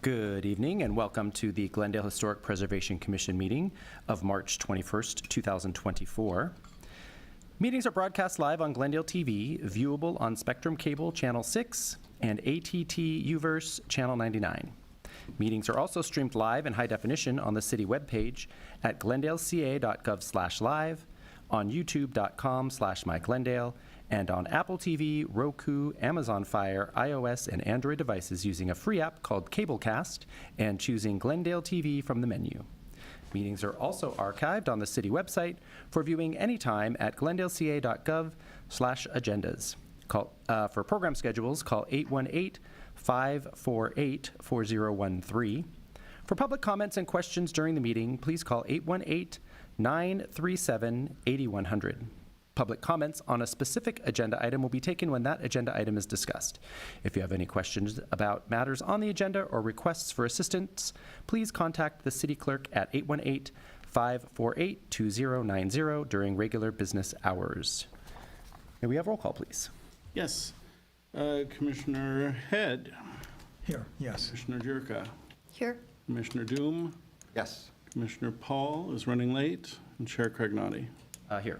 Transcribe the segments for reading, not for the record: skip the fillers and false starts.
Good evening and welcome to the Glendale Historic Preservation Commission meeting of March 21st, 2024. Meetings are broadcast live on Glendale TV, viewable on Spectrum Cable Channel 6 and ATT Uverse Channel 99. Meetings are also streamed live in high definition on the city webpage at glendaleca.gov/live, on youtube.com/myglendale, and on Apple TV, Roku, Amazon Fire, iOS, and Android devices using a free app called Cablecast and choosing Glendale TV from the menu. Meetings are also archived on the city website for viewing anytime at glendaleca.gov/agendas. For program schedules, call 818-548-4013. For public comments and questions during the meeting, please call 818-937-8100. Public comments on a specific agenda item will be taken when that agenda item is discussed. If you have any questions about matters on the agenda or requests for assistance, please contact the city clerk at 818-548-2090 during regular business hours. May we have roll call, please? Yes. Commissioner Head. Here, yes. Commissioner Jerka. Here. Commissioner Doom. Yes. Commissioner Paul is running late. And Chair Craig Naughty. Here.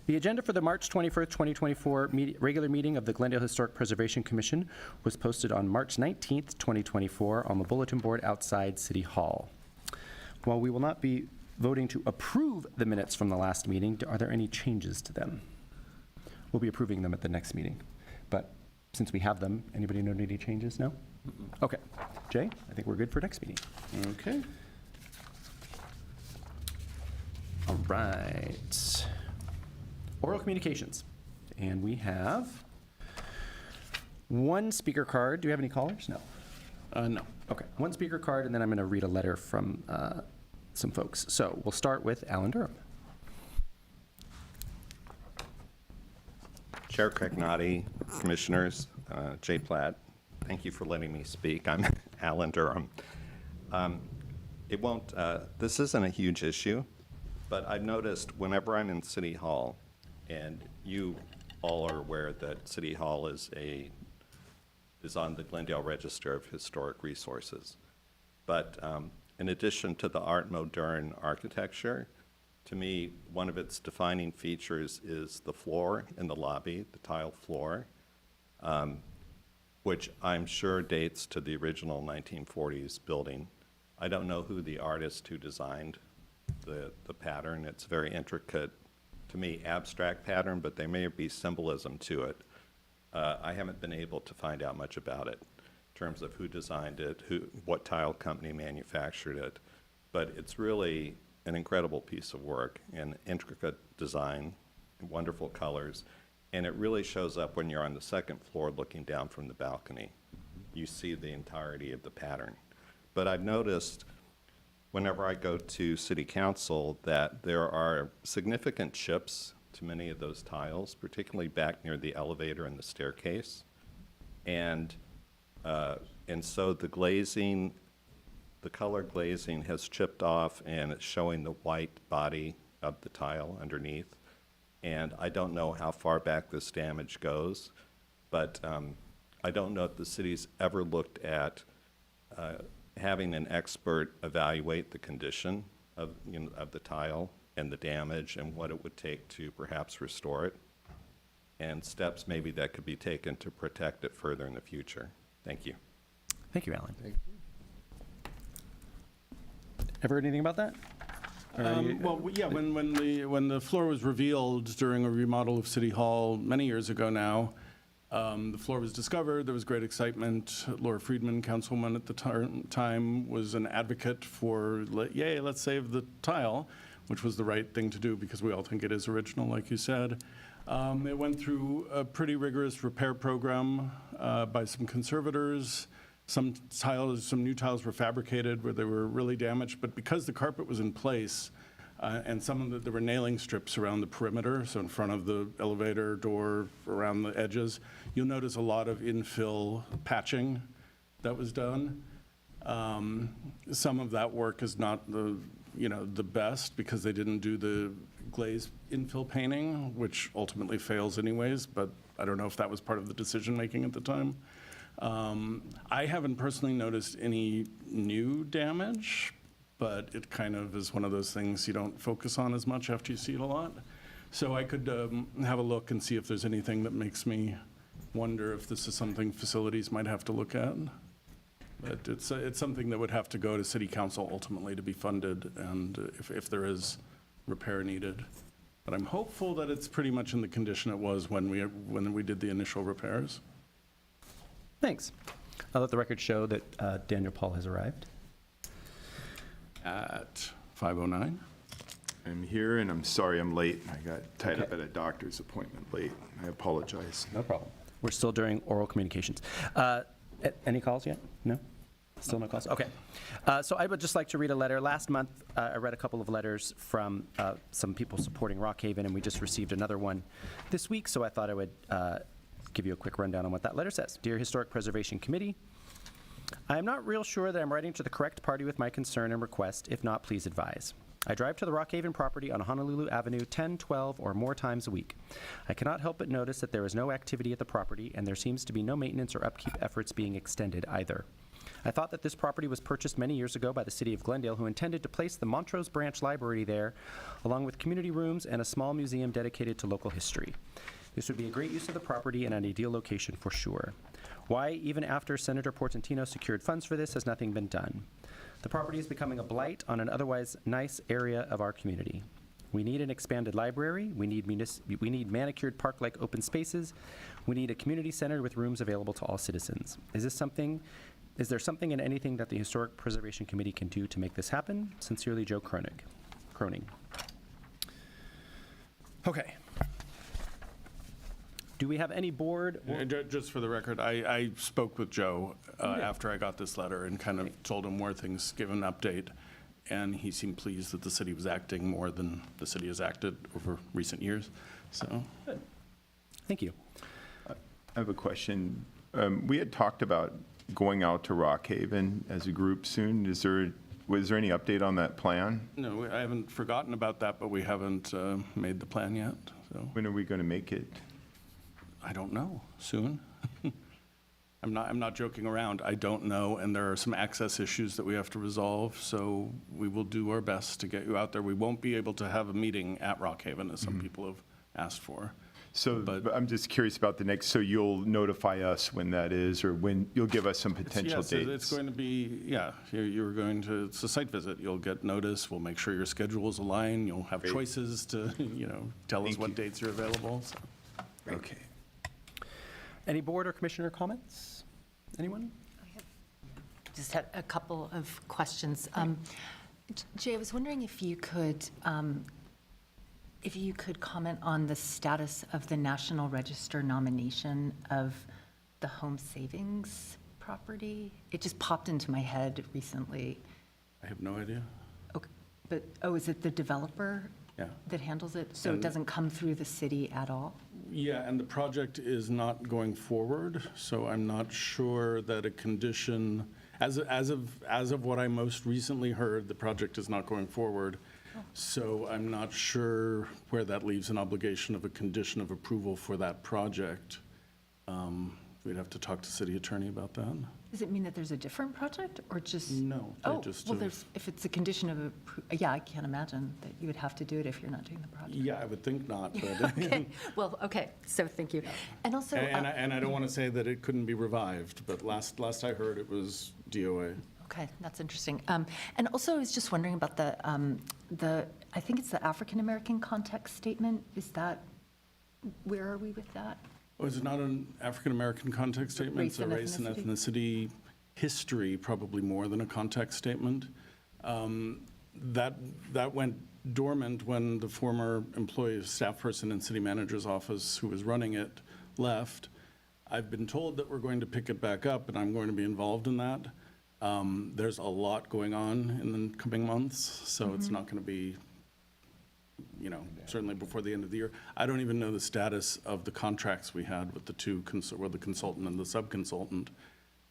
The agenda for the March 21st, 2024 regular meeting of the Glendale Historic Preservation Commission was posted on March 19th, 2024 on the bulletin board outside City Hall. While we will not be voting to approve the minutes from the last meeting, are there any changes to them? We'll be approving them at the next meeting. But since we have them, anybody know any changes? No? Okay. Jay, I think we're good for next meeting. Okay. All right. Oral communications. And we have one speaker card. Do we have any callers? No. No. Okay. One speaker card, and then I'm going to read a letter from some folks. So we'll start with Alan Durham. Chair Craig Naughty, Commissioners, Jay Platt, thank you for letting me speak. I'm Alan Durham. This isn't a huge issue, but I've noticed whenever I'm in City Hall, and you all are aware that City Hall is on the Glendale Register of Historic Resources. But in addition to the Art Moderne architecture, to me, one of its defining features is the floor in the lobby, the tile floor, which I'm sure dates to the original 1940s building. I don't know who the artist who designed the pattern. It's a very intricate, to me, abstract pattern, but there may be symbolism to it. I haven't been able to find out much about it in terms of who designed it, what tile company manufactured it, but it's really an incredible piece of work and intricate design, wonderful colors, and it really shows up when you're on the second floor looking down from the balcony. You see the entirety of the pattern. But I've noticed whenever I go to City Council that there are significant chips to many of those tiles, particularly back near the elevator and the staircase. And so the glazing, the color glazing has chipped off and it's showing the white body of the tile underneath. And I don't know how far back this damage goes, but I don't know if the city's ever looked at having an expert evaluate the condition of the tile and the damage and what it would take to perhaps restore it, and steps maybe that could be taken to protect it further in the future. Thank you. Thank you, Alan. Ever heard anything about that? Well, yeah, when the floor was revealed during a remodel of City Hall many years ago now, the floor was discovered. There was great excitement. Laura Friedman, councilwoman at the time, was an advocate for, yay, let's save the tile, which was the right thing to do because we all think it is original, like you said. It went through a pretty rigorous repair program by some conservators. Some new tiles were fabricated where they were really damaged, but because the carpet was in place and there were nailing strips around the perimeter, so in front of the elevator door, around the edges, you'll notice a lot of infill patching that was done. Some of that work is not the best because they didn't do the glaze infill painting, which ultimately fails anyways, but I don't know if that was part of the decision making at the time. I haven't personally noticed any new damage, but it kind of is one of those things you don't focus on as much after you see it a lot. So I could have a look and see if there's anything that makes me wonder if this is something facilities might have to look at. But it's something that would have to go to city council ultimately to be funded, and if there is repair needed. But I'm hopeful that it's pretty much in the condition it was when we did the initial repairs. Thanks. I'll let the record show that Daniel Paul has arrived. At 5:09. I'm here, and I'm sorry I'm late. I got tied up Okay. at a doctor's appointment late. I apologize. No problem. We're still during oral communications. Any calls yet? No? Still no calls? Okay. So I would just like to read a letter. Last month, I read a couple of letters from some people supporting Rockhaven, and we just received another one this week, so I thought I would give you a quick rundown on what that letter says. Dear Historic Preservation Committee, I am not real sure that I'm writing to the correct party with my concern and request. If not, please advise. I drive to the Rockhaven property on Honolulu Avenue 10, 12, or more times a week. I cannot help but notice that there is no activity at the property, and there seems to be no maintenance or upkeep efforts being extended either. I thought that this property was purchased many years ago by the City of Glendale, who intended to place the Montrose Branch Library there, along with community rooms and a small museum dedicated to local history. This would be a great use of the property and an ideal location for sure. Why, even after Senator Portantino secured funds for this, has nothing been done? The property is becoming a blight on an otherwise nice area of our community. We need an expanded library. We need manicured park-like open spaces. We need a community center with rooms available to all citizens. Is there something and anything that the Historic Preservation Committee can do to make this happen? Sincerely, Joe Croning. Okay. Do we have any board? Just for the record, I spoke with Joe after I got this letter and kind of told him where things, gave him an update, and he seemed pleased that the city was acting more than the city has acted over recent years, so. Thank you. I have a question. We had talked about going out to Rockhaven as a group soon. Was there any update on that plan? No, I haven't forgotten about that, but we haven't made the plan yet, so. When are we going to make it? I don't know, soon. I'm not joking around. I don't know, and there are some access issues that we have to resolve, so we will do our best to get you out there. We won't be able to have a meeting at Rockhaven, as some people have asked for. So But- but I'm just curious about the next, so you'll notify us when that is, or when you'll give us some potential Yes, dates? it's going to be, yeah, you're going to, it's a site visit. You'll get notice. We'll make sure your schedules align. You'll have Great. choices to, tell us Thank what you. dates are available, so. Okay. Any board or commissioner comments? Anyone? Just had a couple of questions. Jay, I was wondering if you could comment on the status of the National Register nomination of the home savings property. It just popped into my head recently. I have no idea. Okay, but, is it the developer Yeah. that handles it? So it And- doesn't come through the city at all? Yeah, and the project is not going forward, so I'm not sure that a condition, as of what I most recently heard, the project is not going forward. So I'm not sure where that leaves an obligation of a condition of approval for that project. We'd have to talk to city attorney about that. Does it mean that there's a different project or just? No, they Oh, just well, have- if it's a condition of, yeah, I can't imagine that you would have to do it if you're not doing the project. Yeah, I would think not, but. Okay, well, okay, so thank you. And also, And I don't want to say that it couldn't be revived, but last I heard, it was DOA. okay, that's interesting. And also, I was just wondering about I think it's the African-American context statement. Where are we with that? Oh, is it not an African-American context statement? It's a race and ethnicity history, probably more than a context statement. That went dormant when the former employee, staff person in city manager's office who was running it left. I've been told that we're going to pick it back up, and I'm going to be involved in that. There's a lot going on in the coming months, so it's not going to be, certainly before the end of the year. I don't even know the status of the contracts we had with the with the consultant and the sub-consultant.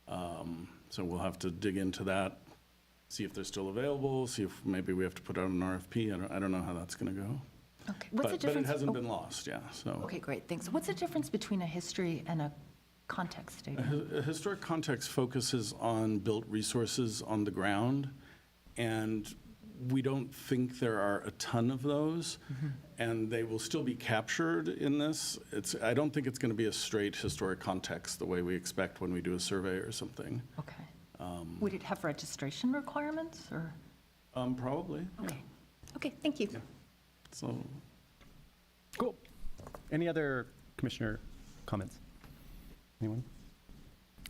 So we'll have to dig into that, see if they're still available, see if maybe we have to put out an RFP. I don't know how that's going to go. Okay, what's the But it difference? hasn't oh, been lost, yeah, so. Okay, great, thanks. What's the difference between a history and a context statement? A historic context focuses on built resources on the ground, and we don't think there are a ton of those, and they will still be captured in this. I don't think it's going to be a straight historic context the way we expect when we do a survey or something. Okay. Would it have registration requirements, or? Probably, yeah. Okay. Okay, thank you. So, Cool. Any other commissioner comments? Anyone?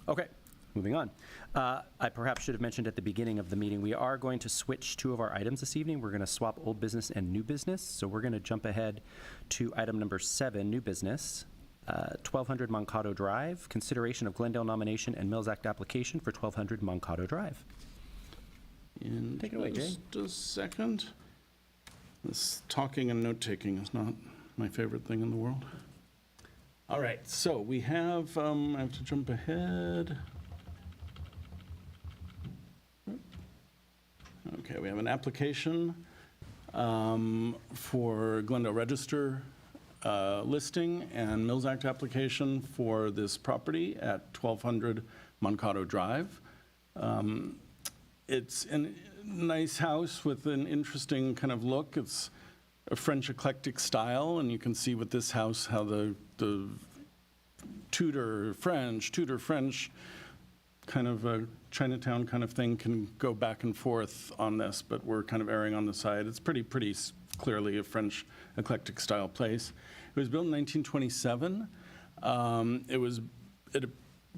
Okay, moving on. I perhaps should have mentioned at the beginning of the meeting, we are going to switch two of our items this evening. We're going to swap old business and new business. So we're going to jump ahead to item number 7, new business, 1200 Moncado Drive, consideration of Glendale nomination and Mills Act application for 1200 Moncado Drive. in Take it away, Jay. just a second. This talking and note-taking is not my favorite thing in the world. All right, so we have, I have to jump ahead. Okay, we have an application for Glendale Register listing and Mills Act application for this property at 1200 Moncado Drive. It's a nice house with an interesting kind of look. It's a French eclectic style, and you can see with this house how the Tudor French kind of a Chinatown kind of thing can go back and forth on this, but we're kind of erring on the side. It's pretty clearly a French eclectic style place. It was built in 1927. It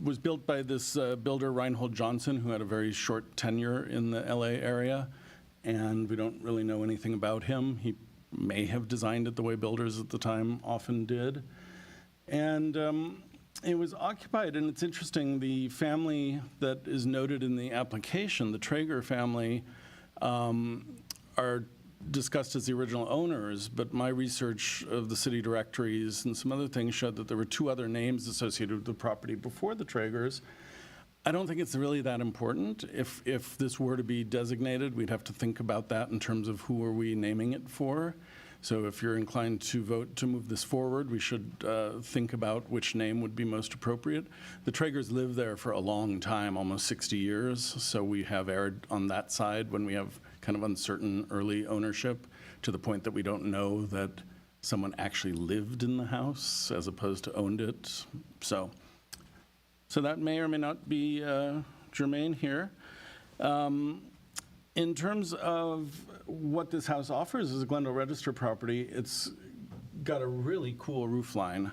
was built by this builder, Reinhold Johnson, who had a very short tenure in the LA area, and we don't really know anything about him. He may have designed it the way builders at the time often did. And it was occupied, and it's interesting, the family that is noted in the application, the Traeger family, are discussed as the original owners, but my research of the city directories and some other things showed that there were 2 other names associated with the property before the Traegers. I don't think it's really that important. If this were to be designated, we'd have to think about that in terms of who are we naming it for. So if you're inclined to vote to move this forward, we should think about which name would be most appropriate. The Traegers lived there for a long time, almost 60 years, so we have erred on that side when we have kind of uncertain early ownership, to the point that we don't know that someone actually lived in the house as opposed to owned it. So that may or may not be germane here. In terms of what this house offers as a Glendale Register property, it's got a really cool roof line.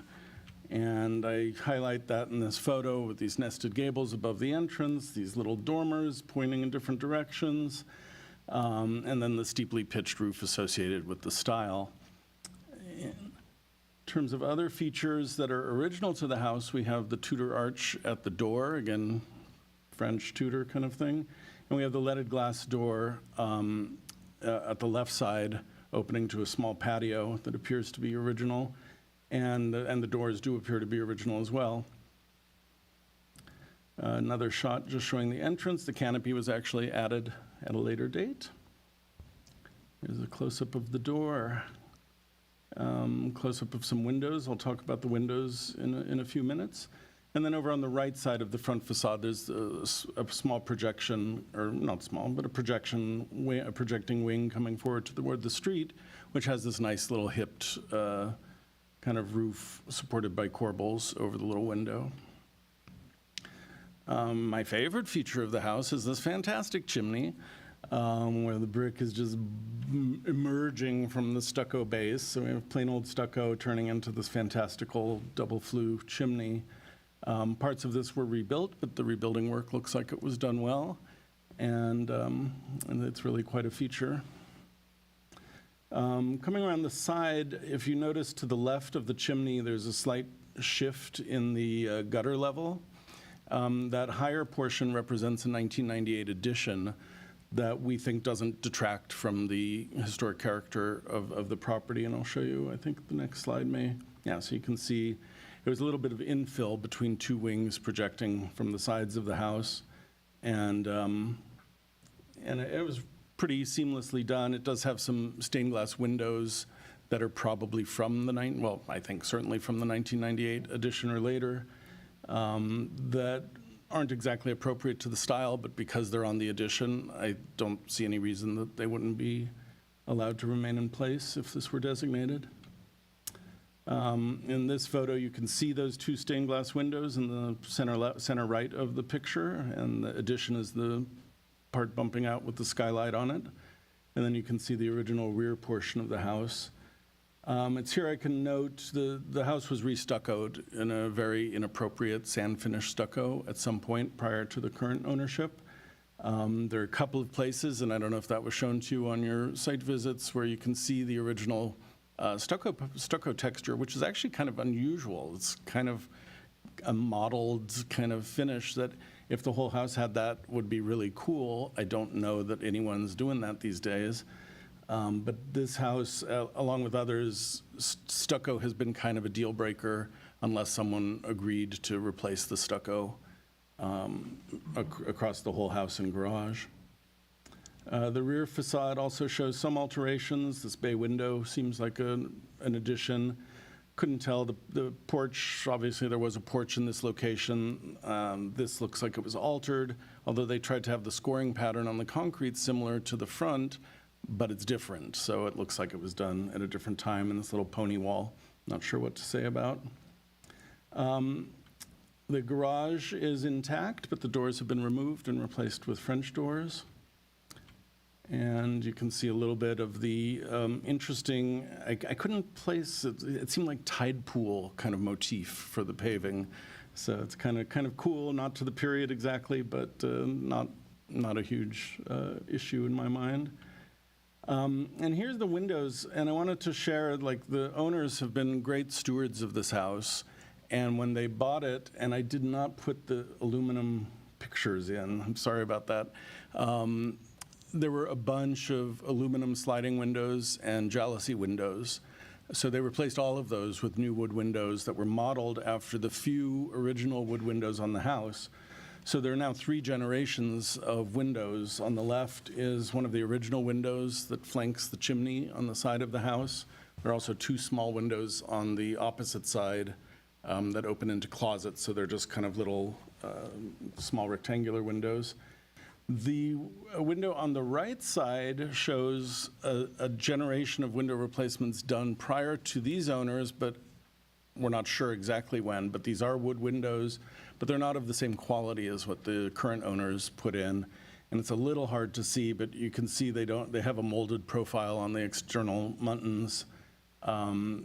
And I highlight that in this photo with these nested gables above the entrance, these little dormers pointing in different directions, and then the steeply pitched roof associated with the style. In terms of other features that are original to the house, we have the Tudor arch at the door, again, French Tudor kind of thing. And we have the leaded glass door at the left side, opening to a small patio that appears to be original. And the doors do appear to be original as well. Another shot just showing the entrance. The canopy was actually added at a later date. Here's a close-up of the door. Close-up of some windows. I'll talk about the windows in a few minutes. And then over on the right side of the front facade, there's a small projection, or not small, but a projecting wing coming forward toward the street, which has this nice little hipped kind of roof supported by corbels over the little window. My favorite feature of the house is this fantastic chimney, where the brick is just emerging from the stucco base. So we have plain old stucco turning into this fantastical double flue chimney. Parts of this were rebuilt, but the rebuilding work looks like it was done well, and it's really quite a feature. Coming around the side, if you notice to the left of the chimney, there's a slight shift in the gutter level. That higher portion represents a 1998 addition that we think doesn't detract from the historic character of the property, and I'll show you, I think the next slide may. Yeah, so you can see there was a little bit of infill between 2 wings projecting from the sides of the house, and it was pretty seamlessly done. It does have some stained glass windows that are probably from I think certainly from the 1998 edition or later. that aren't exactly appropriate to the style, but because they're on the addition, I don't see any reason that they wouldn't be allowed to remain in place if this were designated. In this photo, you can see those two stained glass windows in the center right of the picture, and the addition is the part bumping out with the skylight on it. And then you can see the original rear portion of the house. It's here I can note the house was re-stuccoed in a very inappropriate sand finish stucco at some point prior to the current ownership. There are a couple of places, and I don't know if that was shown to you on your site visits, where you can see the original stucco texture, which is actually kind of unusual. It's kind of a mottled kind of finish that, if the whole house had that, would be really cool. I don't know that anyone's doing that these days. But this house, along with others, stucco has been kind of a deal breaker unless someone agreed to replace the stucco across the whole house and garage. The rear facade also shows some alterations. This bay window seems like an addition. Couldn't tell the porch. Obviously, there was a porch in this location. This looks like it was altered, although they tried to have the scoring pattern on the concrete similar to the front, but it's different. So it looks like it was done at a different time in this little pony wall. Not sure what to say about. The garage is intact, but the doors have been removed and replaced with French doors. And you can see a little bit of the interesting, I couldn't place, it seemed like tide pool kind of motif for the paving. So it's kind of cool, not to the period exactly, but not a huge issue in my mind. And here's the windows, and I wanted to share, like, the owners have been great stewards of this house, and when they bought it, and I did not put the aluminum pictures in, I'm sorry about that, there were a bunch of aluminum sliding windows and jalousie windows. So they replaced all of those with new wood windows that were modeled after the few original wood windows on the house. So there are now 3 generations of windows. On the left is one of the original windows that flanks the chimney on the side of the house. There are also 2 small windows on the opposite side that open into closets, so they're just kind of little small rectangular windows. The window on the right side shows a generation of window replacements done prior to these owners, but we're not sure exactly when. But these are wood windows, but they're not of the same quality as what the current owners put in. And it's a little hard to see, but you can see they have a molded profile on the external muntins.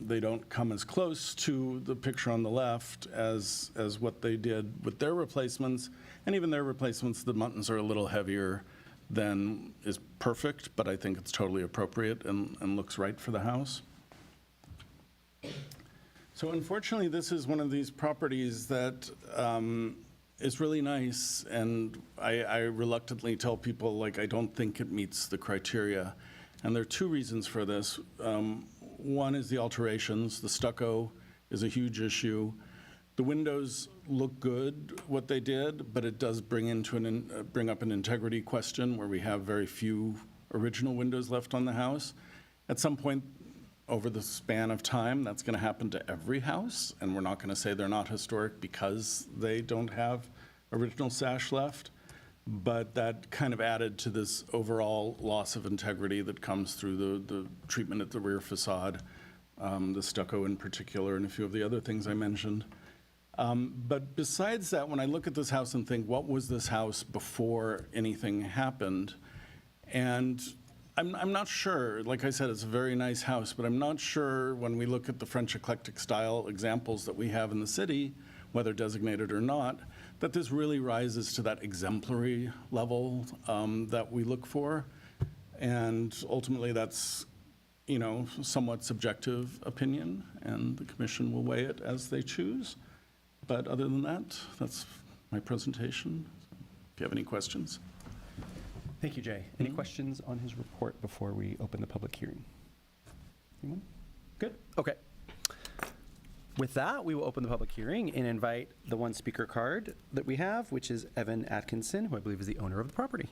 They don't come as close to the picture on the left as what they did with their replacements. And even their replacements, the muntins are a little heavier than is perfect, but I think it's totally appropriate and looks right for the house. So unfortunately, this is one of these properties that is really nice, and I reluctantly tell people, like, I don't think it meets the criteria. And there are 2 reasons for this. One is the alterations. The stucco is a huge issue. The windows look good, what they did, but it does bring up an integrity question where we have very few original windows left on the house. At some point over the span of time, that's going to happen to every house, and we're not going to say they're not historic because they don't have original sash left. But that kind of added to this overall loss of integrity that comes through the treatment at the rear facade, the stucco in particular, and a few of the other things I mentioned. But besides that, when I look at this house and think, what was this house before anything happened? And I'm not sure. Like I said, it's a very nice house, but I'm not sure when we look at the French eclectic style examples that we have in the city, whether designated or not, that this really rises to that exemplary level that we look for. And ultimately, that's, somewhat subjective opinion, and the commission will weigh it as they choose. But other than that, that's my presentation. If you have any questions. Thank you, Jay. Any questions on his report before we open the public hearing? Anyone? Good? Okay. With that, we will open the public hearing and invite the one speaker card that we have, which is Evan Atkinson, who I believe is the owner of the property.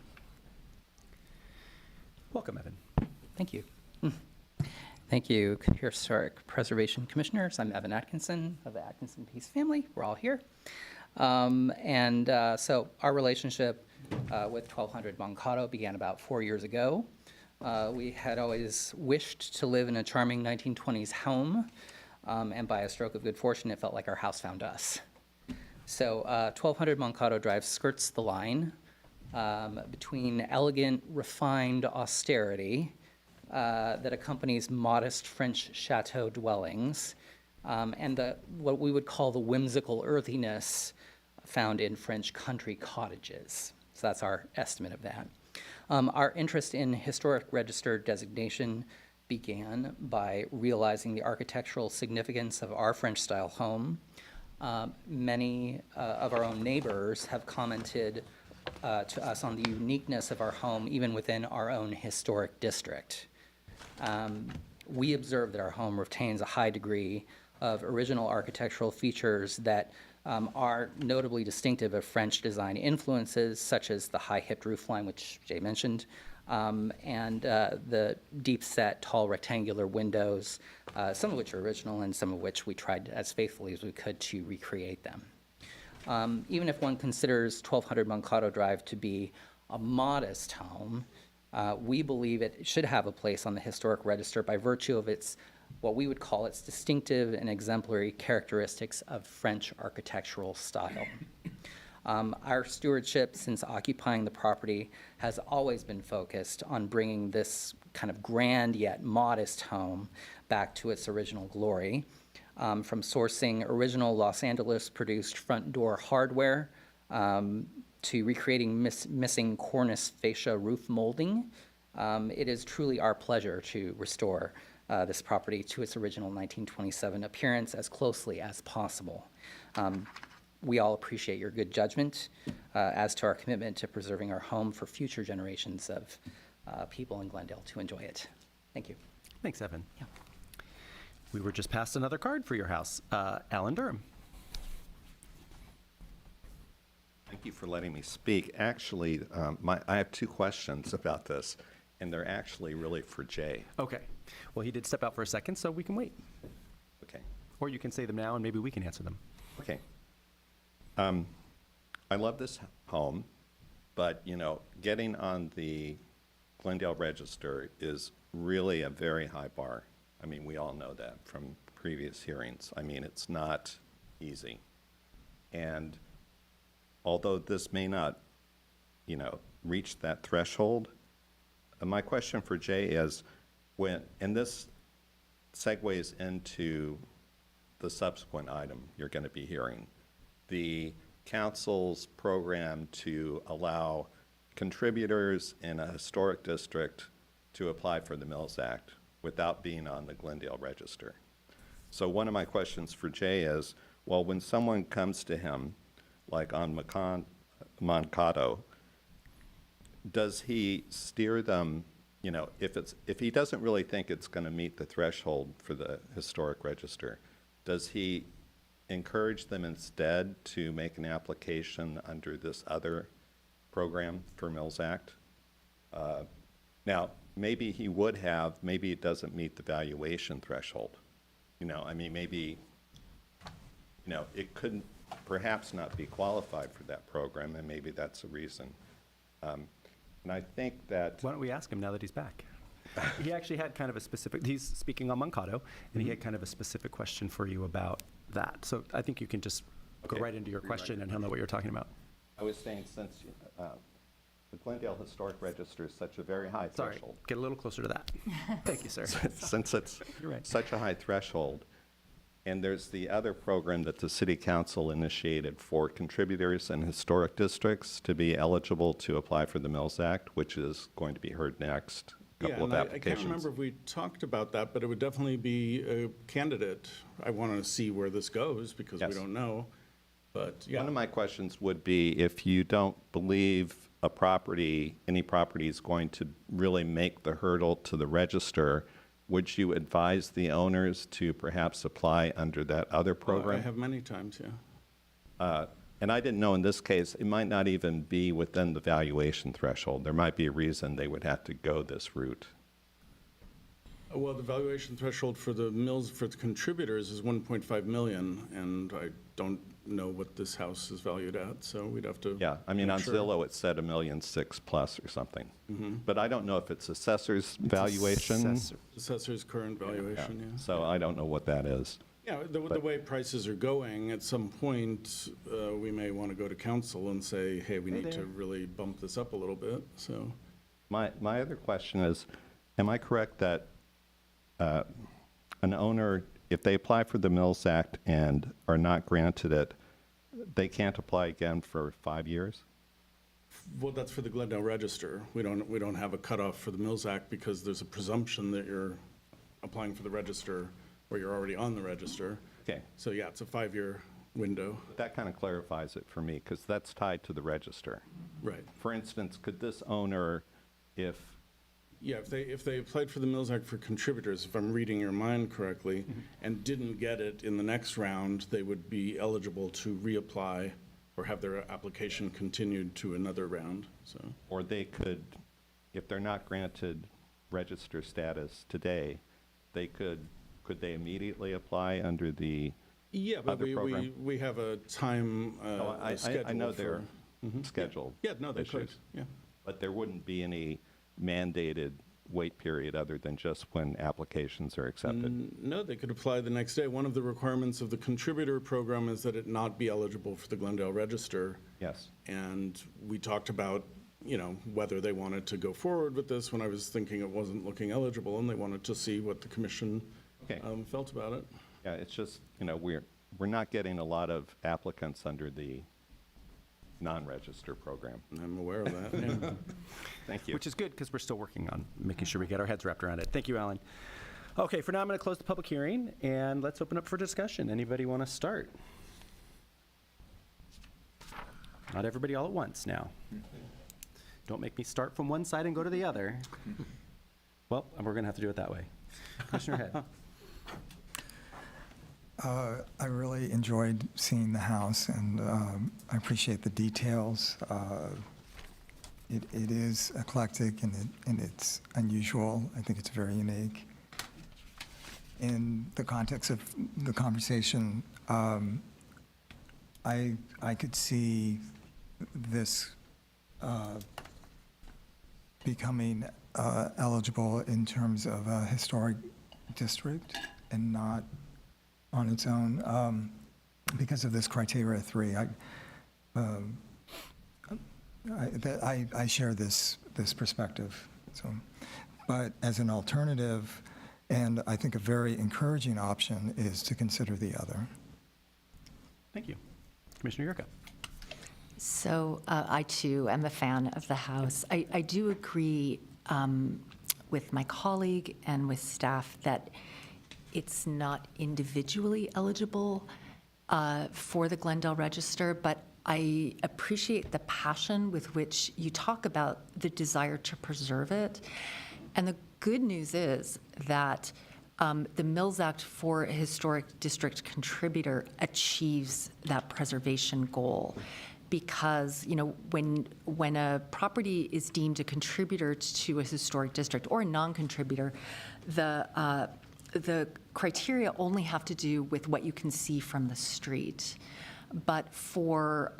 Welcome, Evan. Thank you. Thank you, Historic Preservation Commissioners. I'm Evan Atkinson of the Atkinson Peace family. We're all here. So our relationship with 1200 Mankato began about 4 years ago. We had always wished to live in a charming 1920s home, and by a stroke of good fortune, it felt like our house found us. So 1200 Mankato Drive skirts the line between elegant, refined austerity that accompanies modest French chateau dwellings and what we would call the whimsical earthiness found in French country cottages. So that's our estimate of that. Our interest in historic register designation began by realizing the architectural significance of our French-style home. Many of our own neighbors have commented to us on the uniqueness of our home, even within our own historic district. We observe that our home retains a high degree of original architectural features that are notably distinctive of French design influences, such as the high-hipped roofline, which Jay mentioned, and the deep-set, tall rectangular windows, some of which are original and some of which we tried as faithfully as we could to recreate them. Even if one considers 1200 Mankato Drive to be a modest home, we believe it should have a place on the historic register by virtue of its, what we would call its distinctive and exemplary characteristics of French architectural style. Our stewardship since occupying the property has always been focused on bringing this kind of grand yet modest home back to its original glory, from sourcing original Los Angeles-produced front door hardware to recreating missing cornice fascia roof molding. It is truly our pleasure to restore this property to its original 1927 appearance as closely as possible. We all appreciate your good judgment as to our commitment to preserving our home for future generations of people in Glendale to enjoy it. Thank you. Thanks, Evan. Yeah. We were just passed another card for your house. Alan Durham. Thank you for letting me speak. Actually, I have two questions about this, and they're actually really for Jay. Okay. Well, he did step out for a second, so we can wait. Okay. Or you can say them now, and maybe we can answer them. Okay. I love this home, but, you know, getting on the Glendale Register is really a very high bar. I mean, we all know that from previous hearings. I mean, it's not easy. And although this may not, you know, reach that threshold, my question for Jay is, and this segues into the subsequent item you're going to be hearing, the council's program to allow contributors in a historic district to apply for the Mills Act without being on the Glendale Register. So one of my questions for Jay is, well, when someone comes to him, like on Mankato, does he steer them, you know, if he doesn't really think it's going to meet the threshold for the historic register, does he encourage them instead to make an application under this other program for Mills Act? Now, maybe he would have, maybe it doesn't meet the valuation threshold. You know, I mean, maybe, you know, it couldn't perhaps not be qualified for that program, and maybe that's a reason. And I think that Why don't we ask him now that he's back? He actually had kind of a specific, he's speaking on Mankato, and he had kind of a specific question for you about that. So I think you can just go Okay. right into your question, and he'll know what you're talking about. I was saying, since the Glendale Historic Register is such a very high Sorry, threshold, get a little closer to that. Thank you, sir. since it's You're right. such a high threshold, and there's the other program that the city council initiated for contributors in historic districts to be eligible to apply for the Mills Act, which is going to be heard next, Yeah, couple of and I can't applications. remember if we talked about that, but it would definitely be a candidate. I want to see where this goes because we Yes. don't know. But yeah, One of my questions would be, if you don't believe a property, any property is going to really make the hurdle to the register, would you advise the owners to perhaps apply under that other I program? have many times, yeah. And I didn't know in this case, it might not even be within the valuation threshold. There might be a reason they would have to go this route. Well, the valuation threshold for the mills, for the contributors is 1.5 million, and I don't know what this house is valued at, so we'd have to. Yeah, I mean, on make sure. Zillow, it said $1.6 million plus or something. But I don't know if it's assessor's valuation. Assessor's current valuation, yeah. So I don't know what that is. Yeah, the way prices are going, at some point, we may want to go to council and say, hey, we need to really bump this up a little bit, so. My other question is, am I correct that an owner, if they apply for the Mills Act and are not granted it, they can't apply again for 5 years? Well, that's for the Glendale Register. We don't have a cutoff for the Mills Act because there's a presumption that you're applying for the register or you're already on the register. Okay. So, yeah, it's a 5-year window. That kind of clarifies it for me, because that's tied to the register. Right. For instance, could this owner, if, Yeah, if they applied for the Mills Act for contributors, if I'm reading your mind correctly, and didn't get it in the next round, they would be eligible to reapply or have their application continued to another round, so. or they could, if they're not granted register status today, could they immediately apply under the Yeah, but other program? we have a time Oh, schedule. I know they're for- scheduled. Yeah, no, they could, issues. yeah. But there wouldn't be any mandated wait period other than just when applications are accepted? No, they could apply the next day. One of the requirements of the contributor program is that it not be eligible for the Glendale Register. Yes. And we talked about, whether they wanted to go forward with this when I was thinking it wasn't looking eligible, and they wanted to see what the commission Okay. felt about it. Yeah, it's just, we're not getting a lot of applicants under the non-register program. I'm aware of that, yeah. Thank you. Which is good, because we're still working on making sure we get our heads wrapped around it. Thank you, Alan. Okay, for now, I'm going to close the public hearing, and let's open up for discussion. Anybody want to start? Not everybody all at once now. Don't make me start from one side and go to the other. Well, we're going to have to do it that way. Commissioner Head. I really enjoyed seeing the house, and I appreciate the details. It is eclectic, and it's unusual. I think it's very unique. In the context of the conversation, I could see this becoming eligible in terms of a historic district and not on its own because of this criteria 3. I share this perspective. So, but as an alternative, and I think a very encouraging option is to consider the other. Thank you. Commissioner Yurka. So I too am a fan of the house. I do agree with my colleague and with staff that it's not individually eligible for the Glendale Register, but I appreciate the passion with which you talk about the desire to preserve it. And the good news is that the Mills Act for a historic district contributor achieves that preservation goal. Because, when a property is deemed a contributor to a historic district or a non-contributor, the criteria only have to do with what you can see from the street. But for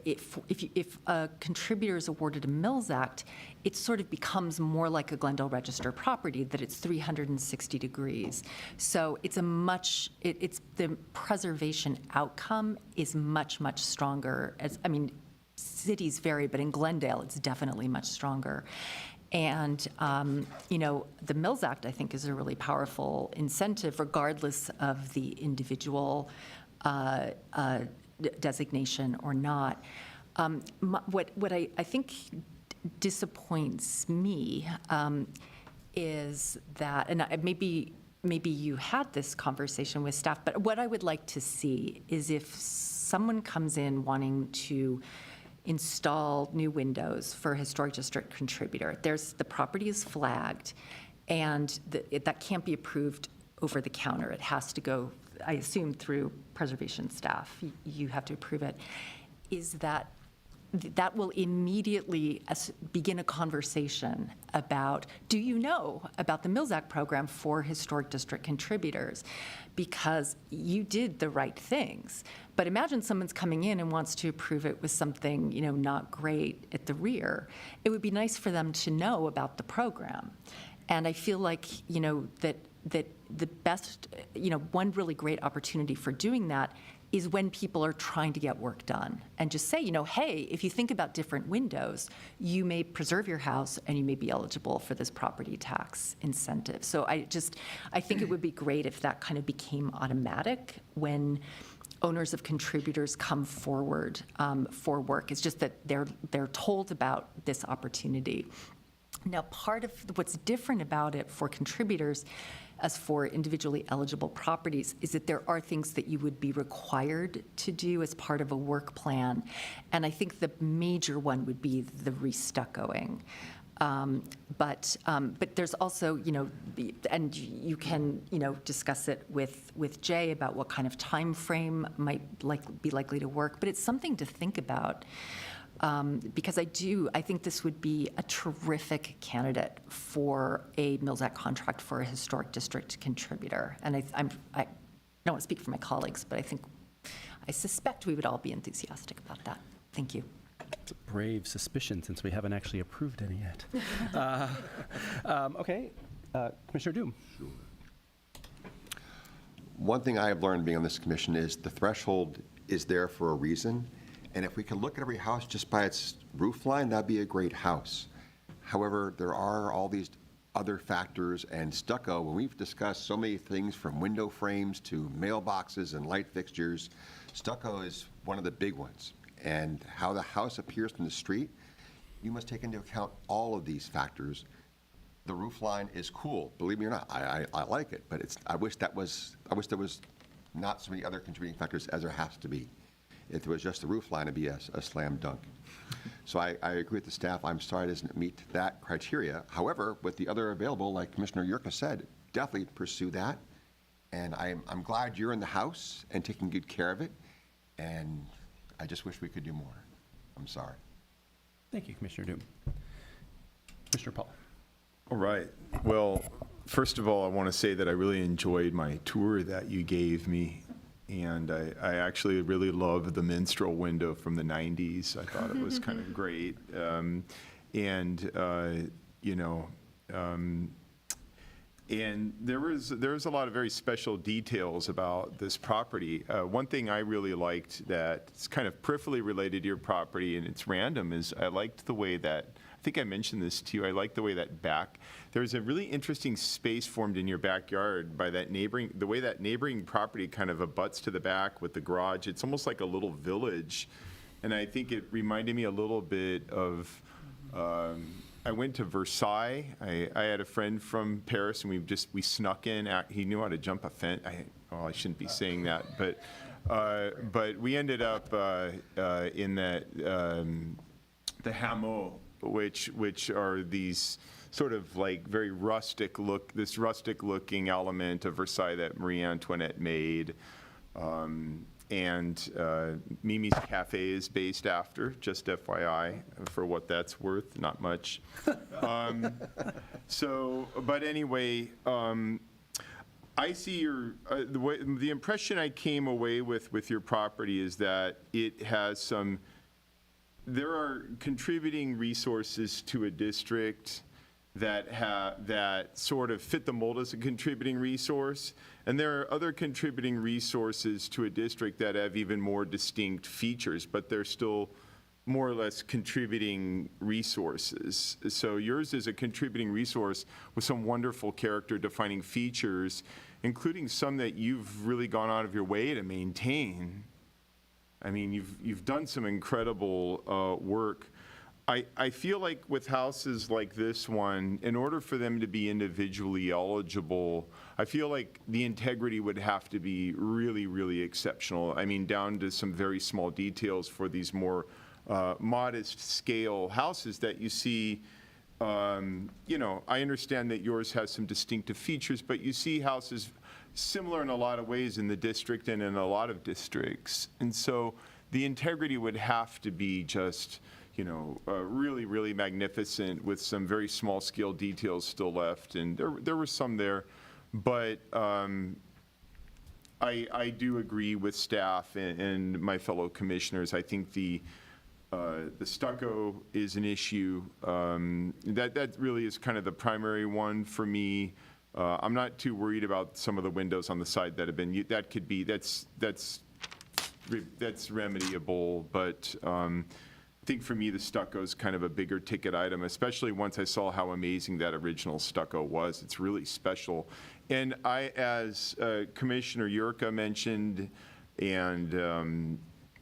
if a contributor is awarded a Mills Act, it sort of becomes more like a Glendale Register property, that it's 360 degrees. So it's it's the preservation outcome is much, much stronger. Cities vary, but in Glendale, it's definitely much stronger. And, the Mills Act, I think, is a really powerful incentive, regardless of the individual designation or not. What I think disappoints me is that, and maybe you had this conversation with staff, but what I would like to see is if someone comes in wanting to install new windows for a historic district contributor, the property is flagged, and that can't be approved over the counter. It has to go, I assume, through preservation staff. You have to approve it. Is that that will immediately begin a conversation about, do you know about the Mills Act program for historic district contributors? Because you did the right things. But imagine someone's coming in and wants to approve it with something, not great at the rear. It would be nice for them to know about the program. And I feel like, that the best, one really great opportunity for doing that is when people are trying to get work done, and just say, hey, if you think about different windows, you may preserve your house and you may be eligible for this property tax incentive. So I think it would be great if that kind of became automatic when owners of contributors come forward for work. It's just that they're told about this opportunity. Now, part of what's different about it for contributors as for individually eligible properties is that there are things that you would be required to do as part of a work plan. And I think the major one would be the restuccoing. But there's also, and you can, discuss it with Jay about what kind of time frame might be likely to work. But it's something to think about. Because I think this would be a terrific candidate for a Mills Act contract for a historic district contributor. And I don't want to speak for my colleagues, but I suspect we would all be enthusiastic about that. Thank you. It's a brave suspicion since we haven't actually approved any yet. Okay, Commissioner Doom. One thing I have learned being on this commission is the threshold is there for a reason. And if we can look at every house just by its roof line, that'd be a great house. However, there are all these other factors, and stucco, when we've discussed so many things from window frames to mailboxes and light fixtures, stucco is one of the big ones. And how the house appears from the street, you must take into account all of these factors. The roof line is cool, believe me or not. I like it, but I wish there was not so many other contributing factors as there has to be. If it was just the roof line, it'd be a slam dunk. So I agree with the staff. I'm sorry it doesn't meet that criteria. However, with the other available, like Commissioner Yurka said, definitely pursue that. And I'm glad you're in the house and taking good care of it. And I just wish we could do more. I'm sorry. Thank you, Commissioner Doom. Commissioner Paul. All right. Well, first of all, I want to say that I really enjoyed my tour that you gave me. And I actually really loved the minstrel window from the 90s. I thought it was kind of great. And there was a lot of very special details about this property. One thing I really liked that's kind of peripherally related to your property, and it's random, is I liked the way that, I think I mentioned this to you, I like the way that there's a really interesting space formed in your backyard by the way that neighboring property kind of abuts to the back with the garage. It's almost like a little village. And I think it reminded me a little bit of, I went to Versailles. I had a friend from Paris, and we snuck in. He knew how to jump a fence. I shouldn't be saying that, but we ended up in that the hameaux, which are these sort of like very rustic looking element of Versailles that Marie Antoinette made. And Mimi's Cafe is based after, just FYI, for what that's worth, not much. But anyway, I see the impression I came away with your property is that it has there are contributing resources to a district that sort of fit the mold as a contributing resource. And there are other contributing resources to a district that have even more distinct features, but they're still more or less contributing resources. So yours is a contributing resource with some wonderful character defining features, including some that you've really gone out of your way to maintain. I mean, you've done some incredible work. I feel like with houses like this one, in order for them to be individually eligible, I feel like the integrity would have to be really, really exceptional. I mean, down to some very small details for these more modest scale houses that you see. I understand that yours has some distinctive features, but you see houses similar in a lot of ways in the district and in a lot of districts. And so the integrity would have to be just, really, really magnificent with some very small scale details still left. And there were some there, but I do agree with staff and my fellow commissioners. I think the stucco is an issue. That really is kind of the primary one for me. I'm not too worried about some of the windows on the side that have been, that's remediable, but I think for me, the stucco is kind of a bigger ticket item, especially once I saw how amazing that original stucco was. It's really special. And as Commissioner Yurka mentioned, and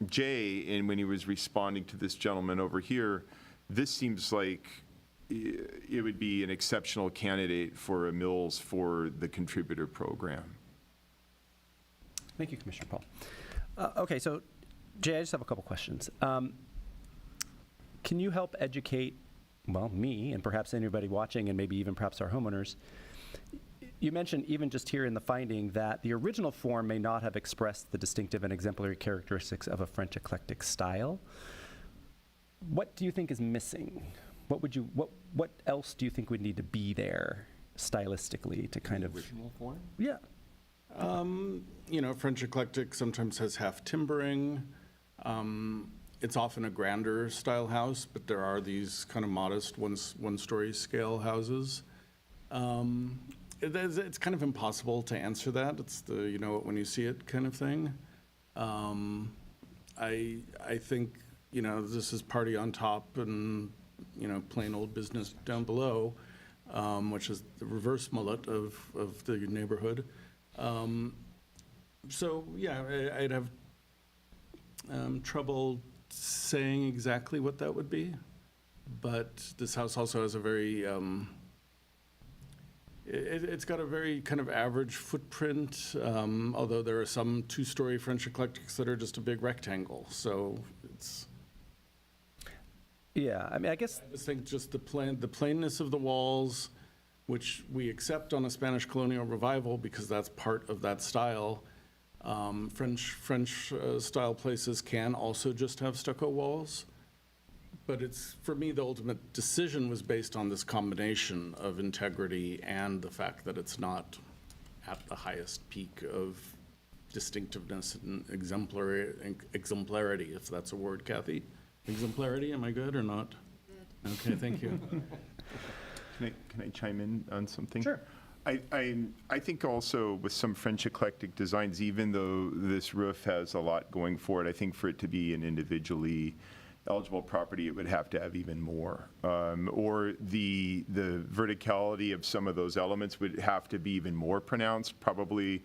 Jay, and when he was responding to this gentleman over here, this seems like it would be an exceptional candidate for a Mills for the contributor program. Thank you, Commissioner Paul. Okay, so Jay, I just have a couple questions. Can you help educate, well, me and perhaps anybody watching and maybe even perhaps our homeowners? You mentioned even just here in the finding that the original form may not have expressed the distinctive and exemplary characteristics of a French eclectic style. What do you think is missing? What else do you think would need to be there stylistically to kind of? Original form? Yeah. French eclectic sometimes has half timbering. It's often a grander style house, but there are these kind of modest one-story scale houses. It's kind of impossible to answer that. It's the you know it when you see it kind of thing. I think this is party on top and plain old business down below, which is the reverse mullet of the neighborhood. So yeah, I'd have trouble saying exactly what that would be, but this house also has a very it's got a very kind of average footprint, although there are some two-story French eclectics that are just a big rectangle. So it's. Yeah, I mean, I guess. I just think just the plainness of the walls, which we accept on a Spanish colonial revival because that's part of that style. French style places can also just have stucco walls. But for me, the ultimate decision was based on this combination of integrity and the fact that it's not at the highest peak of distinctiveness and exemplarity, if that's a word, Kathy. Exemplarity, am I good or not? Okay, thank you. Can I chime in on something? Sure. I think also with some French eclectic designs, even though this roof has a lot going for it, I think for it to be an individually eligible property, it would have to have even more. Or the verticality of some of those elements would have to be even more pronounced. Probably,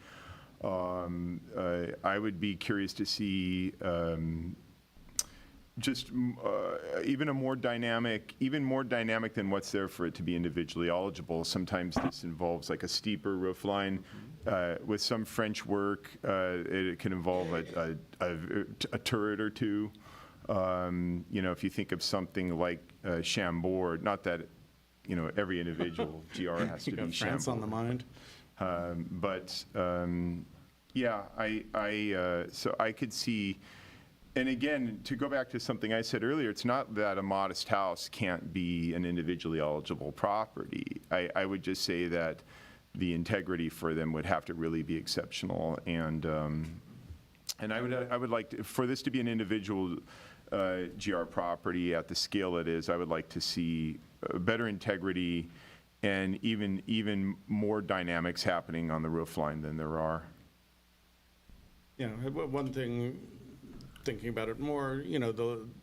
I would be curious to see just even more dynamic than what's there for it to be individually eligible. Sometimes this involves like a steeper roof line. With some French work, it can involve a turret or two. If you think of something like Chambord, not that every individual GR has to be France on the Chambord. mind. So I could see. And again, to go back to something I said earlier, it's not that a modest house can't be an individually eligible property. I would just say that the integrity for them would have to really be exceptional. And I would like for this to be an individual GR property at the scale it is. I would like to see better integrity and even more dynamics happening on the roof line than there are. One thing. Thinking about it more,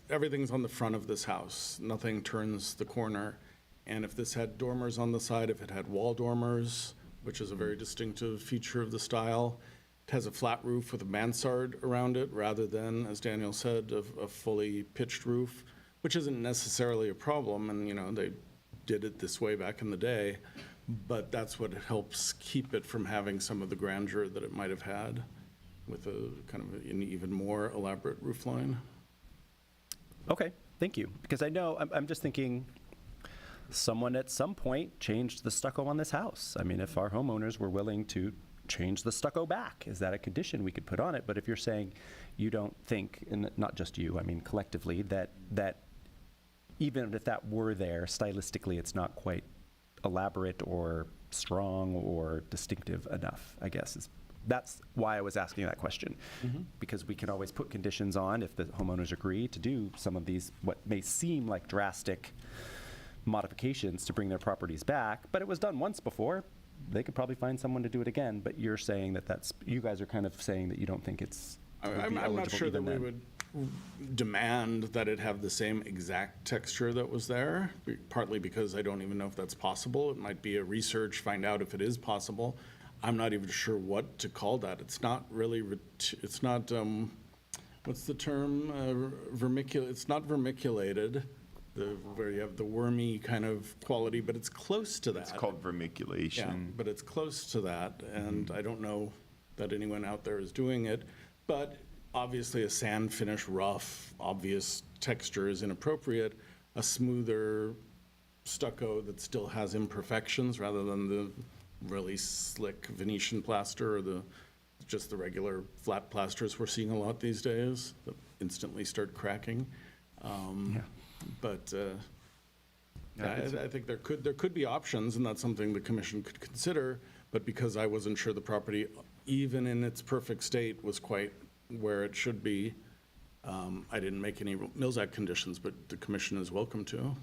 everything's on the front of this house. Nothing turns the corner. And if this had dormers on the side, if it had wall dormers, which is a very distinctive feature of the style, it has a flat roof with a mansard around it rather than, as Daniel said, a fully pitched roof, which isn't necessarily a problem. And, they did it this way back in the day. But that's what helps keep it from having some of the grandeur that it might have had, with a kind of an even more elaborate roof line. Okay, thank you. Because I know, I'm just thinking, someone at some point changed the stucco on this house. I mean, if our homeowners were willing to change the stucco back? Is that a condition we could put on it? But if you're saying you don't think, and not just you, I mean collectively, that even if that were there, stylistically, it's not quite elaborate or strong or distinctive enough, I guess. That's why I was asking that question. Because we can always put conditions on if the homeowners agree to do some of these, what may seem like drastic modifications to bring their properties back, but it was done once before. They could probably find someone to do it again, but you're saying that you guys are kind of saying that you don't think it's would be I'm not eligible sure that even we then. would demand that it have the same exact texture that was there, partly because I don't even know if that's possible. It might be a research, find out if it is possible. I'm not even sure what to call that. It's not really, it's not, what's the term? It's not vermiculated, where you have the wormy kind of quality, but it's close to that. It's called Yeah, vermiculation. but it's close to that, and I don't know that anyone out there is doing it. But obviously, a sand finish, rough, obvious texture is inappropriate. A smoother stucco that still has imperfections, rather than the really slick Venetian plaster or just the regular flat plasters we're seeing a lot these days that instantly start cracking. But I think there could be options, and that's something the commission could consider. But because I wasn't sure the property, even in its perfect state, was quite where it should be, I didn't make any Mills Act conditions, but the commission is welcome to.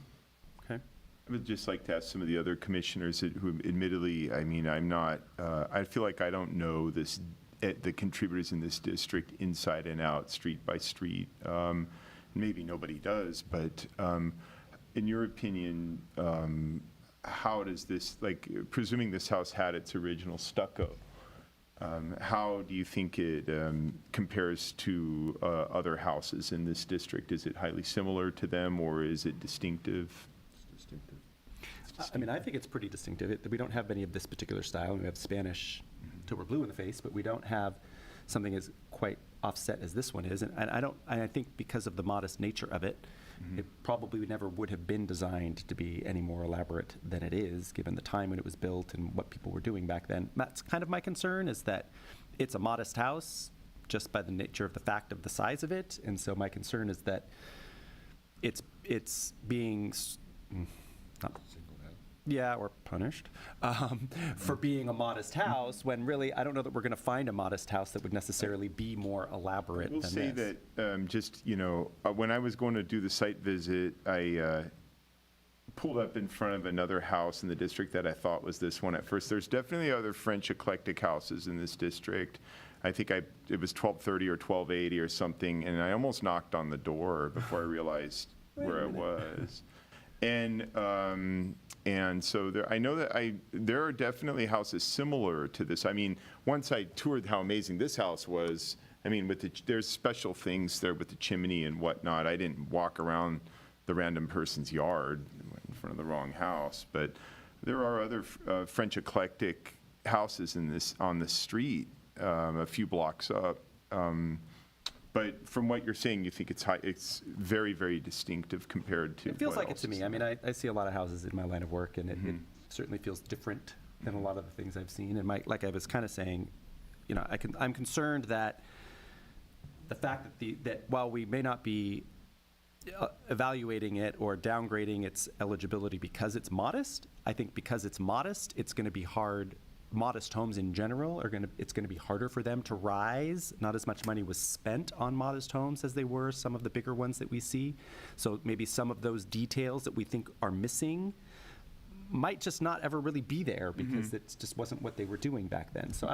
Okay. I would just like to ask some of the other commissioners who admittedly, I mean, I'm not, I feel like I don't know the contributors in this district inside and out, street by street. Maybe nobody does, but in your opinion, how does this, like, presuming this house had its original stucco, how do you think it compares to other houses in this district? Is it highly similar to them, or is it distinctive? I mean, I think it's pretty distinctive. We don't have any of this particular style. We have Spanish till we're blue in the face, but we don't have something as quite offset as this one is. And I think because of the modest nature of it, it probably never would have been designed to be any more elaborate than it is, given the time when it was built and what people were doing back then. That's kind of my concern, is that it's a modest house just by the nature of the fact of the size of it. And so my concern is that it's being or punished for being a modest house, when really I don't know that we're going to find a modest house that would necessarily be more elaborate We'll than say this. that, just, when I was going to do the site visit, I pulled up in front of another house in the district that I thought was this one at first. There's definitely other French eclectic houses in this district. I think it was 1230 or 1280 or something, and I almost knocked on the door before I realized where I was. And so I know that there are definitely houses similar to this. I mean, once I toured how amazing this house was, I mean, there's special things there with the chimney and whatnot. I didn't walk around the random person's yard in front of the wrong house, but there are other French eclectic houses on this street, a few blocks up. But from what you're saying, you think it's very, very distinctive compared to It feels what like it to else is me. I mean, there. I see a lot of houses in my line of work, and it certainly feels different than a lot of the things I've seen. And like I was kind of saying, I'm concerned that the fact that while we may not be evaluating it or downgrading its eligibility because it's modest, I think because it's modest, it's going to be hard. Modest homes in general it's going to be harder for them to rise. Not as much money was spent on modest homes as they were some of the bigger ones that we see. So maybe some of those details that we think are missing might just not ever really be there because it just wasn't what they were doing back then. So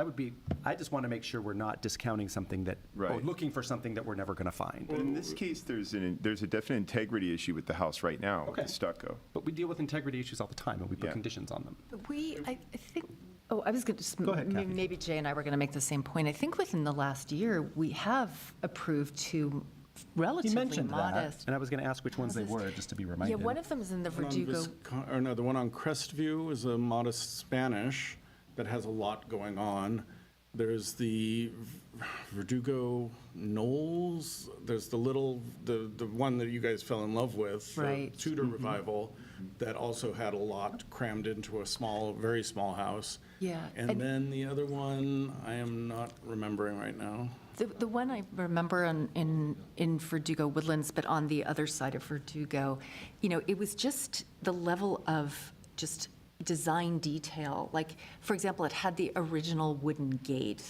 I just want to make sure we're not discounting something or Right. looking for something that we're never going to find. But in this case, there's a definite integrity issue with the house right now, with Okay. the stucco. But we deal with integrity issues all the time, and we put Yeah. conditions on them. I think, I was going to just, Go ahead, Kathy. maybe Jay and I were going to make the same point. I think within the last year, we have approved two You relatively mentioned that, modest. and I was going to ask which ones they houses. were, just to be Yeah, reminded. one of them is in the One on Verdugo. the one on Crestview is a modest Spanish that has a lot going on. There's the Verdugo Knolls. There's the one that you guys fell in love with, the Right. Tudor revival. that also had a lot crammed into a small, very small house. Yeah. And then the other one, I am not remembering right now. The one I remember in Verdugo Woodlands, but on the other side of Verdugo, it was just the level of just design detail. Like, for example, it had the original wooden gate,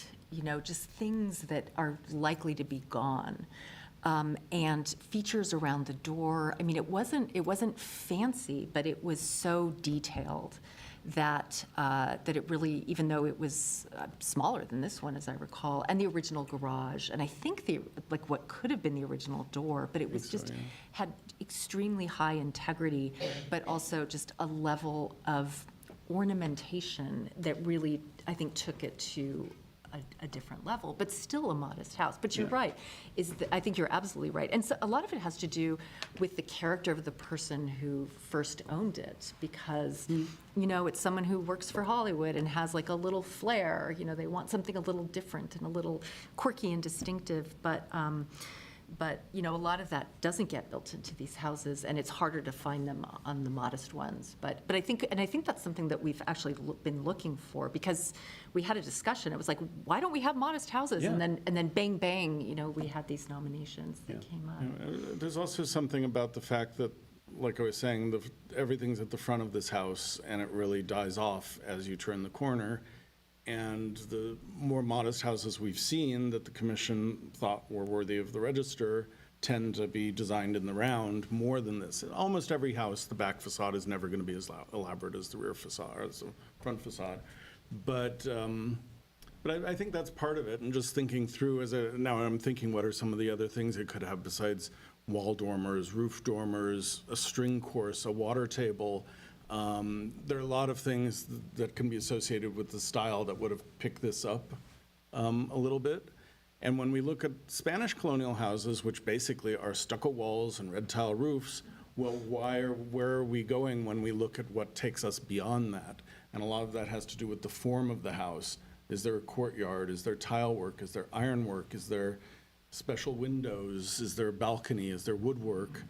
just things that are likely to be gone. And features around the door. I mean, it wasn't fancy, but it was so detailed that it really, even though it was smaller than this one, as I recall, and the original garage, and I think what could have been the original door, but it was just had extremely high integrity, but also just a level of ornamentation that really, I think, took it to a different level, but still a modest house. But you're right, I think you're absolutely right. And so a lot of it has to do with the character of the person who first owned it, because, it's someone who works for Hollywood and has like a little flair, they want something a little different and a little quirky and distinctive, but a lot of that doesn't get built into these houses, and it's harder to find them on the modest ones. But I think that's something that we've actually been looking for, because we had a discussion. It was like, why don't we have modest houses? Yeah. And then bang, bang, we had these nominations that came up. There's also something about the fact that, like I was saying, everything's at the front of this house, and it really dies off as you turn the corner. And the more modest houses we've seen that the commission thought were worthy of the register tend to be designed in the round more than this. Almost every house, the back facade is never going to be as elaborate as the rear facade, or as the front facade. But I think that's part of it. And just thinking through, now I'm thinking, what are some of the other things it could have besides wall dormers, roof dormers, a string course, a water table? There are a lot of things that can be associated with the style that would have picked this up a little bit. And when we look at Spanish colonial houses, which basically are stucco walls and red tile roofs, well, where are we going when we look at what takes us beyond that? And a lot of that has to do with the form of the house. Is there a courtyard? Is there tile work? Is there ironwork? Is there special windows? Is there a balcony? Is there woodwork?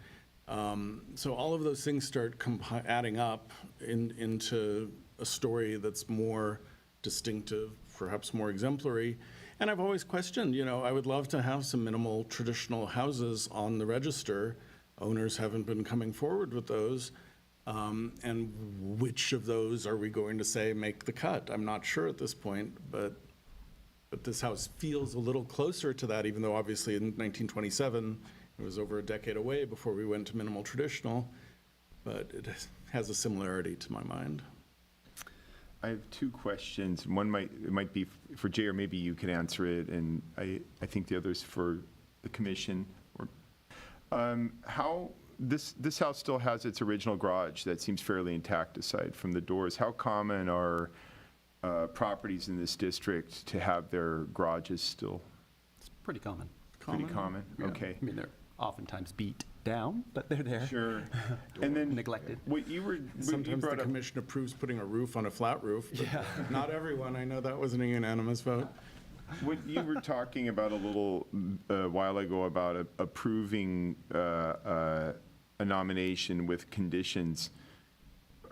So all of those things start adding up into a story that's more distinctive, perhaps more exemplary. And I've always questioned, I would love to have some minimal traditional houses on the register. Owners haven't been coming forward with those. And which of those are we going to say make the cut? I'm not sure at this point, but this house feels a little closer to that, even though obviously in 1927, it was over a decade away before we went to minimal traditional, but it has a similarity to my mind. I have two questions. One might be for Jay, or maybe you could answer it, and I think the other's for the commission. How this house still has its original garage that seems fairly intact aside from the doors. How common are properties in this district to have their garages still? It's pretty common. Pretty common? Yeah. Okay. I mean, they're oftentimes beat down, but they're there. Sure. And then Neglected. what you Sometimes the brought up. commission approves putting a roof on a flat roof, but not everyone. I know that wasn't a unanimous vote. What you were talking about a little while ago about approving a nomination with conditions.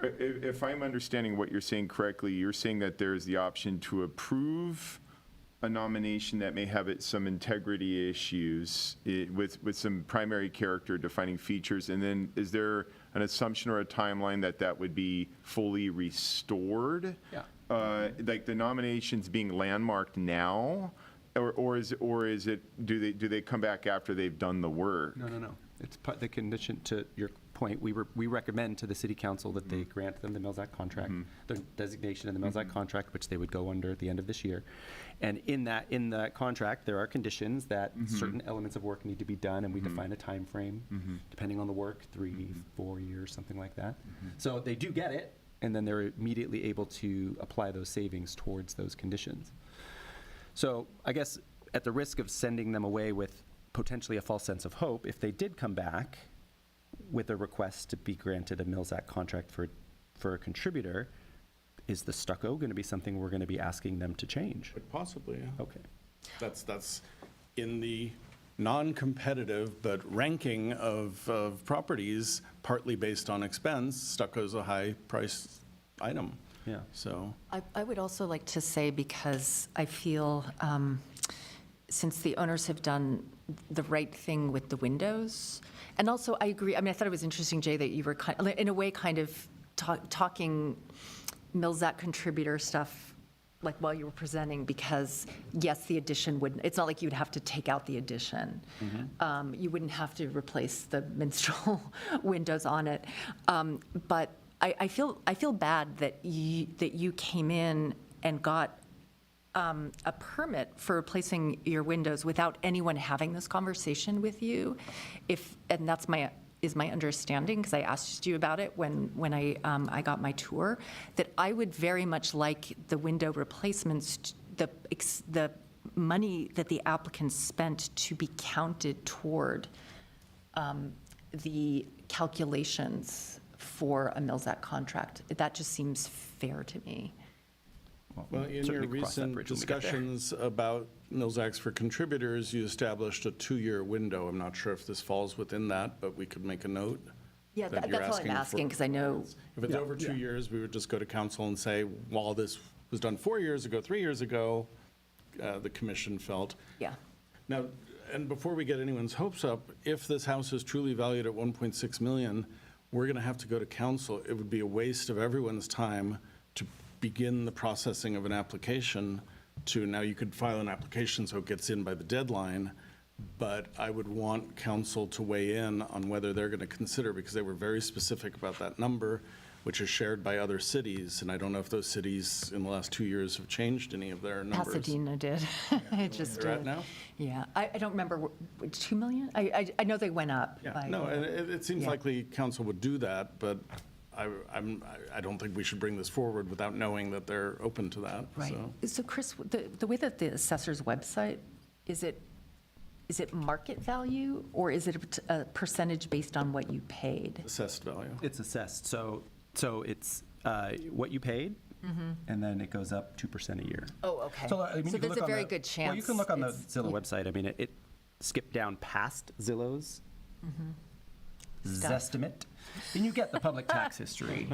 If I'm understanding what you're saying correctly, you're saying that there's the option to approve a nomination that may have some integrity issues with some primary character defining features, and then is there an assumption or a timeline that would be fully restored? Yeah. Like the nominations being landmarked now, or is it do they come back after they've done the work? No. It's the condition, to your point, we recommend to the city council that they grant them the Mills Act contract, the designation in the Mills Act contract, which they would go under at the end of this year. And in that contract, there are conditions that certain elements of work need to be done, and we define a time frame, depending on the work, 3, 4 years, something like that. So they do get it, and then they're immediately able to apply those savings towards those conditions. So I guess at the risk of sending them away with potentially a false sense of hope, if they did come back with a request to be granted a Mills Act contract for a contributor, is the stucco going to be something we're going to be asking them to change? But possibly, yeah. Okay. That's in the non-competitive but ranking of properties, partly based on expense. Stucco's a high-priced item. Yeah. So, I would also like to say, because I feel, since the owners have done the right thing with the windows, and also I agree, I mean, I thought it was interesting, Jay, that you were in a way kind of talking Millsack contributor stuff, like while you were presenting, because yes, the addition wouldn't, it's not like you'd have to take out the addition. You wouldn't have to replace the minstrel windows on it. But I feel bad that you came in and got a permit for replacing your windows without anyone having this conversation with you. And that's my understanding, because I asked you about it when I got my tour, that I would very much like the window replacements, the money that the applicants spent to be counted toward the calculations for a Millsack contract. That just seems fair to me. well, in your certainly cross that recent bridge when we get there. discussions about Millsacks for contributors, you established a 2-year window. I'm not sure if this falls within that, but we could make a note. Yeah, that you're that's all I'm for- asking, because I know, If it's over 2 years, we would just go to council and say, while this was done 4 years ago, 3 years ago, the commission felt. yeah. Now, and before we get anyone's hopes up, if this house is truly valued at 1.6 million, we're going to have to go to council. It would be a waste of everyone's time to begin the processing of an application to, now you could file an application so it gets in by the deadline, but I would want council to weigh in on whether they're going to consider, because they were very specific about that number, which is shared by other cities, and I don't know if those cities in the last 2 years have changed any of their numbers. Pasadena did. It just They're at did. now? Yeah, I don't remember, 2 million? I know they went up. Yeah, by- no, and it seems Yeah. likely council would do that, but I don't think we should bring this forward without knowing that they're open to that, Right. so. So Chris, the way that the assessor's website, is it market value, or is it a percentage based on what you paid? Assessed value. It's assessed, so it's what you paid, and then it goes up 2% a year. Oh, okay. So, I mean, you So can there's look a on very the- good chance. Well, you can look on the it's- Zillow yeah. website. I mean, it skipped down past Zillow's Stuff. Zestimate, and you get the public tax history.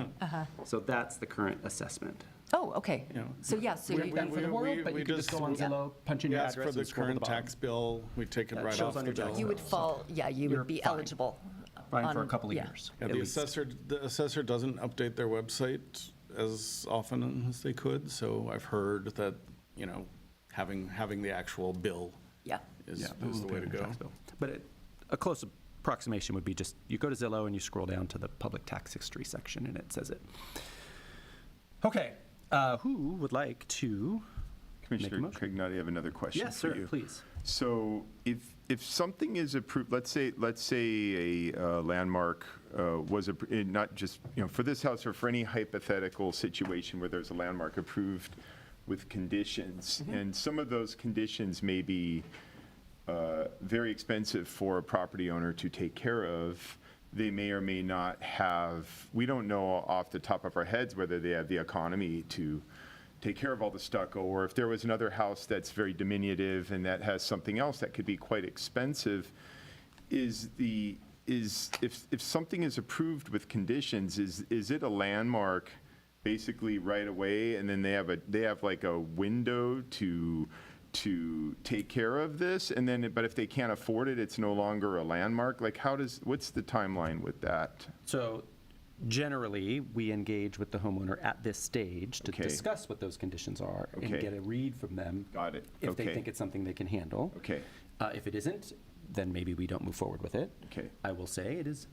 So that's the current assessment. Oh, okay. Yeah. So, yeah, so We- you, That for the world, but we you can just go on just- Zillow, punch in We your ask for address, the and scroll to the current bottom. tax bill, we take it That right shows off on the your tax bill. you would fall, yeah, you You're would be fine. eligible. Fine for a on- couple of yeah. years. Yeah, at the least. assessor doesn't update their website as often as they could, so I've heard that, having the actual bill Yeah. is Yeah, is the way to we'll pay go. tax bill. But a close approximation would be just, you go to Zillow and you scroll down to the public tax history section, and it says it. Okay, who would like to make a Commissioner motion? Crignati, I have another question Yes, for sir, you. please. So if something is approved, let's say a landmark was, not just, for this house or for any hypothetical situation where there's a landmark approved with conditions, and some of those conditions may be very expensive for a property owner to take care of. They may or may not have, we don't know off the top of our heads whether they have the economy to take care of all the stucco, or if there was another house that's very diminutive and that has something else that could be quite expensive. If something is approved with conditions, is it a landmark basically right away, and then they have like a window to take care of this, and then, but if they can't afford it, it's no longer a landmark? Like, what's the timeline with that? So generally, we engage with the homeowner at this stage to Okay. discuss what those conditions are and Okay. get a read from them. Got it. If they Okay. think it's something they can handle. Okay. If it isn't, then maybe we don't move forward with it. Okay. I will say it is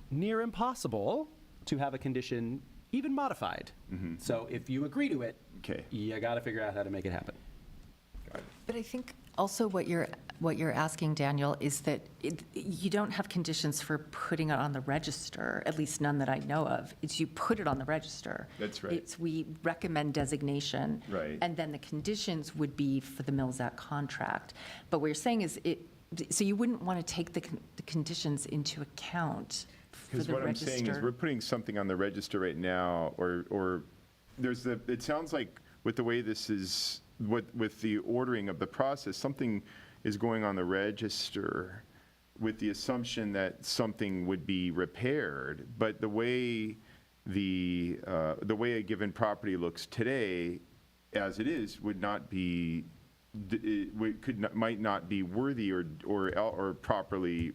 near impossible to have a condition even modified. So if you agree to it, Okay. you got to figure out how to make it happen. But I think also what you're asking, Daniel, is that you don't have conditions for putting it on the register, at least none that I know of. It's you put it on the register. That's right. It's we recommend designation. Right. And then the conditions would be for the Mills Act contract. But what you're saying is so you wouldn't want to take the conditions into account for Because the what I'm saying is, we're register. putting something on the register right now, or it sounds like with the way this is, with the ordering of the process, something is going on the register with the assumption that something would be repaired, but the way a given property looks today, as it is, would not be, might not be worthy or properly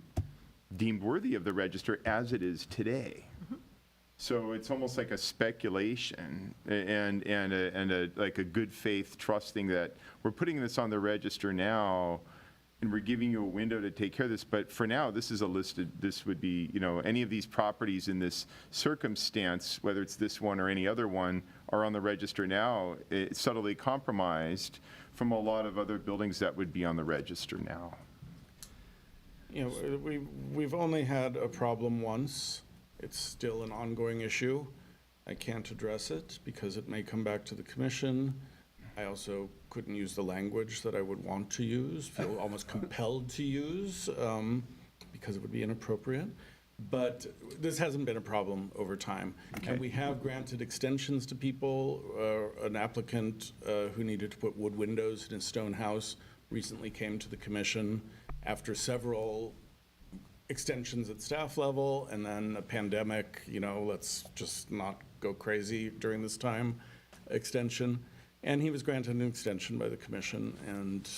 deemed worthy of the register as it is today. So it's almost like a speculation and like a good faith trusting that we're putting this on the register now and we're giving you a window to take care of this. But for now, this would be, any of these properties in this circumstance, whether it's this one or any other one, are on the register now, subtly compromised from a lot of other buildings that would be on the register now. We've only had a problem once. It's still an ongoing issue. I can't address it because it may come back to the commission. I also couldn't use the language that I would want to use, feel almost compelled to use, because it would be inappropriate. But this hasn't been a problem over time. And we have granted extensions to people. An applicant who needed to put wood windows in his stone house recently came to the commission after several extensions at staff level, and then a pandemic, let's just not go crazy during this time, extension. And he was granted an extension by the commission, and,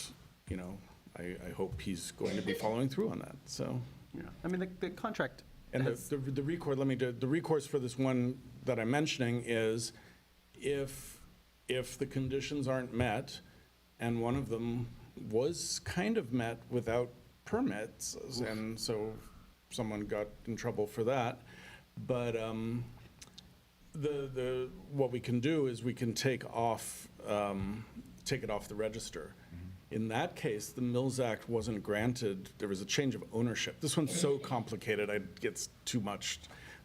I hope he's going to be following through on that, so. Yeah. I mean, the contract. And the recourse, the recourse for this one that I'm mentioning is if the conditions aren't met, and one of them was kind of met without permits, and so someone got in trouble for that. But what we can do is we can take it off the register. In that case, the Mills Act wasn't granted. There was a change of ownership. This one's so complicated, it gets too much.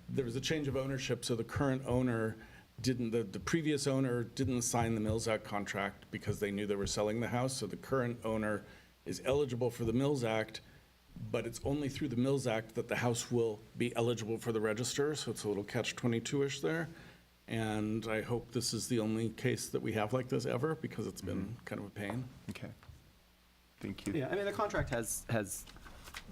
There was a change of ownership, so the current owner the previous owner didn't sign the Mills Act contract because they knew they were selling the house, so the current owner is eligible for the Mills Act, but it's only through the Mills Act that the house will be eligible for the register, so it's a little catch-22-ish there. And I hope this is the only case that we have like this ever, because it's been kind of a pain. Okay. Thank you. Yeah, I mean, the contract has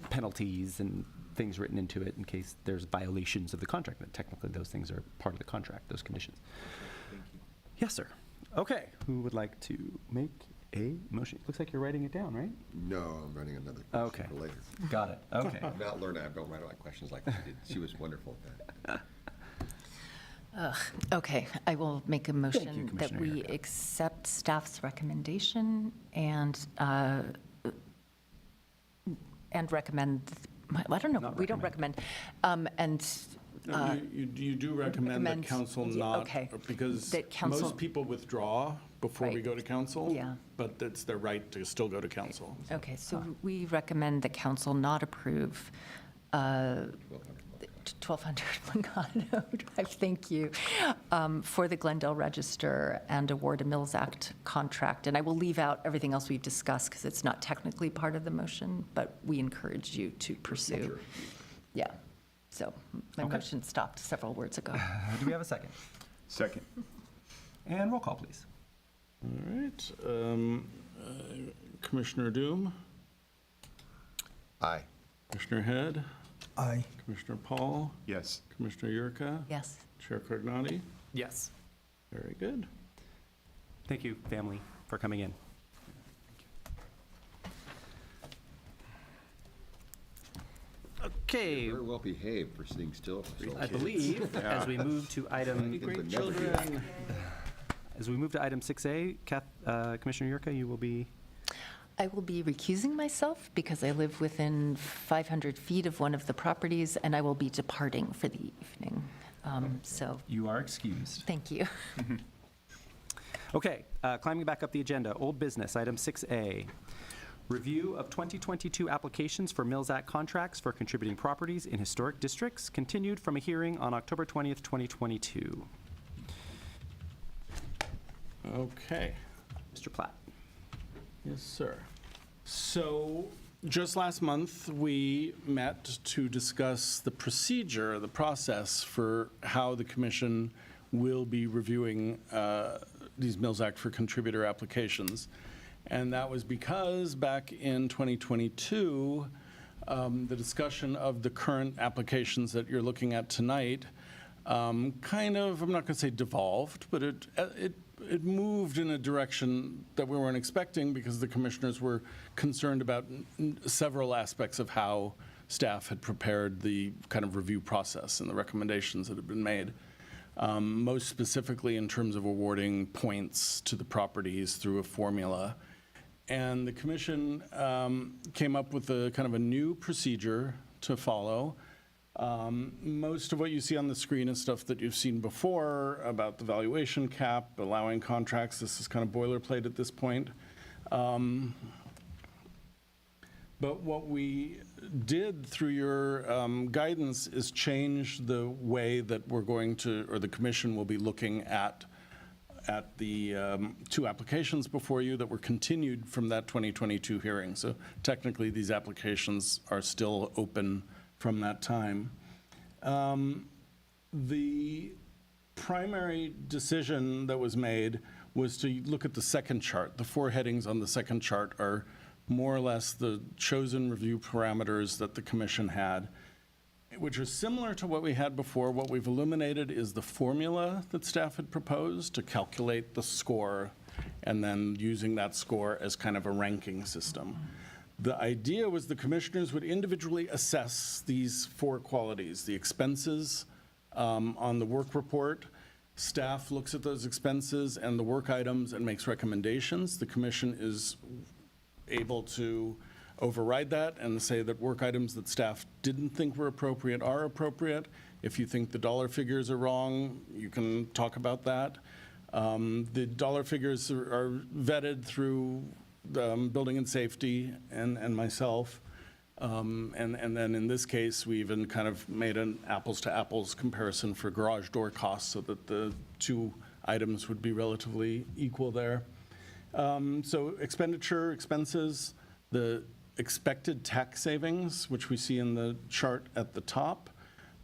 penalties and things written into it in case there's violations of the contract, but technically those things are part of the contract, those conditions. Yes, sir. Okay, who would like to make a motion? Looks like you're writing it down, right? No, I'm running another Okay. question for later. Got it, okay. I'm not learning, I don't write my questions like she did. She was wonderful at that. Okay, I will make a motion that Commissioner we Yerga. accept staff's recommendation and recommend, I don't know, Not we don't recommend, and No, you do recommend that recommend- council yeah, not, okay. because That council- most people withdraw before we Right. go to council. Yeah. But it's their right to still go to council. Okay, so we recommend that council not approve 1200 Lingado Drive, thank you, for the Glendale Register and award a Mills Act contract. And I will leave out everything else we've discussed because it's not technically part of the motion, but we encourage you to pursue. Yeah, so my Okay. motion stopped several words ago. Do we have a second? Second. And roll call, please. All right. Commissioner Doom, Aye. Commissioner Head, Aye. Commissioner Paul, Yes. Commissioner Yurka, Yes. Chair Cognati. Yes. Very good. Thank you, family, for coming in. Okay, Very well behaved for sitting still for so long. I believe, as we move to item, Great children. as we move to item 6A, Commissioner Yurka, you will be, I will be recusing myself because I live within 500 feet of one of the properties, and I will be departing for the evening. So, you are excused. thank you. Okay, climbing back up the agenda, old business, item 6A. Review of 2022 applications for Mills Act contracts for contributing properties in historic districts, continued from a hearing on October 20th, 2022. Okay. Mr. Platt. Yes, sir. So, just last month, we met to discuss the procedure, the process for how the commission will be reviewing these Mills Act for contributor applications. And that was because back in 2022, the discussion of the current applications that you're looking at tonight kind of, I'm not going to say devolved, but it moved in a direction that we weren't expecting because the commissioners were concerned about several aspects of how staff had prepared the kind of review process and the recommendations that had been made. Most specifically in terms of awarding points to the properties through a formula. And the commission came up with a kind of a new procedure to follow. Most of what you see on the screen is stuff that you've seen before about the valuation cap, allowing contracts. This is kind of boilerplate at this point. But what we did through your guidance is change the way that we're going to, or the commission will be looking at the two applications before you that were continued from that 2022 hearing. So technically, these applications are still open from that time. The primary decision that was made was to look at the second chart. The 4 headings on the second chart are more or less the chosen review parameters that the commission had, which are similar to what we had before. What we've eliminated is the formula that staff had proposed to calculate the score, and then using that score as kind of a ranking system. The idea was the commissioners would individually assess these 4 qualities: the expenses on the work report. Staff looks at those expenses and the work items and makes recommendations. The commission is able to override that and say that work items that staff didn't think were appropriate are appropriate. If you think the dollar figures are wrong, you can talk about that. The dollar figures are vetted through building and safety and myself. And then in this case, we even kind of made an apples to apples comparison for garage door costs so that the 2 items would be relatively equal there. So expenditure, expenses, the expected tax savings, which we see in the chart at the top,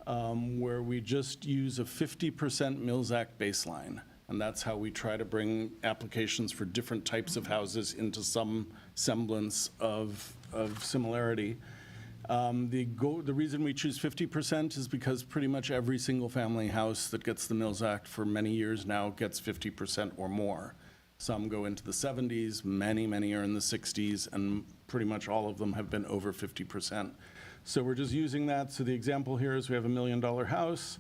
where we just use a 50% Mills Act baseline. And that's how we try to bring applications for different types of houses into some semblance of similarity. The reason we choose 50% is because pretty much every single-family house that gets the Mills Act for many years now gets 50% or more. Some go into the 70s, many are in the 60s, and pretty much all of them have been over 50%. So we're just using that. So the example here is we have a $1 million house,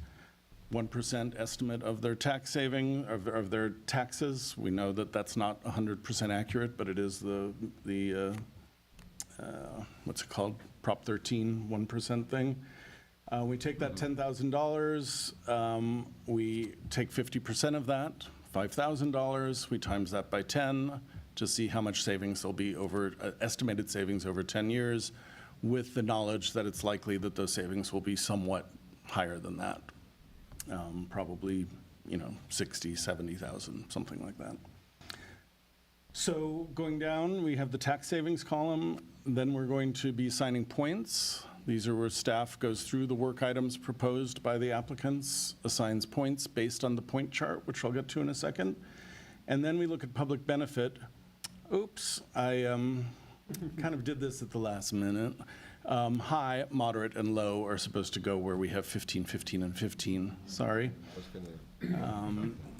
1% estimate of their tax saving, of their taxes. We know that that's not 100% accurate, but it is the what's it called? Prop 13, 1% thing. We take that $10,000, we take 50% of that, $5,000, we times that by 10 to see how much savings there'll be over, estimated savings over 10 years, with the knowledge that it's likely that those savings will be somewhat higher than that. Probably, 60, 70,000, something like that. So going down, we have the tax savings column. Then we're going to be assigning points. These are where staff goes through the work items proposed by the applicants, assigns points based on the point chart, which I'll get to in a second. And then we look at public benefit. Oops, I kind of did this at the last minute. High, moderate, and low are supposed to go where we have 15, 15, and 15. Sorry.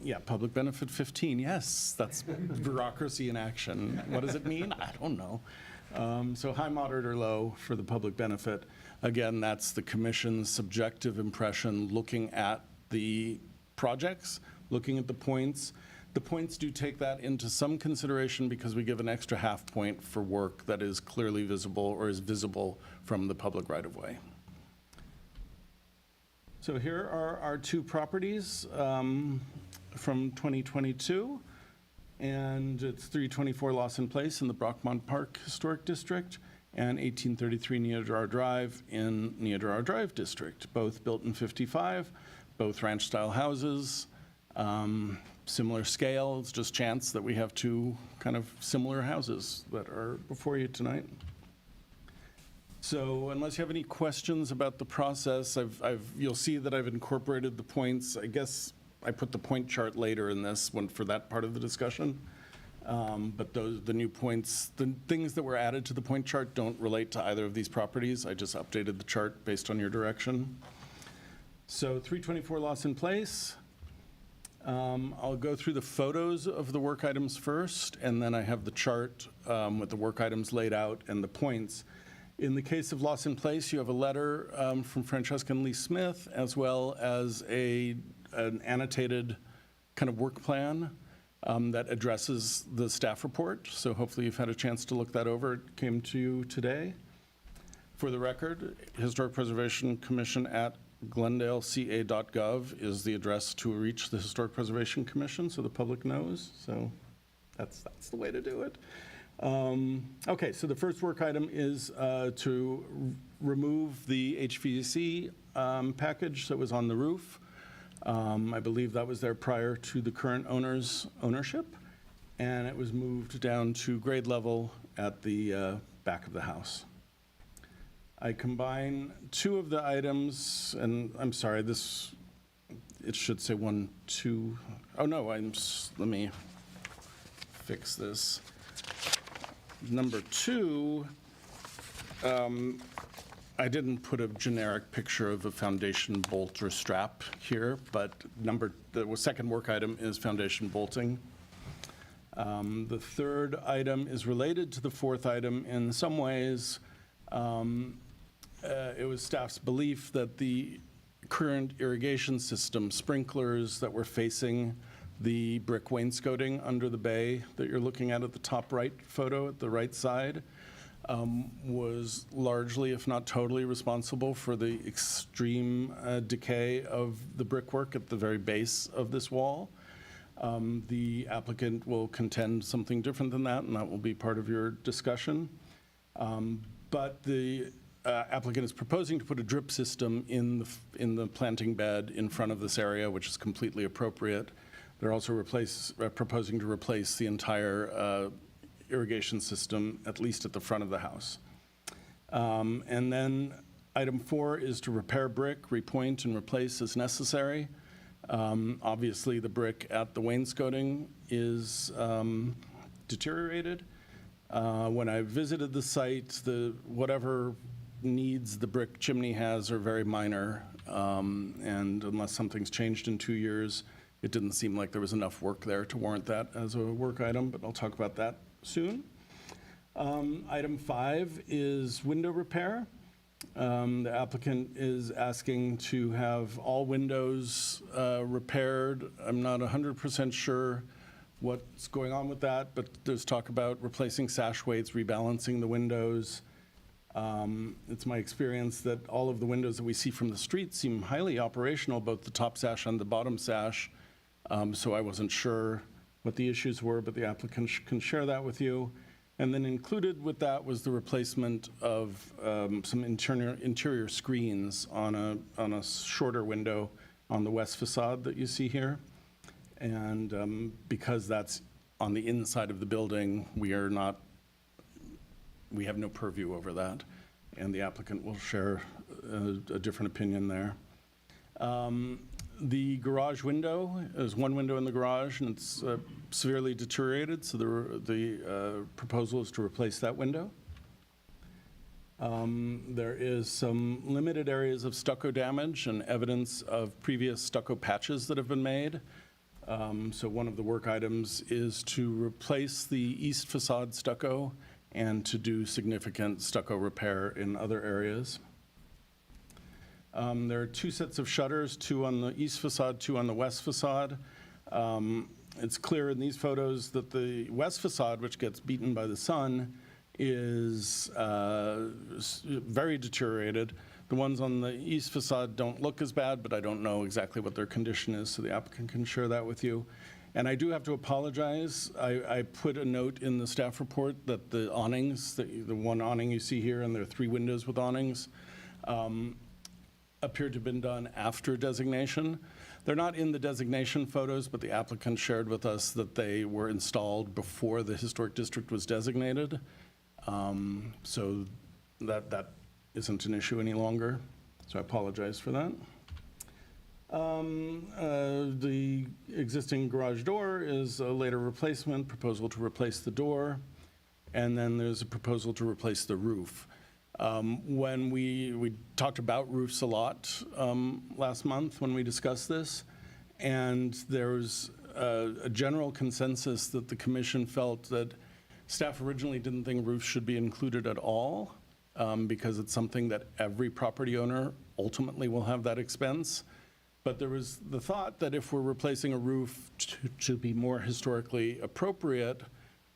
Yeah, public benefit 15. Yes, that's bureaucracy in action. What does it mean? I don't know. So high, moderate, or low for the public benefit. Again, that's the commission's subjective impression looking at the projects, looking at the points. The points do take that into some consideration because we give an extra half point for work that is clearly visible or is visible from the public right-of-way. So here are our 2 properties from 2022. And it's 324 Lawson Place in the Brockmont Park Historic District and 1833 Neodar Drive in Neodar Drive District, both built in '55, both ranch-style houses, similar scale. It's just chance that we have 2 kind of similar houses that are before you tonight. So unless you have any questions about the process, you'll see that I've incorporated the points. I guess I put the point chart later in this one for that part of the discussion. But the new points, the things that were added to the point chart don't relate to either of these properties. I just updated the chart based on your direction. So 324 Lawson Place. I'll go through the photos of the work items first, and then I have the chart with the work items laid out and the points. In the case of Lawson Place, you have a letter from Francesca and Lee Smith, as well as an annotated kind of work plan that addresses the staff report. So hopefully you've had a chance to look that over. It came to you today. For the record, Historic Preservation Commission at glendaleca.gov is the address to reach the Historic Preservation Commission, so the public knows. So that's the way to do it. Okay, so the first work item is to remove the HVAC package that was on the roof. I believe that was there prior to the current owner's ownership, and it was moved down to grade level at the back of the house. I combine two of the items, and I'm sorry, it should say 1, 2. Oh no, let me fix this. Number 2, I didn't put a generic picture of a foundation bolt or strap here, but the second work item is foundation bolting. The third item is related to the fourth item in some ways. It was staff's belief that the current irrigation system sprinklers that were facing the brick wainscoting under the bay that you're looking at the top right photo at the right side was largely, if not totally, responsible for the extreme decay of the brickwork at the very base of this wall. The applicant will contend something different than that, and that will be part of your discussion. But the applicant is proposing to put a drip system in the planting bed in front of this area, which is completely appropriate. They're also proposing to replace the entire irrigation system, at least at the front of the house. And then item 4 is to repair brick, repoint, and replace as necessary. Obviously, the brick at the wainscoting is deteriorated. When I visited the site, whatever needs the brick chimney has are very minor, and unless something's changed in 2 years, it didn't seem like there was enough work there to warrant that as a work item, but I'll talk about that soon. Item 5 is window repair. The applicant is asking to have all windows repaired. I'm not 100% sure what's going on with that, but there's talk about replacing sash weights, rebalancing the windows. It's my experience that all of the windows that we see from the street seem highly operational, both the top sash and the bottom sash. So I wasn't sure what the issues were, but the applicant can share that with you. And then included with that was the replacement of some interior screens on a shorter window on the west facade that you see here. And because that's on the inside of the building, we have no purview over that, and the applicant will share a different opinion there. The garage window, there's one window in the garage, and it's severely deteriorated, so the proposal is to replace that window. There is some limited areas of stucco damage and evidence of previous stucco patches that have been made. So one of the work items is to replace the east facade stucco and to do significant stucco repair in other areas. There are 2 sets of shutters, 2 on the east facade, 2 on the west facade. It's clear in these photos that the west facade, which gets beaten by the sun, is very deteriorated. The ones on the east facade don't look as bad, but I don't know exactly what their condition is, so the applicant can share that with you. And I do have to apologize. I put a note in the staff report that the awnings, the one awning you see here, and there are 3 windows with awnings, appeared to have been done after designation. They're not in the designation photos, but the applicant shared with us that they were installed before the historic district was designated. So that isn't an issue any longer. So I apologize for that. The existing garage door is a later replacement, proposal to replace the door, and then there's a proposal to replace the roof. When we talked about roofs a lot last month when we discussed this, and there was a general consensus that the commission felt that staff originally didn't think roofs should be included at all, because it's something that every property owner ultimately will have that expense. But there was the thought that if we're replacing a roof to be more historically appropriate,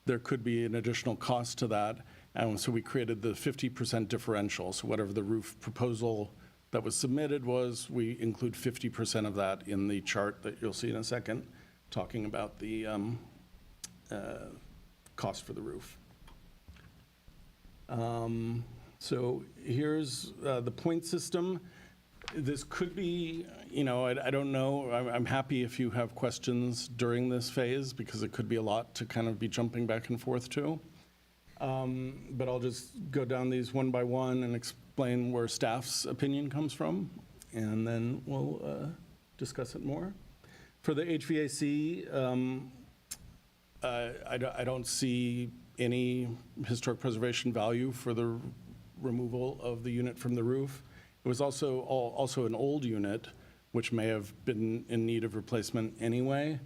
there could be an additional cost to that. And so we created the 50% differential. So whatever the roof proposal that was submitted was, we include 50% of that in the chart that you'll see in a second, talking about the cost for the roof. So here's the point system. This could be, I don't know. I'm happy if you have questions during this phase, because it could be a lot to kind of be jumping back and forth to. But I'll just go down these one by one and explain where staff's opinion comes from, and then we'll discuss it more. For the HVAC, I don't see any historic preservation value for the removal of the unit from the roof. It was also an old unit, which may have been in need of replacement anyway.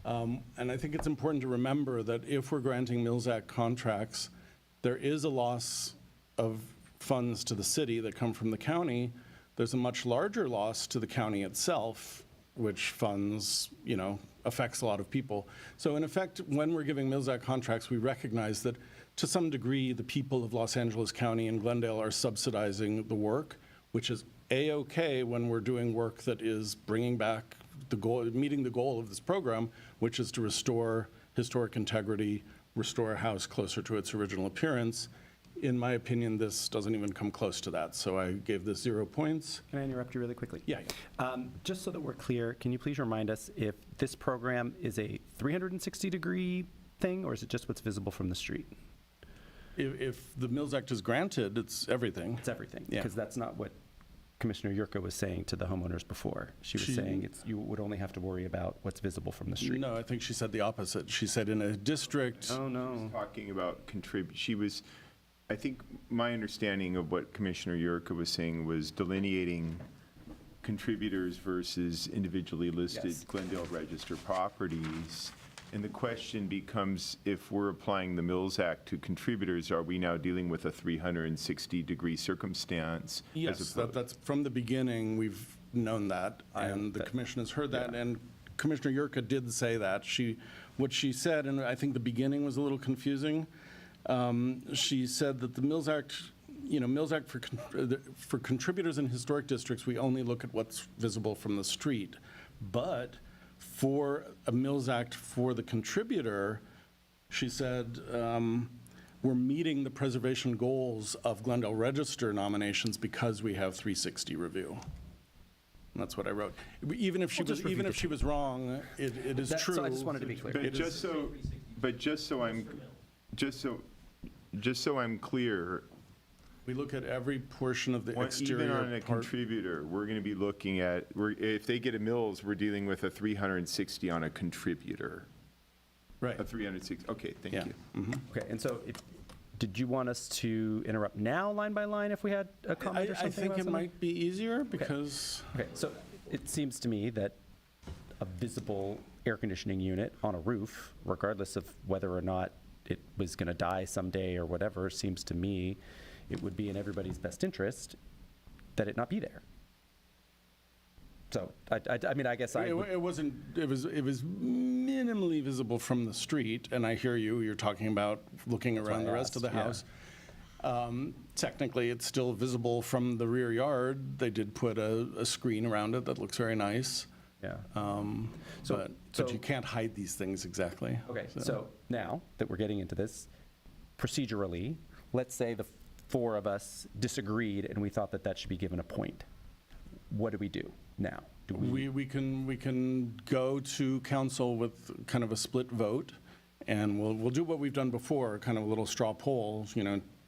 And I think it's important to remember that if we're granting Mills Act contracts, there is a loss of funds to the city that come from the county. There's a much larger loss to the county itself, which funds, affects a lot of people. So in effect, when we're giving Mills Act contracts, we recognize that to some degree, the people of Los Angeles County and Glendale are subsidizing the work, which is A-OK when we're doing work that is bringing back the goal, meeting the goal of this program, which is to restore historic integrity, restore a house closer to its original appearance. In my opinion, this doesn't even come close to that, so I gave this 0 points. Can I interrupt you really quickly? Yeah. Just so that we're clear, can you please remind us if this program is a 360-degree thing, or is it just what's visible from the street? If the Mills Act is granted, it's everything. It's everything, Yeah. because that's not what Commissioner Yurka was saying to the homeowners before. She was saying you would only have to worry about what's visible from the street. No, I think she said the opposite. She said in a district. Oh, no. Talking about I think my understanding of what Commissioner Yurka was saying was delineating contributors versus individually listed Yes. Glendale Register properties. And the question becomes, if we're applying the Mills Act to contributors, are we now dealing with a 360-degree circumstance? Yes, that's from the beginning, we've known that, and the commission has heard that, and Commissioner Yurka did say that. What she said, and I think the beginning was a little confusing, she said that the Mills Act, Mills Act for contributors in historic districts, we only look at what's visible from the street. But for a Mills Act for the contributor, she said, we're meeting the preservation goals of Glendale Register nominations because we have 360 review. And that's what I wrote. Even if she was wrong, it is true. So I just wanted to be clear. But just so I'm clear, We look at every portion of the exterior even on a part. contributor, we're going to be looking at, if they get a Mills, we're dealing with a 360 on a contributor. Right. A 360, okay, thank Yeah. you. Okay, and so did you want us to interrupt now, line by line, if we had a comment or I something think about it something? might be easier because, Okay, so it seems to me that a visible air conditioning unit on a roof, regardless of whether or not it was going to die someday or whatever, seems to me it would be in everybody's best interest that it not be there. So, I mean, I guess I would- it was minimally visible from the street, and I hear you're talking about looking why around I the rest of the asked, house. Technically, it's still visible from the rear yard. They did put a screen around it that looks very nice. yeah. But so- you can't hide these things exactly. Okay, so now that we're getting into this, procedurally, let's say the four of us disagreed and we thought that that should be given a point. What do we do now? Do We can go to council with kind of a split vote, and we'll do what we've done before, kind of a little straw poll.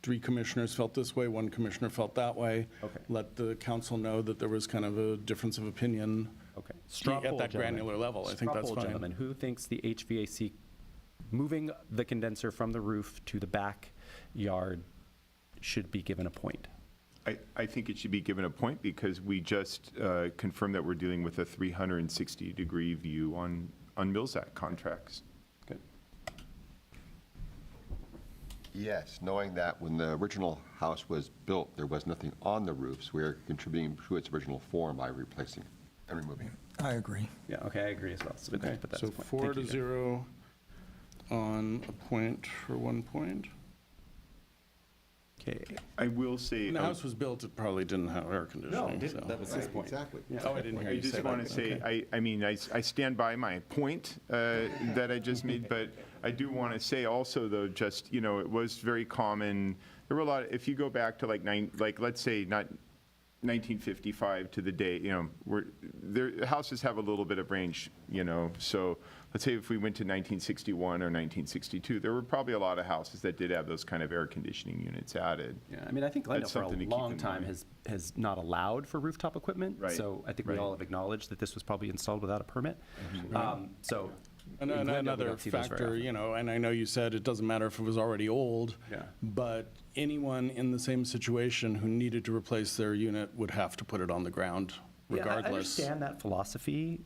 3 commissioners felt this way, 1 commissioner felt that way. Okay. Let the council know that there was kind of a difference of opinion Straw at poll, that gentlemen. granular level. I think Straw that's poll, fine. gentlemen. Who thinks the HVAC, moving the condenser from the roof to the backyard should be given a point? I think it should be given a point because we just confirmed that we're dealing with a 360-degree view on Mills Act contracts. Good. Yes, knowing that when the original house was built, there was nothing on the roofs, we're contributing to its original form by replacing and removing it. I agree. Yeah, okay, I agree as well. So Okay, put that so as a point. 4 Thank to you, Jeff. 0 on a point for 1 point. Okay. I will say. When the house was built, it probably didn't have air conditioning. so- That was his point. Exactly. Oh, I didn't hear I you say just that. want to say, I mean, I stand by my point that I just made, but I do want to say also, though, just, you know, it was very common, there were a lot, if you go back to like, let's say, not 1955 to the day, you know, houses have a little bit of range, you know, so let's say if we went to 1961 or 1962, there were probably a lot of houses that did have those kind of air conditioning units added. Yeah, I mean, I think Glendale That's for a something to keep long in time mind. has not allowed for rooftop equipment. Right, So I think we right. all have acknowledged that this was probably installed without a permit. So. And in Glendale, we another don't see those very factor, often. you know, and I know you said it doesn't matter if it was already old, Yeah. but anyone in the same situation who needed to replace their unit would have to put it on the ground Yeah, I regardless. understand that philosophy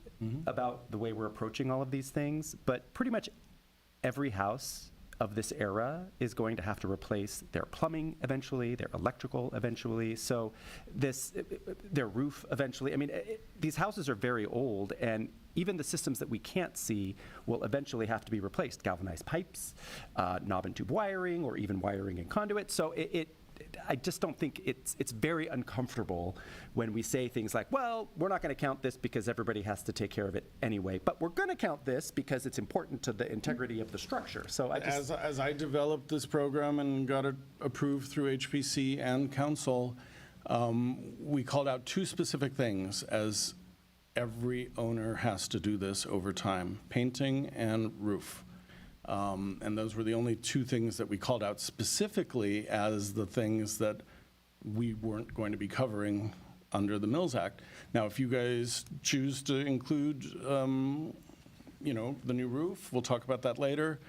about the way we're approaching all of these things, but pretty much every house of this era is going to have to replace their plumbing eventually, their electrical eventually, so their roof eventually. I mean, these houses are very old, and even the systems that we can't see will eventually have to be replaced. Galvanized pipes, knob and tube wiring, or even wiring and conduit. So I just don't think it's very uncomfortable when we say things like, well, we're not going to count this because everybody has to take care of it anyway, but we're going to count this because it's important to the integrity of the structure. So I just, As I developed this program and got it approved through HPC and council, we called out 2 specific things as every owner has to do this over time: painting and roof. And those were the only 2 things that we called out specifically as the things that we weren't going to be covering under the Mills Act. Now, if you guys choose to include, you know, the new roof, we'll talk about that later.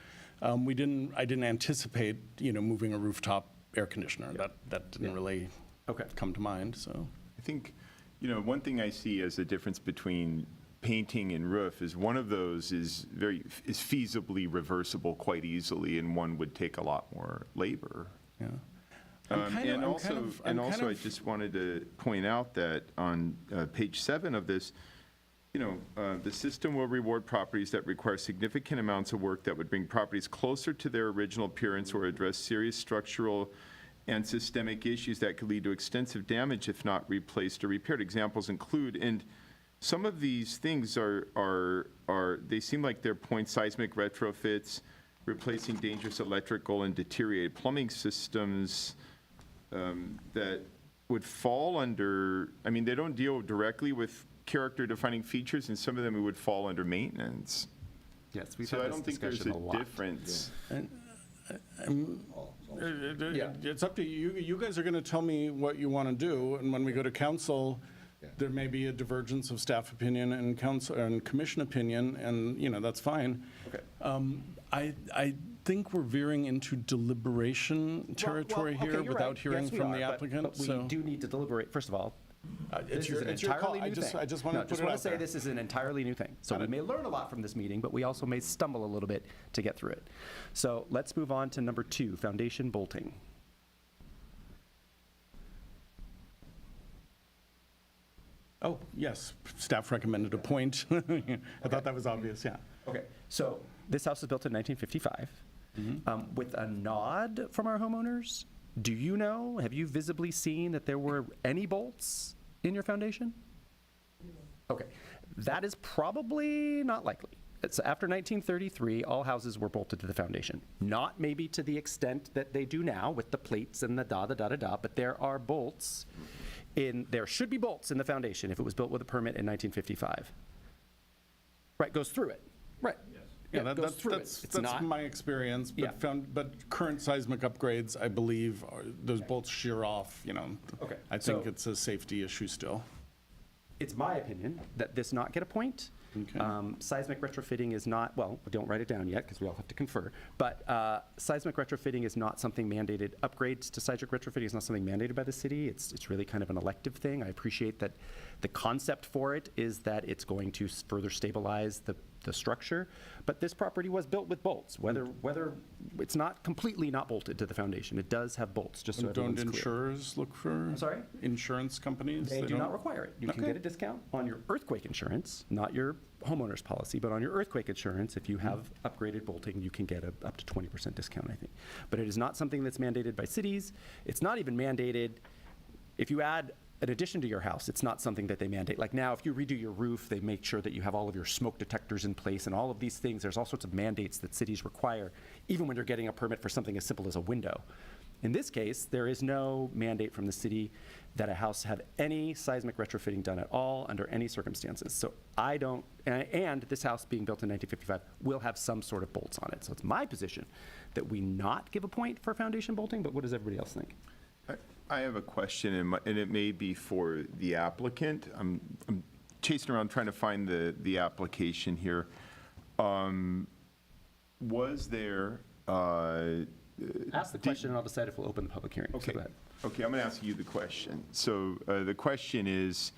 I didn't anticipate, you know, moving a rooftop air conditioner. That didn't really come to mind, so. I think, you know, one thing I see as a difference between painting and roof is one of those is feasibly reversible quite easily, and one would take a lot more labor. Yeah. And also, I just wanted to point out that on page 7 of this, you know, the system will reward properties that require significant amounts of work that would bring properties closer to their original appearance or address serious structural and systemic issues that could lead to extensive damage if not replaced or repaired. Examples include, and some of these things they seem like they're point seismic retrofits, replacing dangerous electrical and deteriorated plumbing systems that would fall under, I mean, they don't deal directly with character defining features, and some of them would fall under maintenance. yes, we've So had I this don't think there's discussion a a lot. difference. It's up to you. You guys are going to tell me what you want to do, and when we go to council, there may be a divergence of staff opinion and council and commission opinion, and, you know, that's fine. Okay. I think we're veering into deliberation territory Well, okay, here you're without right. hearing Yes, we from are, the but- applicant, But we so. do need to deliberate, first of all. It's This is an your call. entirely new thing. I just want No, to put it wanna out say there. this is an entirely new thing. So we may learn a lot from this meeting, but we also may stumble a little bit to get through it. So let's move on to number 2, foundation bolting. Oh, yes, staff recommended a point. I thought that was obvious, yeah. Okay, so this house was built in 1955 with a nod from our homeowners. Do you know, have you visibly seen that there were any bolts in your foundation? Okay, that is probably not likely. It's after 1933, all houses were bolted to the foundation. Not maybe to the extent that they do now with the plates and the da-da-da-da-da, but there are bolts there should be bolts in the foundation if it was built with a permit in 1955. Right, goes through it. Right. Yeah, it goes through it. It's that's not- my experience, Yeah. but current seismic upgrades, I believe, those bolts shear off, you know. Okay, I think so- it's a safety issue still. it's my opinion that this not get a point. Okay. Seismic retrofitting is not, well, don't write it down yet because we all have to confer, but seismic retrofitting is not something mandated. Upgrades to seismic retrofitting is not something mandated by the city. It's really kind of an elective thing. I appreciate that the concept for it is that it's going to further stabilize the structure, but this property was built with bolts, whether it's not completely not bolted to the foundation. It does have bolts, just so And don't everyone's clear. insurers look for? I'm sorry? Insurance companies? They do don't? not require it. You can Okay. get a discount on your earthquake insurance, not your homeowner's policy, but on your earthquake insurance, if you have upgraded bolting, you can get up to 20% discount, I think. But it is not something that's mandated by cities. It's not even mandated, if you add an addition to your house, it's not something that they mandate. Like now, if you redo your roof, they make sure that you have all of your smoke detectors in place and all of these things. There's all sorts of mandates that cities require, even when you're getting a permit for something as simple as a window. In this case, there is no mandate from the city that a house have any seismic retrofitting done at all under any circumstances. So I don't, and this house being built in 1955 will have some sort of bolts on it. So it's my position that we not give a point for foundation bolting, but what does everybody else think? I have a question, and it may be for the applicant. I'm chasing around trying to find the application here. Was there? Ask the question and I'll decide if we'll open the public hearing. So Okay. go ahead. Okay, I'm going to ask you the question. So the question is,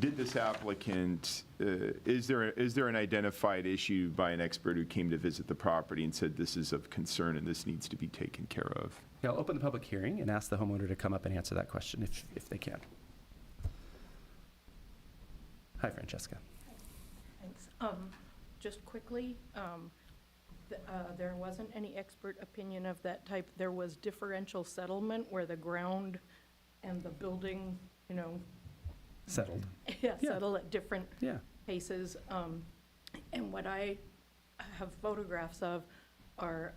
did this applicant, is there an identified issue by an expert who came to visit the property and said this is of concern and this needs to be taken care of? Yeah, I'll open the public hearing and ask the homeowner to come up and answer that question if they can. Hi, Francesca. Thanks. Just quickly, there wasn't any expert opinion of that type. There was differential settlement where the ground and the building, Settled. yeah, settle at different Yeah. paces. And what I have photographs of are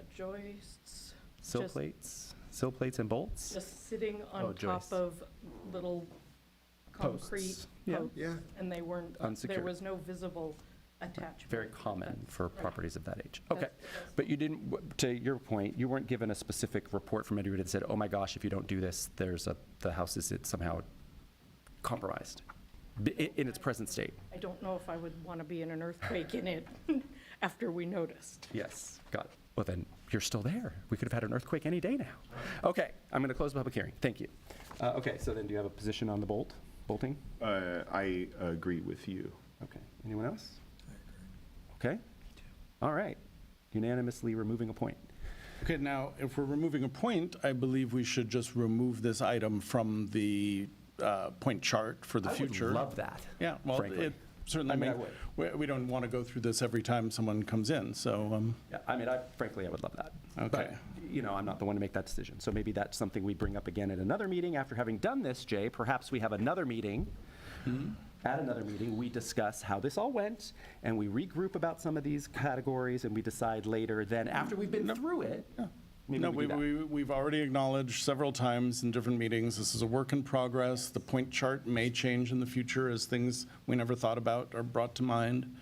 joists. Sill plates and bolts? Just sitting Oh, on top joists. of little concrete Posts. Yeah. posts. And they weren't, there Unsecured. was no visible attachment. Very common for Right. properties of that age. Okay, That's- but you didn't, to your point, you weren't given a specific report from anybody that said, oh my gosh, if you don't do this, the house is somehow compromised in its present state. I don't know if I would want to be in an earthquake in it after we noticed. Yes, got it. Well, then you're still there. We could have had an earthquake any day now. Okay, I'm going to close the public hearing. Thank you. Okay, so then do you have a position on the bolting? I agree with you. Okay, anyone else? Okay, all right. Unanimously removing a point. Okay, now, if we're removing a point, I believe we should just remove this item from the point chart for the future. I would love that. Yeah, well, frankly. it certainly, I mean, we don't want to go through this every time someone comes in, so, Yeah, I mean, frankly, I would love that. Okay. But, I'm not the one to make that decision. So maybe that's something we bring up again at another meeting. After having done this, Jay, perhaps we have another meeting. At another meeting, we discuss how this all went, and we regroup about some of these categories, and we decide later, then after we've been through it, maybe no, we do that. we've already acknowledged several times in different meetings, this is a work in progress. The point chart may change in the future as things we never thought about are brought to mind.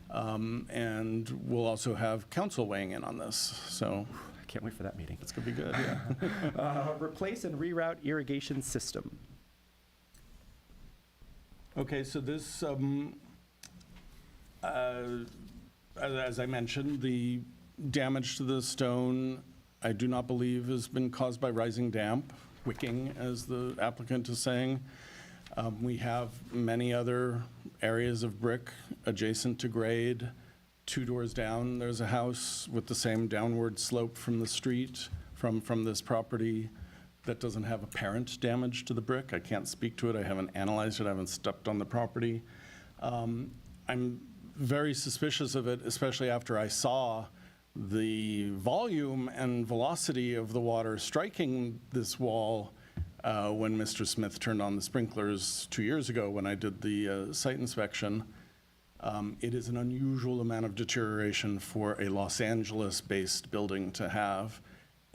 And we'll also have council weighing in on this, so I can't wait for that meeting. it's going to be good, yeah. Replace and reroute irrigation system. Okay, so this, as I mentioned, the damage to the stone, I do not believe has been caused by rising damp, wicking, as the applicant is saying. We have many other areas of brick adjacent to grade. 2 doors down, there's a house with the same downward slope from the street, from this property, that doesn't have apparent damage to the brick. I can't speak to it, I haven't analyzed it, I haven't stepped on the property. I'm very suspicious of it, especially after I saw the volume and velocity of the water striking this wall when Mr. Smith turned on the sprinklers 2 years ago when I did the site inspection. It is an unusual amount of deterioration for a Los Angeles-based building to have.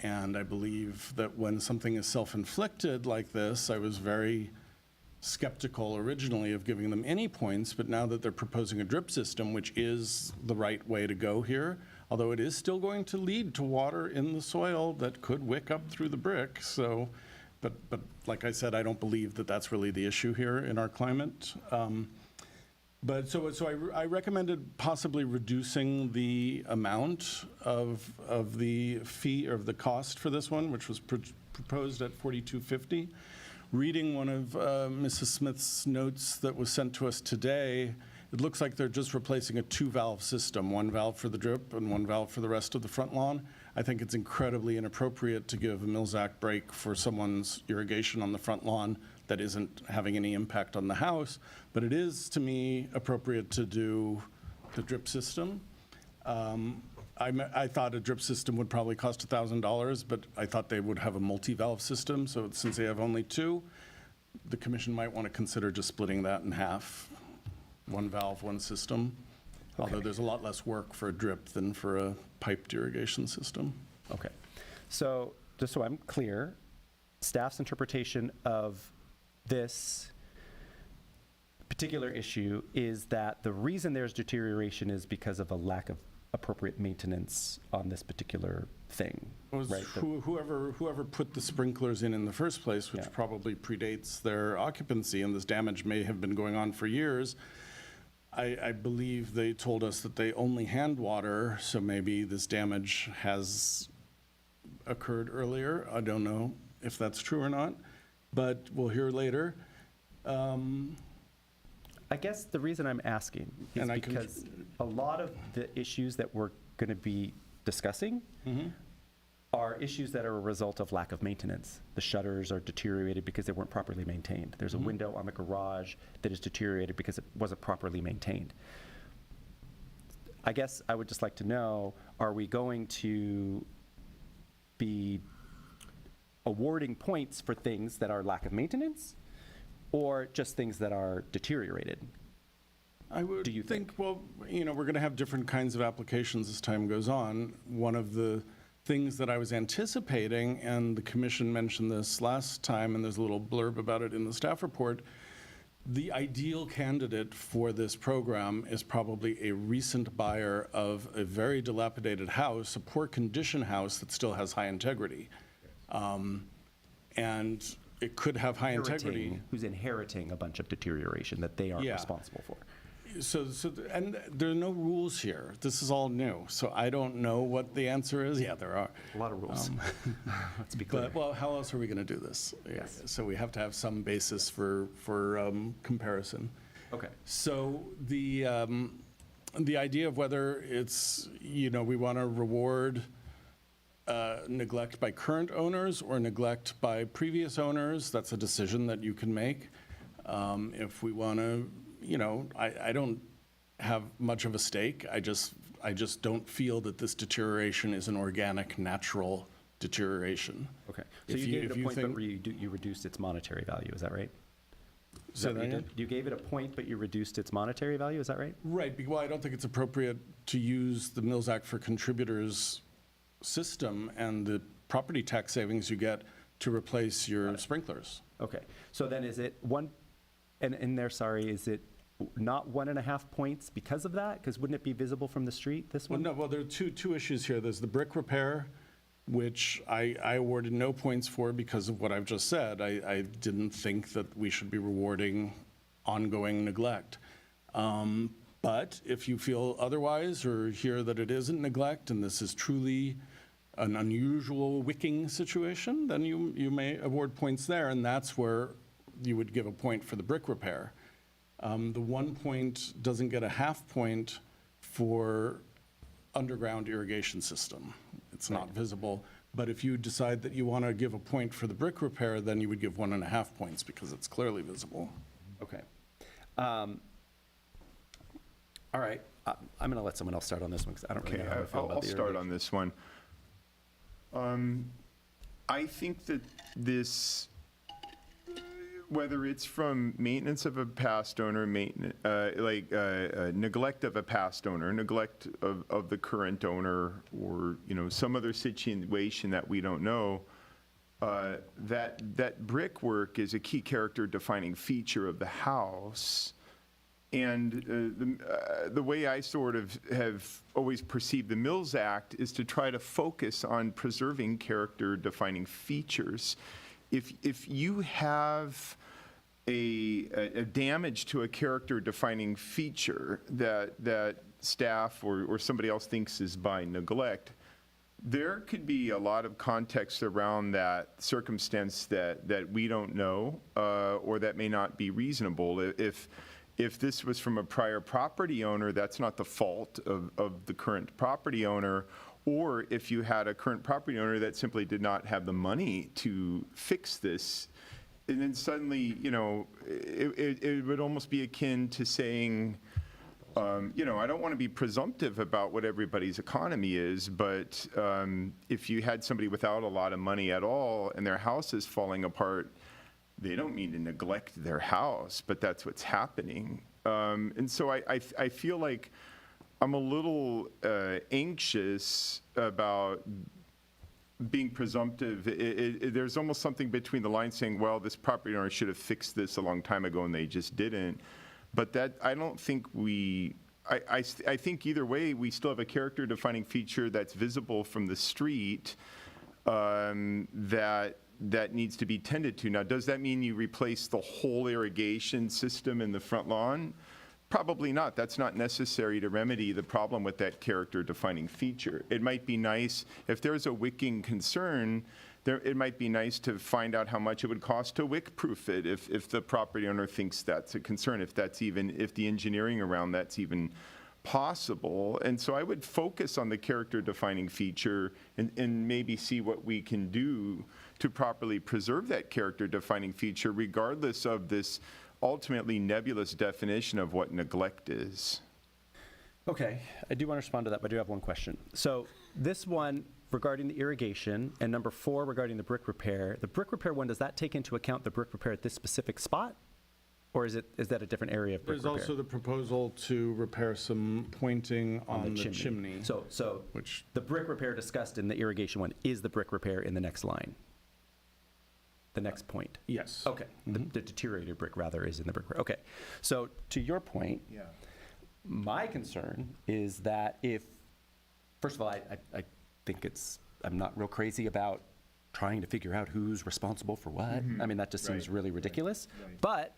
And I believe that when something is self-inflicted like this, I was very skeptical originally of giving them any points, but now that they're proposing a drip system, which is the right way to go here, although it is still going to lead to water in the soil that could wick up through the brick, so But like I said, I don't believe that that's really the issue here in our climate. But so I recommended possibly reducing the amount of the fee, or of the cost for this one, which was proposed at $42.50. Reading one of Mrs. Smith's notes that was sent to us today, it looks like they're just replacing a 2-valve system, 1 valve for the drip and 1 valve for the rest of the front lawn. I think it's incredibly inappropriate to give a Mills Act break for someone's irrigation on the front lawn that isn't having any impact on the house, but it is, to me, appropriate to do the drip system. I thought a drip system would probably cost $1,000, but I thought they would have a multi-valve system, so since they have only 2, the commission might want to consider just splitting that in half. 1 valve, 1 system, although there's a lot less work for a drip than for a piped irrigation system. Okay. So, just so I'm clear, staff's interpretation of this particular issue is that the reason there's deterioration is because of a lack of appropriate maintenance on this particular thing, Was right? whoever put the sprinklers in the first place, which Yeah. probably predates their occupancy, and this damage may have been going on for years. I believe they told us that they only hand water, so maybe this damage has occurred earlier. I don't know if that's true or not, but we'll hear later. I guess the reason I'm asking is And I can- because a lot of the issues that we're going to be discussing are issues that are a result of lack of maintenance. The shutters are deteriorated because they weren't properly maintained. There's a window on the garage that is deteriorated because it wasn't properly maintained. I guess I would just like to know, are we going to be awarding points for things that are lack of maintenance, or just things that are deteriorated? I would Do you think, well, we're going to have different kinds of applications as time goes on. One of the things that I was anticipating, and the commission mentioned this last time, and there's a little blurb about it in the staff report, the ideal candidate for this program is probably a recent buyer of a very dilapidated house, a poor condition house that still has high integrity. And it could have high integrity. Who's inheriting a bunch of deterioration that they aren't Yeah. responsible for. And there are no rules here. This is all new, so I don't know what the answer is. Yeah, there are. A lot of rules. Let's be clear. But, well, how else are we going to do this? Yes. So we have to have some basis for comparison. Okay. So the idea of whether it's, we want to reward neglect by current owners or neglect by previous owners, that's a decision that you can make. If we want to, I don't have much of a stake. I just don't feel that this deterioration is an organic, natural deterioration. Okay. So If you you- gave if it a you point, but think- you reduced its monetary value, is that right? Is Say that what that you again? did? You gave it a point, but you reduced its monetary value, is that right? Right, well, I don't think it's appropriate to use the Mills Act for Contributors system and the property tax savings you get to replace your sprinklers. Okay. So then is it one, and in there, sorry, is it not 1.5 points because of that? Because wouldn't it be visible from the street, this Well, one? no, well, there are two issues here. There's the brick repair, which I awarded no points for because of what I've just said. I didn't think that we should be rewarding ongoing neglect. But if you feel otherwise or hear that it isn't neglect and this is truly an unusual wicking situation, then you may award points there, and that's where you would give a point for the brick repair. The 1 point doesn't get a half point for underground irrigation system. It's not visible. But if you decide that you want to give a point for the brick repair, then you would give 1.5 points because it's clearly visible. Okay. All right. I'm going to let someone else start on this one because I don't really Okay, know how I feel about I'll the start irrigation. on this one. I think that this, whether it's from maintenance of a past owner, neglect of a past owner, neglect of the current owner, or, some other situation that we don't know, that brickwork is a key character defining feature of the house. And the way I sort of have always perceived the Mills Act is to try to focus on preserving character-defining features. if you have a damage to a character-defining feature that staff or somebody else thinks is by neglect, there could be a lot of context around that circumstance that we don't know, or that may not be reasonable. If this was from a prior property owner, that's not the fault of the current property owner. Or if you had a current property owner that simply did not have the money to fix this, and then suddenly, it would almost be akin to saying, I don't want to be presumptive about what everybody's economy is, but if you had somebody without a lot of money at all and their house is falling apart, they don't mean to neglect their house, but that's what's happening. And so I feel like I'm a little anxious about being presumptive. There's almost something between the lines saying, well, this property owner should have fixed this a long time ago and they just didn't. But that, I don't think I think either way, we still have a character defining feature that's visible from the street that needs to be tended to. Now, does that mean you replace the whole irrigation system in the front lawn? Probably not. That's not necessary to remedy the problem with that character defining feature. It might be nice, if there's a wicking concern, it might be nice to find out how much it would cost to wick-proof it if the property owner thinks that's a concern, if the engineering around that's even possible. And so I would focus on the character defining feature and maybe see what we can do to properly preserve that character defining feature, regardless of this ultimately nebulous definition of what neglect is. Okay, I do want to respond to that, but I do have one question. So this one regarding the irrigation, and number 4 regarding the brick repair. The brick repair one, does that take into account the brick repair at this specific spot? Or is that a different area of brick There's repair? also the proposal to repair some pointing on the chimney. So Which- the brick repair discussed in the irrigation one is the brick repair in the next line? The next point? Yes. Okay, the deteriorated brick rather is in the brick repair. Okay, so to your point, my concern is that first of all, I think I'm not real crazy about trying to figure out who's responsible for what. I mean, that just seems really ridiculous. But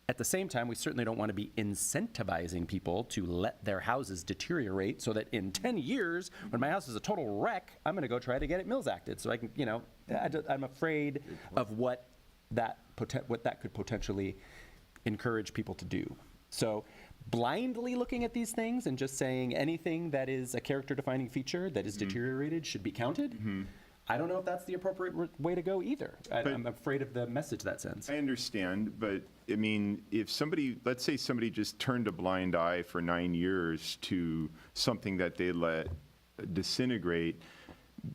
at the same time, we certainly don't want to be incentivizing people to let their houses deteriorate so that in 10 years, when my house is a total wreck, I'm going to go try to get it Mills Acted. So I can, I'm afraid of what that could potentially encourage people to do. So blindly looking at these things and just saying anything that is a character-defining feature that is deteriorated should be counted, I don't know if that's the appropriate way to go either. I'm afraid of the message that sends. I understand, but I mean, let's say somebody just turned a blind eye for 9 years to something that they let disintegrate,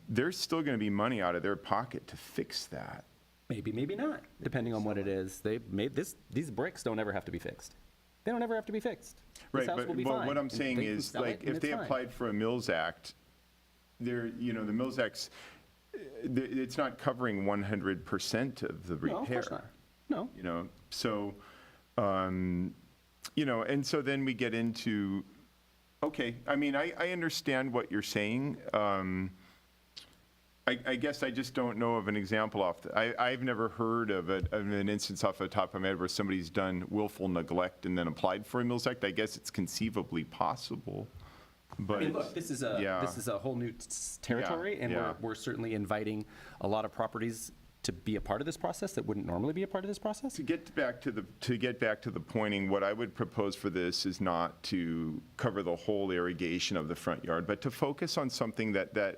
there's still going to be money out of their pocket to fix that. Maybe, maybe not, depending on what it is. These bricks don't ever have to be fixed. They don't ever have to be fixed. This Right, house will be but fine, what I'm and saying they can is, sell it, like, and if it's they fine. applied for a Mills Act, the Mills Act's, it's not covering 100% of the repair. No, of course not. No. So, and so then we get into, okay, I mean, I understand what you're saying. I guess I just don't know of an example I've never heard of an instance off the top of my head where somebody's done willful neglect and then applied for a Mills Act. I guess it's conceivably possible, but. I mean, look, this is a whole new territory, and yeah. we're certainly inviting a lot of properties to be a part of this process that wouldn't normally be a part of this process. To get back to the pointing, what I would propose for this is not to cover the whole irrigation of the front yard, but to focus on something that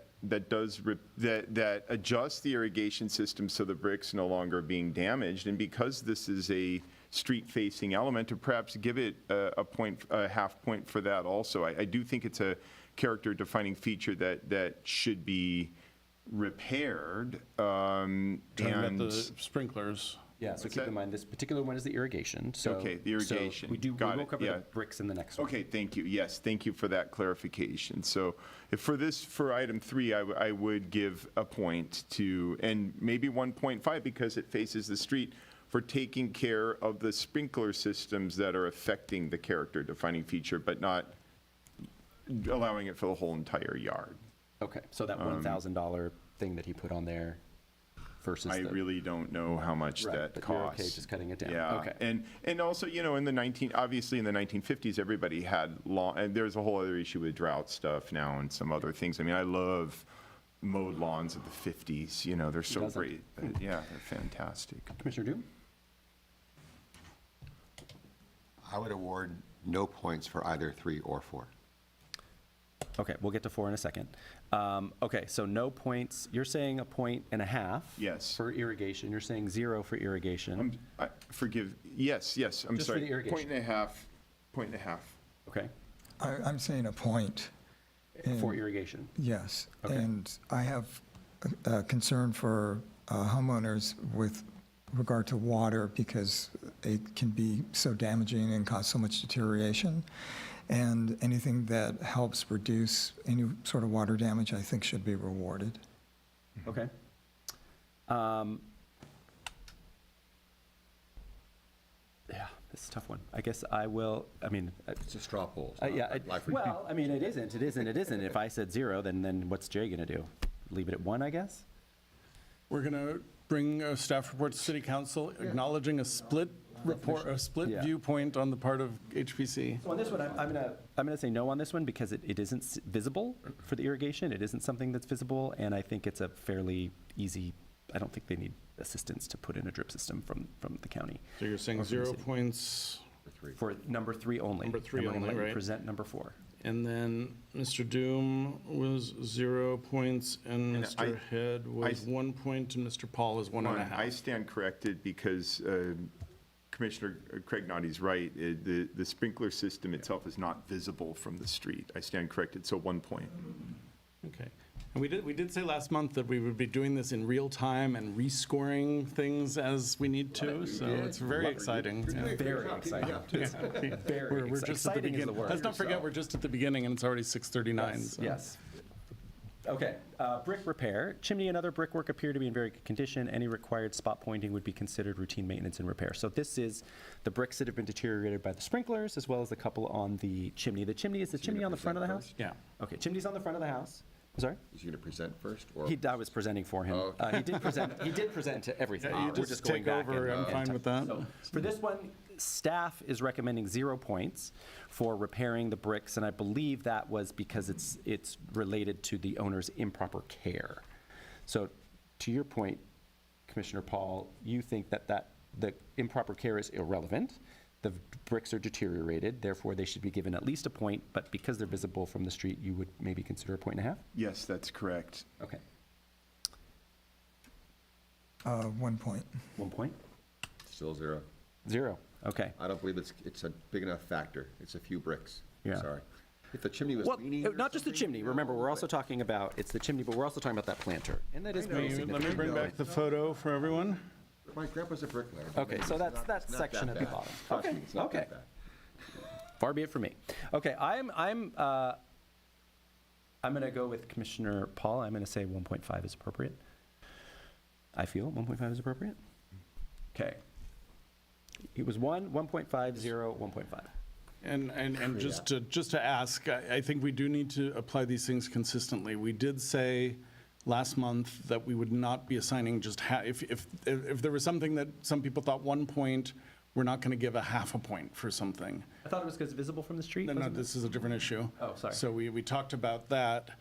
adjusts the irrigation system so the brick's no longer being damaged. And because this is a street-facing element, to perhaps give it a half point for that also. I do think it's a character-defining feature that should be repaired. Talking about the sprinklers. Yeah, so keep that? in mind, this particular one is the irrigation, so. Okay, the irrigation. So we Got will it, cover yeah. the bricks in the next one. Okay, thank you. Yes, thank you for that clarification. So for item 3, I would give a point to, and maybe 1.5 because it faces the street, for taking care of the sprinkler systems that are affecting the character-defining feature, but not allowing it for the whole entire yard. Okay, so that $1,000 thing that he put on there versus I the... really don't know how much Right, that but you're costs. okay just cutting it down. Yeah. Okay. And also, you know, obviously in the 1950s, everybody had lawn, and there's a whole other issue with drought stuff now and some other things. I mean, I love mowed lawns of the 50s, you know, they're so doesn't? great. Yeah, they're fantastic. Commissioner Doom? I would award no points for either 3 or 4. Okay, we'll get to 4 in a second. Okay, so no points. You're saying 1.5 points. Yes. For irrigation. You're saying 0 for irrigation. Yes, I'm Just for sorry. the irrigation. Point and a half. Okay, I'm saying a point. for And- irrigation. Yes, Okay. and I have a concern for homeowners with regard to water because it can be so damaging and cause so much deterioration. And anything that helps reduce any sort of water damage, I think should be rewarded. Okay. Yeah, it's a tough one. I guess I will, I mean, It's a straw poll. yeah, well, I mean, it isn't. If I said 0, then what's Jay going to do? Leave it at 1, I guess? We're going to bring a staff report to city council acknowledging a split report, a split Yeah. viewpoint on the part of HPC. So on this one, I'm gonna say no on this one because it isn't visible for the irrigation. It isn't something that's visible, and I think it's a fairly easy, I don't think they need assistance to put in a drip system from the county. So you're saying Or from the 0 city. points, For number 3 only. Number 3 And we're gonna only, let you right? present number 4. and then Mr. Doom was 0 points, and And Mr. Head was 1 point, and Mr. Paul is 1.5. I stand corrected because Commissioner Craig Naughty's right. The sprinkler system itself is not visible from the street. I stand corrected, so 1 point. Okay. And we did say last month that we would be doing this in real time and rescoring things as we need to, so it's very exciting. Yeah. Very exciting. Very We're just at the exciting is the beginning. word. Let's not forget, we're just at the beginning and it's already 6:39. so. Yes. Okay, brick repair. Chimney and other brickwork appear to be in very good condition. Any required spot pointing would be considered routine maintenance and repair. So this is the bricks that have been deteriorated by the sprinklers, as well as the couple on the chimney. The chimney, is the chimney on the front of the house? Yeah. Okay, chimney's on the front of the house. I'm sorry? Is he going to present first? Or I was presenting for him. Oh, He did present to everything. Yeah, you We're just going take back over. and- I'm and fine touch- with that. So, for this one, staff is recommending 0 points for repairing the bricks, and I believe that was because it's related to the owner's improper care. So to your point, Commissioner Paul, you think that the improper care is irrelevant. The bricks are deteriorated, therefore they should be given at least a point, but because they're visible from the street, you would maybe consider 1.5 points? Yes, that's correct. Okay. 1 point. 1 point? still 0. 0, okay. I don't believe it's a big enough factor. It's a few bricks. Yeah. Sorry. If the chimney was Well, leaning or not just the something, chimney. you know, Remember, we're also but- talking about, it's the chimney, but we're also talking about that planter. And that is very Let me significant. bring back the photo for everyone. My grandpa's a bricklayer. Okay, so that's that It's not section that at the bad. bottom. Trust Okay, me, it's not that okay. bad. Far be it from me. Okay, I'm going to go with Commissioner Paul. I'm going to say 1.5 is appropriate. I feel 1.5 is appropriate. Okay. It was 1, 1.5, 0, 1.5. And just to ask, I think we do need to apply these things consistently. We did say last month that we would not be assigning just if there was something that some people thought 1 point, we're not going to give a half a point for something. I thought it was because visible from the street. No, wasn't it? this is a different issue. Oh, sorry. So we talked about that.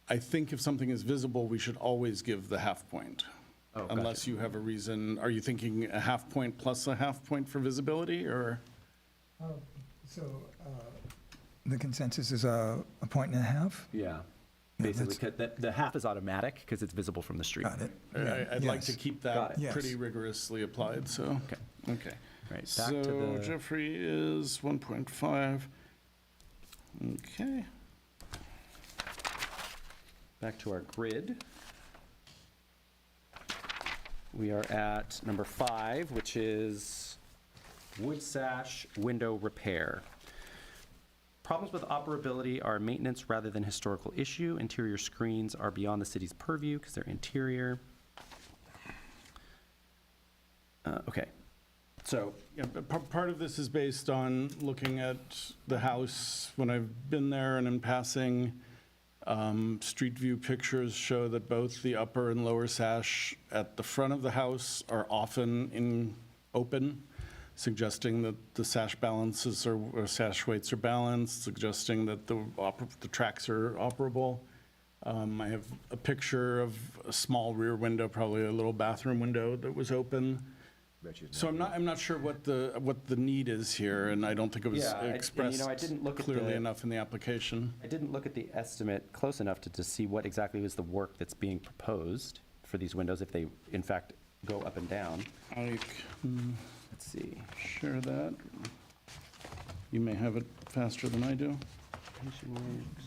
I think if something is visible, we should always give the half point. Oh, gotcha. Unless you have a reason. Are you thinking a half point plus a half point for visibility, or? So the consensus is a 1.5? Yeah. Basically, 'cause the half is automatic because it's visible from the street. Got it. I'd like to Yes. keep Got that it. Yes. pretty rigorously applied, so. Okay. Right, back to So the- Jeffrey is 1.5. Okay. Back to our grid. We are at number 5, which is wood sash window repair. Problems with operability are a maintenance rather than historical issue. Interior screens are beyond the city's purview because they're interior. Okay, so, Yeah, but part of this is based on looking at the house when I've been there and in passing. Street view pictures show that both the upper and lower sash at the front of the house are often in open, suggesting that the sash balances or sash weights are balanced, suggesting that the tracks are operable. I have a picture of a small rear window, probably a little bathroom window that was open. So I'm not sure what the need is here, and I don't think it was Yeah, expressed I didn't look at clearly the- enough in the application. I didn't look at the estimate close enough to see what exactly was the work that's being proposed for these windows, if they, in fact, go up and down. I can Let's see. share that. You may have it faster than I do. Finishing works.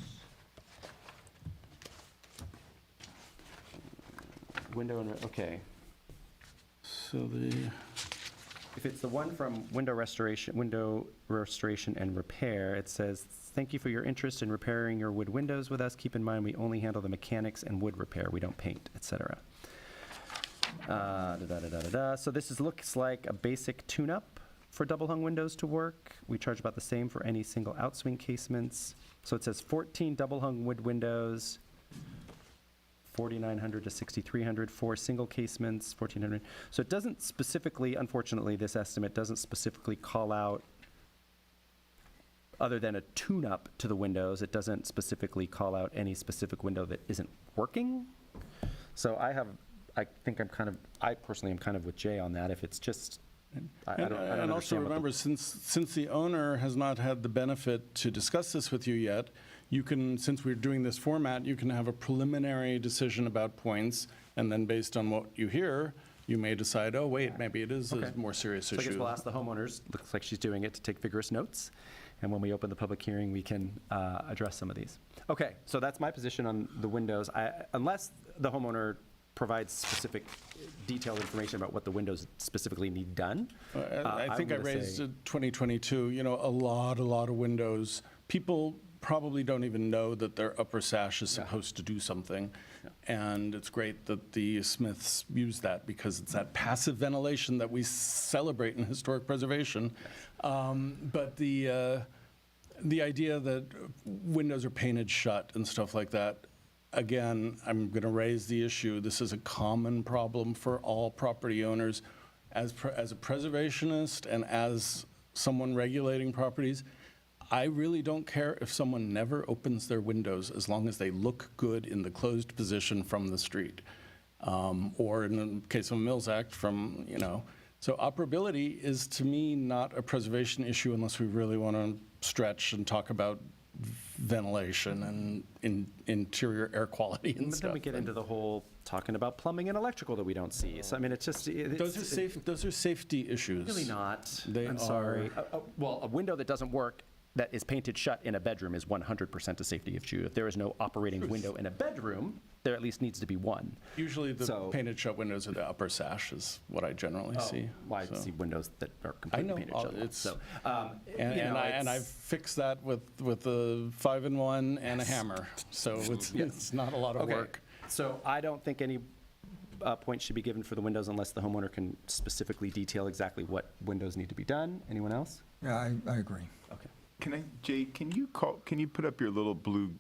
Window and, okay. So the, If it's the one from window restoration and repair, it says, "Thank you for your interest in repairing your wood windows with us. Keep in mind, we only handle the mechanics and wood repair. We don't paint," et cetera. So this looks like a basic tune-up for double-hung windows to work. We charge about the same for any single outswing casements. So it says 14 double-hung wood windows, $4,900 to $6,300, 4 single casements, $1,400. So it doesn't specifically, unfortunately, this estimate doesn't specifically call out, other than a tune-up to the windows, it doesn't specifically call out any specific window that isn't working. So I think I personally am kind of with Jay on that. If it's just, I don't and also understand what the- remember, since the owner has not had the benefit to discuss this with you yet, you can, since we're doing this format, you can have a preliminary decision about points, and then based on what you hear, you may decide, oh, wait, maybe it is Okay. a more serious So I guess issue. we'll ask the homeowners, looks like she's doing it, to take vigorous notes. And when we open the public hearing, we can address some of these. Okay, so that's my position on the windows. Unless the homeowner provides specific detailed information about what the windows specifically need done. I think I I'm gonna raised say- 2022, a lot of windows. People probably don't even know that their upper sash is supposed to do something. And it's great that the Smiths use that, because it's that passive ventilation that we celebrate in historic preservation. But the idea that windows are painted shut and stuff like that, again, I'm going to raise the issue. This is a common problem for all property owners. As a preservationist and as someone regulating properties, I really don't care if someone never opens their windows, as long as they look good in the closed position from the street. Or in the case of Mills Act, so operability is, to me, not a preservation issue unless we really want to stretch and talk about ventilation and interior air quality and But stuff. then we get into the whole talking about plumbing and electrical that we don't see. So I mean, it's just. Those are safety issues. Really not. They I'm sorry. Well, a window that doesn't work that is painted shut in a bedroom is 100% a safety issue. If there is no operating window in a bedroom, there at least needs to be one. Usually the So- painted shut windows are the upper sash is what I generally see. Well, I so. see windows that are I completely know, painted shut. it's, So, and I've fixed that with a 5-in-1 and a hammer, so it's not a lot of Okay, work. so I don't think any point should be given for the windows unless the homeowner can specifically detail exactly what windows need to be done. Anyone else? Yeah, I agree. Okay. Jay, can you put up your little blue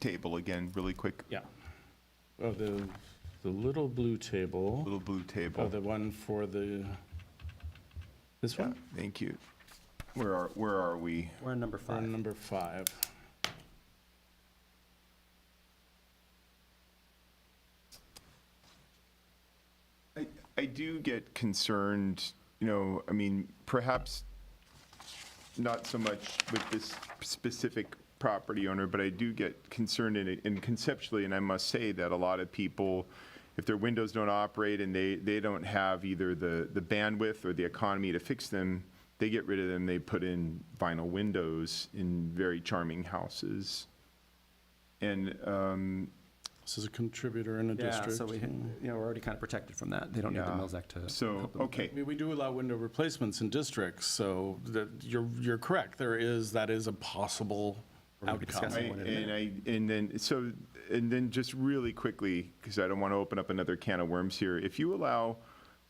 table again, really quick? Yeah. Oh, the little blue table, Little blue oh, table. the one for this Yeah, one? thank you. Where are we? We're on number We're on 5. number 5. I do get concerned, I mean, perhaps not so much with this specific property owner, but I do get concerned in it, and conceptually, and I must say that a lot of people, if their windows don't operate and they don't have either the bandwidth or the economy to fix them, they get rid of them, they put in vinyl windows in very charming houses. And This is a contributor in a Yeah, district. so we're already kind of protected from that. They don't need the yeah. Mills Act to. So, help them. okay. We do allow window replacements in districts, so you're correct. That is a possible Or we could discuss outcome. it. One in a And then just really quickly, because I don't want to open up another can of worms here, if you allow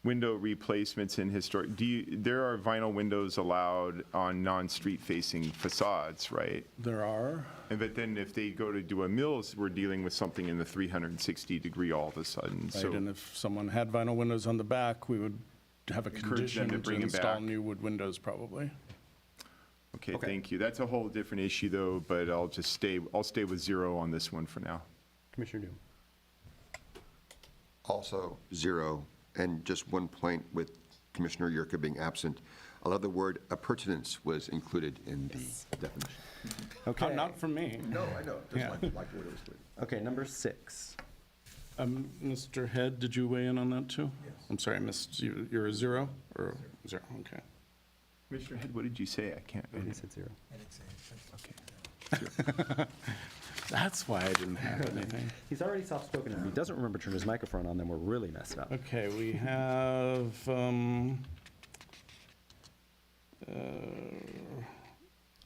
window replacements in historic, there are vinyl windows allowed on non-street facing facades, right? There are. But then if they go to do a Mills, we're dealing with something in the 360 degree all of a sudden. Right, So and if someone had vinyl windows on the back, we would have a Encourage them condition to to bring 'em install back. new wood windows, probably. Okay, thank you. That's a whole different issue, though, but I'll stay with 0 on this one for now. Commissioner New. Also 0, and just one point with Commissioner Yurka being absent. I love the word appurtenance was included in the definition. Okay. Not from me. No, I know, Yeah. like the word it was put. Okay, number 6. Mr. Head, did you weigh in on that too? Yes. I'm sorry, I missed you. You're a 0 or 0? Okay. Commissioner Head, what did you say? I can't. He said 0. Okay. That's why I didn't have anything. He's already soft-spoken, and if he doesn't remember to turn his microphone on, then we're really messed up. Okay, we have,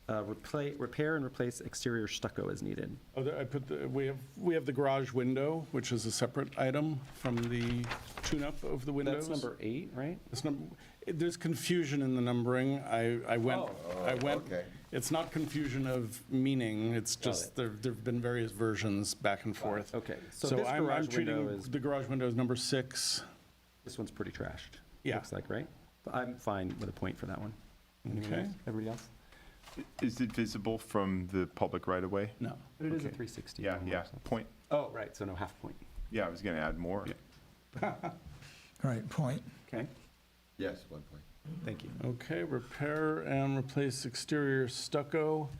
Repair and replace exterior stucco as needed. I put we have the garage window, which is a separate item from the tune-up of the windows. That's number 8, right? There's confusion in the numbering. I went, okay. it's not confusion of meaning, it's just there've been various versions back and forth. Okay, so So this I'm garage window treating is, the garage window as number 6. this one's pretty trashed. Yeah. Looks like, right? But I'm fine with a point for that one. Anyone Okay. else? Everybody else? Is it visible from the public right away? No. But it is a Okay. 360. Yeah, yeah, point. Oh, right, so no half point. Yeah, I was going to add more. All right, point. Okay, Yes, 1 point. thank you. Okay, repair and replace exterior stucco.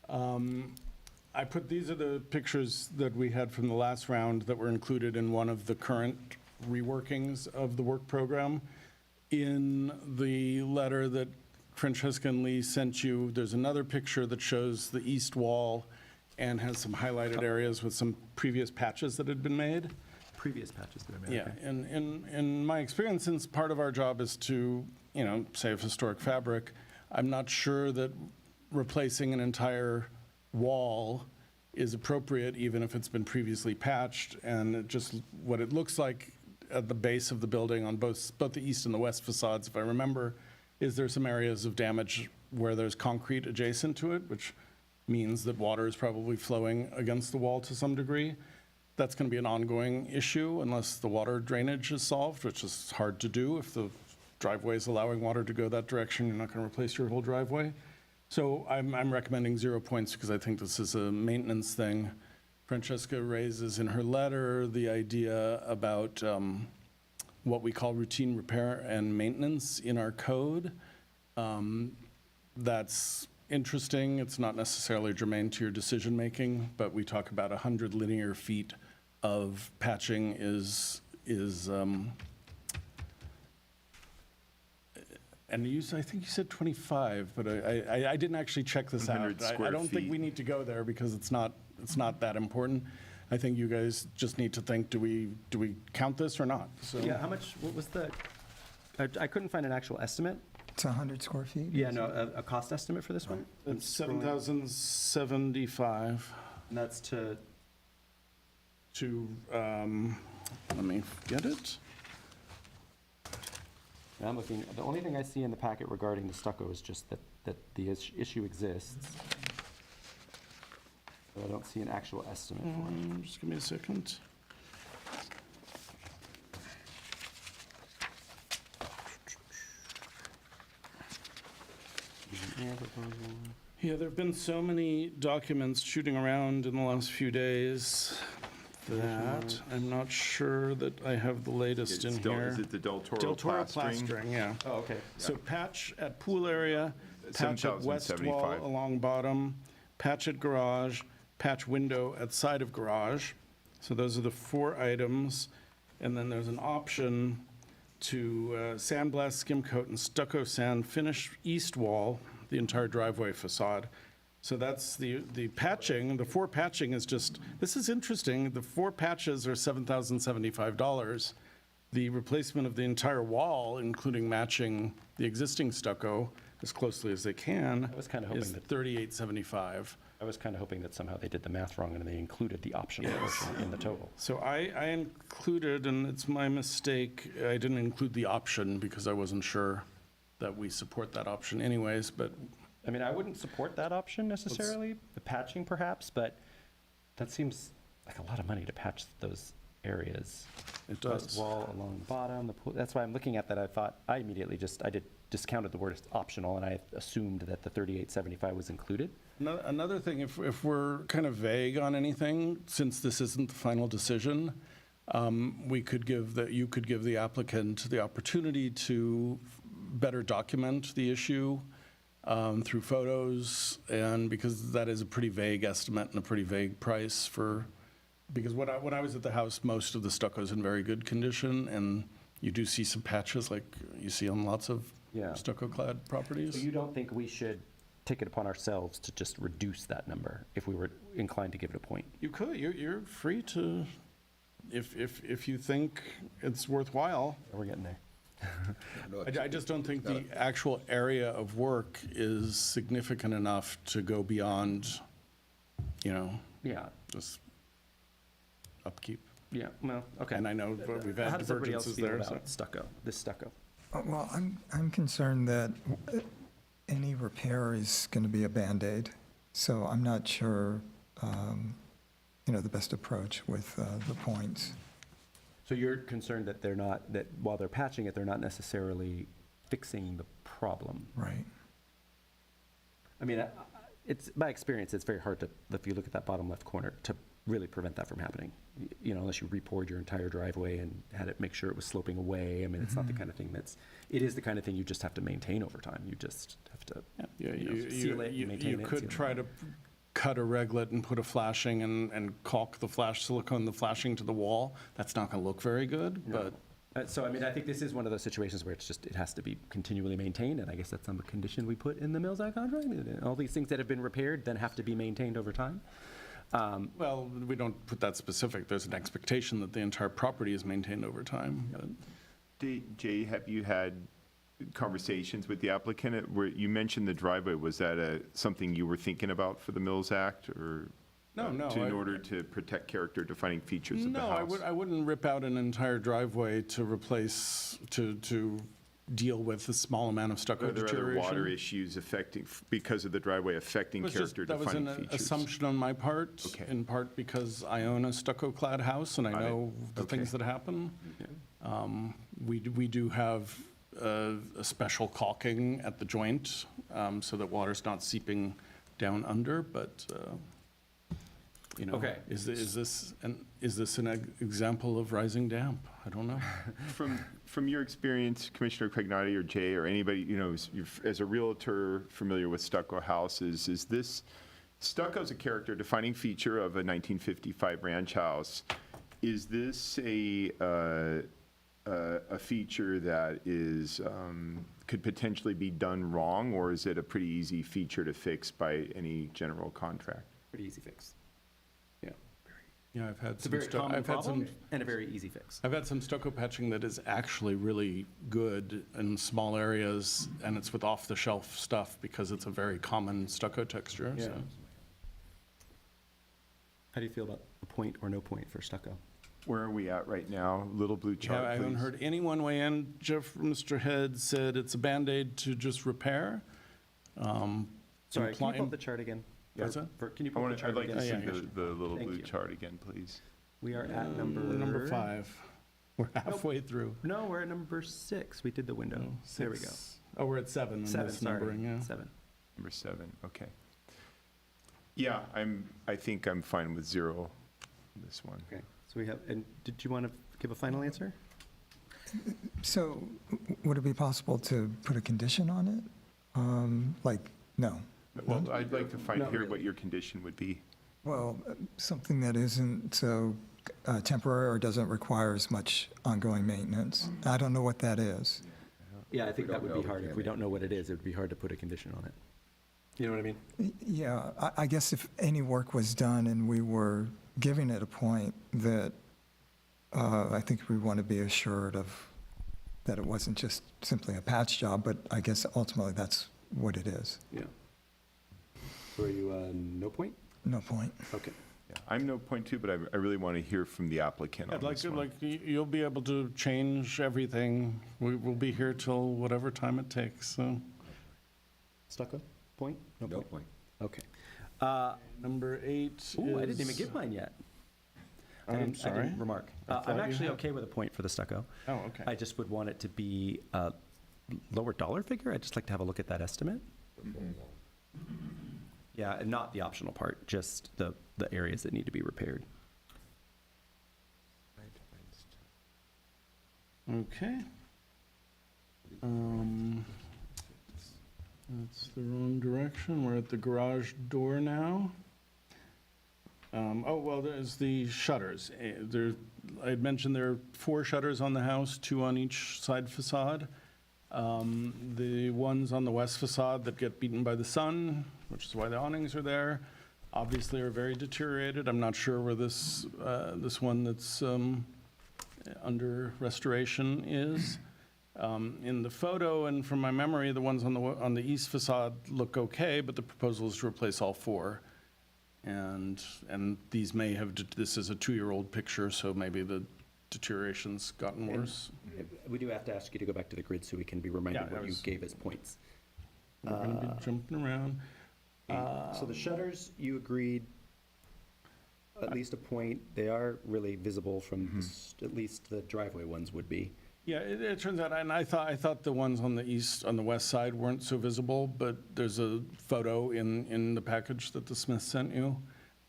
I put, these are the pictures that we had from the last round that were included in one of the current reworkings of the work program. In the letter that Francesca and Lee sent you, there's another picture that shows the east wall and has some highlighted areas with some previous patches that had been made. Previous patches that I made. Yeah, okay. and in my experience, since part of our job is to, save historic fabric, I'm not sure that replacing an entire wall is appropriate, even if it's been previously patched, and what it looks like at the base of the building on both the east and the west facades, if I remember, is there some areas of damage where there's concrete adjacent to it, which means that water is probably flowing against the wall to some degree. That's going to be an ongoing issue unless the water drainage is solved, which is hard to do. If the driveway is allowing water to go that direction, you're not going to replace your whole driveway. So I'm recommending 0 points because I think this is a maintenance thing. Francesca raises in her letter the idea about what we call routine repair and maintenance in our code. That's interesting. It's not necessarily germane to your decision-making, but we talk about 100 linear feet of patching and I think you said 25, but I didn't actually check this out. 100 I square don't think feet. we need to go there because it's not that important. I think you guys just need to think, do we count this or not? So Yeah, what was I couldn't find an actual estimate. It's 100 square feet? Yeah, no, a cost estimate for this one? it's 7,075 And that's to, let me get it. I'm looking, the only thing I see in the packet regarding the stucco is just that the issue exists. But I don't see an actual estimate for it. Just give me a second. Yeah, there have been so many documents shooting around in the last few days that I'm not sure that I have the latest in here. Is it the Del Toro Del Toro plastering? plastering, yeah. Oh, okay. So patch at pool area, patch at west wall 7,075. along bottom, patch at garage, patch window at side of garage. So those are the 4 items. And then there's an option to sandblast, skim coat, and stucco sand finish east wall, the entire driveway facade. So that's the patching. The 4 patching is just, this is interesting. The 4 patches are $7,075. The replacement of the entire wall, including matching the existing stucco as closely as they can, I was kinda hoping is that- $3,875. I was kind of hoping that somehow they did the math wrong and they included the optional portion in the total. So I included, and it's my mistake, I didn't include the option because I wasn't sure that we support that option anyways, but I mean, I wouldn't support that option necessarily, the patching perhaps, but that seems like a lot of money to patch those areas. it West does. wall along the bottom, the pool, that's why I'm looking at that. I immediately discounted the word optional, and I assumed that the 3875 was included. Another thing, if we're kind of vague on anything, since this isn't the final decision, you could give the applicant the opportunity to better document the issue through photos, and because that is a pretty vague estimate and a pretty vague price for, because when I was at the house, most of the stucco's in very good condition, and you do see some patches like you see on lots of Yeah. stucco-clad properties. So you don't think we should take it upon ourselves to just reduce that number if we were inclined to give it a point? You could, you're free to, if you think it's worthwhile. We're getting there. I just don't think the actual area of work is significant enough to go beyond, Yeah, just upkeep. yeah, well, okay. And I know we've had How does everybody else divergences feel there, so. about stucco, this stucco? Well, I'm concerned that any repair is going to be a Band-Aid, so I'm not sure, the best approach with the points. So you're concerned that that while they're patching it, they're not necessarily fixing the problem? Right. I mean, it's, by experience, it's very hard to, if you look at that bottom left corner, to really prevent that from happening. Unless you re-poured your entire driveway and had it, make sure it was sloping away. I mean, it's not the kind of thing it is the kind of thing you just have to maintain over time. You just have to, seal it and maintain it. You could try to cut a reglet and put a flashing and caulk the silicone the flashing to the wall. That's not going to look very good, but. So, I mean, I think this is one of those situations where it has to be continually maintained, and I guess that's some condition we put in the Mills Act contract. All these things that have been repaired then have to be maintained over time. Well, we don't put that specific. There's an expectation that the entire property is maintained over time. but- Jay, have you had conversations with the applicant? Where you mentioned the driveway, was that something you were thinking about for the Mills Act, or? No, In order to protect character defining features of the No, house? I wouldn't rip out an entire driveway to replace, to deal with a small amount of stucco Are there other deterioration. water issues because of the driveway affecting That was character-defining an features? assumption on my part, Okay. in part because I own a stucco-clad house and I Got it. know the things Okay. that happen. We do have a special caulking at the joint so that water's not seeping down under, but, Okay. is this an example of rising damp? I don't know. From your experience, Commissioner Craignotti or Jay or anybody, as a realtor familiar with stucco houses, is this, stucco's a character-defining feature of a 1955 ranch house. Is this a feature that could potentially be done wrong, or is it a pretty easy feature to fix by any general contract? Pretty easy fix. Yeah. Yeah, I've had It's a some very common I've had problem some and a very easy fix. I've had some stucco patching that is actually really good in small areas, and it's with off-the-shelf stuff because it's a very common stucco texture, so. Yeah. How do you feel about a point or no point for stucco? Where are we at right now? Little blue Yeah, chart, I haven't please. heard anyone weigh in. Mr. Head said it's a Band-Aid to just repair. Sorry, can you pull implying- up the chart again? What's that? Can you pull up the chart I'd like to again? see Yeah, the little Thank blue you. chart again, please. We are at number... Number 5. We're halfway through. No, we're at number 6. We did the window. There we go. Oh, we're at 7 in 7, this sorry. numbering, yeah. 7. Number 7, okay. Yeah, I think I'm fine with 0 on this one. Okay, so we have, and did you want to give a final answer? So would it be possible to put a condition on it? No. Well, I'd like to Not hear really. what your condition would be. Well, something that isn't so temporary or doesn't require as much ongoing maintenance. I don't know what that is. Yeah, I think that would be hard. If we don't know what it is, it would be hard to put a condition on it. You know what I mean? Yeah, I guess if any work was done and we were giving it a point, that I think we want to be assured of that it wasn't just simply a patch job, but I guess ultimately that's what it is. Yeah. So are you no point? No point. Okay. Yeah, I'm no point too, but I really want to hear from the applicant on I'd like, this one. you'll be able to change everything. We'll be here till whatever time it takes, so. Stucco? Point? No point. Okay. Number 8 Ooh, I didn't even is- give mine yet. I I'm didn't sorry. remark. I thought I'm you actually had. okay with a point for the stucco. Oh, okay. I just would want it to be a lower dollar figure. I'd just like to have a look at that estimate. Yeah, and not the optional part, just the areas that need to be repaired. Okay. That's the wrong direction. We're at the garage door now. Oh, well, there's the shutters. I had mentioned there are 4 shutters on the house, 2 on each side facade. The ones on the west facade that get beaten by the sun, which is why the awnings are there, obviously are very deteriorated. I'm not sure where this one that's under restoration is. In the photo and from my memory, the ones on the east facade look okay, but the proposal is to replace all 4. And these may have, this is a 2-year-old picture, so maybe the deterioration's gotten worse. We do have to ask you to go back to the grid so we can be reminded Yeah, what I you was- gave as points. We're gonna be jumping around. So the shutters, you agreed, at least a point. They are really visible from, at least the driveway ones would be. Yeah, it turns out, and I thought the ones on the west side weren't so visible, but there's a photo in the package that the Smiths sent you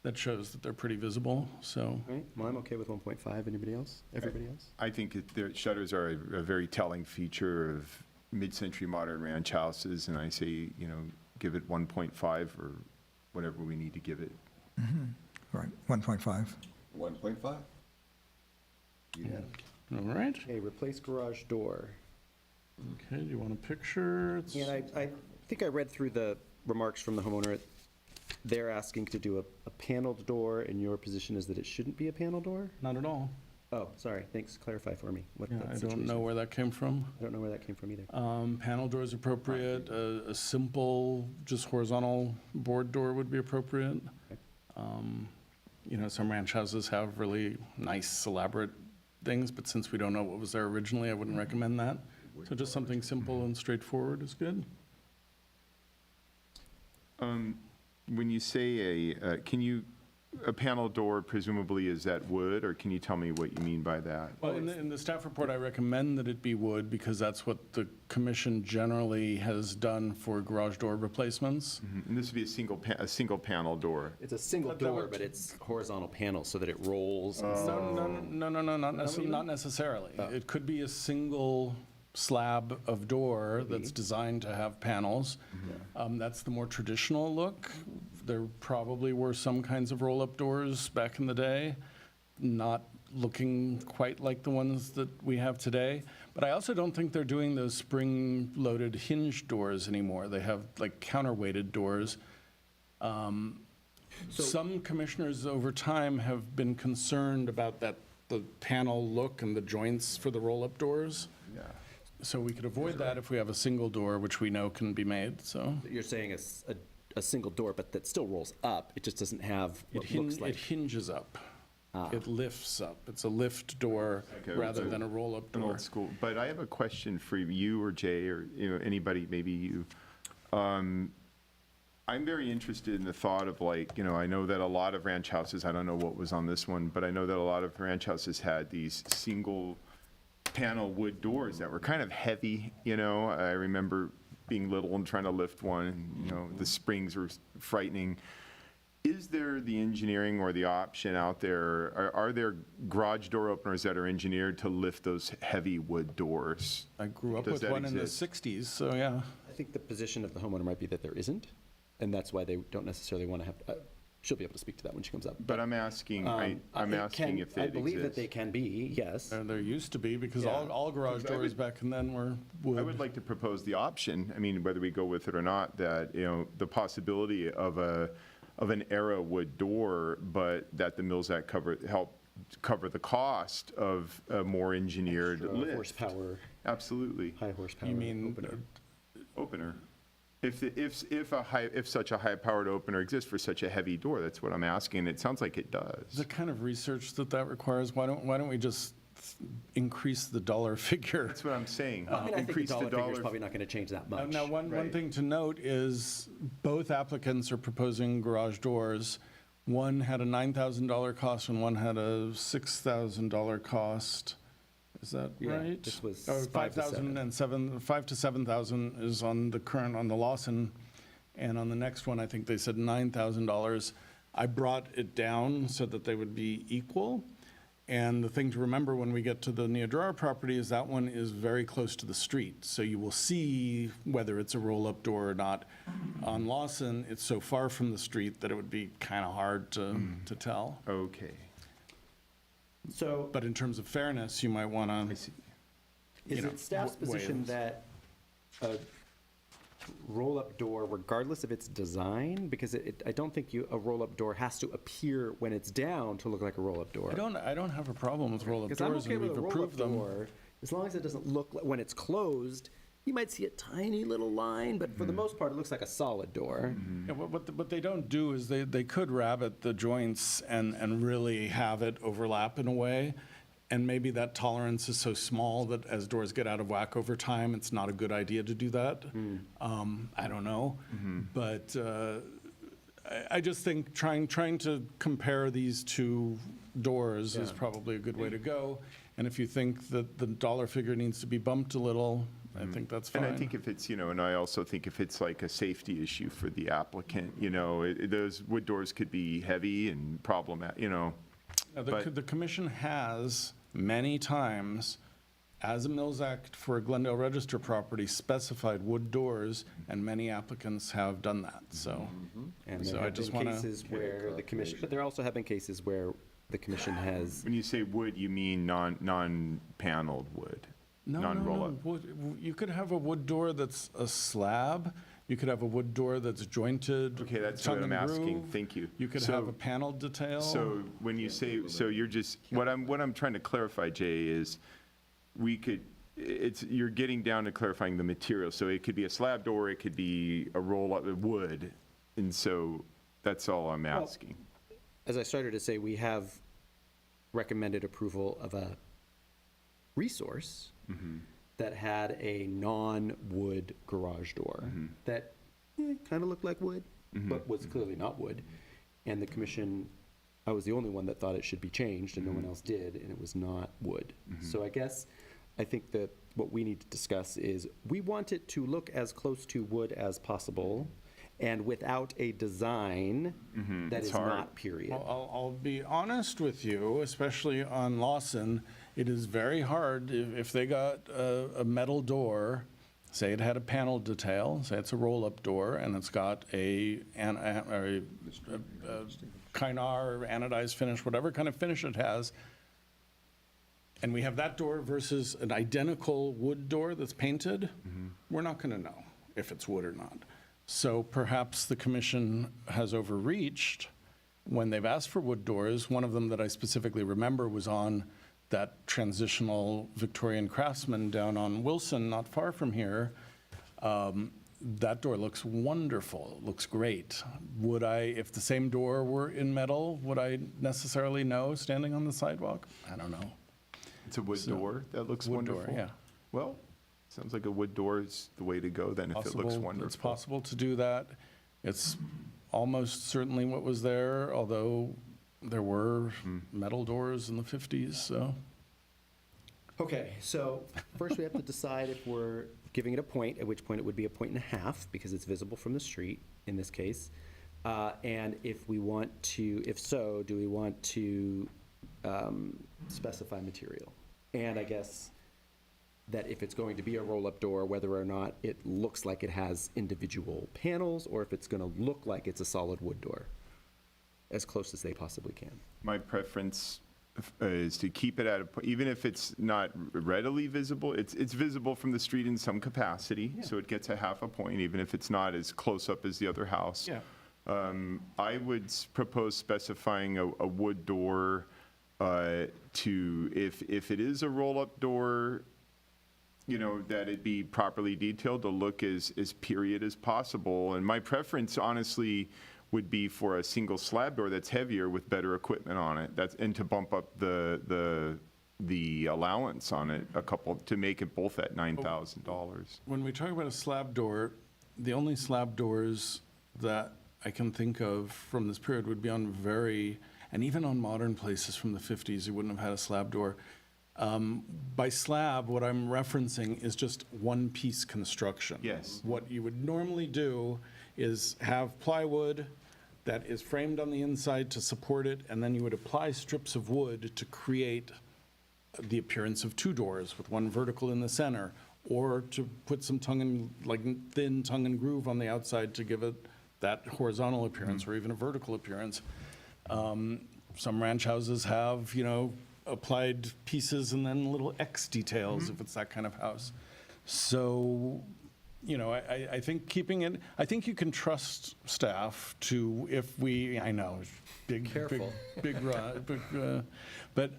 that shows that they're pretty visible, so. All right, well, I'm okay with 1.5. Anybody else? Everybody else? I think the shutters are a very telling feature of mid-century modern ranch houses, and I say, give it 1.5 or whatever we need to give it. Right, 1.5. 1.5? All right, Okay, replace garage door. okay, do you want a picture? It's- And I think I read through the remarks from the homeowner. They're asking to do a paneled door, and your position is that it shouldn't be a panel door? Not at all. Oh, sorry, thanks, clarify for me what Yeah, that I situation don't is. know where that came from. I don't know where that came from either. Panel door is appropriate, a simple, just horizontal board door would be appropriate. Some ranch houses have really nice elaborate things, but since we don't know what was there originally, I wouldn't recommend that. So just something simple and straightforward is good. When you say a panel door presumably is that wood, or can you tell me what you mean by that? Well, in the staff report, I recommend that it be wood because that's what the commission generally has done for garage door replacements. And this would be a single panel door. It's a single That door, works. but it's horizontal panel so that it rolls. No, not necessarily. It could be a single slab of door that's designed to have panels. That's the more traditional look. There probably were some kinds of roll-up doors back in the day, not looking quite like the ones that we have today. But I also don't think they're doing those spring-loaded hinge doors anymore. They have like counterweighted doors. Some commissioners over time have been concerned about the panel look and the joints for the roll-up doors. Yeah. So we could avoid that if we have a single door, which we know can be made, so. You're saying a single door, but that still rolls up. It just doesn't have what looks It like. hinges up. It lifts up. It's a lift door Okay, rather so than a roll-up An door. old school, but I have a question for you or Jay or, anybody, maybe you. I'm very interested in the thought of I know that a lot of ranch houses, I don't know what was on this one, but I know that a lot of ranch houses had these single panel wood doors that were kind of heavy, I remember being little and trying to lift one, and, the springs were frightening. Is there the engineering or the option out there, are there garage door openers that are engineered to lift those heavy wood doors? I grew up Does with that one in the exist? 60s, so yeah. I think the position of the homeowner might be that there isn't, and that's why they don't necessarily want to have, she'll be able to speak to that when she comes up. But I'm asking, I'm It asking can- if it I believe that they exists. can be, yes. There used to be, because Yeah. all garage doors back then were wood. I would like to propose the option, whether we go with it or not, that, the possibility of an era wood door, but that the Mills Act help cover the cost of a more engineered lift. Horsepower, Absolutely. high horsepower. You mean opener. Opener. If such a high-powered opener exists for such a heavy door, that's what I'm asking. It sounds like it does. The kind of research that requires, why don't we just increase the dollar figure? That's what I'm saying. I mean, I think the Increase the dollar figure is dollar. probably not going to change that much. Now, one Right. thing to note is both applicants are proposing garage doors. One had a $9,000 cost and one had a $6,000 cost. Is that Yeah, right? this was Or 5 to 5,000 and 5 to 7,000 is on the current, on the Lawson. And on the next one, I think they said $9,000. I brought it down so that they would be equal. And the thing to remember when we get to the Neodora property is that one is very close to the street. So you will see whether it's a roll-up door or not. On Lawson, it's so far from the street that it would be kind of hard to tell. Okay. So But in terms of fairness, you might want to, is you know, it staff's weigh position those. that a roll-up door, regardless of its design, because I don't think a roll-up door has to appear when it's down to look like a roll-up door. I don't have a problem with roll-up Because I'm doors, okay and with we've a roll-up approved them. door, as long as it doesn't look like, when it's closed, you might see a tiny little line, but for the most part, it looks like a solid door. Yeah, what they don't do is they could rabbit the joints and really have it overlap in a way. And maybe that tolerance is so small that as doors get out of whack over time, it's not a good idea to do that. I don't know. But I just think trying to compare these two doors is probably a good way to go. And if you think that the dollar figure needs to be bumped a little, I think that's fine. And I think if it's, and I also think if it's like a safety issue for the applicant, those wood doors could be heavy and problematic, Now, but- the commission has many times, as a Mills Act for a Glendale Register property, specified wood doors, and many applicants have done that, so. And So there I have just been wanna- cases where the commission, but there also have been cases where the commission has, when you say wood, you mean non-paneled wood? No, Non-roll-up? you could have a wood door that's a slab, you could have a wood door that's jointed. Okay, that's what tongue I'm and asking. groove. Thank you. You could So- have a paneled detail. So when you say, so you're just, what I'm trying to clarify, Jay, is you're getting down to clarifying the material. So it could be a slab door, it could be a roll-up wood. And so that's all I'm asking. as I started to say, we have recommended approval of a resource that had a non-wood garage door that kind of looked like wood, but was clearly not wood. And the commission, I was the only one that thought it should be changed, and no one else did, and it was not wood. So I think that what we need to discuss is, we want it to look as close to wood as possible, and without a design that It's is hard. not period. Well, I'll be honest with you, especially on Lawson, it is very hard if they got a metal door, say it had a panel detail, say it's a roll-up door, and it's got a Kynar, anodized finish, whatever kind of finish it has, and we have that door versus an identical wood door that's painted, we're not going to know if it's wood or not. So perhaps the commission has overreached when they've asked for wood doors. One of them that I specifically remember was on that transitional Victorian Craftsman down on Wilson, not far from here. That door looks wonderful, it looks great. Would I, if the same door were in metal, would I necessarily know standing on the sidewalk? I don't know. It's a wood door that looks Wood door, wonderful? yeah. Well, sounds like a wood door is the way to go then, if it looks wonderful. It's possible to do that. It's almost certainly what was there, although there were metal doors in the 50s, so. Okay, so first we have to decide if we're giving it a point, at which point it would be a 1.5, because it's visible from the street in this case. And if we want to, if so, do we want to specify material? And I guess that if it's going to be a roll-up door, whether or not it looks like it has individual panels, or if it's going to look like it's a solid wood door, as close as they possibly can. My preference is to keep it at even if it's not readily visible, it's visible from the street in some capacity, so it gets a half a point, even if it's not as close up as the other house. Yeah. I would propose specifying a wood door to, if it is a roll-up door, you know, that it be properly detailed, to look as period as possible. And my preference, honestly, would be for a single slab door that's heavier with better equipment on it. And to bump up the allowance on it a couple, to make it both at $9,000. When we talk about a slab door, the only slab doors that I can think of from this period would be on and even on modern places from the 50s, you wouldn't have had a slab door. By slab, what I'm referencing is just one-piece construction. Yes. What you would normally do is have plywood that is framed on the inside to support it, and then you would apply strips of wood to create the appearance of two doors with one vertical in the center, or to put some thin tongue and groove on the outside to give it that horizontal appearance or even a vertical appearance. Some ranch houses have, applied pieces and then little X details if it's that kind of house. So, I think I think you can trust staff to, I know, Careful. but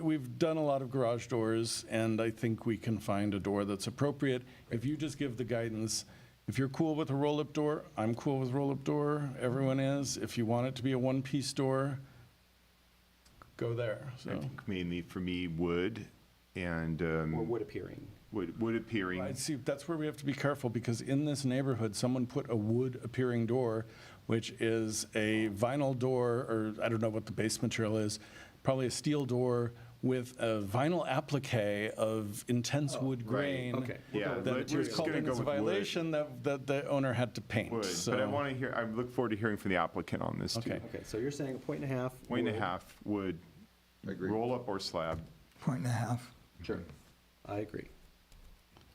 we've done a lot of garage doors, and I think we can find a door that's appropriate. If you just give the guidance, if you're cool with a roll-up door, I'm cool with roll-up door, everyone is. If you want it to be a one-piece door, go there, I so. think mainly for me, wood and Or wood appearing. wood appearing. I see, that's where we have to be careful, because in this neighborhood, someone put a wood-appearing door, which is a vinyl door, or I don't know what the base material is, probably a steel door with a vinyl applique of intense wood grain. okay. Yeah, That we're was just called gonna in go as a with wood. violation that the owner had to paint. Would, so- but I look forward to hearing from the applicant on this too. Okay. Okay, so you're saying 1.5. Point and a wood. half wood, I agree. roll up or slab. Point and a half. Sure. I agree.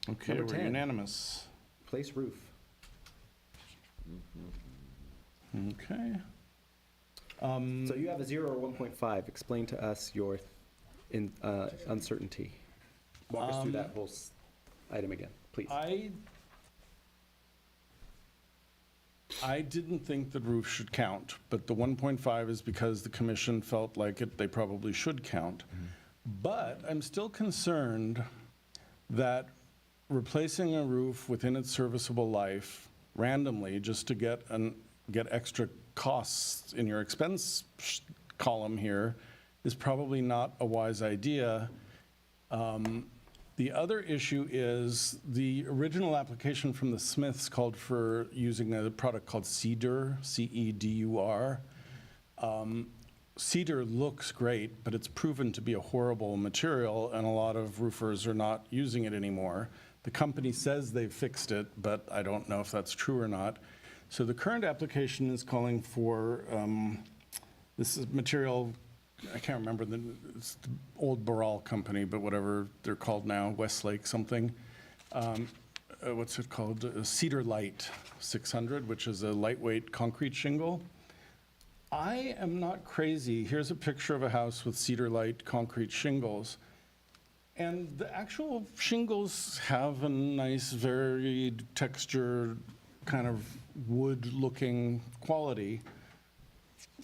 Okay, Number we're 10. unanimous. Place roof. Okay. So you have a 0 or 1.5. Explain to us your uncertainty. Walk us through that whole item again, please. I didn't think the roof should count, but the 1.5 is because the commission felt like they probably should count. But I'm still concerned that replacing a roof within its serviceable life randomly, just to get extra costs in your expense column here, is probably not a wise idea. The other issue is the original application from the Smiths called for using a product called Cedar, C-E-D-U-R. Cedar looks great, but it's proven to be a horrible material, and a lot of roofers are not using it anymore. The company says they've fixed it, but I don't know if that's true or not. So the current application is calling for, this is material, I can't remember, it's the old Boral company, but whatever they're called now, Westlake something. What's it called? Cedar Light 600, which is a lightweight concrete shingle. I am not crazy. Here's a picture of a house with Cedar Light concrete shingles. And the actual shingles have a nice, varied texture, kind of wood-looking quality.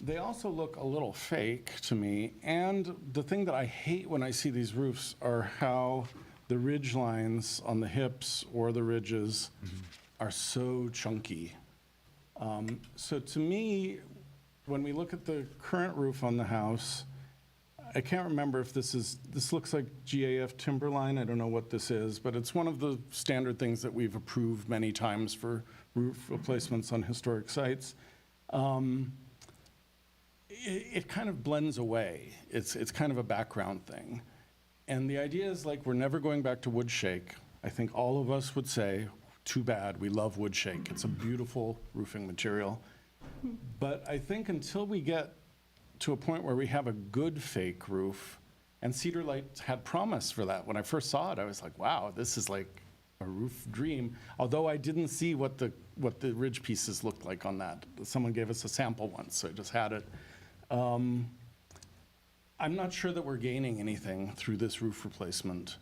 They also look a little fake to me. And the thing that I hate when I see these roofs are how the ridge lines on the hips or the ridges are so chunky. So to me, when we look at the current roof on the house, I can't remember if this looks like GAF Timberline. I don't know what this is, but it's one of the standard things that we've approved many times for roof replacements on historic sites. It kind of blends away. It's kind of a background thing. And the idea is like, we're never going back to wood shake. I think all of us would say, too bad, we love wood shake. It's a beautiful roofing material. But I think until we get to a point where we have a good fake roof, and Cedar Light had promise for that. When I first saw it, I was like, wow, this is like a roof dream. Although I didn't see what the ridge pieces looked like on that. Someone gave us a sample once, so I just had it. I'm not sure that we're gaining anything through this roof replacement.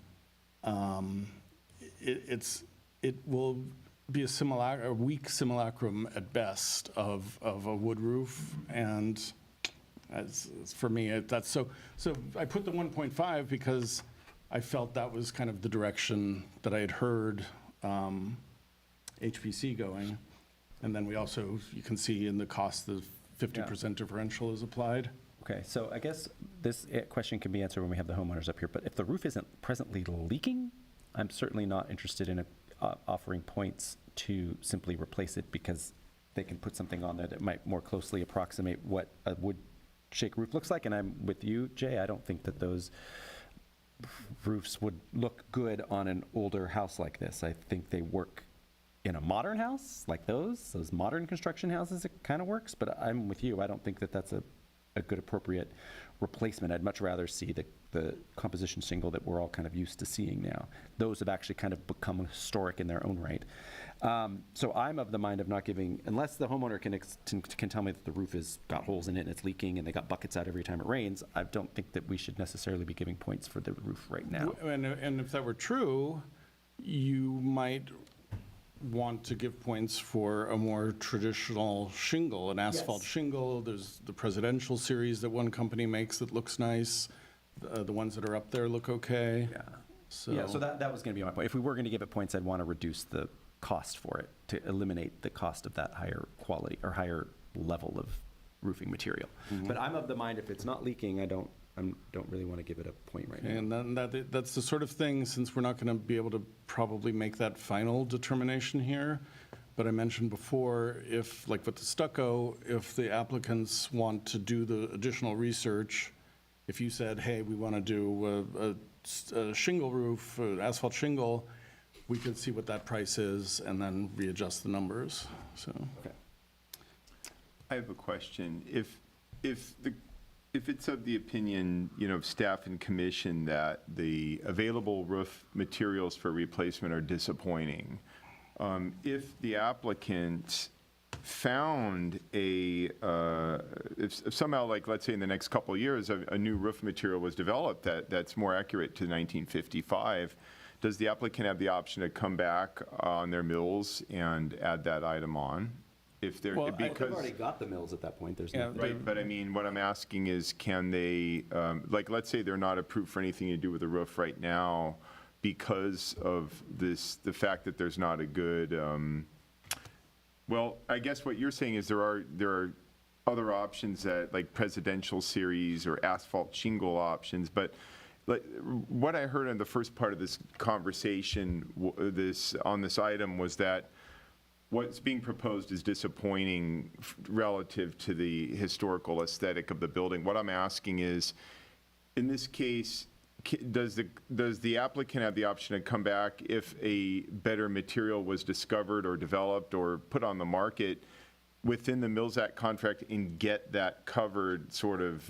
It will be a weak simulacrum at best of a wood roof, and for me, that's so I put the 1.5 because I felt that was kind of the direction that I had heard HPC going. And then we also, you can see in the cost, the 50% differential is applied. Okay, so I guess this question can be answered when we have the homeowners up here, but if the roof isn't presently leaking, I'm certainly not interested in offering points to simply replace it because they can put something on there that might more closely approximate what a wood shake roof looks like. And I'm with you, Jay. I don't think that those roofs would look good on an older house like this. I think they work in a modern house like those modern construction houses, it kind of works, but I'm with you. I don't think that that's a good appropriate replacement. I'd much rather see the composition shingle that we're all kind of used to seeing now. Those have actually kind of become historic in their own right. So I'm of the mind of not giving, unless the homeowner can tell me that the roof has got holes in it and it's leaking and they got buckets out every time it rains, I don't think that we should necessarily be giving points for the roof right now. And if that were true, you might want to give points for a more traditional shingle, an asphalt shingle. There's the presidential series that one company makes that looks nice. The ones that are up there look okay. Yeah. So that was going to be my point. If we were going to give it points, I'd want to reduce the cost for it to eliminate the cost of that higher quality or higher level of roofing material. But I'm of the mind if it's not leaking, I don't really want to give it a point right now. And then that's the sort of thing, since we're not going to be able to probably make that final determination here, but I mentioned before, if, like with the stucco, if the applicants want to do the additional research, if you said, hey, we want to do a shingle roof, asphalt shingle, we could see what that price is and then readjust the numbers, so. Okay. I have a question. If it's of the opinion, of staff and commission that the available roof materials for replacement are disappointing, if the applicant found if somehow, like, let's say in the next couple of years, a new roof material was developed that's more accurate to 1955, does the applicant have the option to come back on their mills and add that item on? If they're, Well, They've because. already got the mills at that point. There's Yeah, no. Right, but I mean, what I'm asking is, can they, like, let's say they're not approved for anything to do with the roof right now because of the fact that there's not a good, well, I guess what you're saying is there are other options that, like presidential series or asphalt shingle options, but like, what I heard in the first part of this conversation, on this item, was that what's being proposed is disappointing relative to the historical aesthetic of the building. What I'm asking is, in this case, does the applicant have the option to come back if a better material was discovered or developed or put on the market within the Mills Act contract and get that covered sort of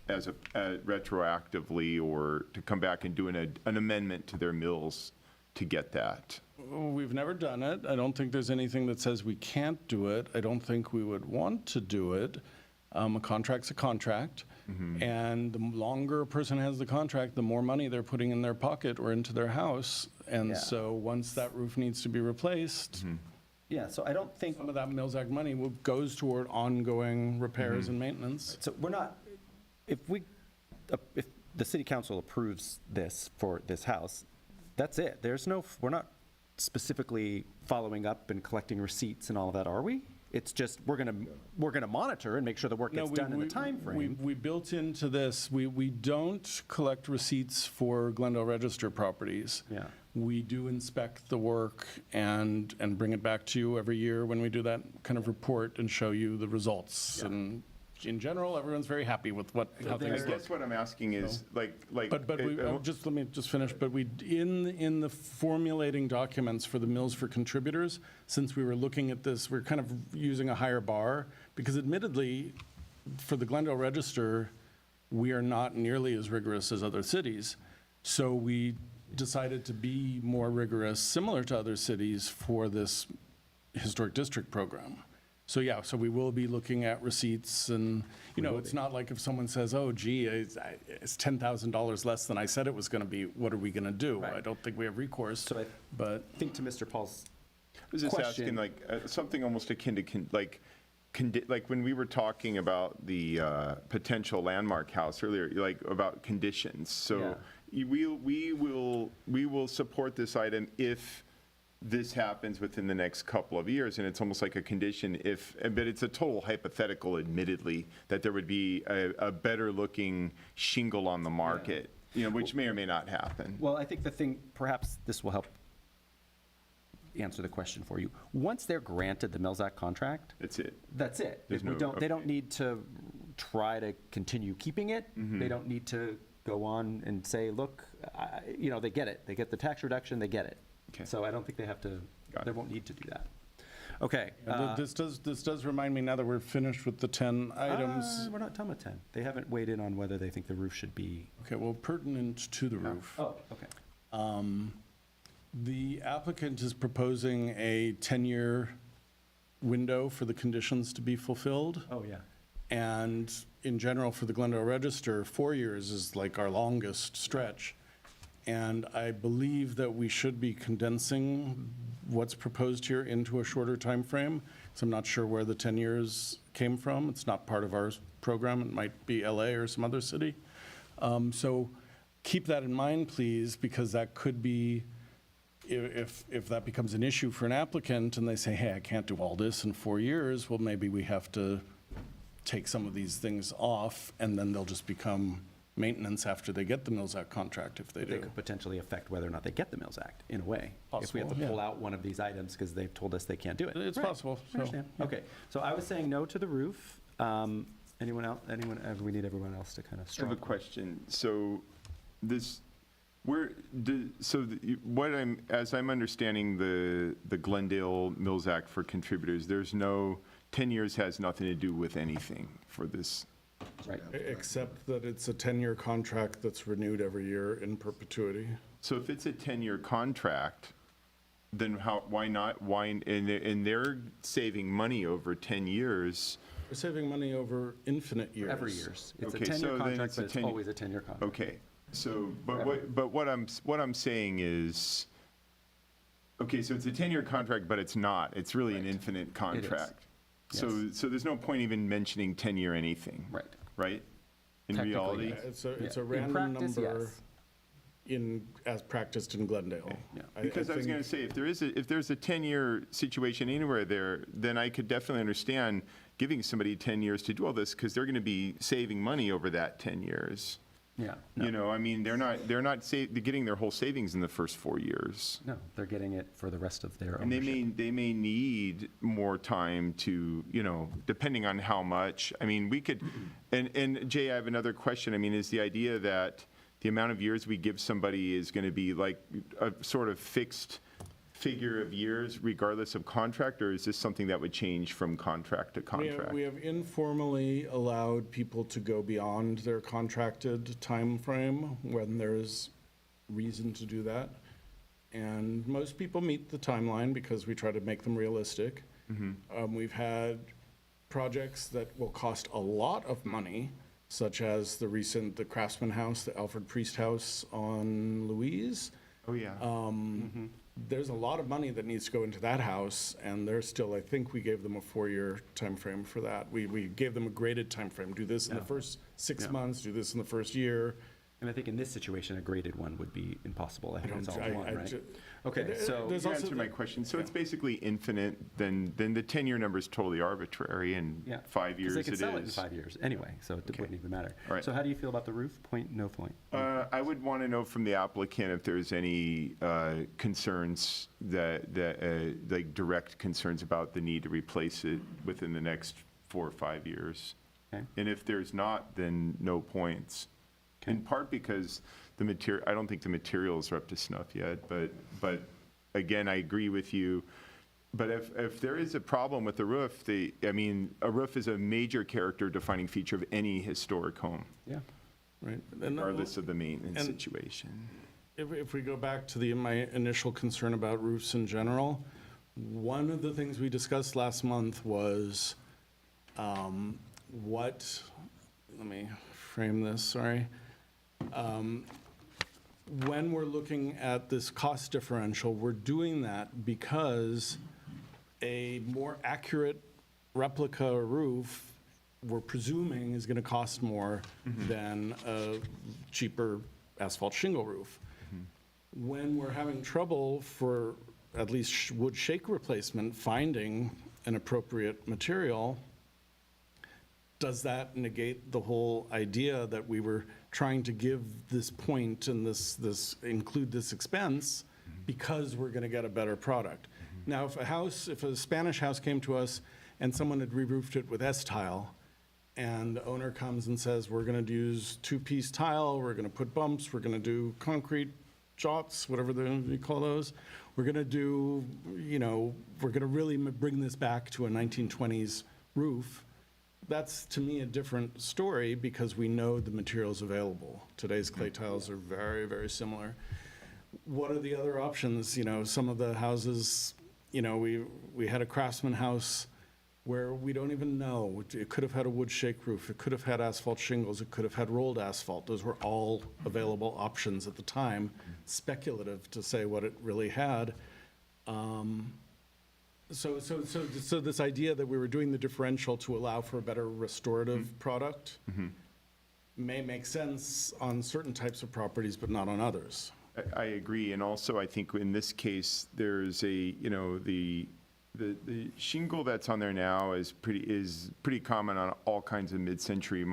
retroactively, or to come back and do an amendment to their mills to get that? We've never done it. I don't think there's anything that says we can't do it. I don't think we would want to do it. A contract's a contract, and the longer a person has the contract, the more money they're putting in their pocket or into their house. And Yeah. so once that roof needs to be replaced, Yeah, so I don't think, some of that Mills Act money goes toward ongoing repairs and maintenance. so we're not, if the city council approves this for this house, that's it. We're not specifically following up and collecting receipts and all of that, are we? It's just, we're gonna monitor and make sure the work gets done in the timeframe. We built into this, we don't collect receipts for Glendale Register properties. Yeah. We do inspect the work and bring it back to you every year when we do that kind of report and show you the results. And in general, everyone's very happy with how I things look. guess what I'm asking is, like. But we, let me just finish, but we, in the formulating documents for the Mills for Contributors, since we were looking at this, we're kind of using a higher bar, because admittedly, for the Glendale Register, we are not nearly as rigorous as other cities. So we decided to be more rigorous, similar to other cities, for this historic district program. So yeah, so we will be looking at receipts, and, it's not like if someone says, oh gee, it's $10,000 less than I said it was gonna be, what are we gonna do? Right. I don't think we have recourse, So I but, think to Mr. Paul's I was just question. asking, like, something almost akin to, like when we were talking about the potential landmark house earlier, like, about conditions. So Yeah. we will support this item if this happens within the next couple of years, and it's almost like a condition if, but it's a total hypothetical, admittedly, that there would be a better-looking shingle on the market, which may or may not happen. Well, I think the thing, perhaps this will help answer the question for you. Once they're granted the Mills Act contract, That's it. that's it. There's We no- don't, they don't okay. need to try to continue keeping it. They don't need to go on and say, look, they get it. They get the tax reduction, they get it. Okay. So I don't think they have to, Got they it. won't need to do that. Okay. This does remind me, now that we're finished with the 10 items, We're not done with 10. They haven't weighed in on whether they think the roof should be. okay, well, pertinent to the roof. Oh, okay. The applicant is proposing a 10-year window for the conditions to be fulfilled. Oh, yeah. And in general, for the Glendale Register, 4 years is like our longest stretch. And I believe that we should be condensing what's proposed here into a shorter time frame. So I'm not sure where the 10 years came from. It's not part of our program. It might be LA or some other city. So keep that in mind, please, because that could be, if that becomes an issue for an applicant and they say, hey, I can't do all this in 4 years, well, maybe we have to take some of these things off, and then they'll just become maintenance after they get the Mills Act contract, if they They do. could potentially affect whether or not they get the Mills Act, in a way. If we have to Possible, yeah. pull out one of these items because they've told us they can't do it. It's Right. possible, so, Understand. Okay, so I was saying no to the roof. Anyone else, we need everyone else to kind of I have strong. a question. So this, as I'm understanding the Glendale Mills Act for contributors, there's no, 10 years has nothing to do with anything for this. Right. except that it's a 10-year contract that's renewed every year in perpetuity. So if it's a 10-year contract, then why not, and they're saving money over 10 years. We're saving money over infinite years. Every years. It's a Okay, so 10-year then contract, it's a but it's 10 always a 10-year contract. Okay, so, but what I'm saying is, okay, so it's a 10-year contract, but it's not. It's really an infinite contract. So there's no point even mentioning 10-year anything. Right. Right? In Technically, reality? yes. It's a In random practice, number yes. as practiced in Glendale. Yeah. Because I was going to say, if there's a 10-year situation anywhere there, then I could definitely understand giving somebody 10 years to do all this, because they're going to be saving money over that 10 years. Yeah. I mean, they're getting their whole savings in the first 4 years. No, they're getting it for the rest of their And ownership. they may need more time to, depending on how much. I mean, we could, and Jay, I have another question. I mean, is the idea that the amount of years we give somebody is going to be like a sort of fixed figure of years regardless of contract, or is this something that would change from contract to contract? We have informally allowed people to go beyond their contracted time frame when there's reason to do that. And most people meet the timeline because we try to make them realistic. We've had projects that will cost a lot of money, such as the Craftsman House, the Alfred Priest House on Louise. Oh, yeah. There's a lot of money that needs to go into that house, and they're still, I think we gave them a 4-year timeframe for that. We gave them a graded timeframe. Do this in the first 6 months, do this in the first year. And I think in this situation, a graded one would be impossible. I think it's all I- one, I right? ju- Okay, so, There's You also answered my the- question. So it's basically infinite, then the 10-year number is totally arbitrary, and yeah. 5 years Because it they is. could sell it in 5 years anyway, so it wouldn't even matter. All right. So how do you feel about the roof? Point, no point? I would want to know from the applicant if there's any concerns like direct concerns about the need to replace it within the next 4 or 5 years. Okay. And if there's not, then no points. In part because I don't think the materials are up to snuff yet, but again, I agree with you. But if there is a problem with the roof, a roof is a major character defining feature of any historic home, Yeah. Right. And regardless of the maintenance and- situation. If we go back to my initial concern about roofs in general, one of the things we discussed last month was let me frame this, sorry. When we're looking at this cost differential, we're doing that because a more accurate replica roof, we're presuming, is going to cost more than a cheaper asphalt shingle roof. When we're having trouble for at least wood shake replacement, finding an appropriate material, does that negate the whole idea that we were trying to give this point and include this expense because we're gonna get a better product? Now, if a Spanish house came to us and someone had re-roofed it with S-tile, and the owner comes and says, we're gonna use two-piece tile, we're gonna put bumps, we're gonna do concrete jots, whatever you call those, we're gonna do, we're gonna really bring this back to a 1920s roof, that's, to me, a different story because we know the materials available. Today's clay tiles are very, very similar. What are the other options? Some of the houses, we had a Craftsman house where we don't even know. It could have had a wood shake roof. It could have had asphalt shingles. It could have had rolled asphalt. Those were all available options at the time. Speculative to say what it really had. So this idea that we were doing the differential to allow for a better restorative product may make sense on certain types of properties, but not on others. I agree, and also I think in this case, there's the shingle that's on there now is pretty common on all kinds of mid-century.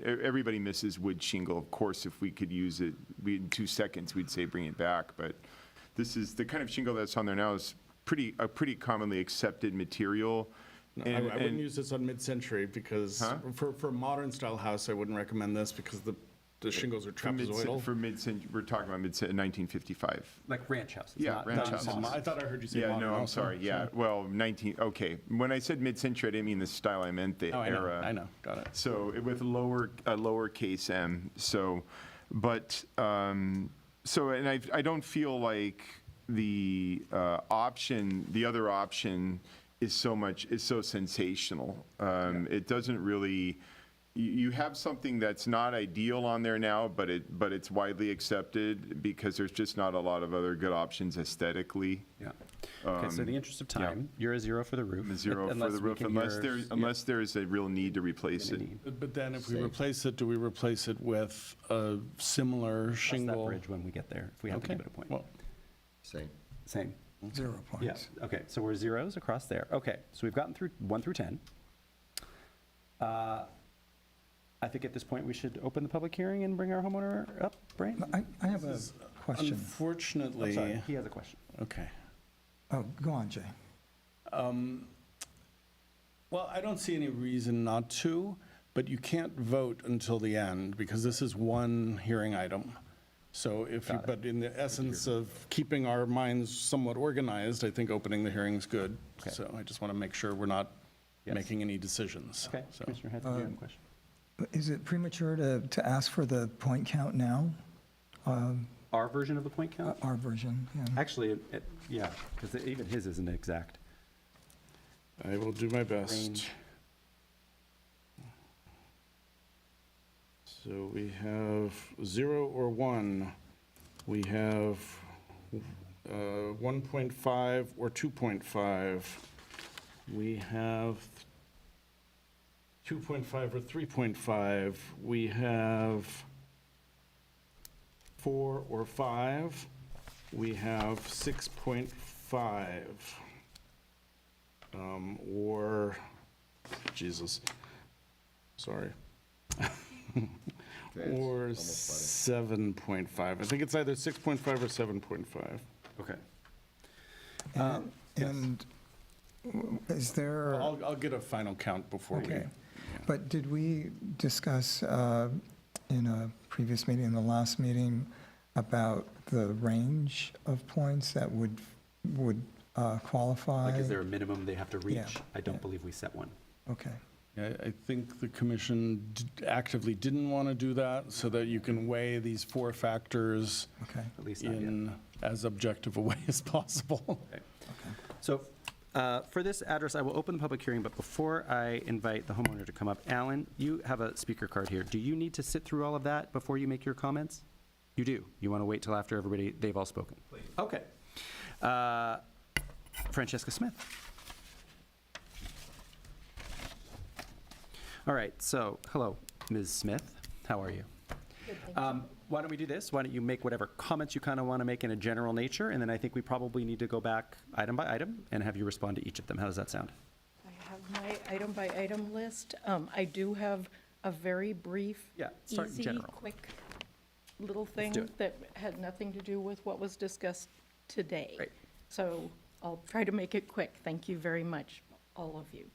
Everybody misses wood shingle. Of course, if we could use it, in 2 seconds, we'd say bring it back. But this is the kind of shingle that's on there now is a pretty commonly accepted material. I wouldn't use this on mid-century because for a modern style house, I wouldn't recommend this because the shingles are trapezoidal. For mid-century, we're talking about 1955. Like ranch houses. Yeah, not- ranch not houses. moss. I thought I heard you say Yeah, modern no, I'm also. sorry, yeah, well, okay. When I said mid-century, I didn't mean the style, I meant the Oh, era. I know, got it. So with a lowercase m, and I don't feel like the other option is so sensational. It doesn't really, you have something that's not ideal on there now, but it's widely accepted because there's just not a lot of other good options aesthetically. Yeah. Okay, so in the interest of time, you're a 0 for the roof. Zero for unless the we roof, can unless hear- there's a real need to replace it. But then if we replace it, do we replace it with a similar Cross that shingle? bridge when we get there, if we have to Okay, give it a point. well, Same. Same. 0 Yeah, points. okay, so we're zeros across there. Okay, so we've gotten through 1 through 10. I think at this point, we should open the public hearing and bring our homeowner up, Brian? I have a question. unfortunately. I'm sorry, he has a question. Okay. Oh, go on, Jay. Well, I don't see any reason not to, but you can't vote until the end because this is one hearing item. So but in the essence of keeping our minds somewhat organized, I think opening the hearing is good. Okay. So I just want to make sure we're not Yes. making any decisions. Okay, So Commissioner Head, do you have a question? Is it premature to ask for the point count now? Our version of the point count? Our version, yeah. Actually, yeah, because even his isn't exact. I will do my best. Range. So we have 0 or 1. We have 1.5 or 2.5. We have 2.5 or 3.5. We have 4 or 5. We have 6.5. Or, Jesus, sorry. Or 7.5. I think it's either 6.5 or 7.5. Okay. And is there? I'll get a final count before we. Okay. But did we discuss in a previous meeting, in the last meeting, about the range of points that would qualify? Like, is there a minimum they have to reach? Yeah, I don't yeah. believe we set one. Okay. I think the commission actively didn't want to do that so that you can weigh these 4 factors Okay. At least not yet. in as objective a way as possible. Okay. So for this address, I will open the public hearing, but before I invite the homeowner to come up, Alan, you have a speaker card here. Do you need to sit through all of that before you make your comments? You do? You want to wait till after they've all spoken? Please. Okay. Francesca Smith. All right, so, hello, Ms. Smith. How are you? Why don't we do this? Why don't you make whatever comments you kind of want to make in a general nature, and then I think we probably need to go back item by item and have you respond to each of them. How does that sound? I have my item by item list. I do have a very brief, Yeah, start in easy, general. quick little thing do it. that had nothing to do with what was discussed today. Great. So I'll try to make it quick. Thank you very much, all of you.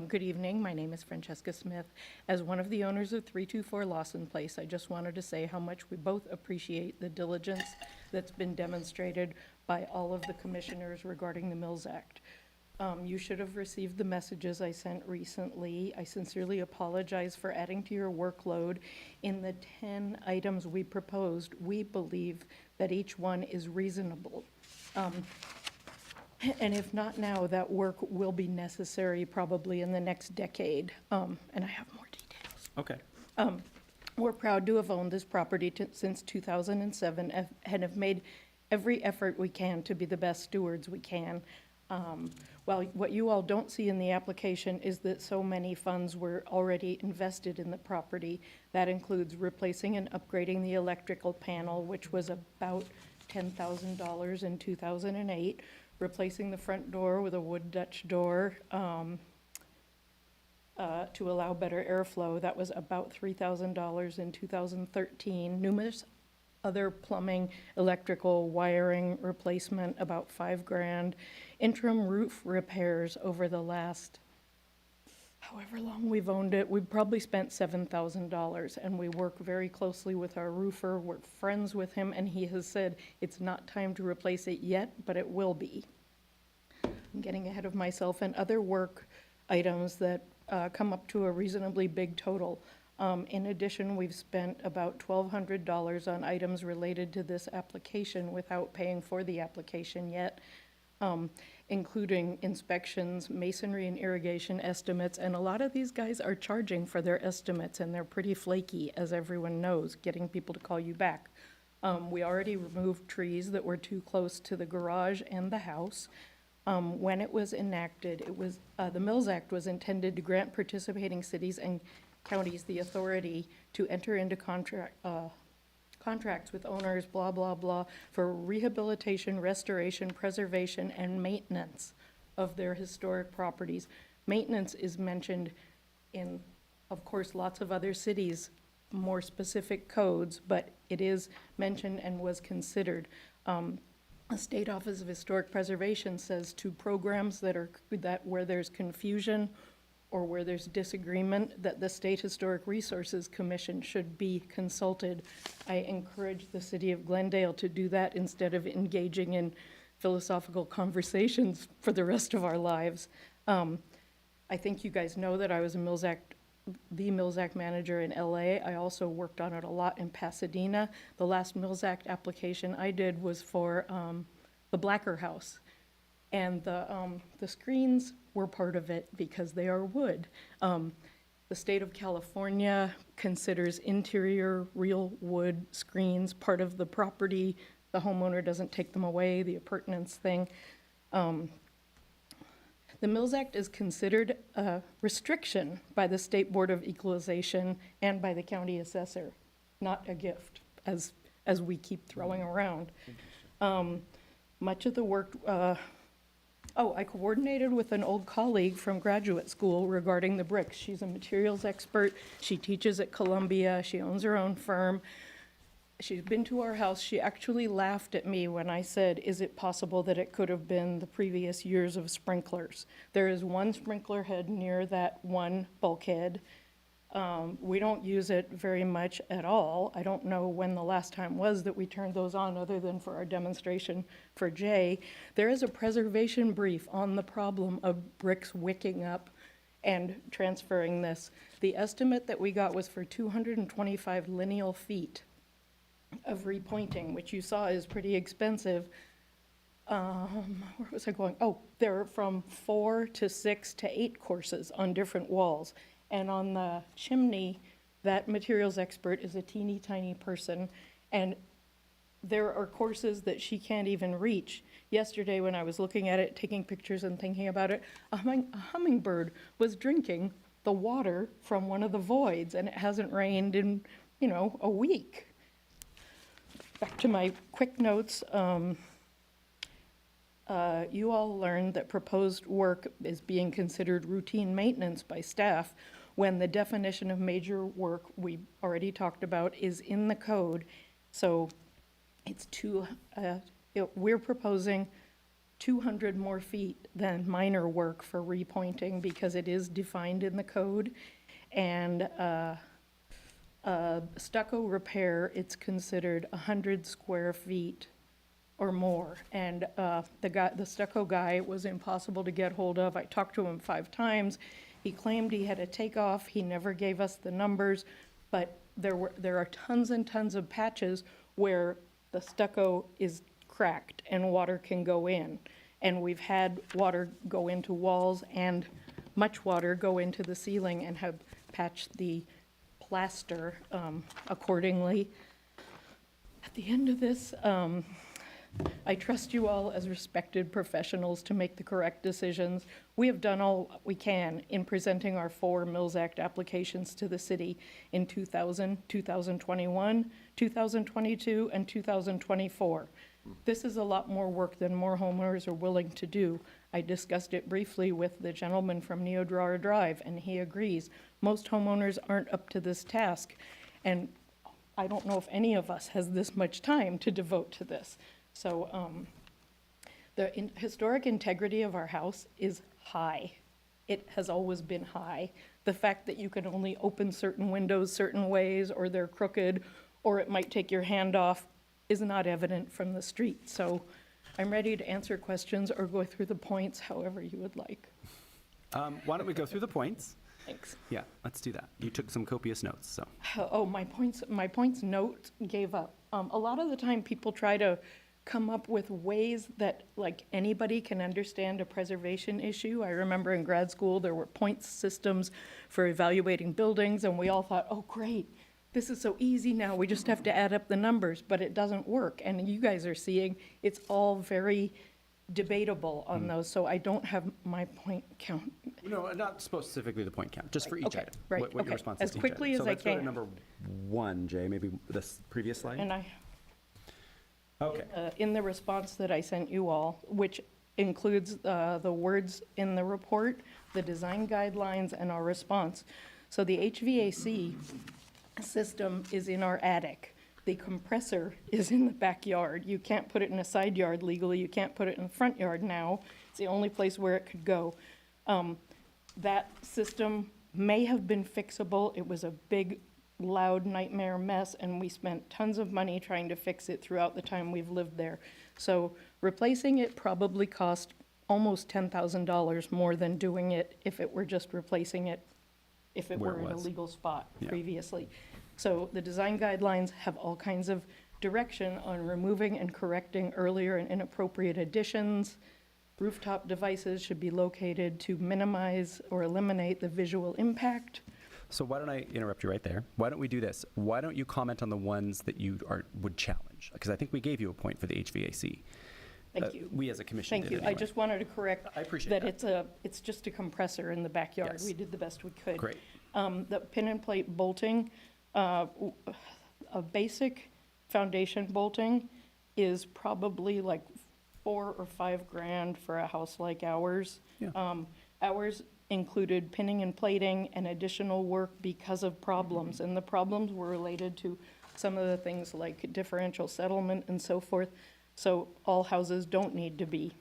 Good evening. My name is Francesca Smith. As one of the owners of 324 Lawson Place, I just wanted to say how much we both appreciate the diligence that's been demonstrated by all of the commissioners regarding the Mills Act. You should have received the messages I sent recently. I sincerely apologize for adding to your workload. In the 10 items we proposed, we believe that each one is reasonable. And if not now, that work will be necessary probably in the next decade. And I have more details. Okay. We're proud to have owned this property since 2007 and have made every effort we can to be the best stewards we can. Well, what you all don't see in the application is that so many funds were already invested in the property. That includes replacing and upgrading the electrical panel, which was about $10,000 in 2008, replacing the front door with a wood Dutch door to allow better airflow. That was about $3,000 in 2013. Numerous other plumbing, electrical, wiring replacement, about $5,000. Interim roof repairs over the last, however long we've owned it, we've probably spent $7,000. And we work very closely with our roofer, we're friends with him, and he has said it's not time to replace it yet, but it will be. I'm getting ahead of myself. And other work items that come up to a reasonably big total. In addition, we've spent about $1,200 on items related to this application without paying for the application yet, including inspections, masonry and irrigation estimates, and a lot of these guys are charging for their estimates, and they're pretty flaky, as everyone knows, getting people to call you back. We already removed trees that were too close to the garage and the house. When it was enacted, it was, the Mills Act was intended to grant participating cities and counties the authority to enter into contracts with owners, blah, blah, blah, for rehabilitation, restoration, preservation, and maintenance of their historic properties. Maintenance is mentioned in, of course, lots of other cities, more specific codes, but it is mentioned and was considered. The State Office of Historic Preservation says to programs where there's confusion or where there's disagreement, that the State Historic Resources Commission should be consulted. I encourage the city of Glendale to do that instead of engaging in philosophical conversations for the rest of our lives. I think you guys know that I was the Mills Act manager in LA. I also worked on it a lot in Pasadena. The last Mills Act application I did was for the Blacker House. And the screens were part of it because they are wood. The state of California considers interior real wood screens part of the property. The homeowner doesn't take them away, the appurtenance thing. The Mills Act is considered a restriction by the State Board of Equalization and by the county assessor, not a gift, as we keep throwing around. Much of the work, I coordinated with an old colleague from graduate school regarding the bricks. She's a materials expert. She teaches at Columbia. She owns her own firm. She's been to our house. She actually laughed at me when I said, is it possible that it could have been the previous years of sprinklers? There is one sprinkler head near that one bulkhead. We don't use it very much at all. I don't know when the last time was that we turned those on other than for our demonstration for Jay. There is a preservation brief on the problem of bricks wicking up and transferring this. The estimate that we got was for 225 lineal feet of repointing, which you saw is pretty expensive. Where was I going? Oh, there are from 4 to 6 to 8 courses on different walls. And on the chimney, that materials expert is a teeny tiny person, and there are courses that she can't even reach. Yesterday, when I was looking at it, taking pictures and thinking about it, a hummingbird was drinking the water from one of the voids, and it hasn't rained in, a week. Back to my quick notes. You all learned that proposed work is being considered routine maintenance by staff when the definition of major work we already talked about is in the code. So it's we're proposing 200 more feet than minor work for repointing because it is defined in the code. And stucco repair, it's considered 100 square feet or more. And the stucco guy was impossible to get hold of. I talked to him 5 times. He claimed he had a takeoff. He never gave us the numbers, but there are tons and tons of patches where the stucco is cracked and water can go in. And we've had water go into walls and much water go into the ceiling and have patched the plaster accordingly. At the end of this, I trust you all as respected professionals to make the correct decisions. We have done all we can in presenting our 4 Mills Act applications to the city in 2000, 2021, 2022, and 2024. This is a lot more work than more homeowners are willing to do. I discussed it briefly with the gentleman from Neodrara Drive, and he agrees. Most homeowners aren't up to this task, and I don't know if any of us has this much time to devote to this. So the historic integrity of our house is high. It has always been high. The fact that you can only open certain windows certain ways, or they're crooked, or it might take your hand off, is not evident from the street. So I'm ready to answer questions or go through the points however you would like. Why don't we go through the points? Thanks. Yeah, let's do that. You took some copious notes, so. Oh, my points note gave up. A lot of the time, people try to come up with ways that, like, anybody can understand a preservation issue. I remember in grad school, there were points systems for evaluating buildings, and we all thought, oh, great, this is so easy now, we just have to add up the numbers, but it doesn't work. And you guys are seeing, it's all very debatable on those, so I don't have my point count. No, not specifically the point count, just for each Okay, item. right, What your okay. response As is to each quickly item. as So I let's go to can. number 1, Jay, maybe this previous slide? And Okay. in the response that I sent you all, which includes the words in the report, the design guidelines, and our response. So the HVAC system is in our attic. The compressor is in the backyard. You can't put it in a side yard legally. You can't put it in the front yard now. It's the only place where it could go. That system may have been fixable. It was a big, loud nightmare mess, and we spent tons of money trying to fix it throughout the time we've lived there. So replacing it probably cost almost $10,000 more than doing it if it were just replacing it, if it Where were it in a was. legal spot Yeah. previously. So the design guidelines have all kinds of direction on removing and correcting earlier and inappropriate additions. Rooftop devices should be located to minimize or eliminate the visual impact. So why don't I interrupt you right there? Why don't we do this? Why don't you comment on the ones that you would challenge? Because I think we gave you a point for the HVAC. Thank you. We as a commission Thank did you. I anyway. just wanted to correct. I appreciate that. It's just a compressor in the backyard. Yes. We did the best we could. Great. The pin and plate bolting, a basic foundation bolting is probably like $4 or $5 grand for a house like ours. Yeah. Ours included pinning and plating and additional work because of problems, and the problems were related to some of the things like differential settlement and so forth. So all houses don't need to be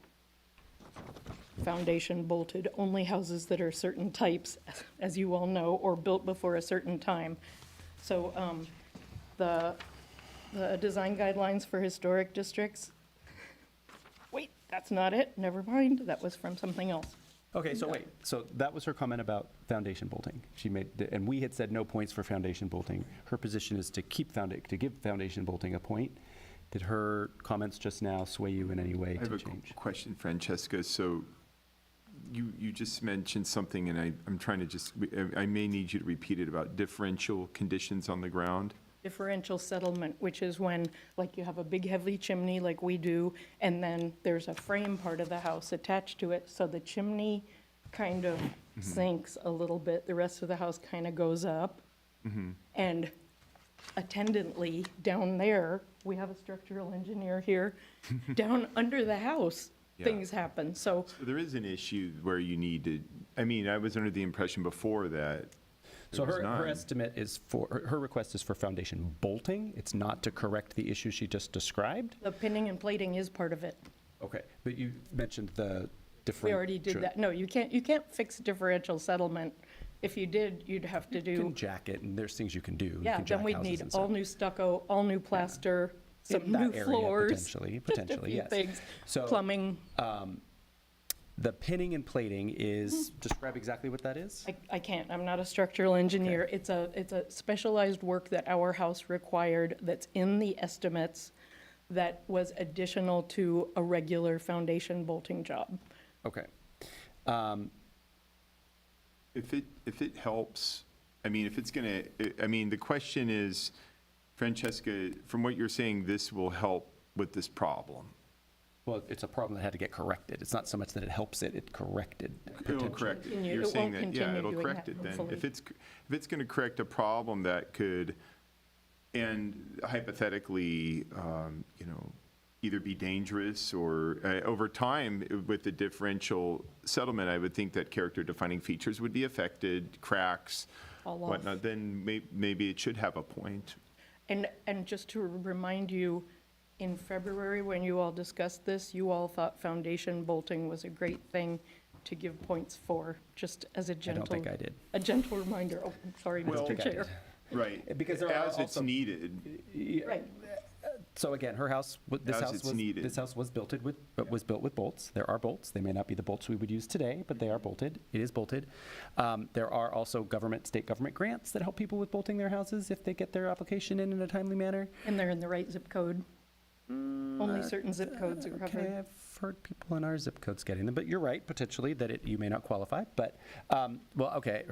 foundation bolted, only houses that are certain types, as you all know, or built before a certain time. So the design guidelines for historic districts, wait, that's not it, never mind, that was from something else. Okay, so wait, so that was her comment about foundation bolting. She made, and we had said no points for foundation bolting. Her position is to give foundation bolting a point. Did her comments just now sway you in any way I have to a change? question, Francesca. So you just mentioned something, and I'm trying to just, I may need you to repeat it, about differential conditions on the ground. Differential settlement, which is when, like, you have a big heavy chimney like we do, and then there's a frame part of the house attached to it, so the chimney kind of sinks a little bit, the rest of the house kind of goes up. And attendantly down there, we have a structural engineer here, down under the house, Yeah. things happen, so. There is an issue where you need to, I mean, I was under the impression before that So there was her none. estimate is her request is for foundation bolting. It's not to correct the issue she just described. The pinning and plating is part of it. Okay, but you mentioned the We different. already did that. No, you can't fix differential settlement. If you did, you'd have to You can do, jack it, and there's things you can do. You yeah, can jack then we'd houses need and all stuff. new stucco, all new plaster, In some that new area, floors. potentially, just a potentially, few yes. things, So, plumbing. The pinning and plating is, describe exactly what that is? I can't, I'm not a structural engineer. It's a specialized work that our house required that's in the estimates that was additional to a regular foundation bolting job. Okay. If it helps, I mean, if it's gonna, I mean, the question is, Francesca, from what you're saying, this will help with this problem. Well, it's a problem that had to get corrected. It's not so much that it helps it, it corrected. It'll correct it. Continue. You're It saying won't that, yeah, continue it'll doing correct that, it then. hopefully. If it's gonna correct a problem that could, and hypothetically, you know, either be dangerous or, over time, with the differential settlement, I would think that character-defining features would be affected, cracks, Fall off. whatnot, then maybe it should have a point. And just to remind you, in February, when you all discussed this, you all thought foundation bolting was a great thing to give points for, just as a I gentle. don't think I did. A gentle reminder. Oh, I'm sorry, Well- Mr. Chair. Right. Because there are As it's also- needed. Right. So again, her house, As it's needed. this house was built with bolts. There are bolts. They may not be the bolts we would use today, but they are bolted. It is bolted. There are also state government grants that help people with bolting their houses if they get their application in a timely manner. And they're in the right zip code. Only certain zip codes are Okay, covered. I've heard people in our zip codes getting them, but you're right, potentially, that you may not qualify. But, well, okay,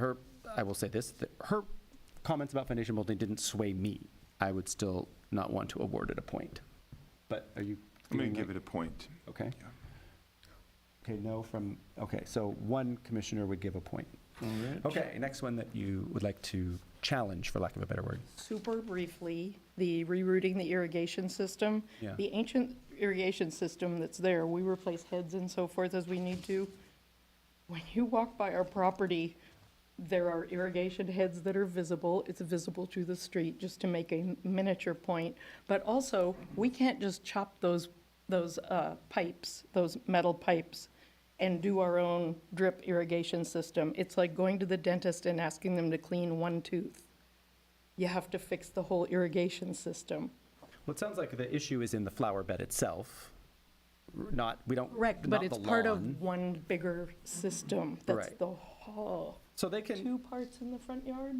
I will say this, that her comments about foundation bolting didn't sway me. I would still not want to award it a point. But are you? I'm going doing to give that? it a point. Okay. Okay, no from, okay, so one commissioner would give a point. Okay, next one that you would like to challenge, for lack of a better word. Super briefly, the rerouting the irrigation system. Yeah. The ancient irrigation system that's there, we replace heads and so forth as we need to. When you walk by our property, there are irrigation heads that are visible. It's visible to the street, just to make a miniature point. But also, we can't just chop those pipes, those metal pipes, and do our own drip irrigation system. It's like going to the dentist and asking them to clean one tooth. You have to fix the whole irrigation system. Well, it sounds like the issue is in the flower bed itself, we don't. Correct, not but it's the part lawn. of one bigger system. That's Right. the whole, So they can. two parts in the front yard?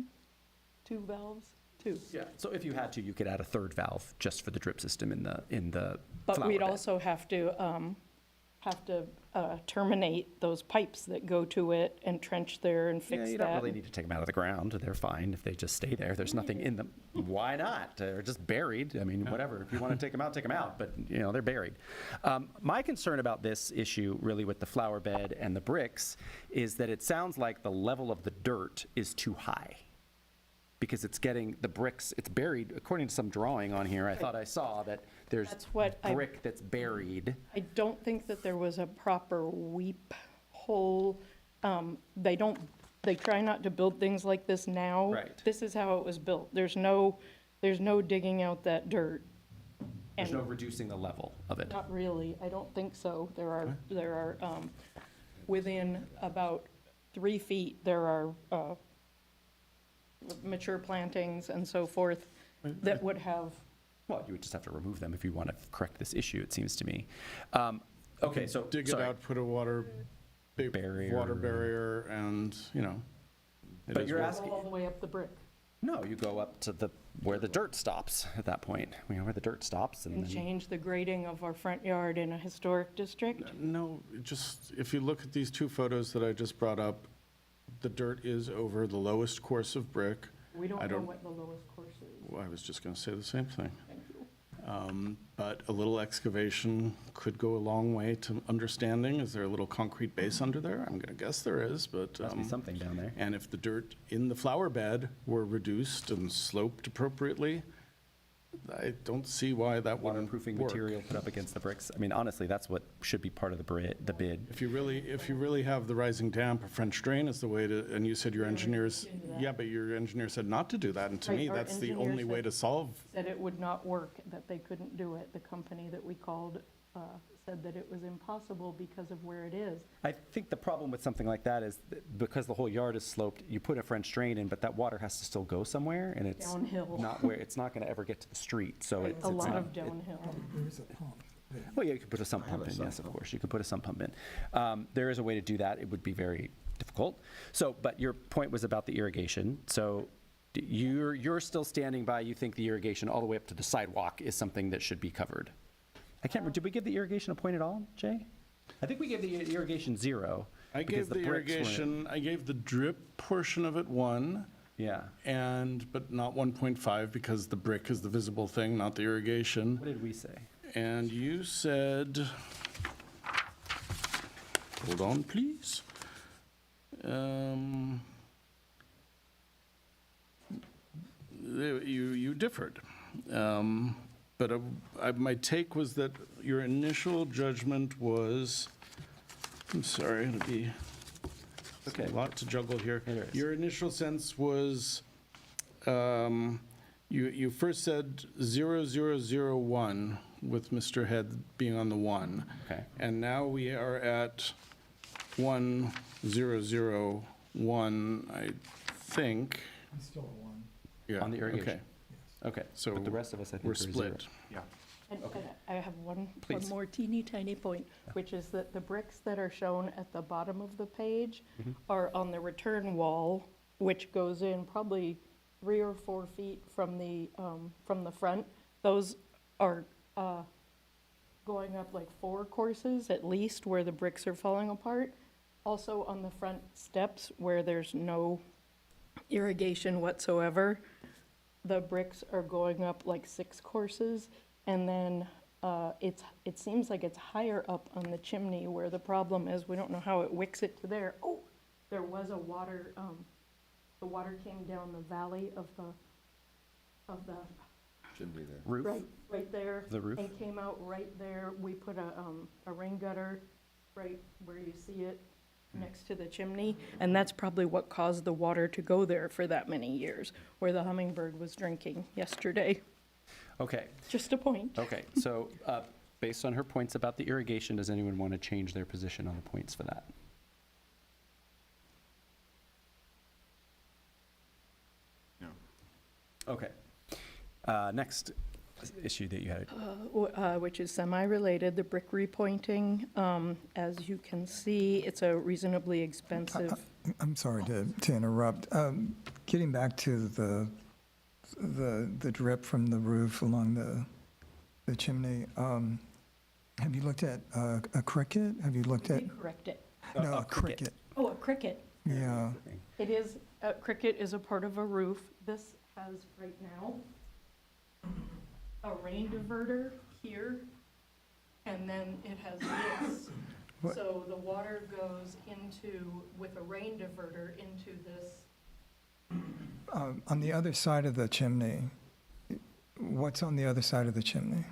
Two valves? Two. Yeah, so if you had to, you could add a third valve just for the drip system in the But flower we'd bed. also have to terminate those pipes that go to it and trench there and Yeah, fix you that. don't really need to take them out of the ground. They're fine if they just stay there. There's nothing in them. Why not? They're just buried. I mean, whatever. If you want to take them out, but, you know, they're buried. My concern about this issue, really, with the flower bed and the bricks, is that it sounds like the level of the dirt is too high. Because it's getting, the bricks, it's buried, according to some drawing on here, I thought I saw that there's That's what I- brick that's buried. I don't think that there was a proper weep hole. They try not to build things like this now. Right. This is how it was built. There's no digging out that dirt. There's And no reducing the level of it. not really, I don't think so. There are, within about 3 feet, there are mature plantings and so forth that would have, Well, you would just have to remove them if you want to correct this issue, it seems to me. Okay, so, Dig it sorry. out, put a water barrier, and, you know. it But is you're what- asking- all the way up the brick. No, you go up to where the dirt stops at that point, where the dirt stops and And then. change the grading of our front yard in a historic district. No, just, if you look at these two photos that I just brought up, the dirt is over the lowest course of brick. We I don't know don't- what the lowest course is. Well, I was just going to say the same thing. Thank you. But a little excavation could go a long way to understanding. Is there a little concrete base under there? I'm going to guess there is, but. Must be something down there. And if the dirt in the flower bed were reduced and sloped appropriately, I don't see why that wouldn't Waterproofing work. material put up against the bricks. I mean, honestly, that's what should be part of the bid. If you really have the rising damp, a French drain is the way to, and you said your engineers, yeah, but your engineer said not to do that, and to Right, me, our that's the engineer only way said- to solve. Said it would not work, that they couldn't do it. The company that we called said that it was impossible because of where it is. I think the problem with something like that is that because the whole yard is sloped, you put a French drain in, but that water has to still go somewhere, and it's Downhill. not where, it's not going to ever get to the street, so it's A lot not- of downhill. There's a pump. Well, yeah, you could put a sump pump in, yes, of course, you could put a sump pump in. There is a way to do that, it would be very difficult. So, but your point was about the irrigation, so you're still standing by, you think the irrigation all the way up to the sidewalk is something that should be covered? I can't remember, did we give the irrigation a point at all, Jay? I think we gave the irrigation 0. I because gave the bricks weren't- irrigation, I gave the drip portion of it 1, Yeah. but not 1.5, because the brick is the visible thing, not the irrigation. What did we say? And you said, hold on, please. You differed. But my take was that your initial judgment was, I'm sorry, it'll be a lot to juggle here. It is. Your initial sense was, you first said 0001 with Mr. Head being on the 1. Okay. And now we are at 1001, I think. Still a 1. Yeah, On the irrigation. okay. Okay, So but the rest of us, I think, we're are 0. split. And I have one Please. more teeny tiny point, which is that the bricks that are shown at the bottom of the page are on the return wall, which goes in probably 3 or 4 feet from the front. Those are going up like 4 courses at least where the bricks are falling apart. Also on the front steps where there's no irrigation whatsoever, the bricks are going up like 6 courses. And then it seems like it's higher up on the chimney where the problem is, we don't know how it wicks it to there. Oh, there was a water, the water came down the valley of the Roof? right there. The roof? And came out right there. We put a rain gutter right where you see it next to the chimney. And that's probably what caused the water to go there for that many years, where the hummingbird was drinking yesterday. Okay, Just a point. okay, so based on her points about the irrigation, does anyone want to change their position on the points for that? No. Okay. Next issue that you had. Which is semi-related, the brick repointing. As you can see, it's a reasonably expensive. I'm sorry to interrupt. Getting back to the drip from the roof along the chimney, have you looked at a cricket? Have you looked at, Correct it. no, a a cricket. cricket? Oh, a cricket. Yeah. It is, cricket is a part of a roof. This has right now a rain diverter here, and then it has this. What- So the water goes into, with a rain diverter, into this. On the other side of the chimney, what's on the other side of the chimney?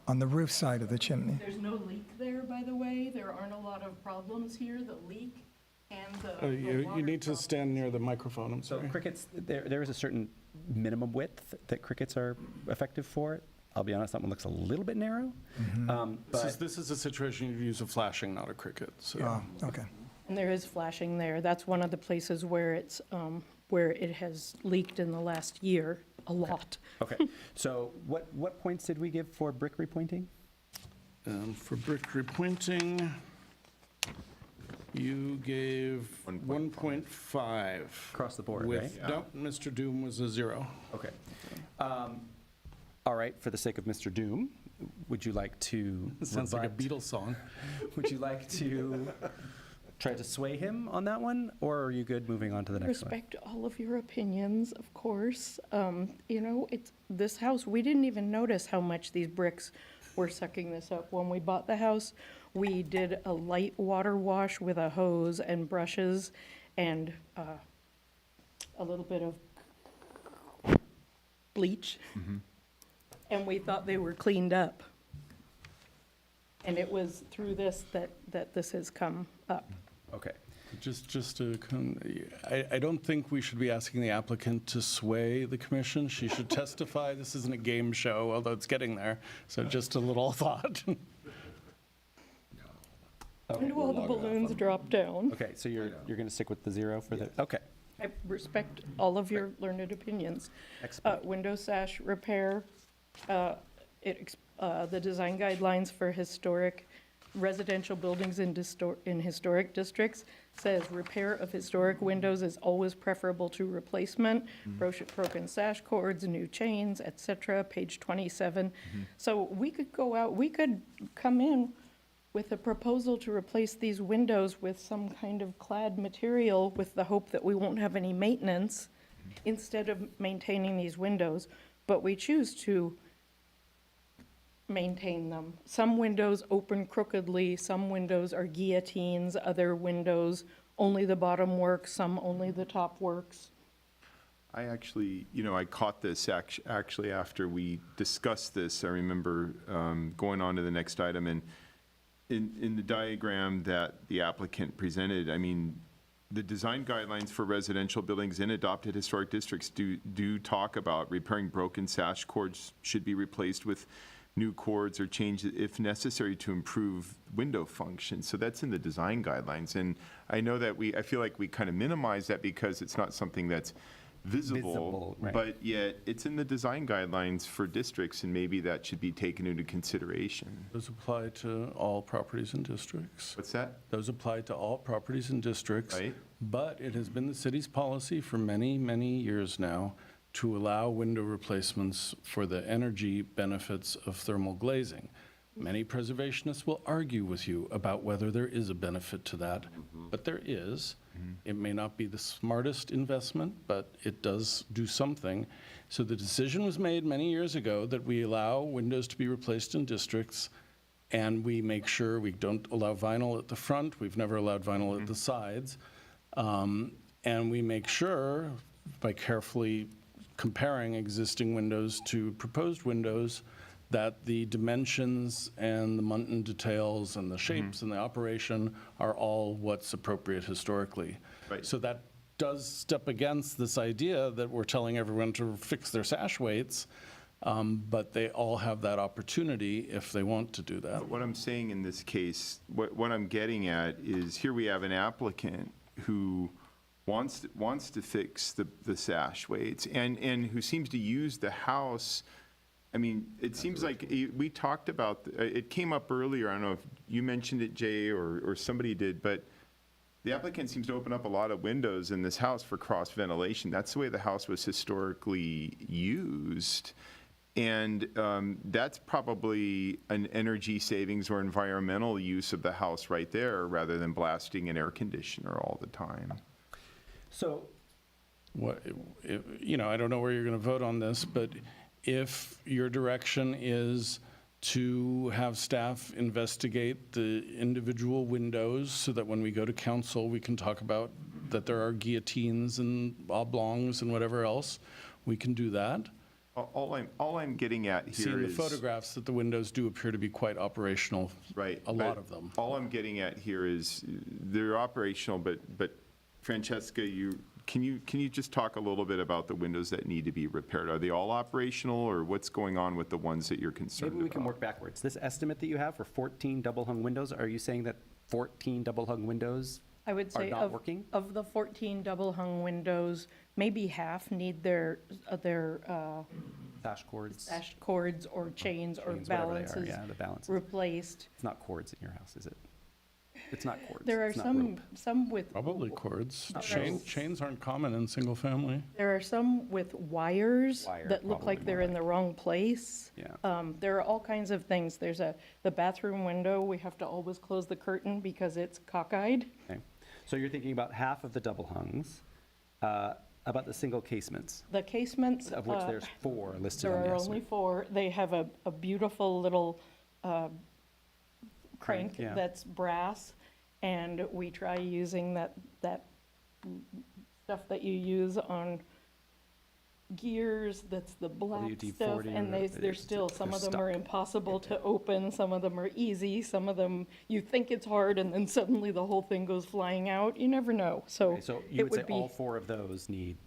On the roof side of the chimney? There's no leak there, by the way. There aren't a lot of problems here, the leak and the You water need to problem. stand near the microphone, I'm So sorry. crickets, there is a certain minimum width that crickets are effective for. I'll be honest, that one looks a little bit narrow. But This is a situation you'd use a flashing, not a cricket, so. Oh, okay. And there is flashing there. That's one of the places where it's, where it has leaked in the last year, a lot. okay, so what points did we give for brick repointing? For brick repointing, you gave 1.5. Across the board, With, right? no, Mr. Doom was a 0. Okay. All right, for the sake of Mr. Doom, would you like to Sounds like a rebut- Beatles song. Would you like to try to sway him on that one, or are you good moving on to the next one? Respect all of your opinions, of course. You know, this house, we didn't even notice how much these bricks were sucking this up. When we bought the house, we did a light water wash with a hose and brushes and a little bit of bleach. And we thought they were cleaned up. And it was through this that this has come up. Okay. Just to, I don't think we should be asking the applicant to sway the commission. She should testify. This isn't a game show, although it's getting there. So just a little thought. When do all the balloons drop down? Okay, so you're going to stick with the 0 for the, okay. I respect all of your learned opinions. Excellent. Window sash repair, the design guidelines for historic residential buildings in historic districts says repair of historic windows is always preferable to replacement, broken sash cords, new chains, et cetera, page 27. So we could go out, we could come in with a proposal to replace these windows with some kind of clad material with the hope that we won't have any maintenance instead of maintaining these windows, but we choose to maintain them. Some windows open crookedly, some windows are guillotines, other windows, only the bottom works, some only the top works. I actually, I caught this actually after we discussed this. I remember going on to the next item, and in the diagram that the applicant presented, I mean, the design guidelines for residential buildings in adopted historic districts do talk about repairing broken sash cords should be replaced with new cords or changed if necessary to improve window function. So that's in the design guidelines. And I know that I feel like we kind of minimize that because it's not something that's visible, right. but yet it's in the design guidelines for districts, and maybe that should be taken into consideration. Those apply to all properties and districts. What's that? Those apply to all properties and districts. Right. But it has been the city's policy for many, many years now to allow window replacements for the energy benefits of thermal glazing. Many preservationists will argue with you about whether there is a benefit to that, but there is. It may not be the smartest investment, but it does do something. So the decision was made many years ago that we allow windows to be replaced in districts, and we make sure we don't allow vinyl at the front. We've never allowed vinyl at the sides. And we make sure, by carefully comparing existing windows to proposed windows, that the dimensions and the Munton details and the shapes and the operation are all what's appropriate historically. Right. So that does step against this idea that we're telling everyone to fix their sash weights, but they all have that opportunity if they want to do that. But what I'm saying in this case, what I'm getting at is here we have an applicant who wants to fix the sash weights and who seems to use the house. I mean, it seems like we talked about, it came up earlier, I don't know if you mentioned it, Jay, or somebody did, but the applicant seems to open up a lot of windows in this house for cross ventilation. That's the way the house was historically used. And that's probably an energy savings or environmental use of the house right there, rather than blasting an air conditioner all the time. So, I don't know where you're going to vote on this, but if your direction is to have staff investigate the individual windows so that when we go to council, we can talk about that there are guillotines and oblongs and whatever else, we can do that. All I'm getting at here Seeing the is photographs that the windows do appear to be quite operational, right. a but lot of them. All I'm getting at here is they're operational, but Francesca, can you just talk a little bit about the windows that need to be repaired? Are they all operational, or what's going on with the ones that you're concerned about? maybe we can work backwards. This estimate that you have for 14 double-hung windows, are you saying that 14 double-hung windows I would are say not working? of the 14 double-hung windows, maybe half need their Sash cords? sash cords or chains or Chains, whatever they are, balances yeah, the balances. replaced. It's not cords in your house, is it? It's not cords. There are it's not rope. some with, Probably cords. Okay. Chains aren't common in single family. there are some with wires Wire, that look probably like they're more in the wrong place. Yeah. There are all kinds of things. There's the bathroom window, we have to always close the curtain because it's cockeyed. Okay. So you're thinking about half of the double hungs, about the single casements, The casements. of which there's 4 listed There on the are only estimate. 4. They have a beautiful little crank yeah. that's brass, and we try using that stuff that you use on gears, that's the black stuff, WD-40 and or they're still, some they're of them are stuck. impossible to open, some of them are easy, some of them, you think it's hard, and then suddenly the whole thing goes flying out. You never know, so Okay, so you it would say would be. all 4 of those need,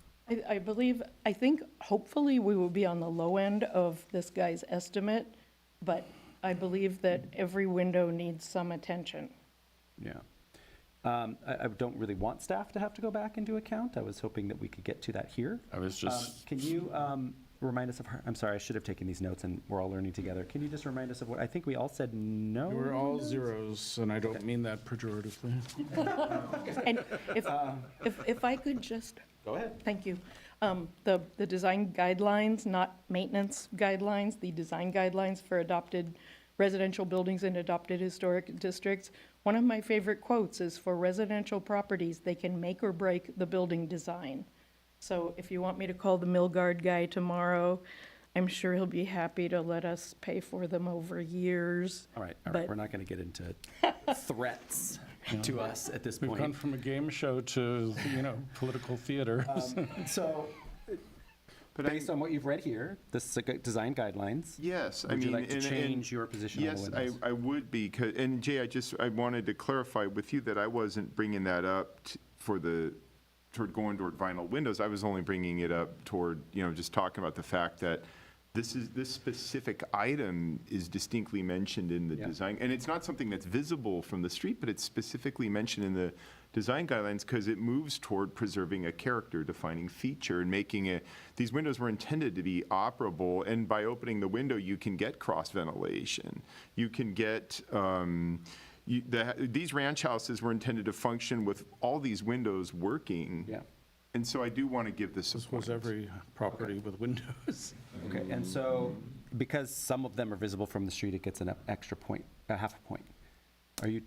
I believe, I think hopefully we will be on the low end of this guy's estimate, but I believe that every window needs some attention. yeah. I don't really want staff to have to go back and do a count. I was hoping that we could get to that here. I was just, Can you remind us of, I'm sorry, I should have taken these notes and we're all learning together. Can you just remind us of what, I think we all said no? we're all zeros, and I don't mean that pejoratively. And if I could just, Go ahead. thank you. The design guidelines, not maintenance guidelines, the design guidelines for adopted residential buildings in adopted historic districts. One of my favorite quotes is, "For residential properties, they can make or break the building design." So if you want me to call the Milgard guy tomorrow, I'm sure he'll be happy to let us pay for them over years. All right, But- we're not going to get into threats to us at this We've gone point. from a game show to, political theater. So, But I- based on what you've read here, the design guidelines, Yes, I would you mean. like to and- change your position on the Yes, windows? I would be, and Jay, I wanted to clarify with you that I wasn't bringing that up toward going toward vinyl windows. I was only bringing it up toward, just talking about the fact that this specific item is distinctly mentioned in the Yeah. design. And it's not something that's visible from the street, but it's specifically mentioned in the design guidelines because it moves toward preserving a character defining feature and making it, these windows were intended to be operable, and by opening the window, you can get cross ventilation. You can get, these ranch houses were intended to function with all these windows working. Yeah. And so I do want to give this a This was point. every property with windows. Okay, and so, because some of them are visible from the street, it gets an extra point, a half a point. Are you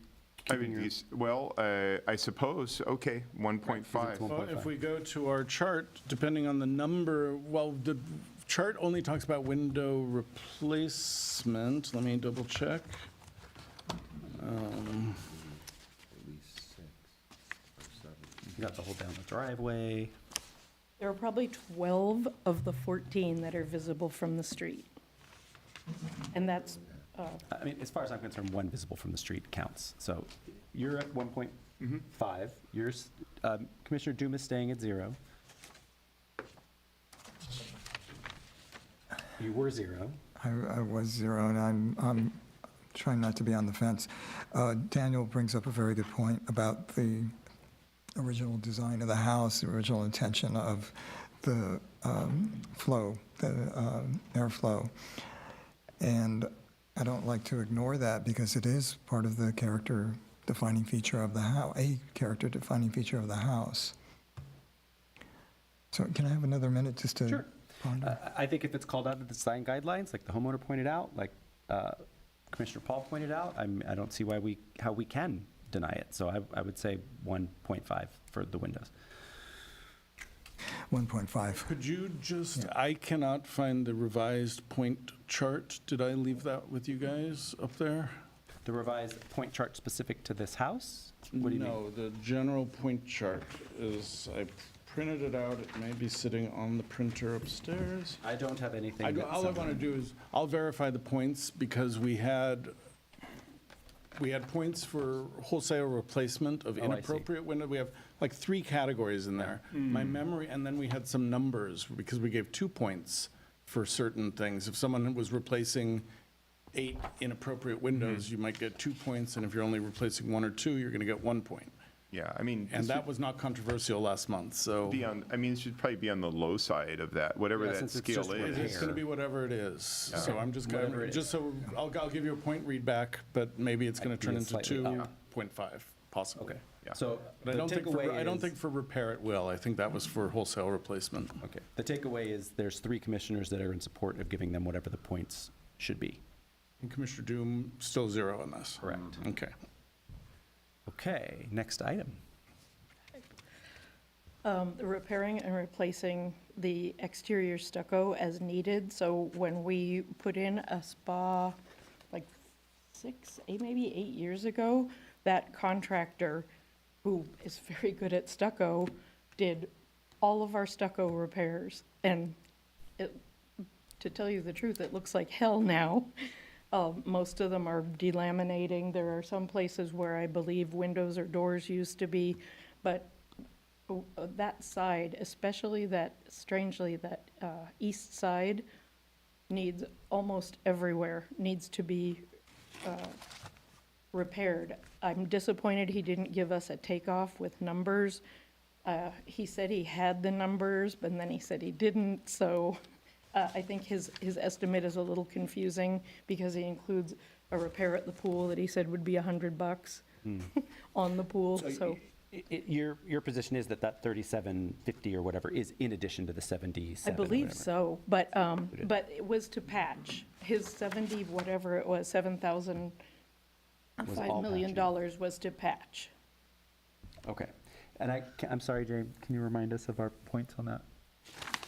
I keeping mean, your? I suppose, okay, 1.5. Right, Well, 1.5. if we go to our chart, depending on the number, well, the chart only talks about window replacement. Let me double check. You got the whole down the driveway. There are probably 12 of the 14 that are visible from the street. And that's, I mean, as far as I'm concerned, one visible from the street counts. So you're at 1.5. Yours, Commissioner Doom is staying at 0. You were 0. I was 0, and I'm trying not to be on the fence. Daniel brings up a very good point about the original design of the house, the original intention of the flow, the airflow. And I don't like to ignore that because it is part of the character defining feature of the house, a character defining feature of the house. So can I have another minute just to Sure. ponder? I think if it's called out in the design guidelines, like the homeowner pointed out, like Commissioner Paul pointed out, I don't see how we can deny it. So I would say 1.5 for the windows. 1.5. Could you just, I cannot find the revised point chart. Did I leave that with you guys up there? The revised point chart specific to this house? What do you mean? No, the general point chart is, I printed it out. It may be sitting on the printer upstairs. I don't have anything. All I want to do is, I'll verify the points because we had points for wholesale replacement of Oh, I see. inappropriate window. We have like 3 categories in there. My memory, and then we had some numbers because we gave 2 points for certain things. If someone was replacing 8 inappropriate windows, you might get 2 points, and if you're only replacing 1 or 2, you're going to get 1 point. Yeah, I mean. And this that was not controversial last month, so. would be on, I mean, it should probably be on the low side of that, whatever Yeah, that since it's scale just is. It's going to be whatever it is. So I'm just Whatever going it to, just so, I'll give you a point read back, but maybe it's going to turn Maybe it's into slightly up. 2.5, possibly. Okay, Yeah. so But the takeaway I don't is- think for repair it will. I think that was for wholesale replacement. Okay, the takeaway is there's 3 commissioners that are in support of giving them whatever the points should be. And Commissioner Doom, still 0 on this? Correct. Okay. Okay, next item. Repairing and replacing the exterior stucco as needed. So when we put in a spa, like 8 years ago, that contractor, who is very good at stucco, did all of our stucco repairs. And to tell you the truth, it looks like hell now. Most of them are delaminating. There are some places where I believe windows or doors used to be, but that side, especially that, strangely, that east side, needs, almost everywhere, needs to be repaired. I'm disappointed he didn't give us a takeoff with numbers. He said he had the numbers, but then he said he didn't, so I think his estimate is a little confusing because he includes a repair at the pool that he said would be $100 on the pool, so. Your position is that 3750 or whatever is in addition to the 77? I believe whatever. so, but it was to patch. His 70, whatever it was, $7,000, Was $5 all million patching. was to patch. Okay. And I'm sorry, Jane, can you remind us of our points on that?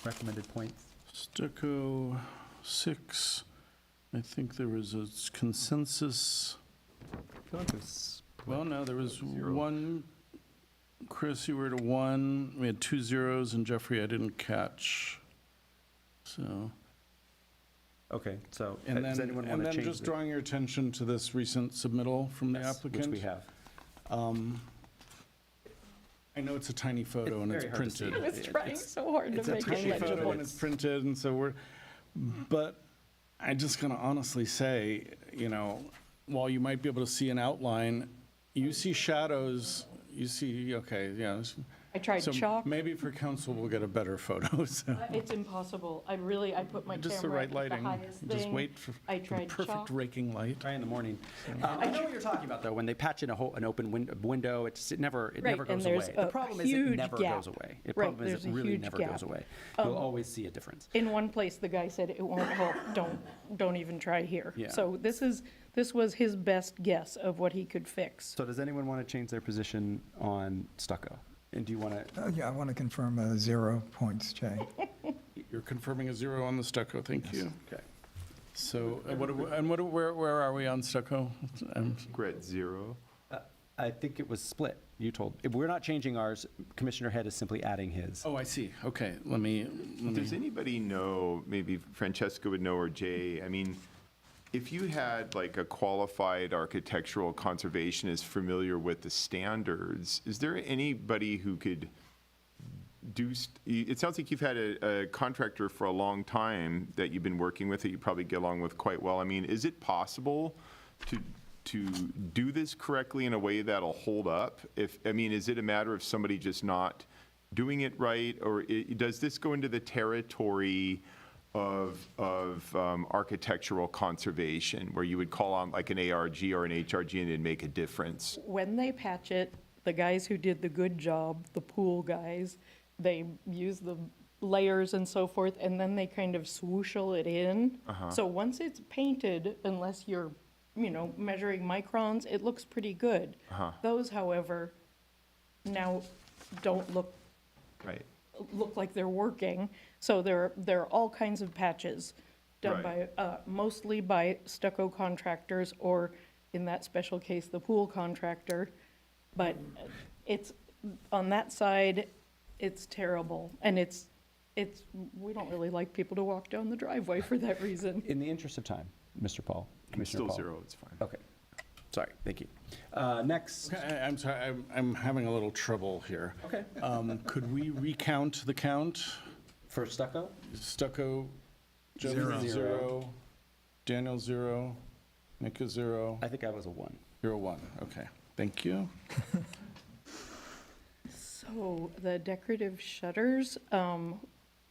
Recommended points? Stucco 6, I think there was a consensus. Well, no, there was one. Chris, you were at a 1. We had 2 zeros, and Jeffrey, I didn't catch. So, Okay, so and does then, anyone and want to then change? just drawing your attention to this recent submittal from the Yes, applicant. which we have. I know it's a tiny photo and It's it's very hard to see. printed. I was trying so hard to It's a make it tiny photo legible. and it's printed, and so but I'm just gonna honestly say, while you might be able to see an outline, you see shadows, okay, yeah. I tried So chalk. maybe for council, we'll get a better photo, so. It's impossible. I put my Just the camera right at the lighting. highest Just thing. wait for I the tried perfect chalk. raking light. Try in the morning. I know what you're talking about, though. When they patch in an open window, it never Right, goes and there's away. The a problem is it huge never gap. goes away. The Right, problem is there's it a really huge never gap. goes away. You'll always see a difference. In one place, the guy said it won't help, don't even try here. Yeah. So this was his best guess of what he could fix. So does anyone want to change their position on stucco? And do you want to? Yeah, I want to confirm 0 points, Jay. You're confirming a 0 on the stucco, thank you. Okay. So, where are we on stucco? We're at 0. I think it was split. You told. If we're not changing ours, Commissioner Head is simply adding his. Oh, I see, okay, let me. Does anybody know, maybe Francesca would know, or Jay, I mean, if you had like a qualified architectural conservationist familiar with the standards, is there anybody who could it sounds like you've had a contractor for a long time that you've been working with, that you probably get along with quite well. I mean, is it possible to do this correctly in a way that'll hold up? Is it a matter of somebody just not doing it right, or does this go into the territory of architectural conservation, where you would call on like an ARG or an HRG and it'd make a difference? When they patch it, the guys who did the good job, the pool guys, they use the layers and so forth, and then they kind of swooshel it in. So once it's painted, unless you're, measuring microns, it looks pretty good. Those, however, now don't look Right. like they're working. So there are all kinds of patches done by, Right. mostly by stucco contractors, or in that special case, the pool contractor. But it's, on that side, it's terrible. And we don't really like people to walk down the driveway for that reason. In the interest of time, Mr. Paul, Commissioner Still Paul. 0, it's fine. Okay. Sorry, thank you. Next. I'm sorry, I'm having a little trouble here. Okay. Could we recount the count? For stucco? Stucco, Joe 0, Daniel 0, Nick is 0, I think I was a 1. you're a 1, okay, thank you. So the decorative shutters,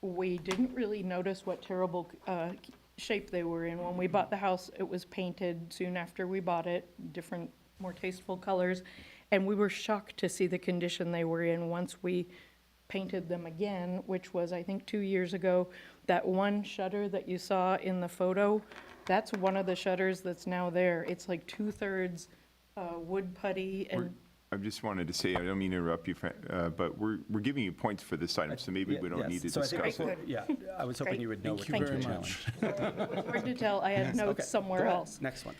we didn't really notice what terrible shape they were in. When we bought the house, it was painted soon after we bought it, different, more tasteful colors. And we were shocked to see the condition they were in once we painted them again, which was, I think, 2 years ago. That one shutter that you saw in the photo, that's one of the shutters that's now there. It's like 2/3 wood putty and I just wanted to say, I don't mean to interrupt you, but we're giving you points for this item, so maybe we don't need to So I think discuss it. before- Yeah, I was hoping Great. you would know what Thank the you very challenge. It's hard to tell, I had Okay, notes somewhere go ahead. else. Next one.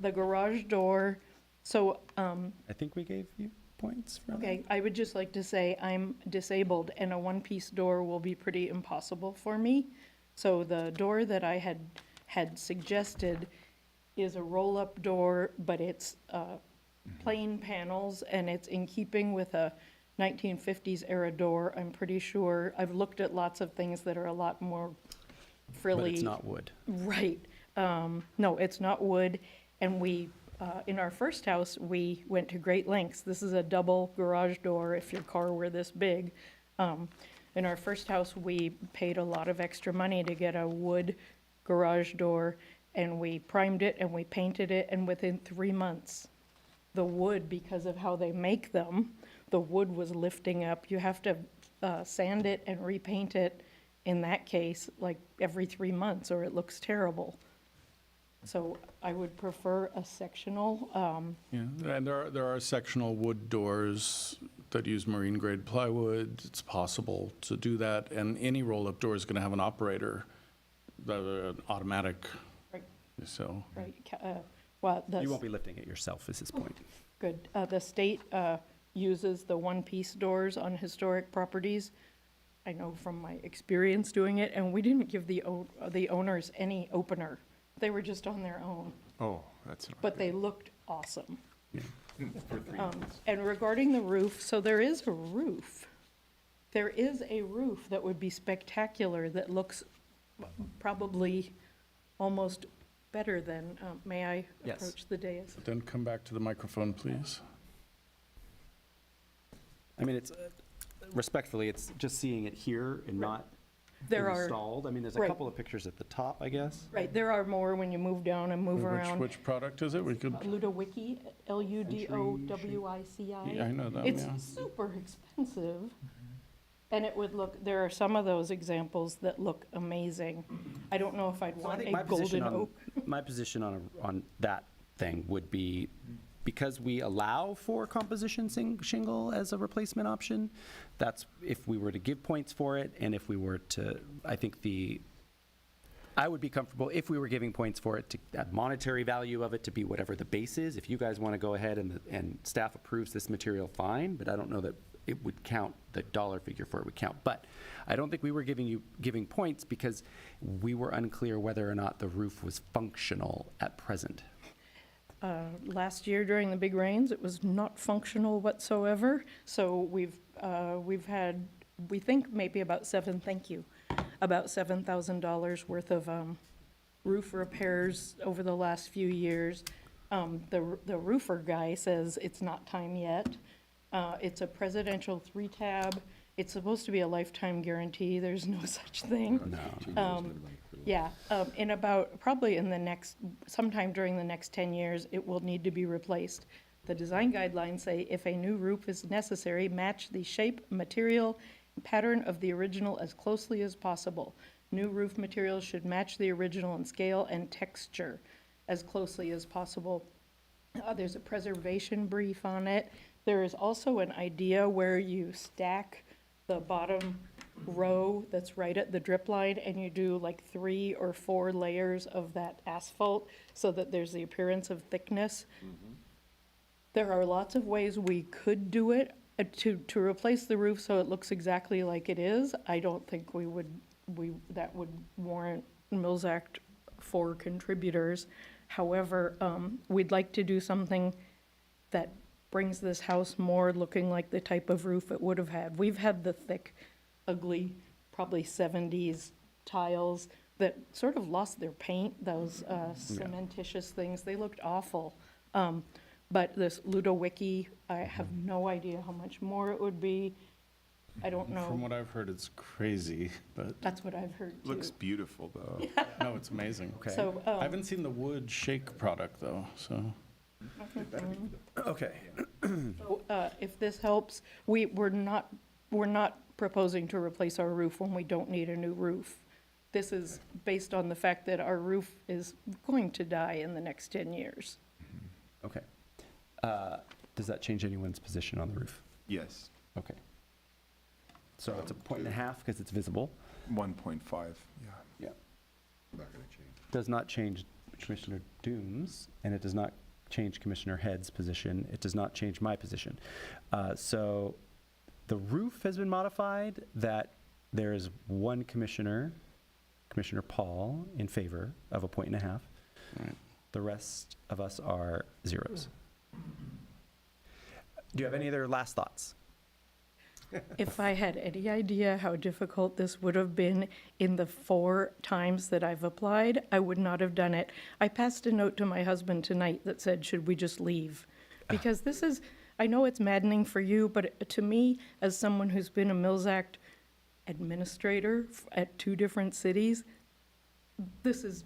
The garage door, so, I think we gave you points for that. okay, I would just like to say I'm disabled and a one-piece door will be pretty impossible for me. So the door that I had suggested is a roll-up door, but it's plain panels and it's in keeping with a 1950s era door, I'm pretty sure. I've looked at lots of things that are a lot more frilly. But it's not wood. Right. No, it's not wood. And we, in our first house, we went to great lengths. This is a double garage door if your car were this big. In our first house, we paid a lot of extra money to get a wood garage door, and we primed it and we painted it, and within 3 months, the wood, because of how they make them, the wood was lifting up. You have to sand it and repaint it, in that case, like every 3 months, or it looks terrible. So I would prefer a sectional, Yeah, and there are sectional wood doors that use marine grade plywood. It's possible to do that, and any roll-up door is going to have an operator, an automatic, right, so. right, well, You won't be lifting it yourself, is his point. good. The state uses the one-piece doors on historic properties. I know from my experience doing it, and we didn't give the owners any opener. They were just on their own, Oh, that's not but they looked awesome. for 3 months. And regarding the roof, so there is a roof. There is a roof that would be spectacular, that looks probably almost better than, may I Yes. approach the dais? Then come back to the microphone, please. I mean, it's, respectfully, it's just seeing it here and not There are, installed. I mean, there's a right. couple of pictures at the top, I guess. right, there are more when you move down and move around. Which product is it? We could, Ludowicki, Ludowicci. yeah, I know them, It's yeah. super expensive, and it would look, there are some of those examples that look amazing. I don't know if I'd So I want think a my position golden on, oak. my position on that thing would be, because we allow for composition shingle as a replacement option, that's if we were to give points for it, and if we were to, I think I would be comfortable if we were giving points for it, to that monetary value of it to be whatever the base is. If you guys want to go ahead and staff approves this material, fine, but I don't know that it would count, the dollar figure for it would count. But I don't think we were giving points because we were unclear whether or not the roof was functional at present. Last year during the big rains, it was not functional whatsoever. So we've had, we think maybe about $7,000 worth of roof repairs over the last few years. The roofer guy says it's not time yet. It's a presidential 3-tab. It's supposed to be a lifetime guarantee. There's no such thing. Yeah, in about, probably in the next, sometime during the next 10 years, it will need to be replaced. The design guidelines say if a new roof is necessary, match the shape, material, and pattern of the original as closely as possible. New roof materials should match the original in scale and texture as closely as possible. There's a preservation brief on it. There is also an idea where you stack the bottom row that's right at the drip line, and you do like 3 or 4 layers of that asphalt so that there's the appearance of thickness. There are lots of ways we could do it to replace the roof so it looks exactly like it is. I don't think that would warrant Mills Act 4 contributors. However, we'd like to do something that brings this house more looking like the type of roof it would have had. We've had the thick, ugly, probably 70s tiles that sort of lost their paint, those cementitious things. They looked awful. But this Ludowicki, I have no idea how much more it would be. I don't From know. what I've heard, it's crazy, but That's what I've heard too. Looks beautiful, though. no, it's amazing. Okay. So, I haven't seen the wood shake product, though, so. Okay. if this helps, we're not proposing to replace our roof when we don't need a new roof. This is based on the fact that our roof is going to die in the next 10 years. Okay. Does that change anyone's position on the roof? Yes, Okay. So it's a 1.5 because it's visible. 1.5, yeah. Yeah. Not going to change. Does not change Commissioner Dooms, and it does not change Commissioner Head's position. It does not change my position. So the roof has been modified, that there is one commissioner, Commissioner Paul, in favor of a 1.5. Right. The rest of us are zeros. Do you have any other last thoughts? If I had any idea how difficult this would have been in the 4 times that I've applied, I would not have done it. I passed a note to my husband tonight that said, should we just leave? Because this is, I know it's maddening for you, but to me, as someone who's been a Mills Act administrator at 2 different cities, this is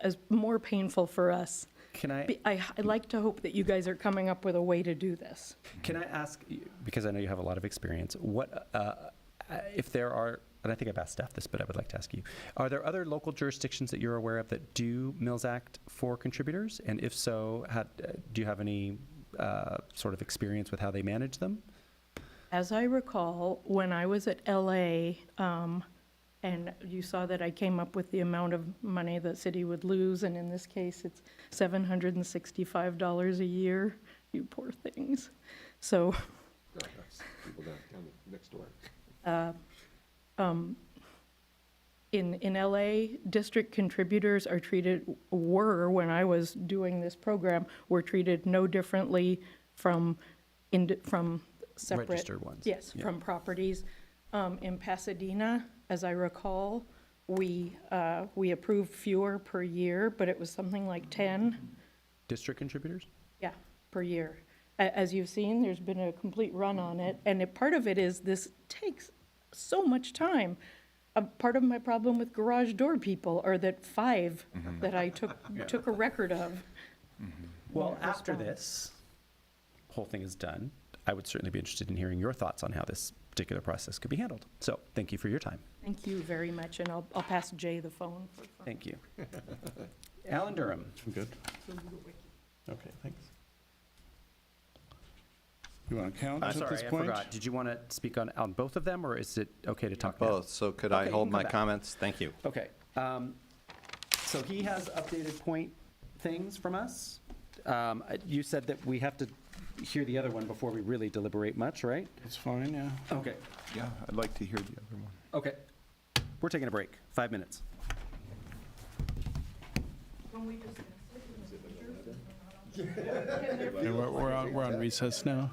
as more painful for us. Can I? I like to hope that you guys are coming up with a way to do this. Can I ask, because I know you have a lot of experience, what, if there are, and I think I've asked staff this, but I would like to ask you, are there other local jurisdictions that you're aware of that do Mills Act for contributors? And if so, do you have any sort of experience with how they manage them? As I recall, when I was at LA, and you saw that I came up with the amount of money the city would lose, and in this case, it's $765 a year, you poor things. So, People down next door. in LA, district contributors were, when I was doing this program, were treated no differently from separate. Registered ones. Yes, Yeah. from properties. In Pasadena, as I recall, we approved fewer per year, but it was something like 10, District contributors? yeah, per year. As you've seen, there's been a complete run on it, and part of it is this takes so much time. Part of my problem with garage door people are that 5 that I took a record of. Well, Yeah, after respond. this whole thing is done, I would certainly be interested in hearing your thoughts on how this particular process could be handled. So thank you for your time. Thank you very much, and I'll pass Jay the phone. Thank you. Alan Durham. I'm good. Okay, thanks. You want to count I'm at sorry, this I point? forgot. Did you want to speak on both of them, or is it okay to talk now? Both, so could I Okay, you hold can my come back. comments? Thank you. Okay. So he has updated point things from us. You said that we have to hear the other one before we really deliberate much, right? That's fine, yeah. Okay. Yeah, I'd like to hear the other one. Okay. We're taking a break, 5 minutes. Yeah, we're on recess now.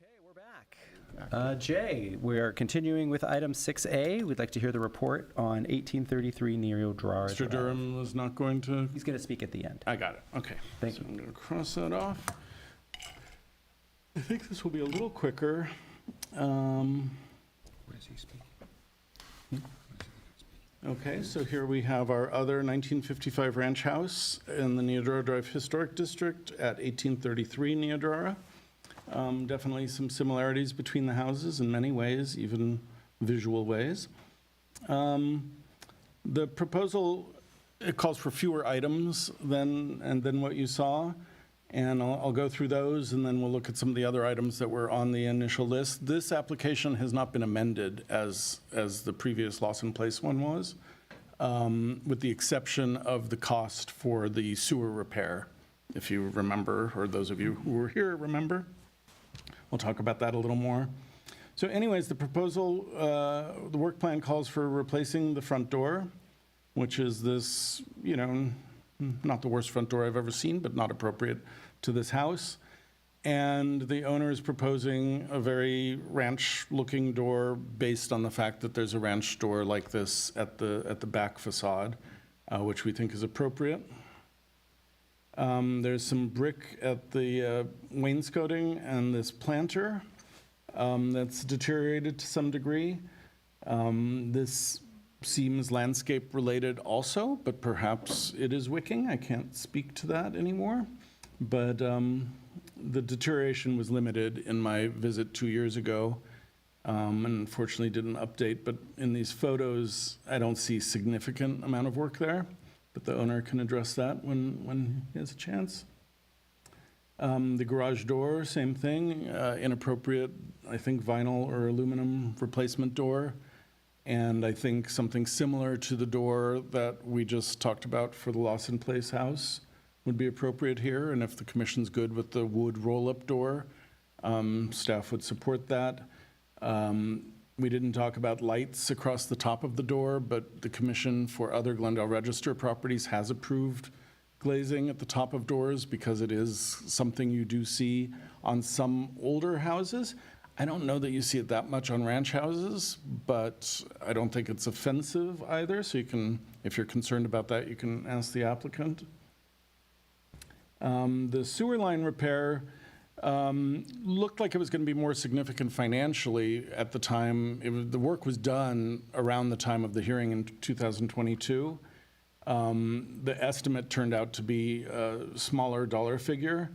Okay, we're back. Jay, we are continuing with item 6A. We'd like to hear the report on 1833 Nero Drive. Mr. Durham was not going to, He's going to speak at the end. I got it, okay. Thank So you. I'm going to cross that off. I think this will be a little quicker. Okay, so here we have our other 1955 ranch house in the Neodora Drive Historic District at 1833 Neodora. Definitely some similarities between the houses in many ways, even visual ways. The proposal, it calls for fewer items than what you saw, and I'll go through those, and then we'll look at some of the other items that were on the initial list. This application has not been amended as the previous Lawson Place one was, with the exception of the cost for the sewer repair, if you remember, or those of you who were here remember. We'll talk about that a little more. So anyways, the proposal, the work plan calls for replacing the front door, which is this, not the worst front door I've ever seen, but not appropriate to this house. And the owner is proposing a very ranch-looking door based on the fact that there's a ranch door like this at the back facade, which we think is appropriate. There's some brick at the wainscoting and this planter that's deteriorated to some degree. This seems landscape-related also, but perhaps it is wicking. I can't speak to that anymore. But the deterioration was limited in my visit 2 years ago, and unfortunately didn't update. But in these photos, I don't see significant amount of work there. But the owner can address that when he has a chance. The garage door, same thing, inappropriate, I think, vinyl or aluminum replacement door. And I think something similar to the door that we just talked about for the Lawson Place house would be appropriate here. And if the commission's good with the wood roll-up door, staff would support that. We didn't talk about lights across the top of the door, but the commission for other Glendale Register properties has approved glazing at the top of doors because it is something you do see on some older houses. I don't know that you see it that much on ranch houses, but I don't think it's offensive either. So you can, if you're concerned about that, you can ask the applicant. The sewer line repair looked like it was going to be more significant financially at the time. The work was done around the time of the hearing in 2022. The estimate turned out to be a smaller dollar figure,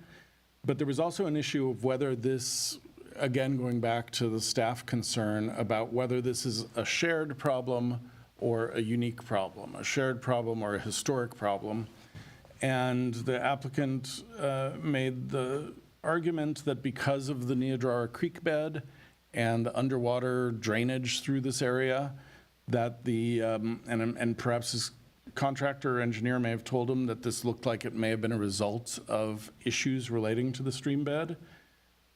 but there was also an issue of whether this, again, going back to the staff concern about whether this is a shared problem or a unique problem, a shared problem or a historic problem. And the applicant made the argument that because of the Niobrara Creek bed and the underwater drainage through this area, that the, and perhaps his contractor or engineer may have told him that this looked like it may have been a result of issues relating to the stream bed.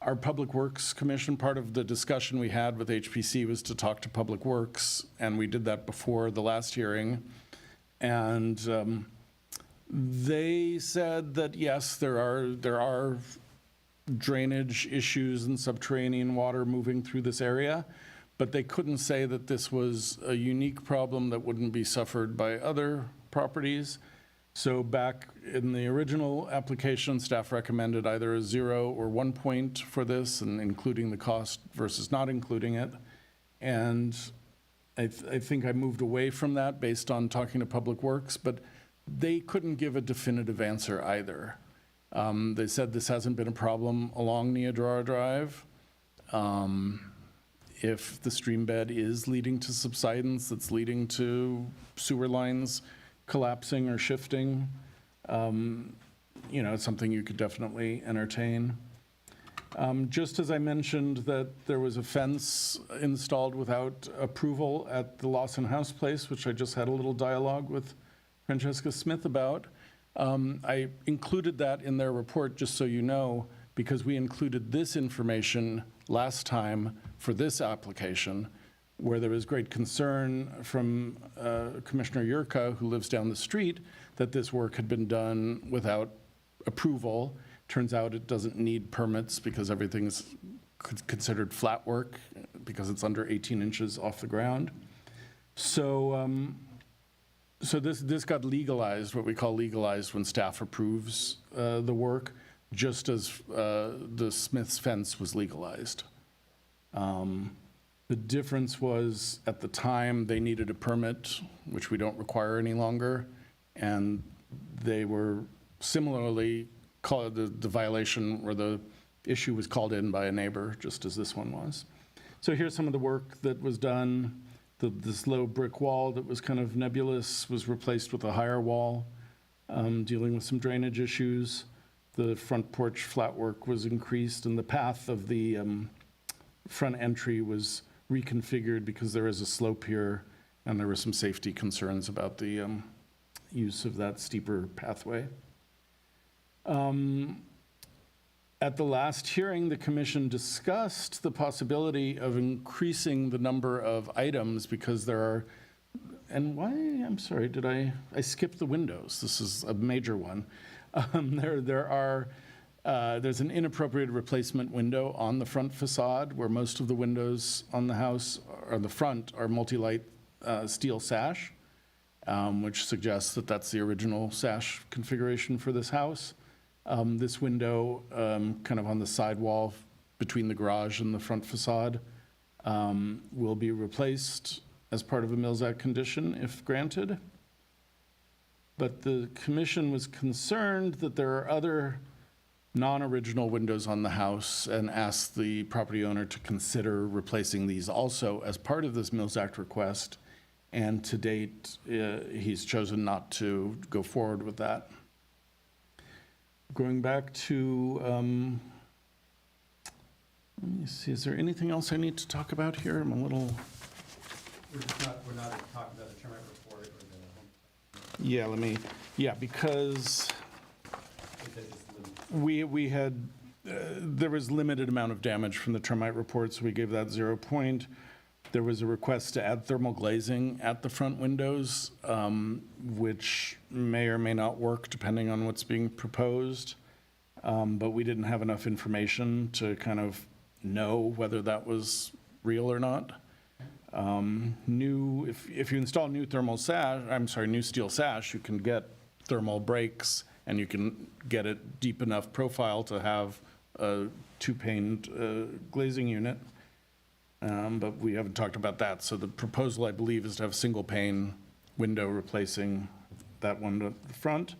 Our Public Works Commission, part of the discussion we had with HPC was to talk to Public Works, and we did that before the last hearing. And they said that, yes, there are drainage issues and subterranean water moving through this area, but they couldn't say that this was a unique problem that wouldn't be suffered by other properties. So back in the original application, staff recommended either a 0 or 1 point for this, and including the cost versus not including it. And I think I moved away from that based on talking to Public Works, but they couldn't give a definitive answer either. They said this hasn't been a problem along Niobrara Drive. If the stream bed is leading to subsidence, that's leading to sewer lines collapsing or shifting, it's something you could definitely entertain. Just as I mentioned that there was a fence installed without approval at the Lawson House Place, which I just had a little dialogue with Francesca Smith about. I included that in their report, just so you know, because we included this information last time for this application, where there was great concern from Commissioner Yurka, who lives down the street, that this work had been done without approval. Turns out it doesn't need permits because everything's considered flat work because it's under 18 inches off the ground. So, so this got legalized, what we call legalized, when staff approves the work, just as the Smith's fence was legalized. The difference was, at the time, they needed a permit, which we don't require any longer, and they were similarly called, the violation or the issue was called in by a neighbor, just as this one was. So here's some of the work that was done. This low brick wall that was kind of nebulous was replaced with a higher wall, dealing with some drainage issues. The front porch flat work was increased, and the path of the front entry was reconfigured because there is a slope here, and there were some safety concerns about the use of that steeper pathway. At the last hearing, the commission discussed the possibility of increasing the number of items because there are, and why, I'm sorry, did I skipped the windows. This is a major one. There's an inappropriate replacement window on the front facade where most of the windows on the house, or the front, are multi-light steel sash, which suggests that that's the original sash configuration for this house. This window, kind of on the side wall between the garage and the front facade, will be replaced as part of a Mills Act condition if granted. But the commission was concerned that there are other non-original windows on the house and asked the property owner to consider replacing these also as part of this Mills Act request. And to date, he's chosen not to go forward with that. Going back to, let me see, is there anything else I need to talk about here? I'm a little. We're not talking about the termite report or the. Yeah, because we had, there was limited amount of damage from the termite report, so we gave that 0 point. There was a request to add thermal glazing at the front windows, which may or may not work depending on what's being proposed. But we didn't have enough information to kind of know whether that was real or not. If you install new new steel sash, you can get thermal breaks and you can get it deep enough profile to have a 2-pane glazing unit. But we haven't talked about that. So the proposal, I believe, is to have a single pane window replacing that one at the front.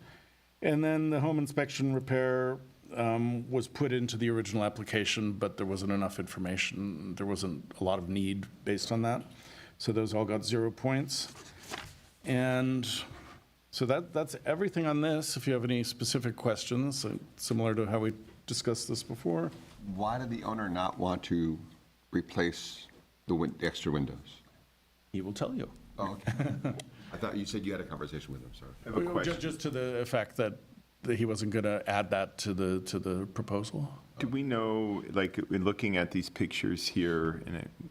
And then the home inspection repair was put into the original application, but there wasn't enough information. There wasn't a lot of need based on that. So those all got 0 points. And so that's everything on this. If you have any specific questions, similar to how we discussed this before. Why did the owner not want to replace the extra windows? He will tell you. Oh, okay. I thought you said you had a conversation with him, sorry. I have a question. Just to the effect that he wasn't going to add that to the proposal. Do we know, like, in looking at these pictures here,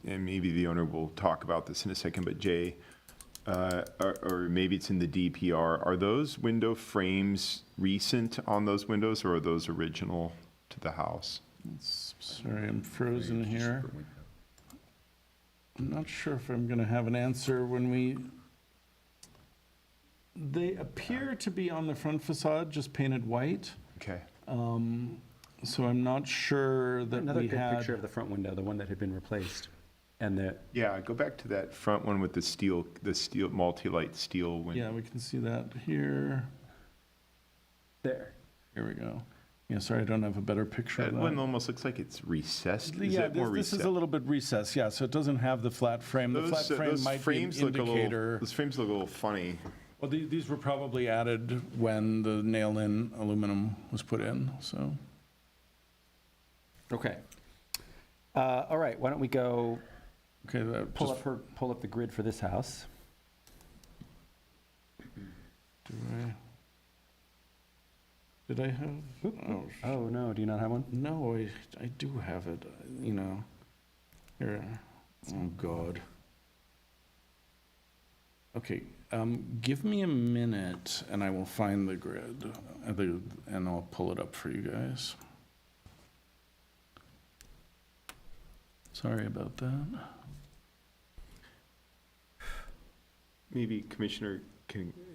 and maybe the owner will talk about this in a second, but Jay, or maybe it's in the DPR, are those window frames recent on those windows, or are those original to the house? Sorry, I'm frozen here. I'm not sure if I'm going to have an answer when they appear to be on the front facade, just painted white. Okay. So I'm not sure that Another we good had. picture of the front window, the one that had been replaced. And the, Yeah, go back to that front one with the steel, multi-light steel window. Yeah, we can see that here. there. Here we go. Yeah, sorry, I don't have a better picture That of one that. almost looks like it's recessed. Is Yeah, it more this is recessed? a little bit recessed, yeah, so it doesn't have the flat frame. The flat frame might be an indicator. Those frames look a little funny. Well, these were probably added when the nail-in aluminum was put in, so. Okay. All right, why don't we go Okay, that pull just, up the grid for this house. did I have? Oh, Oh, no, do you not have one? no, I do have it, you know. Here, oh, God. Okay, give me a minute and I will find the grid, and I'll pull it up for you guys. Sorry about that. Maybe Commissioner,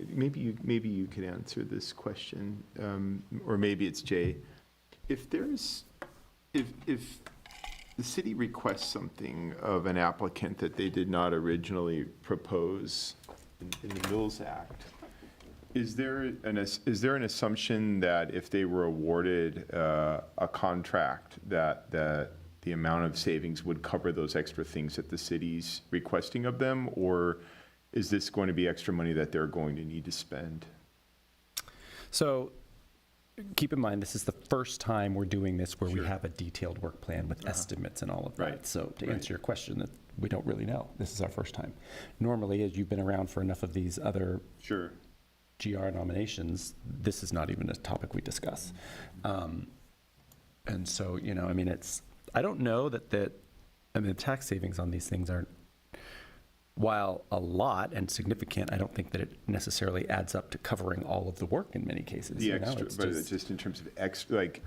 maybe you could answer this question, or maybe it's Jay. If the city requests something of an applicant that they did not originally propose in the Mills Act, is there an assumption that if they were awarded a contract, that the amount of savings would cover those extra things that the city's requesting of them? Or is this going to be extra money that they're going to need to spend? So keep in mind, this is the first time we're doing this where we have a detailed work plan with estimates and all of that. Right. So to answer your question, that we don't really know. This is our first time. Normally, as you've been around for enough of these other Sure. GR nominations, this is not even a topic we discuss. And so, you know, I mean, I don't know that the tax savings on these things aren't, while a lot and significant, I don't think that it necessarily adds up to covering all of the work in many cases. The you know? extra, It's but it's just in terms of extra, like,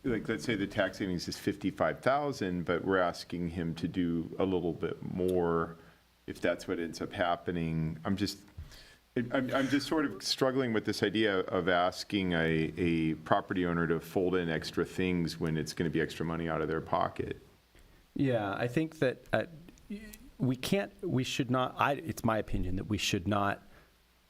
let's say the tax savings is 55,000, but we're asking him to do a little bit more, if that's what ends up happening. I'm just sort of struggling with this idea of asking a property owner to fold in extra things when it's going to be extra money out of their pocket. Yeah, I think that we should not, it's my opinion that we should not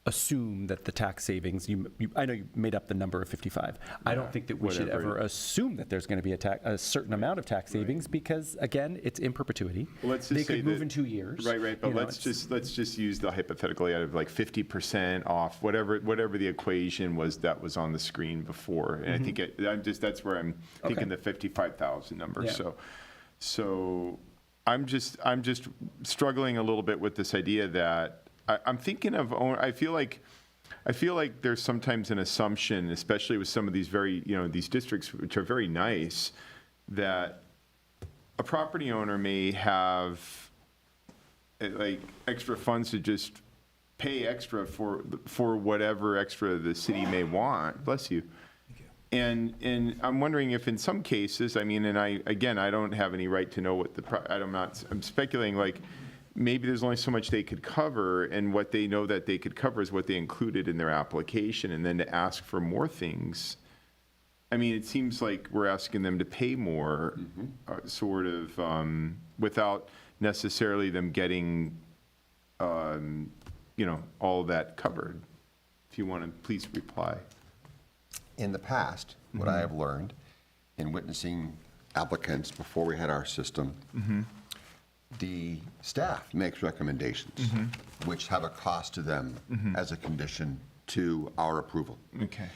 assume that the tax savings, I know you made up the number of 55. I don't think that we should whatever. ever assume that there's going to be a certain amount of tax savings because, again, it's in perpetuity. Well, let's just They say could move that- in 2 years. Right, but You know, let's just use the hypothetically out of like 50% off, whatever the equation was that was on the screen before. And I think that's where I'm thinking the 55,000 number. Yeah. So I'm just struggling a little bit with this idea that I'm thinking of, I feel like there's sometimes an assumption, especially with some of these these districts, which are very nice, that a property owner may have like extra funds to just pay extra for whatever extra the city may want. Bless you. And I'm wondering if in some cases, I mean, and I don't have any right to know what I'm speculating, like, maybe there's only so much they could cover, and what they know that they could cover is what they included in their application, and then to ask for more things. I mean, it seems like we're asking them to pay more, sort of, without necessarily them getting, all that covered. If you want to, please reply. In the past, what I have learned in witnessing applicants before we had our system, the staff makes recommendations which have a cost to them as a condition to our approval. Okay.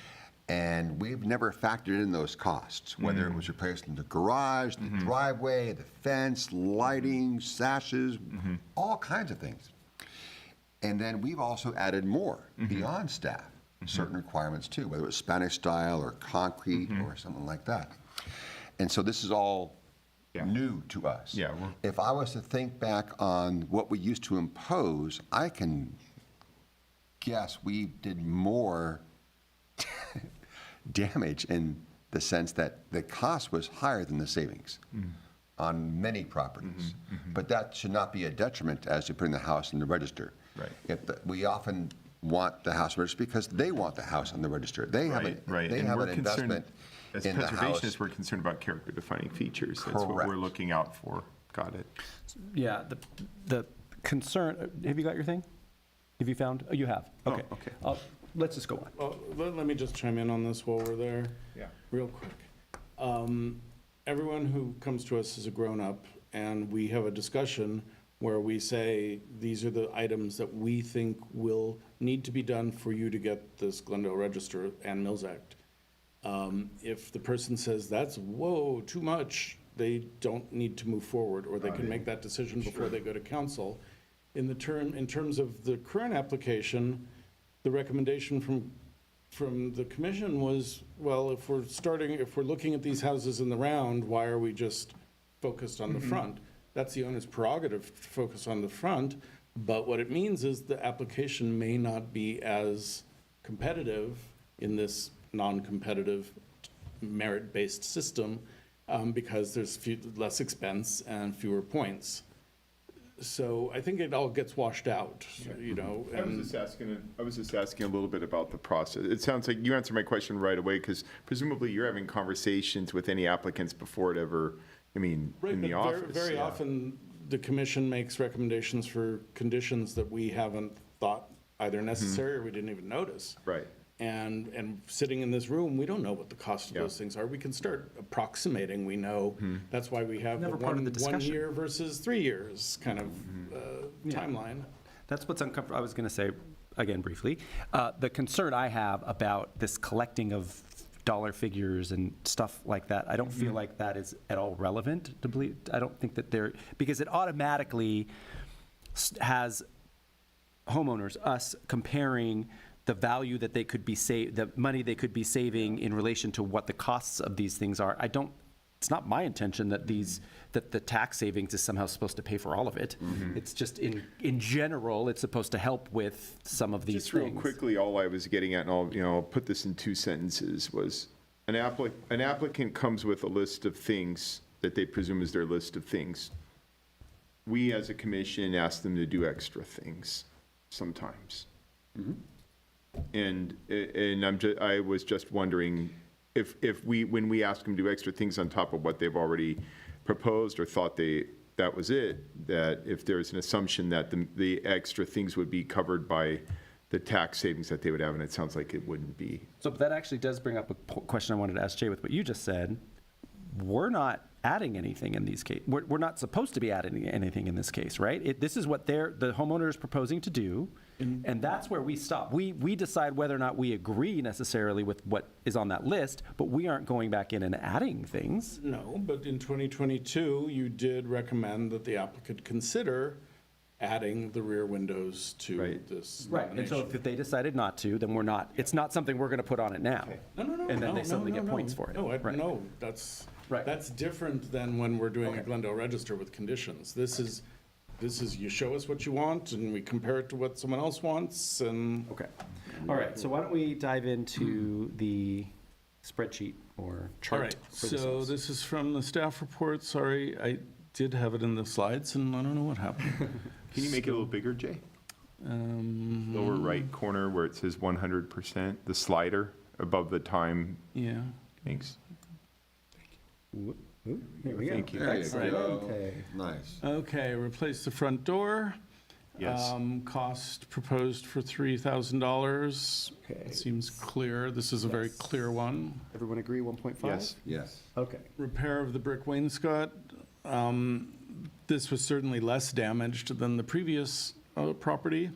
And we've never factored in those costs, whether it was replacing the garage, the driveway, the fence, lighting, sashes, all kinds of things. And then we've also added more beyond staff, certain requirements too, whether it was Spanish style or concrete or something like that. And so this is all new to us. Yeah, If I was to think back on what we used to impose, I can guess we did more damage in the sense that the cost was higher than the savings on many properties. But that should not be a detriment as to putting the house in the register. Right. We often want the house registered because they want the house on the register. They have Right. They And have we're an concerned- investment As in the house. preservationists, we're concerned about character defining features. That's what we're Correct. looking out for. Got it. Yeah, the concern, have you got your thing? Have you found, you have, okay. okay. Let's just go on. Oh, let me just chime in on this while we're there. Yeah. Real quick. Everyone who comes to us is a grown-up, and we have a discussion where we say, these are the items that we think will need to be done for you to get this Glendale Register and Mills Act. If the person says, that's, whoa, too much, they don't need to move forward, or they can make that decision before they go to council. In terms of the current application, the recommendation from the commission was, well, if we're looking at these houses in the round, why are we just focused on the front? That's the owner's prerogative to focus on the front, but what it means is the application may not be as competitive in this non-competitive merit-based system because there's less expense and fewer points. So I think it all gets washed out, you know. I was just asking a little bit about the process. It sounds like you answered my question right away, because presumably you're having conversations with any applicants before it ever, in Right, the but office. very yeah. often, the commission makes recommendations for conditions that we haven't thought either necessary or we didn't even notice. Right. And sitting in this room, we don't know what the cost of Yeah. those things are. We can start approximating, we know. That's why we have the Never part of the 1 discussion. year versus 3 years kind of timeline. That's what's uncomfortable. I was going to say, again, briefly, the concern I have about this collecting of dollar figures and stuff like that, I don't feel like that is at all relevant to believe. I don't think that because it automatically has homeowners, us, comparing the value that they could be the money they could be saving in relation to what the costs of these things are. It's not my intention that that the tax savings is somehow supposed to pay for all of it. It's just in general, it's supposed to help with some of these Just real things. quickly, all I was getting at, and I'll put this in 2 sentences, was an applicant comes with a list of things that they presume is their list of things. We, as a commission, ask them to do extra things sometimes. And I was just wondering if when we ask them to do extra things on top of what they've already proposed or thought that was it, that if there's an assumption that the extra things would be covered by the tax savings that they would have, and it sounds like it wouldn't be. So that actually does bring up a question I wanted to ask Jay with what you just said. We're not adding anything in these cases. We're not supposed to be adding anything in this case, right? This is what the homeowner is proposing to do, and that's where we stop. We decide whether or not we agree necessarily with what is on that list, but we aren't going back in and adding things. No, but in 2022, you did recommend that the applicant consider adding the rear windows to Right. this Right, and so nomination. if they decided not to, then we're not, it's not something we're going to put on it now. No. And then they no, suddenly no, get no. points for it. No, Right. no, that's, Right. that's different than when we're doing a Okay. Glendale Register with conditions. This is, you show us what you want, and we compare it to what someone else wants, and. Okay. All right, so why don't we dive into the spreadsheet or All chart right, for this so house? this is from the staff report. Sorry, I did have it in the slides, and I don't know what happened. Can you make it a little bigger, Jay? Lower right corner where it says 100%, the slider above the time. Yeah. Thanks. Ooh, there we go. Thank you. There you Excellent. go. Okay. Nice. Okay, replace the front door. Yes. Cost proposed for $3,000. Okay. Seems clear. This is a very Yes. clear one. Everyone agree 1.5? Yes. Yes. Okay. Repair of the brick wainscot. This was certainly less damaged than the previous property,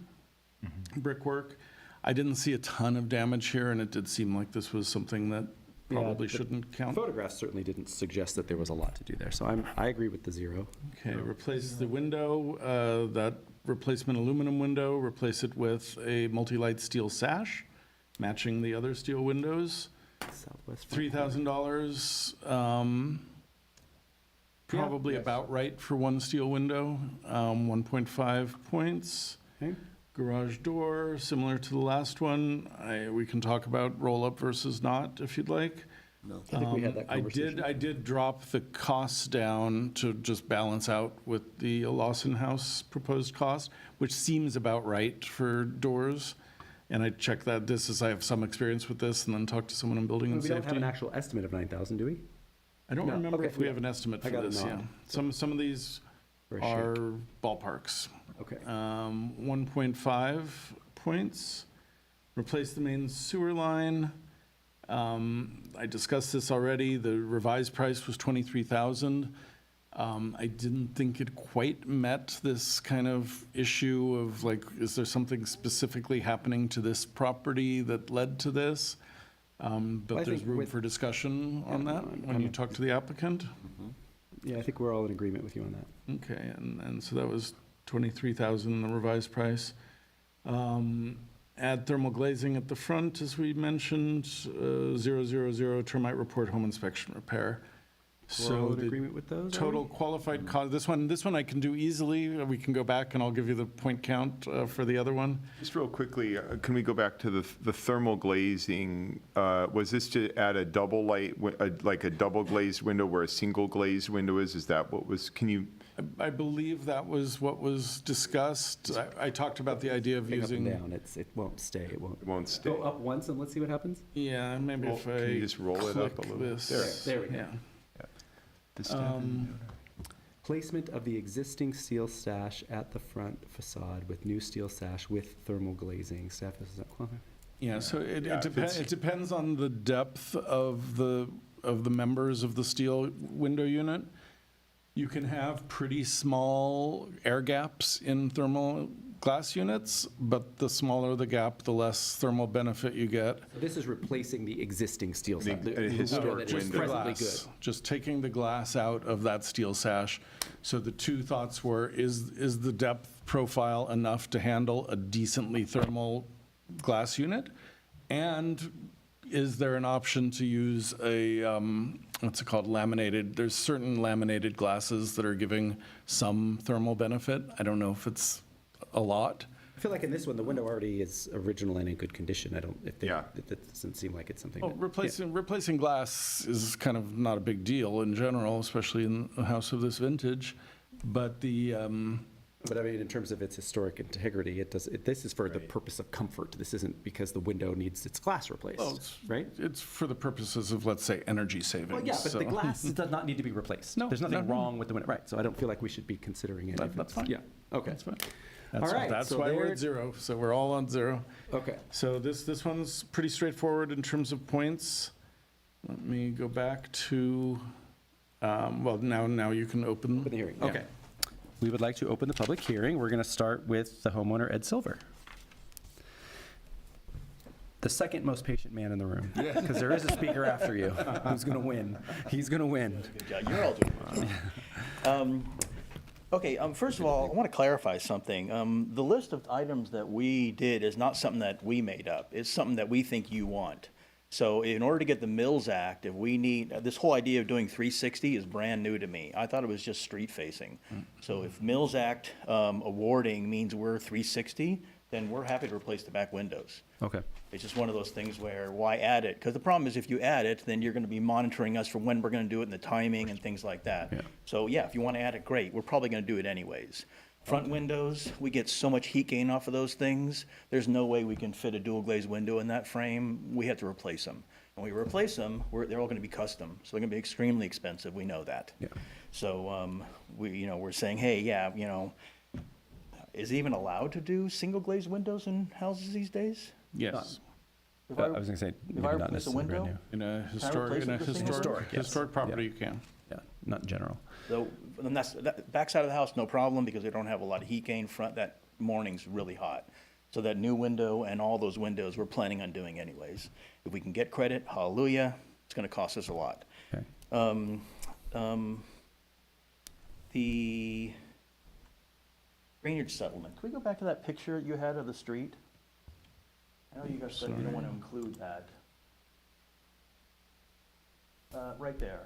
brickwork. I didn't see a ton of damage here, and it did seem like this was something that probably the shouldn't count. Photographs certainly didn't suggest that there was a lot to do there, so I agree with the 0. Okay, replace the window, that replacement aluminum window, replace it with a multi-light steel sash, matching the other steel windows. Southwest. $3,000, probably yes. about right for one steel window, 1.5 points. Okay. Garage door, similar to the last one. We can talk about roll-up versus not, if you'd like. I think we had that conversation. I did drop the costs down to just balance out with the Lawson House proposed cost, which seems about right for doors. And I checked that, I have some experience with this, and then talked to someone in building and We don't have safety. an actual estimate of 9,000, do we? I don't No, remember okay, if we yeah. have an estimate I for got a this, yeah. nod. Some of these Or a are shake. ballparks. Okay. 1.5 points. Replace the main sewer line. I discussed this already. The revised price was $23,000. I didn't think it quite met this kind of issue of like, is there something specifically happening to this property that led to this? But I there's think room with- for discussion on Yeah, that no, when you talk to the applicant. Yeah, I think we're all in agreement with you on that. Okay, and so that was 23,000, the revised price. Add thermal glazing at the front, as we mentioned, 000 termite report home inspection repair. We're all So in the agreement with those? are total we? qualified cost, this one I can do easily. We can go back and I'll give you the point count for the other one. Just real quickly, can we go back to the thermal glazing? Was this to add a double light, like a double glazed window where a single glazed window is? Is that what was, can you, I believe that was what was discussed. I talked about the idea of Pick up and using, down, it won't stay, it won't. it won't stay? Go up once and let's see what happens? yeah, maybe if Can I you just roll it up a click little bit? this. There we go. Yeah. This time? Placement of the existing steel sash at the front facade with new steel sash with thermal glazing. Staff is that qualified? Yeah, so Yeah, if it's- it depends on the depth of the members of the steel window unit. You can have pretty small air gaps in thermal glass units, but the smaller the gap, the less thermal benefit you get. This is replacing the existing steel sash. The historic That is window. presently good. Glass, just taking the glass out of that steel sash. So the two thoughts were, is the depth profile enough to handle a decently thermal glass unit? And is there an option to use a, what's it called, laminated? There's certain laminated glasses that are giving some thermal benefit. I don't know if it's a lot. I feel like in this one, the window already is original and in good condition. I don't, if they, Yeah. it doesn't seem like it's something. Well, that- replacing glass is kind of not a big deal in general, especially in a house of this vintage. But the, But I mean, in terms of its historic integrity, this is for the purpose of comfort. This isn't because the window needs its glass replaced, well, it's, right? it's for the purposes of, let's say, energy savings. Well, yeah, but so- the glass does not need to be replaced. No, There's nothing no. wrong with the window, right? So I don't feel like we should be considering any of it. That's fine. Yeah, okay. That's fine. All right, That's so why we're there- at 0, so we're all on 0. Okay. So this one's pretty straightforward in terms of points. Let me go back to, well, now you can open. For the hearing, Yeah. okay. We would like to open the public hearing. We're going to start with the homeowner, Ed Silver. The second most patient man in the room, because there is a speaker after you who's going to win. He's going to win. Yeah, you're all doing it. Okay, first of all, I want to clarify something. The list of items that we did is not something that we made up. It's something that we think you want. So in order to get the Mills Act, if we need, this whole idea of doing 360 is brand new to me. I thought it was just street facing. So if Mills Act awarding means we're 360, then we're happy to replace the back windows. Okay. It's just one of those things where, why add it? Because the problem is if you add it, then you're going to be monitoring us for when we're going to do it and the timing and things like that. Yeah. So yeah, if you want to add it, great. We're probably going to do it anyways. Front windows, we get so much heat gain off of those things. There's no way we can fit a dual glazed window in that frame. We have to replace them. When we replace them, they're all going to be custom. So they're going to be extremely expensive. We know that. Yeah. So we're saying, hey, yeah, is it even allowed to do single glazed windows in houses these days? Yes, If I was going to say, if maybe I not replace a necessarily brand window? new. in a replace historic, it with a single Historic, yes. historic property, you can. Yeah, not in general. So, and that back side of the house, no problem, because they don't have a lot of heat gain. Front, that morning's really hot. So that new window and all those windows, we're planning on doing anyways. If we can get credit, hallelujah, it's gonna cost us a lot. Okay. The drainage settlement, can we go back to that picture you had of the street? I know you guys said you don't want to include that. Right there.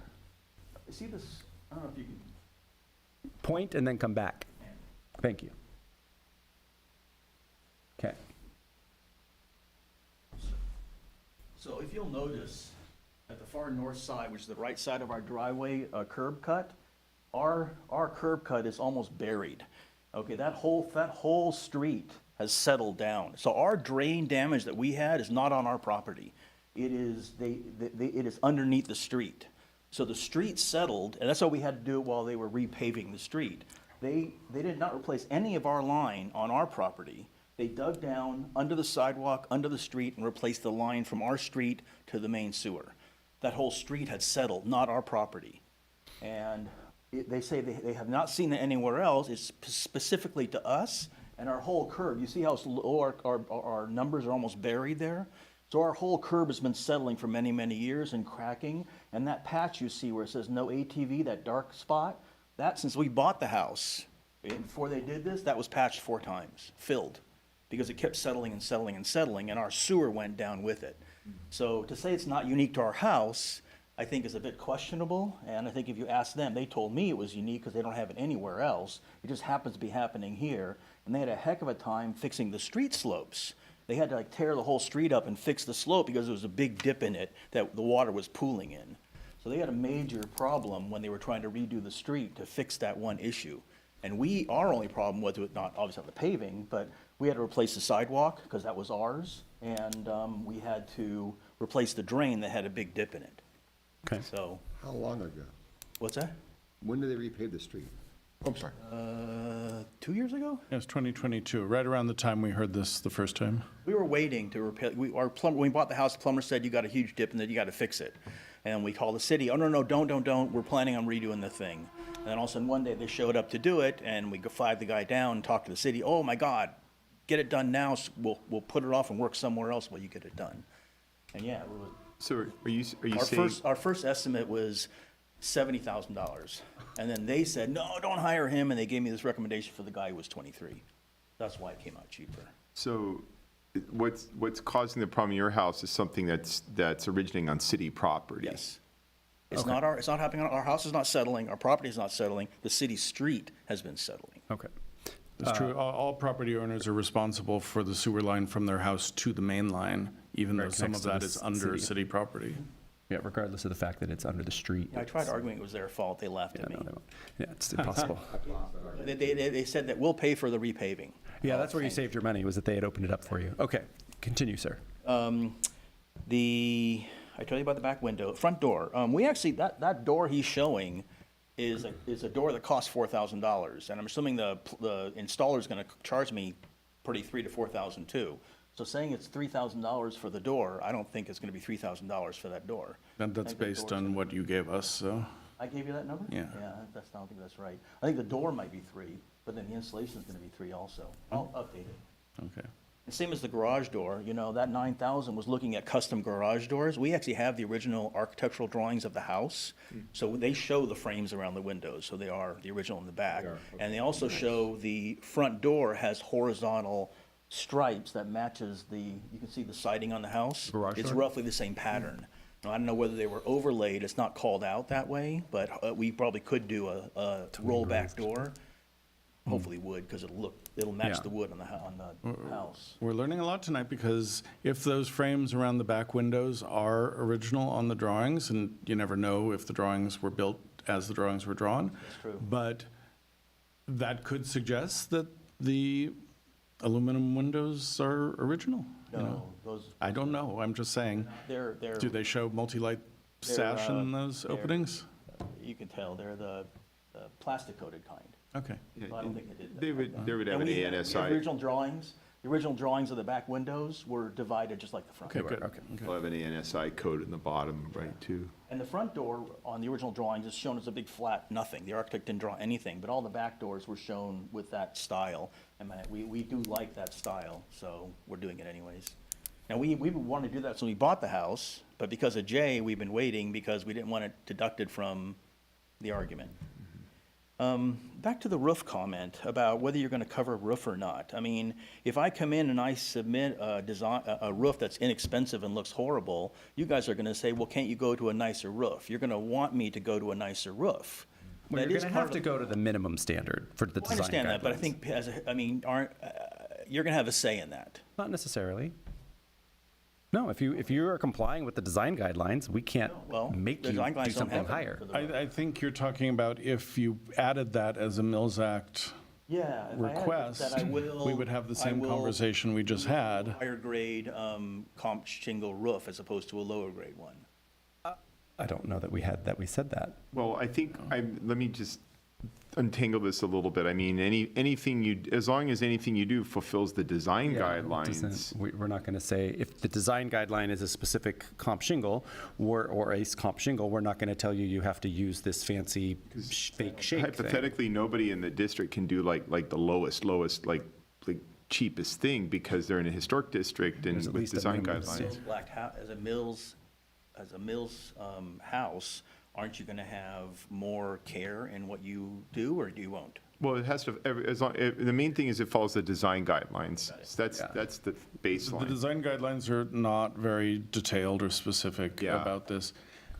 See this, I don't know if you can. Point and then come back. Thank you. Okay. So if you'll notice, at the far north side, which is the right side of our driveway curb cut, our curb cut is almost buried. Okay, that whole street has settled down. So our drain damage that we had is not on our property. It is, it is underneath the street. So the street settled, and that's why we had to do it while they were repaving the street. They did not replace any of our line on our property. They dug down under the sidewalk, under the street, and replaced the line from our street to the main sewer. That whole street had settled, not our property. And they say they have not seen it anywhere else. It's specifically to us and our whole curb. You see how low our numbers are almost buried there? So our whole curb has been settling for many, many years and cracking. And that patch you see where it says no ATV, that dark spot, that since we bought the house, before they did this, that was patched 4 times, filled, because it kept settling and settling and settling, and our sewer went down with it. So to say it's not unique to our house, I think is a bit questionable, and I think if you ask them, they told me it was unique because they don't have it anywhere else. It just happens to be happening here, and they had a heck of a time fixing the street slopes. They had to like tear the whole street up and fix the slope because there was a big dip in it that the water was pooling in. So they had a major problem when they were trying to redo the street to fix that one issue. And our only problem was with not obviously the paving, but we had to replace the sidewalk because that was ours, and we had to replace the drain that had a big dip in it. Okay. So, How long ago? what's that? When did they repave the street? Oh, I'm sorry. 2 years ago? Yes, 2022, right around the time we heard this the first time. We were waiting to repair, when we bought the house, the plumber said, you got a huge dip in it, you got to fix it. And we called the city, oh, no, don't, we're planning on redoing the thing. And then all of a sudden, one day, they showed up to do it, and we flagged the guy down and talked to the city, oh, my God, get it done now, we'll put it off and work somewhere else while you get it done. And yeah, So are you our saying? first estimate was $70,000. And then they said, no, don't hire him, and they gave me this recommendation for the guy who was 23. That's why it came out cheaper. So what's causing the problem in your house is something that's originating on city property? Yes. It's not happening, our house is not settling, our property is not settling, the city street has been settling. Okay. It's true, all property owners are responsible for the sewer line from their house to the main line, even though Right, some next of to that the is under city. city property. Yeah, regardless of the fact that it's under the street. I tried arguing it was their fault, they laughed Yeah, at no, me. they won't. Yeah, it's impossible. They said that we'll pay for the repaving. Yeah, that's where you saved your money, was that they had opened it up for you. Okay, continue, sir. I told you about the back window, front door. We actually, that door he's showing is a door that costs $4,000. And I'm assuming the installer's gonna charge me pretty $3,000 to $4,000 too. So saying it's $3,000 for the door, I don't think it's gonna be $3,000 for that door. And that's I think the based door's on what you gave us, so. I gave you that number? Yeah. Yeah, I don't think that's right. I think the door might be 3, but then the installation's gonna be 3 also. I'll update it. Okay. The same as the garage door, you know, that 9,000 was looking at custom garage doors. We actually have the original architectural drawings of the house. So they show the frames around the windows, so they are the original in the back. And they also show the front door has horizontal stripes that matches you can see the siding on the house. Garage It's door? roughly the same pattern. Now, I don't know whether they were overlaid, it's not called out that way, but we probably could do a rollback door. Hopefully would, because it'll match Yeah. the wood on the house. We're learning a lot tonight because if those frames around the back windows are original on the drawings, and you never know if the drawings were built as the drawings were drawn. That's true. But that could suggest that the aluminum windows are original, you know? No, those, I don't know, I'm just saying, they're, do they show multi-light sash in those they're- openings? you can tell, they're the plastic coated kind. Okay. So I don't think they did that. They would have And an the ANSI. original drawings of the back windows were divided just like the front. Okay, good. Okay. They'll have an ANSI code in the bottom, right, too. And the front door on the original drawings is shown as a big flat nothing. The architect didn't draw anything, but all the back doors were shown with that style. And we do like that style, so we're doing it anyways. And we wanted to do that, so we bought the house, but because of Jay, we've been waiting because we didn't want it deducted from the argument. Back to the roof comment about whether you're gonna cover a roof or not. I mean, if I come in and I submit a roof that's inexpensive and looks horrible, you guys are gonna say, well, can't you go to a nicer roof? You're gonna want me to go to a nicer roof. Well, That you're is going to part have of to go to the minimum standard for the I design understand that, but I guidelines. think you're gonna have a say in that. Not necessarily. No, if you are complying with the design guidelines, we can't Well, make the you design do guidelines don't something have it higher. for the- I think you're talking about if you added that as a Mills Act Yeah. if I added request, that, I will- we would have the I same will conversation we just had. Higher grade, comp shingle roof as opposed to a lower grade one. I don't know that we said that. Well, I think, let me just untangle this a little bit. I mean, as long as anything you do fulfills the design guidelines. We're not going to say, if the design guideline is a specific comp shingle or a comp shingle, we're not going to tell you you have to use this fancy fake shake thing. Hypothetically, nobody in the district can do like the lowest, like cheapest thing because they're in a historic district and There's at with least a design minimum guidelines. standard. As a Mills house, aren't you gonna have more care in what you do, or you won't? Well, it has to, the main thing is it follows the design guidelines. So Yeah. that's the The baseline. design guidelines are not very detailed or specific Yeah. about this.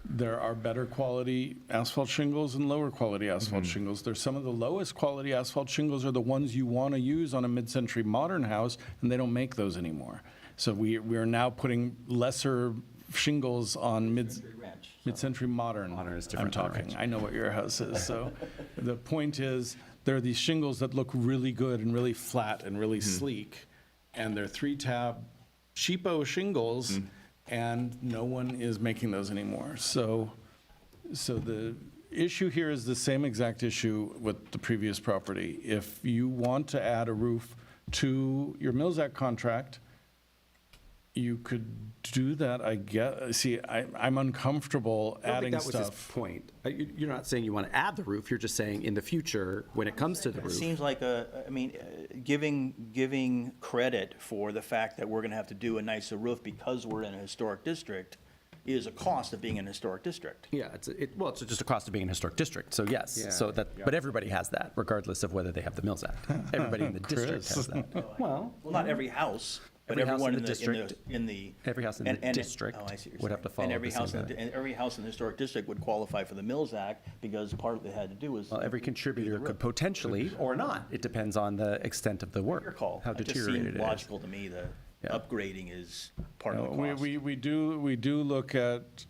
There are better quality asphalt shingles and lower quality asphalt shingles. There's some of the lowest quality asphalt shingles are the ones you want to use on a mid-century modern house, and they don't make those anymore. So we are now putting lesser shingles on mid-century modern. Modern is I'm different than talking. ranch. I know what your house is. So the point is, there are these shingles that look really good and really flat and really sleek, and they're 3-tab cheapo shingles, and no one is making those anymore. So the issue here is the same exact issue with the previous property. If you want to add a roof to your Mills Act contract, you could do that, I guess. See, I'm uncomfortable I don't adding think that was his stuff. point. You're not saying you want to add the roof, you're just saying in the future, when it comes to the It roof. seems like giving credit for the fact that we're gonna have to do a nicer roof because we're in a historic district is a cost of being in a historic district. Yeah, well, it's just a cost of being an historic district, so yes. So that, but everybody has that, regardless of whether they have the Mills Act. Everybody in the district has that. Well, Well, not every house, but Every house everyone in in the district- in the. every house in the district Oh, I see what you're would have saying. to follow And every the house, same and every house in the historic district would qualify for the Mills Act because part of what they had to do was. well, every contributor could potentially, or not. It depends on the extent of the work. Your call. How It just deteriorated seemed it is. logical to me that Yeah. upgrading is part of the We, cost. we do look at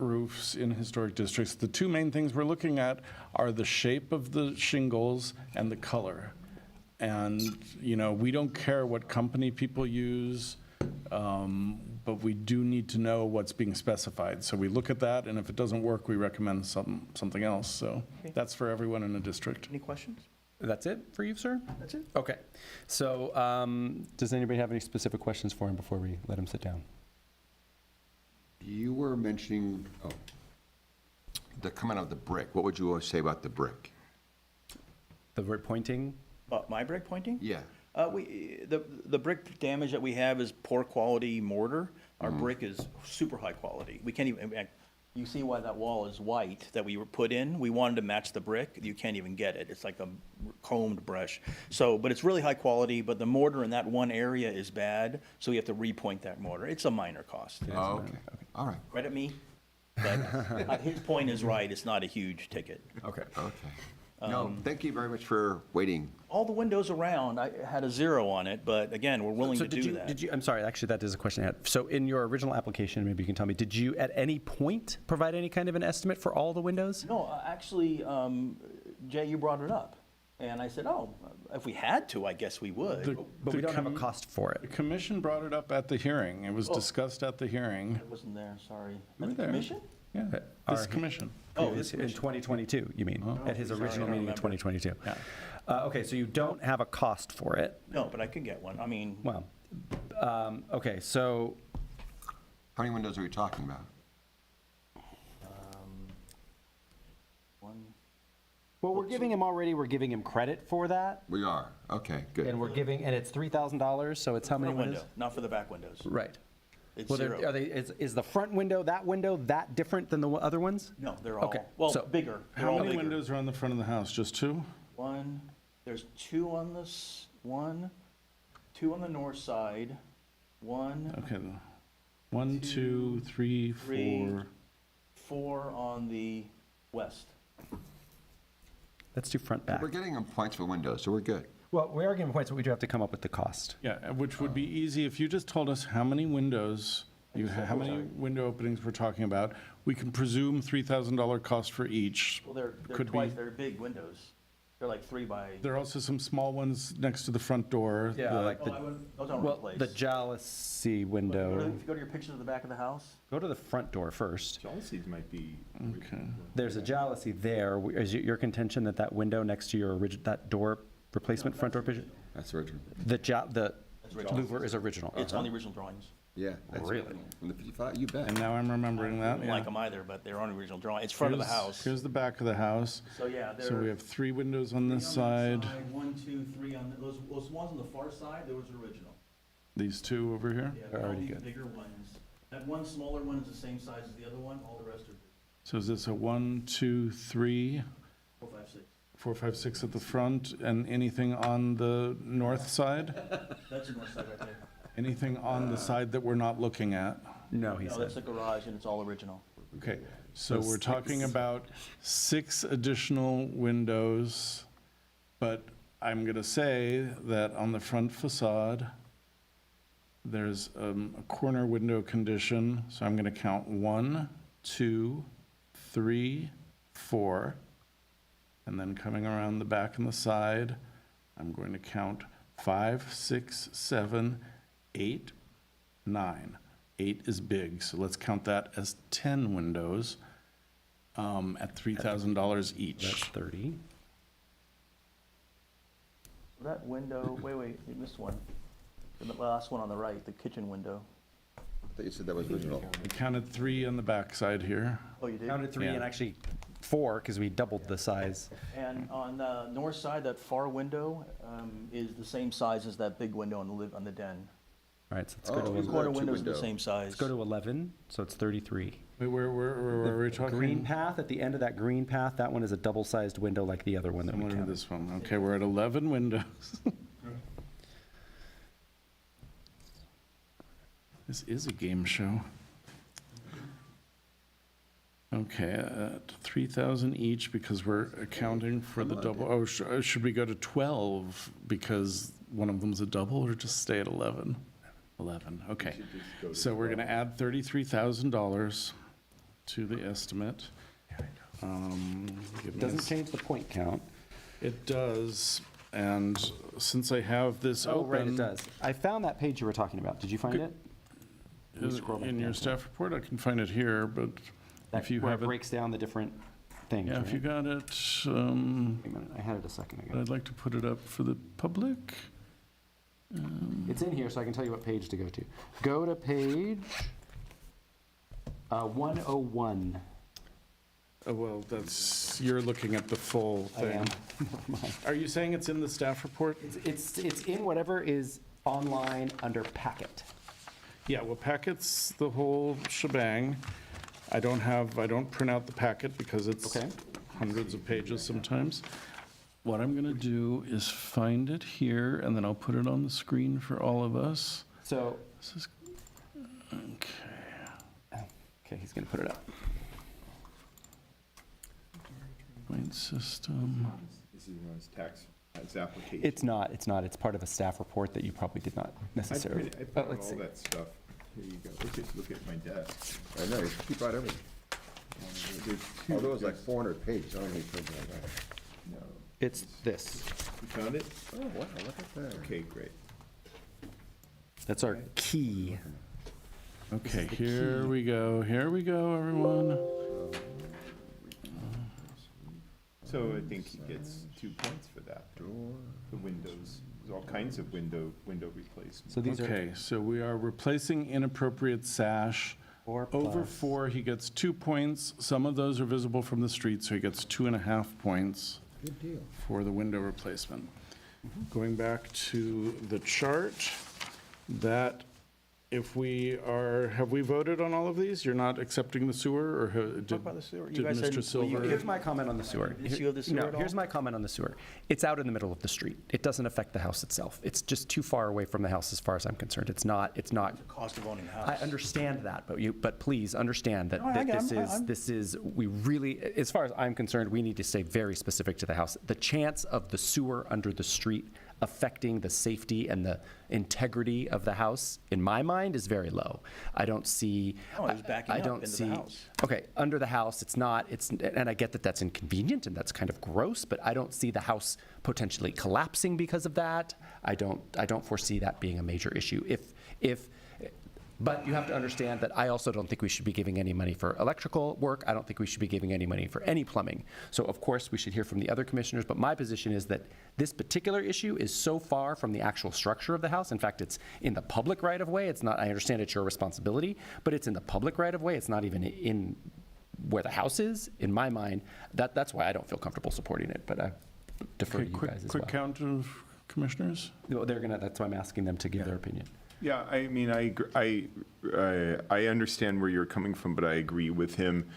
roofs in historic districts. The two main things we're looking at are the shape of the shingles and the color. And, we don't care what company people use, but we do need to know what's being specified. So we look at that, and if it doesn't work, we recommend something else. So that's for everyone in the district. Any questions? That's it for you, sir? That's it. Okay. So, does anybody have any specific questions for him before we let him sit down? You were mentioning, the coming out of the brick. What would you say about the brick? The word pointing? My brick pointing? Yeah. The brick damage that we have is poor quality mortar. Our brick is super high quality. We can't even, you see why that wall is white that we were put in? We wanted to match the brick. You can't even get it. It's like a combed brush. So, but it's really high quality, but the mortar in that one area is bad, so we have to repoint that mortar. It's a minor cost. Oh, okay. All right. Credit me, but his point is right. It's not a huge ticket. Okay. Okay. No, thank you very much for waiting. All the windows around, I had a 0 on it, but again, we're willing to do that. Did you, I'm sorry, actually, that is a question I had. So in your original application, maybe you can tell me, did you at any point provide any kind of an estimate for all the windows? No, actually, Jay, you brought it up. And I said, oh, if we had to, I guess we would. But we don't have a cost for The it. commission brought it up at the hearing. It was discussed at the hearing. I wasn't there, sorry. You were At the there. commission? Yeah, Our- this commission. Oh, In this 2022, you mean, at his sorry, original I don't meeting in remember. 2022? Yeah. Okay, so you don't have a cost for it. No, but I could get one. I mean, Well, okay, so How many windows are we talking about? one, well, we're giving him credit for that, We are. Okay, good. and and it's $3,000, so it's how many front windows? window, not for the back windows. Right. It's Well, 0. is the front window that different than the other ones? No, they're all, Okay, well, so- bigger. They're How all many bigger. windows are on the front of the house? Just two? One, there's 2 on this, 2 on the north side, 1, Okay. 1, 2, 3, 3, 4. 4 on the west. Let's do front back. We're getting them points for windows, so we're good. Well, we are giving points, but we do have to come up with the cost. Yeah, which would be easy if you just told us how many windows, how many window openings we're talking about. We can presume $3,000 cost for each. Well, they're Could twice, be. they're big windows. They're like 3 by. There are also some small ones next to the front door. Yeah, the- like Oh, I wouldn't, those don't Well, replace. the jalousie If window, you go to your pictures of the back of the house, go to the front door first. Jealousies might be. Okay. There's a jalousie there. Is it your contention that that window next to your that door replacement, front door vision? That's original. The That's original. louver is original? it's on the original drawings. Yeah. that's Really? From the 55, you bet. And now I'm remembering I that, don't like yeah. them either, but they're on the original drawing. It's front of the Here's- house. Here's the back of the house. So, yeah, they're. So we have 3 windows on this 3 on side, that side, 1, 2, 3 on, those ones on the far side, those are original. these 2 over here. Yeah, all already these good. bigger ones. That one smaller one is the same size as the other one, all the rest are So is this a 1, 2, 3, 4, 5, 6. 4, 5, 6 at the front, and anything on the north side? That's the north side right there. Anything on the side that we're not looking at? No, he No, that's said. the garage and it's all original. Okay, so we're talking about 6 additional windows, but I'm going to say that on the front facade, there's a corner window condition, so I'm going to count 1, 2, 3, 4. And then coming around the back and the side, I'm going to count 5, 6, 7, 8, 9. 8 is big, so let's count that as 10 windows at $3,000 each. That's 30. That window, wait, you missed one. The last one on the right, the kitchen window. I thought you said that was original. I counted 3 on the back side here. Oh, you did? Counted 3 Yeah. and actually 4, because we doubled the size. And on the north side, that far window is the same size as that big window on the den. All right, so let's Oh, go to, is Two that corner two windows are the window? same size. let's go to 11, so it's 33. Wait, where are we The talking? green path, at the end of that green path, that one is a double-sized window like the other one that we Similar to counted. this one. Okay, we're at 11 windows. This is a game show. Okay, at 3,000 each because we're accounting for the double. Oh, should we go to 12 because one of them's a double, or just stay at 11? 11, okay. So we're going to add $33,000 to the estimate. It doesn't change the point count. It does, and since I have this open. Oh, right, it does. I found that page you were talking about. Did you find it? Let me scroll back In your down. staff report, I can find it here, but if you Where have it it, breaks down the different things, yeah, if you right? got it, Wait a minute, I had it a second ago. I'd like to put it up for the public. It's in here, so I can tell you what page to go to. Go to page 101. Oh, well, you're looking at the full I thing. am. Never mind. Are you saying it's in the staff report? It's in whatever is online under packet. Yeah, well, packet's the whole shebang. I don't print out the packet because it's Okay. hundreds of pages sometimes. What I'm gonna do is find it here, and then I'll put it on the screen for all of us. So, This is, okay, okay, he's gonna put it up. point system. This is his tax application. It's not, it's part of a staff report that you probably did not necessarily. I But put on let's all see. that stuff. Here you go. Just look at my desk. I know, you keep out everything. There's Oh, two- there was like 400 pages, I don't think something like that. No. It's this. You found it? Oh, wow, look at that. Okay, great. That's our key. Okay, here we go, everyone. So I think he gets 2 points for that. The windows, there's all kinds of window replacements. So these are Okay, so we are replacing inappropriate sash. 4 Over plus. 4, he gets 2 points. Some of those are visible from the street, so he gets 2.5 points. Good deal. For the window replacement. Going back to the chart, that if we are, have we voted on all of these? You're not accepting the sewer, or did about the sewer. You did guys said- Mr. well, you- Silver? Here's my comment on the sewer. issue of the sewer No, at all? here's my comment on the sewer. It's out in the middle of the street. It doesn't affect the house itself. It's just too far away from the house as far as I'm concerned. It's not, Cost of owning a house. I understand that, but please understand that No, I that get- this is, we really, as far as I'm concerned, we need to stay very specific to the house. The chance of the sewer under the street affecting the safety and the integrity of the house, in my mind, is very low. I don't see. No, it was backing I up don't into the see- house. Okay, under the house, it's not, and I get that that's inconvenient and that's kind of gross, but I don't see the house potentially collapsing because of that. I don't foresee that being a major issue. But you have to understand that I also don't think we should be giving any money for electrical work. I don't think we should be giving any money for any plumbing. So of course, we should hear from the other commissioners, but my position is that this particular issue is so far from the actual structure of the house. In fact, it's in the public right-of-way. It's not, I understand it's your responsibility, but it's in the public right-of-way. It's not even in where the house is, in my mind. That's why I don't feel comfortable supporting it, but I defer to Okay, you guys as quick well. count of commissioners? No, that's why I'm asking them to give their opinion. Yeah, I mean, I understand where you're coming from, but I agree with him.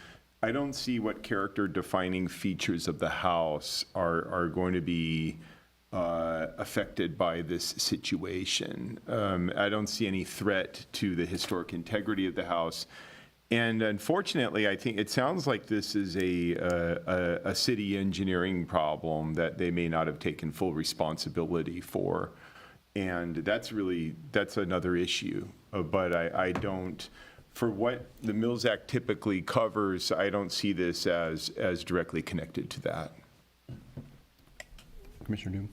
I don't see what character-defining features of the house are going to be affected by this situation. I don't see any threat to the historic integrity of the house. And unfortunately, I think it sounds like this is a city engineering problem that they may not have taken full responsibility for. And that's another issue. But I don't, for what the Mills Act typically covers, I don't see this as directly connected to that. Commissioner Doom?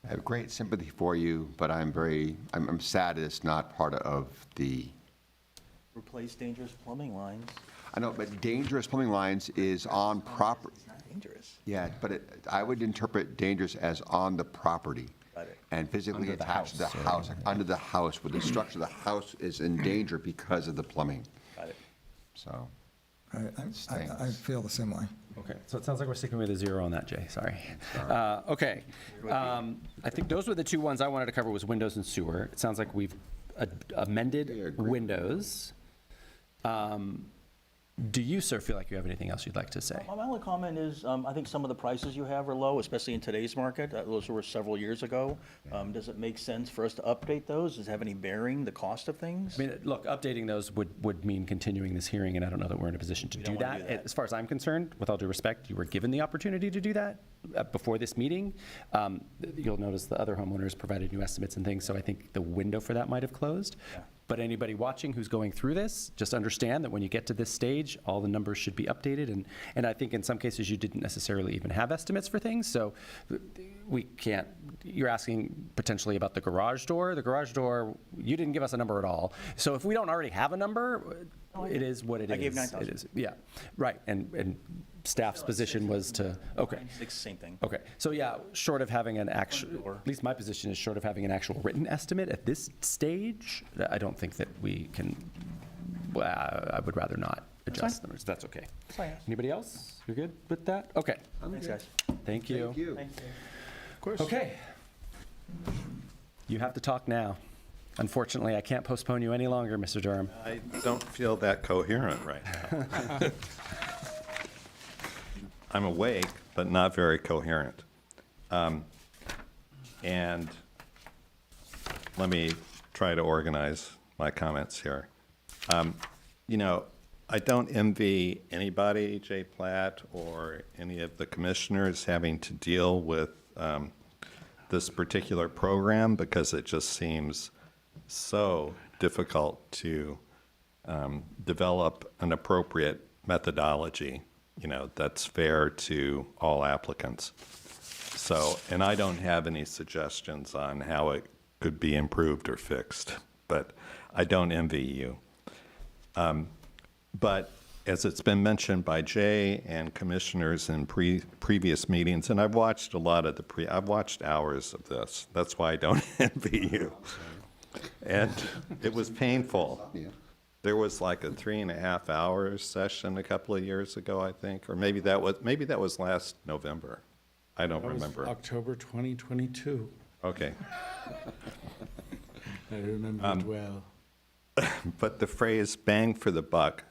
I have great sympathy for you, but I'm sad that it's not part of the, Replace dangerous plumbing lines. I know, but dangerous plumbing lines is on proper, It's not dangerous. yeah, but I would interpret dangerous as on the property Got it. and physically Under the attached to the house, house, like under the house, where the structure of the house is in danger because of the plumbing. Got it. So, I Stinks. feel the same way. Okay, so it sounds like we're sticking with a 0 on that, Jay, sorry. Okay, I think those were the two ones I wanted to cover, was windows and sewer. It sounds like we've amended windows. Do you, sir, feel like you have anything else you'd like to say? My only comment is, I think some of the prices you have are low, especially in today's market. Those were several years ago. Does it make sense for us to update those? Does it have any bearing, the cost of things? I mean, look, updating those would mean continuing this hearing, and I don't know that we're in a position to do don't wanna that. do that. As far as I'm concerned, with all due respect, you were given the opportunity to do that before this meeting. You'll notice the other homeowners provided new estimates and things, so I think the window for that might have closed. Yeah. But anybody watching who's going through this, just understand that when you get to this stage, all the numbers should be updated. And I think in some cases, you didn't necessarily even have estimates for things. So we can't, you're asking potentially about the garage door. The garage door, you didn't give us a number at all. So if we don't already have a number, it is what it is. I gave 9,000. It is, yeah, right. And staff's position was to, okay. It's the same thing. Okay, so yeah, short of having an actual, at least my position is short of having an actual written estimate at this stage, I don't think that we can, well, I would rather not adjust numbers. That's okay. fine. Anybody else? You're good with that? Okay, Thanks, guys. thank you. thank you. Thank you. Of course. Okay. You have to talk now. Unfortunately, I can't postpone you any longer, Mr. Durham. I don't feel that coherent right now. I'm awake, but not very coherent. And let me try to organize my comments here. You know, I don't envy anybody, Jay Platt, or any of the commissioners having to deal with this particular program, because it just seems so difficult to develop an appropriate methodology, you know, that's fair to all applicants. So, and I don't have any suggestions on how it could be improved or fixed, but I don't envy you. But as it's been mentioned by Jay and commissioners in previous meetings, and I've watched a lot of I've watched hours of this. That's why I don't envy you. And it was painful. There was like a 3.5 hour session a couple of years ago, I think, or maybe that was last November. I don't That was remember. October 2022. Okay. I remember it well. But the phrase bang for the buck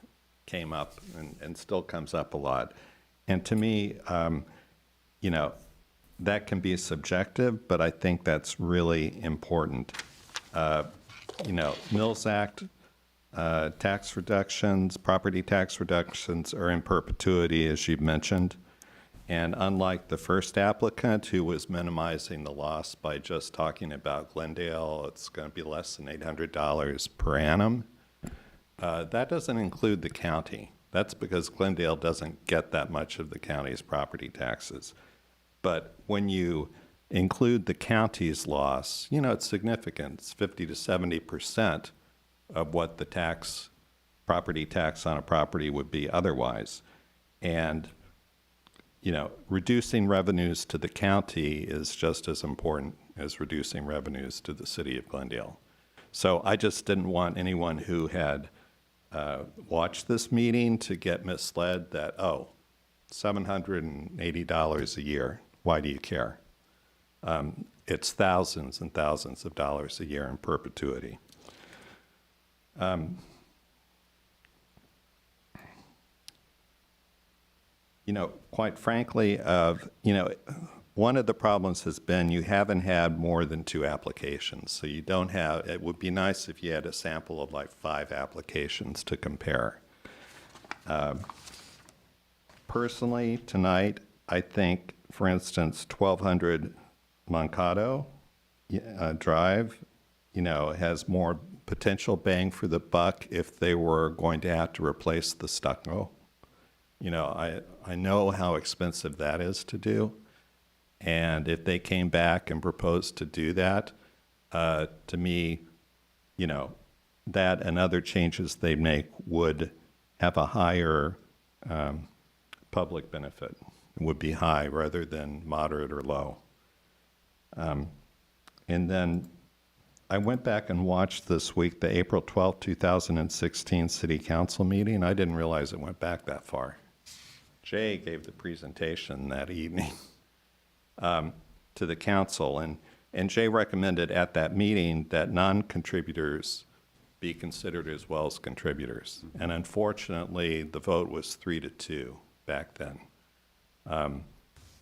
came up and still comes up a lot. And to me, you know, that can be subjective, but I think that's really important. You know, Mills Act tax reductions, property tax reductions are in perpetuity, as you've mentioned. And unlike the first applicant, who was minimizing the loss by just talking about Glendale, it's going to be less than $800 per annum. That doesn't include the county. That's because Glendale doesn't get that much of the county's property taxes. But when you include the county's loss, you know, it's significant. It's 50 to 70% of what the property tax on a property would be otherwise. And you know, reducing revenues to the county is just as important as reducing revenues to the city of Glendale. So I just didn't want anyone who had watched this meeting to get misled that, oh, $780 a year, why do you care? It's thousands and thousands of dollars a year in perpetuity. You know, quite frankly, you know, one of the problems has been you haven't had more than 2 applications. So you don't have, it would be nice if you had a sample of like 5 applications to compare. Personally, tonight, I think, for instance, 1200 Mankato Drive, has more potential bang for the buck if they were going to have to replace the stucco. I know how expensive that is to do. And if they came back and proposed to do that, to me, that and other changes they make would have a higher public benefit. It would be high rather than moderate or low. And then I went back and watched this week the April 12, 2016 City Council meeting. I didn't realize it went back that far. Jay gave the presentation that evening to the council, and Jay recommended at that meeting that non-contributors be considered as well as contributors. And unfortunately, the vote was 3-2 back then.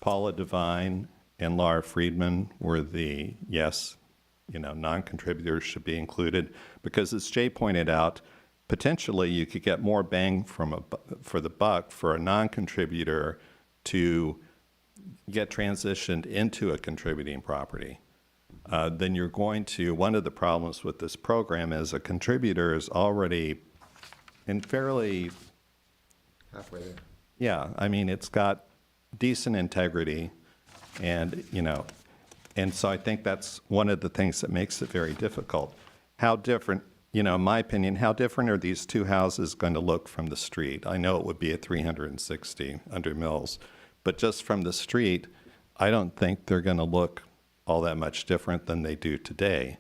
Paula Devine and Laura Friedman were the yes, non-contributors should be included, because as Jay pointed out, potentially you could get more bang for the buck for a non-contributor to get transitioned into a contributing property. Then you're going to, one of the problems with this program is a contributor is already in fairly, Halfway there. yeah, I mean, it's got decent integrity, and, and so I think that's one of the things that makes it very difficult. How different, in my opinion, how different are these 2 houses going to look from the street? I know it would be a 360 under Mills, but just from the street, I don't think they're going to look all that much different than they do today.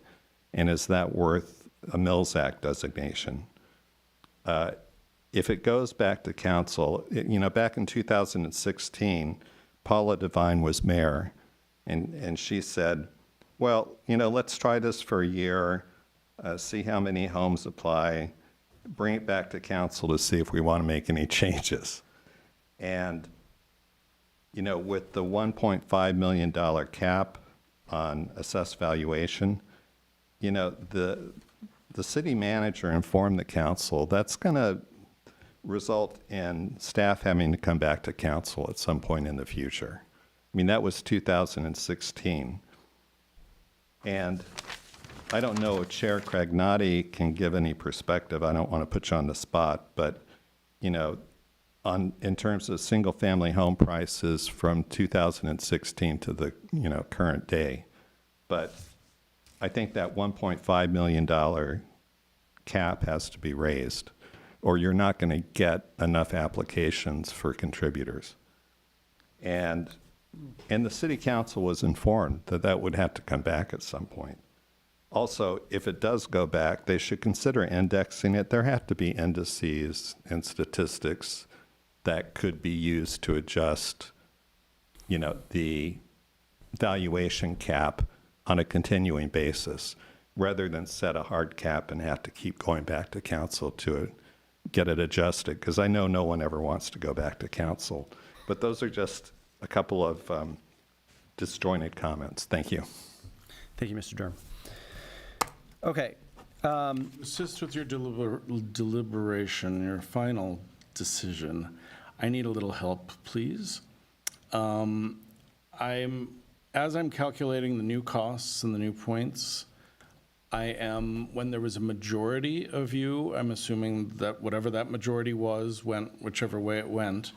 And is that worth a Mills Act designation? If it goes back to council, back in 2016, Paula Devine was mayor, and she said, well, let's try this for a year, see how many homes apply, bring it back to council to see if we want to make any changes. And, with the $1.5 million cap on assessed valuation, the city manager informed the council that's going to result in staff having to come back to council at some point in the future. I mean, that was 2016. And I don't know if Chair Cragnotti can give any perspective. I don't want to put you on the spot, but, in terms of single-family home prices from 2016 to the, current day. But I think that $1.5 million cap has to be raised, or you're not going to get enough applications for contributors. And the city council was informed that that would have to come back at some point. Also, if it does go back, they should consider indexing it. There have to be indices and statistics that could be used to adjust, the valuation cap on a continuing basis, rather than set a hard cap and have to keep going back to council to get it adjusted, because I know no one ever wants to go back to council. But those are just a couple of disjointed comments. Thank you. Thank you, Mr. Durham. Okay. Assist with your deliberation, your final decision. I need a little help, please. As I'm calculating the new costs and the new points, when there was a majority of you, I'm assuming that whatever that majority was went whichever way it went.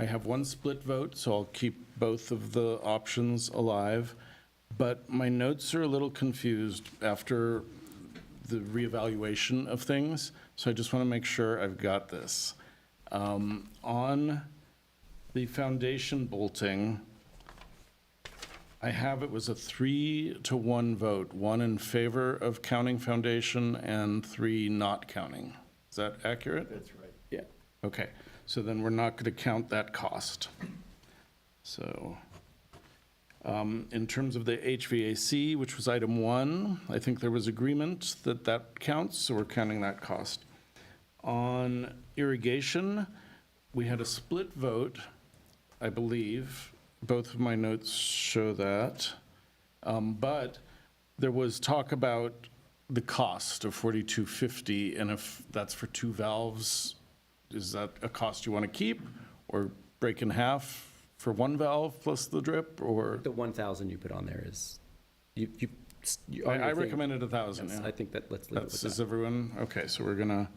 I have one split vote, so I'll keep both of the options alive. But my notes are a little confused after the reevaluation of things, so I just want to make sure I've got this. On the foundation bolting, I have it was a 3-to-1 vote, 1 in favor of counting foundation and 3 not counting. Is that accurate? That's right. Yeah, okay. So then we're not going to count that cost. So in terms of the HVAC, which was item 1, I think there was agreement that that counts, so we're counting that cost. On irrigation, we had a split vote, I believe, Both of my notes show that. But there was talk about the cost of $4,250, and if that's for 2 valves, is that a cost you want to keep or break in half for 1 valve plus the drip, or? The 1,000 you put on there is, I recommended 1,000, Yes, yeah. I think that, let's leave it with That's, is that. everyone, okay, so we're gonna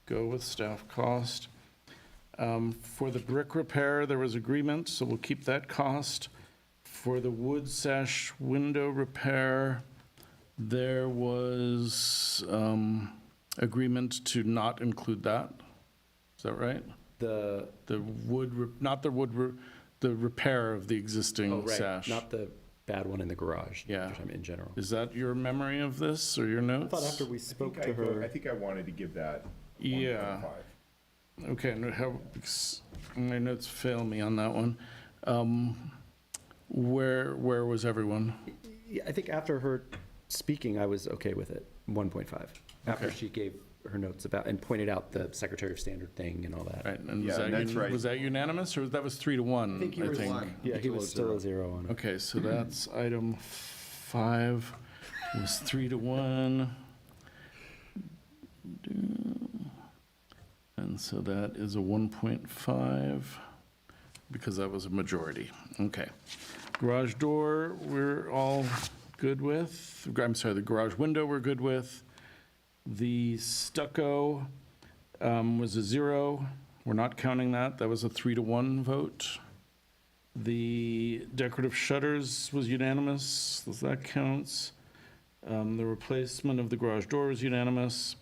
go with staff cost. For the brick repair, there was agreement, so we'll keep that cost. For the wood sash window repair, there was agreement to not include that. Is that right? The, The not the wood, the repair of the oh, existing right, sash. not the bad one in the garage. Yeah. Which I'm in general. Is that your memory of this or your I notes? thought after we spoke to I her, think I wanted to give that Yeah. 1.5. Okay, my notes fail me on that one. Where was everyone? yeah, I think after her speaking, I was okay with it, 1.5. After Okay. she gave her notes about, and pointed out the Secretary of Standard thing and all that. Right, and Yeah, that's right. was that unanimous, or that was 3-1? I think. Yeah, he was still a 0 on it. Okay, so that's item 5, was 3-1. And so that is a 1.5, because that was a majority. Okay. Garage door, we're all good with. I'm sorry, the garage window we're good with. The stucco was a 0. We're not counting that. That was a 3-1 vote. The decorative shutters was unanimous, so that counts. The replacement of the garage door was unanimous.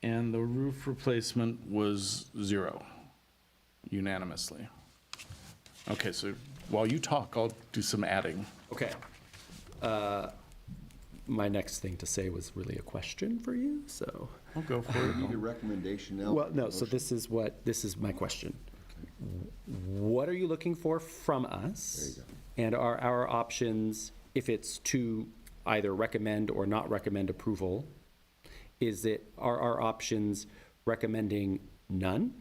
And the roof replacement was 0, unanimously. Okay, so while you talk, I'll do some adding. Okay. My next thing to say was really a question for you, so. I'll go for it. Need a recommendation now? Well, no, so this is my question. What are you looking for from us? And are our options, if it's to either recommend or not recommend approval, are our options recommending none,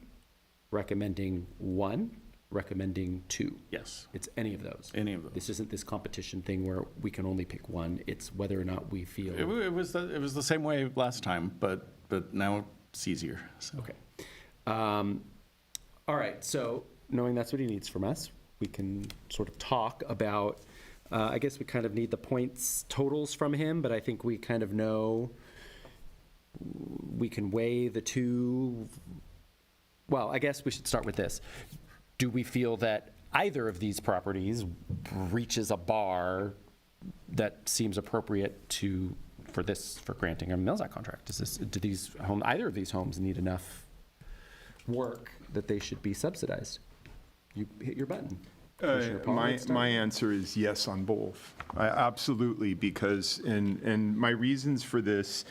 recommending 1, recommending 2? Yes, It's any of those. any of those. This isn't this competition thing where we can only pick one. It's whether or not we feel. It was the same way last time, but now it's easier, so. Okay. All right, so knowing that's what he needs from us, we can sort of talk about, I guess we kind of need the points totals from him, but I think we kind of know, we can weigh the two. Well, I guess we should start with this. Do we feel that either of these properties reaches a bar that seems appropriate for granting a Mills Act contract? Do either of these homes need enough work that they should be subsidized? You hit your button. Commissioner Paul, let's start. My answer is yes on both. Absolutely, because, and my reasons for this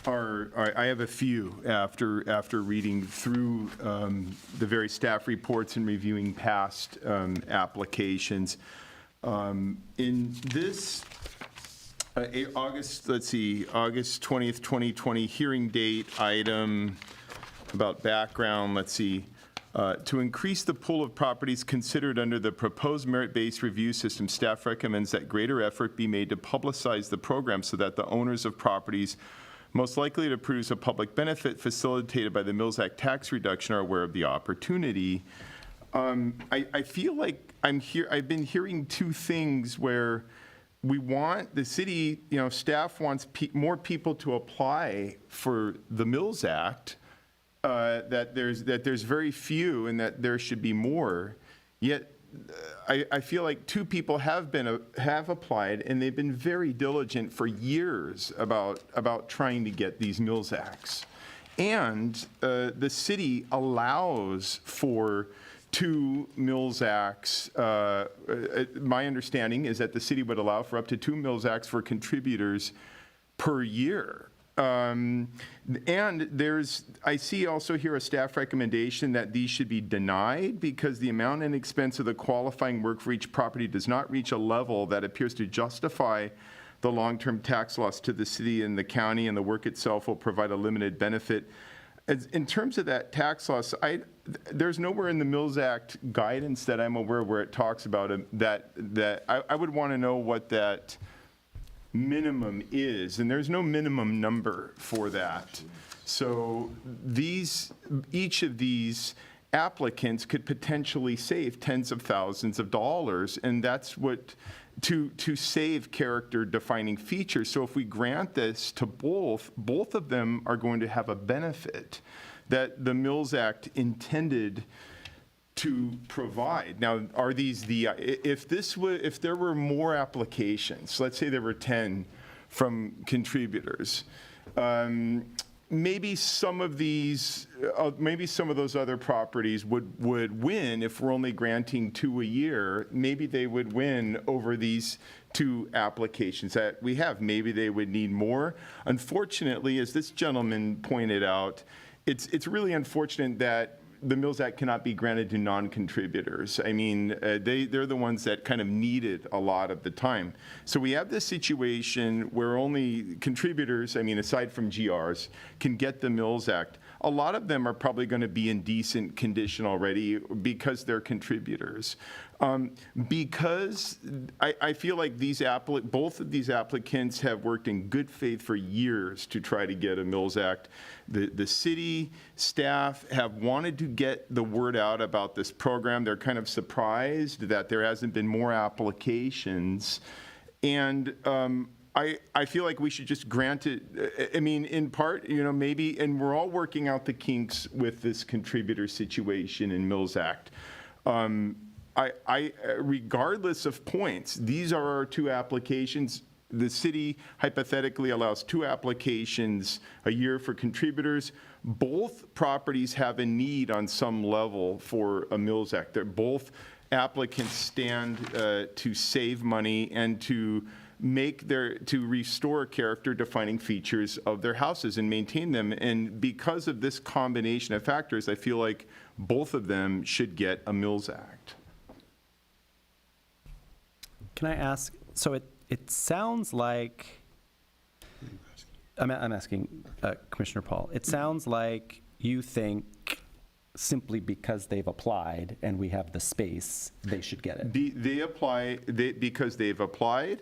I have a few after reading through the various staff reports and reviewing past applications. In this August 20th, 2020 hearing date item about background, to increase the pool of properties considered under the proposed merit-based review system, staff recommends that greater effort be made to publicize the program so that the owners of properties most likely to produce a public benefit facilitated by the Mills Act tax reduction are aware of the opportunity. I feel like I've been hearing two things where we want, the city, staff wants more people to apply for the Mills Act, that there's very few and that there should be more. Yet I feel like 2 people have applied, and they've been very diligent for years about trying to get these Mills Acts. And the city allows for 2 Mills Acts. My understanding is that the city would allow for up to 2 Mills Acts for contributors per year. And I see also here a staff recommendation that these should be denied because the amount and expense of the qualifying work for each property does not reach a level that appears to justify the long-term tax loss to the city and the county, and the work itself will provide a limited benefit. In terms of that tax loss, there's nowhere in the Mills Act guidance that I'm aware where it talks about that I would want to know what that minimum is, and there's no minimum number for that. So each of these applicants could potentially save tens of thousands of dollars, and that's what, to save character-defining features. So if we grant this to both of them are going to have a benefit that the Mills Act intended to provide. Now, are these if there were more applications, let's say there were 10 from contributors, maybe some of those other properties would win if we're only granting 2 a year. Maybe they would win over these 2 applications that we have. Maybe they would need more. Unfortunately, as this gentleman pointed out, it's really unfortunate that the Mills Act cannot be granted to non-contributors. I mean, they're the ones that kind of need it a lot of the time. So we have this situation where only contributors, I mean, aside from GRs, can get the Mills Act. A lot of them are probably going to be in decent condition already because they're contributors. Because I feel like both of these applicants have worked in good faith for years to try to get a Mills Act. The city staff have wanted to get the word out about this program. They're kind of surprised that there hasn't been more applications. And I feel like we should just grant it. I mean, in part, maybe, and we're all working out the kinks with this contributor situation in Mills Act. Regardless of points, these are our 2 applications. The city hypothetically allows 2 applications a year for contributors. Both properties have a need on some level for a Mills Act. Both applicants stand to save money and to restore character-defining features of their houses and maintain them. And because of this combination of factors, I feel like both of them should get a Mills Act. Can I ask, so it sounds like, I'm asking Commissioner Paul, it sounds like you think simply because they've applied and we have the space, they should get it. Because they've applied,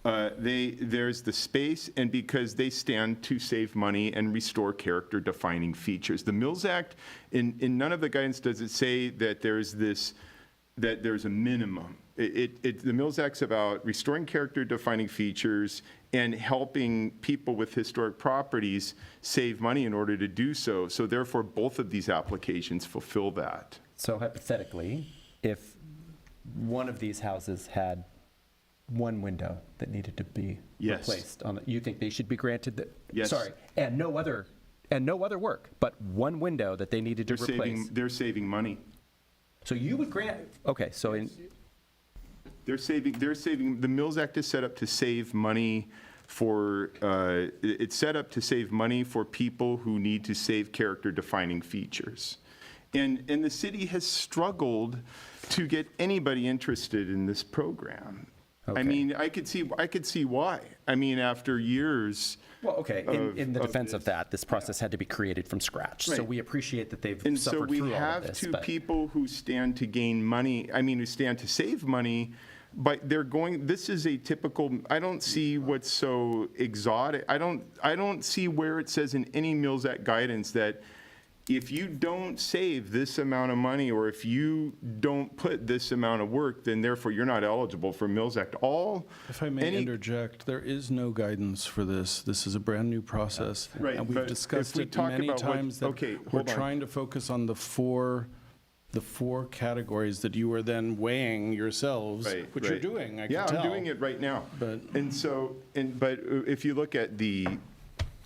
there's the space, and because they stand to save money and restore character-defining features. The Mills Act, in none of the guidance does it say that there's a minimum. The Mills Act's about restoring character-defining features and helping people with historic properties save money in order to do so. So therefore, both of these applications fulfill that. So hypothetically, if one of these houses had one window that needed to be Yes. replaced, you think they should be granted the? Yes. Sorry, and no other work, but one window that they needed to replace. They're saving money. So you would grant, okay, so They're saving, the Mills Act is set up to save money it's set up to save money for people who need to save character-defining features. And the city has struggled to get anybody interested in this program. Okay. I mean, I could see why. I mean, after years. well, okay, in the defense of this. that, this process had to be created from scratch. So Right. we appreciate that they've And so suffered we through all of have this. 2 but- people who stand to gain money, who stand to save money, but this is a typical, I don't see what's so exotic. I don't see where it says in any Mills Act guidance that if you don't save this amount of money, or if you don't put this amount of work, then therefore you're not eligible for Mills Act. If I may interject, there is no guidance for this. This is a brand-new process. Right, And but we've if discussed we it talk many about what- times that okay, we're hold on. trying to focus on the four categories that you are then weighing yourselves, Right, which you're right. doing, I can Yeah, tell. I'm doing it right now. But- But if you look at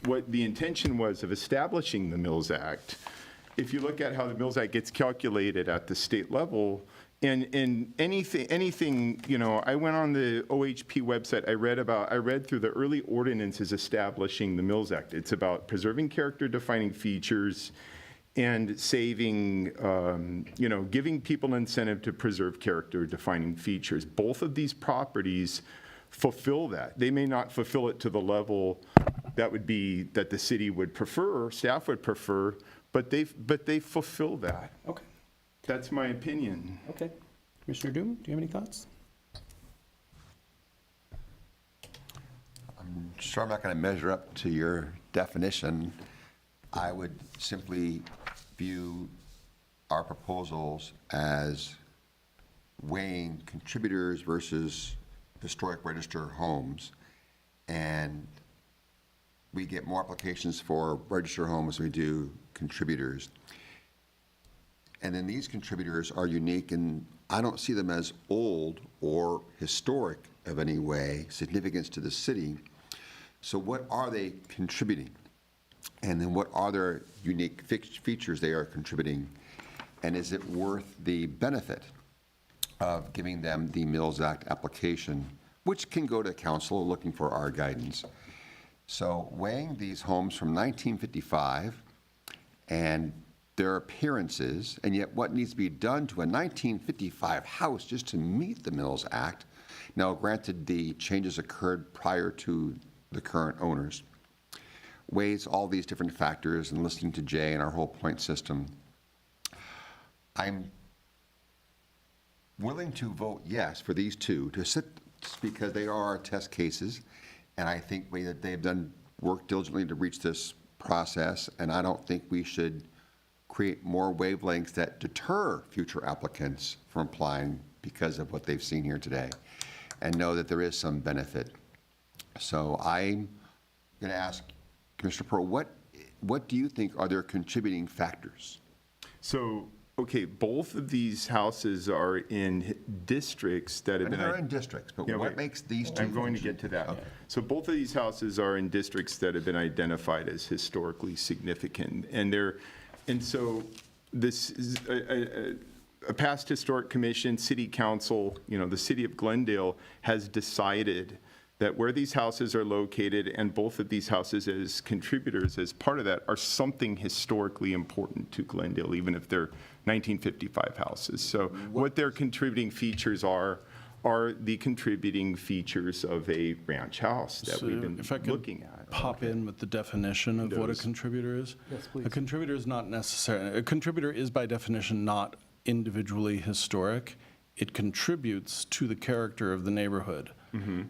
what the intention was of establishing the Mills Act, if you look at how the Mills Act gets calculated at the state level, and anything, I went on the OHP website, I read through the early ordinances establishing the Mills Act. It's about preserving character-defining features and saving, giving people an incentive to preserve character-defining features. Both of these properties fulfill that. They may not fulfill it to the level that the city would prefer, or staff would prefer, but they fulfill that. Okay. That's my opinion. Okay. Commissioner Doom, do you have any thoughts? Sure, I'm not going to measure up to your definition. I would simply view our proposals as weighing contributors versus historic register homes. And we get more applications for register homes than we do contributors. And then these contributors are unique, and I don't see them as old or historic of any way, significance to the city. So what are they contributing? And then what are their unique features they are contributing? And is it worth the benefit of giving them the Mills Act application, which can go to council looking for our guidance? So weighing these homes from 1955 and their appearances, and yet what needs to be done to a 1955 house just to meet the Mills Act. Now, granted, the changes occurred prior to the current owners. Weighs all these different factors, and listening to Jay and our whole point system, I'm willing to vote yes for these two to sit, because they are test cases, and I think that they've done work diligently to reach this process, and I don't think we should create more wavelengths that deter future applicants from applying because of what they've seen here today, and know that there is some benefit. So I'm going to ask Commissioner Pearl, what do you think are their contributing factors? So, okay, both of these houses are in districts that have And been. they're in districts, but Yeah, what wait. makes these two? I'm going to get to that. So both of these houses are in districts that have been identified as historically significant. And so this is a past historic commission, city council, the city of Glendale has decided that where these houses are located, and both of these houses as contributors as part of that, are something historically important to Glendale, even if they're 1955 houses. So what their contributing features are the contributing features of a ranch house that So we've been if I could looking at. pop in with the definition of what a Those. contributor is. Yes, please. A contributor is not necessarily, a contributor is by definition not individually historic. It contributes to the character of the neighborhood.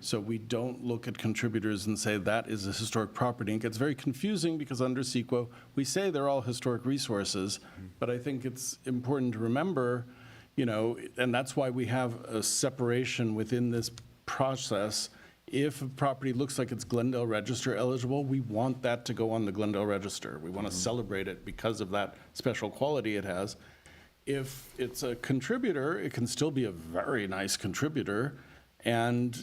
So we don't look at contributors and say that is a historic property. It gets very confusing because under CEQA, we say they're all historic resources, but I think it's important to remember, and that's why we have a separation within this process. If a property looks like it's Glendale Register eligible, we want that to go on the Glendale Register. We want to celebrate it because of that special quality it has. If it's a contributor, it can still be a very nice contributor. And,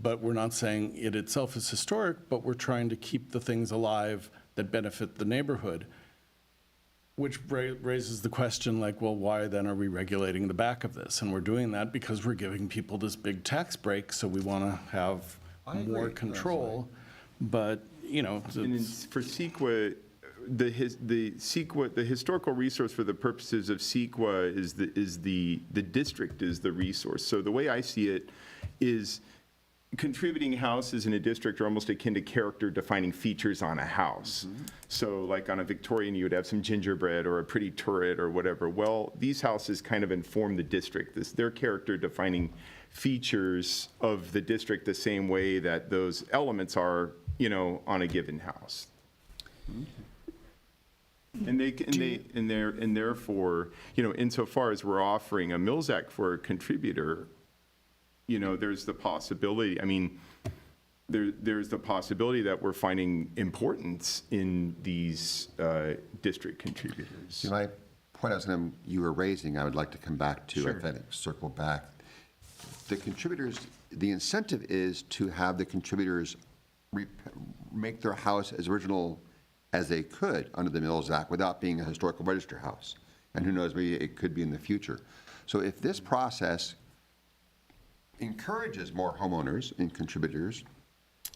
but we're not saying it itself is historic, but we're trying to keep the things alive that benefit the neighborhood. Which raises the question like, well, why then are we regulating the back of this? And we're doing that because we're giving people this big tax break, so we want to have more control. But, And then for CEQA, the historical resource for the purposes of CEQA is the district is the resource. So the way I see it is contributing houses in a district are almost akin to character defining features on a house. So like on a Victorian, you would have some gingerbread or a pretty turret or whatever. Well, these houses kind of inform the district. They're character defining features of the district the same way that those elements are, on a given house. And therefore, insofar as we're offering a Mills Act for a contributor, there's the possibility, there's the possibility that we're finding importance in these district contributors. My point you were raising, I would like to come back to, I think, circle back. The contributors, the incentive is to have the contributors make their house as original as they could under the Mills Act without being a historical register house. And who knows, maybe it could be in the future. So if this process encourages more homeowners in contributors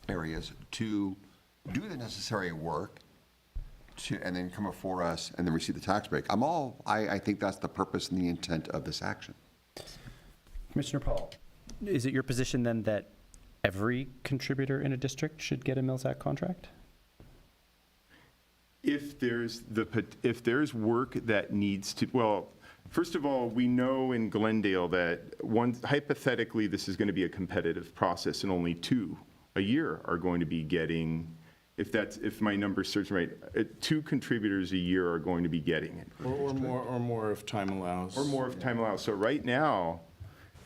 areas to do the necessary work and then come before us and then receive the tax break, I think that's the purpose and the intent of this action. Commissioner Paul, is it your position then that every contributor in a district should get a Mills Act contract? if there's work that needs to, well, first of all, we know in Glendale that hypothetically, this is going to be a competitive process and only 2 a year are going to be getting, if my number serves right, 2 contributors a year are going to be getting it. Or more if time allows. Or more if time allows. So right now,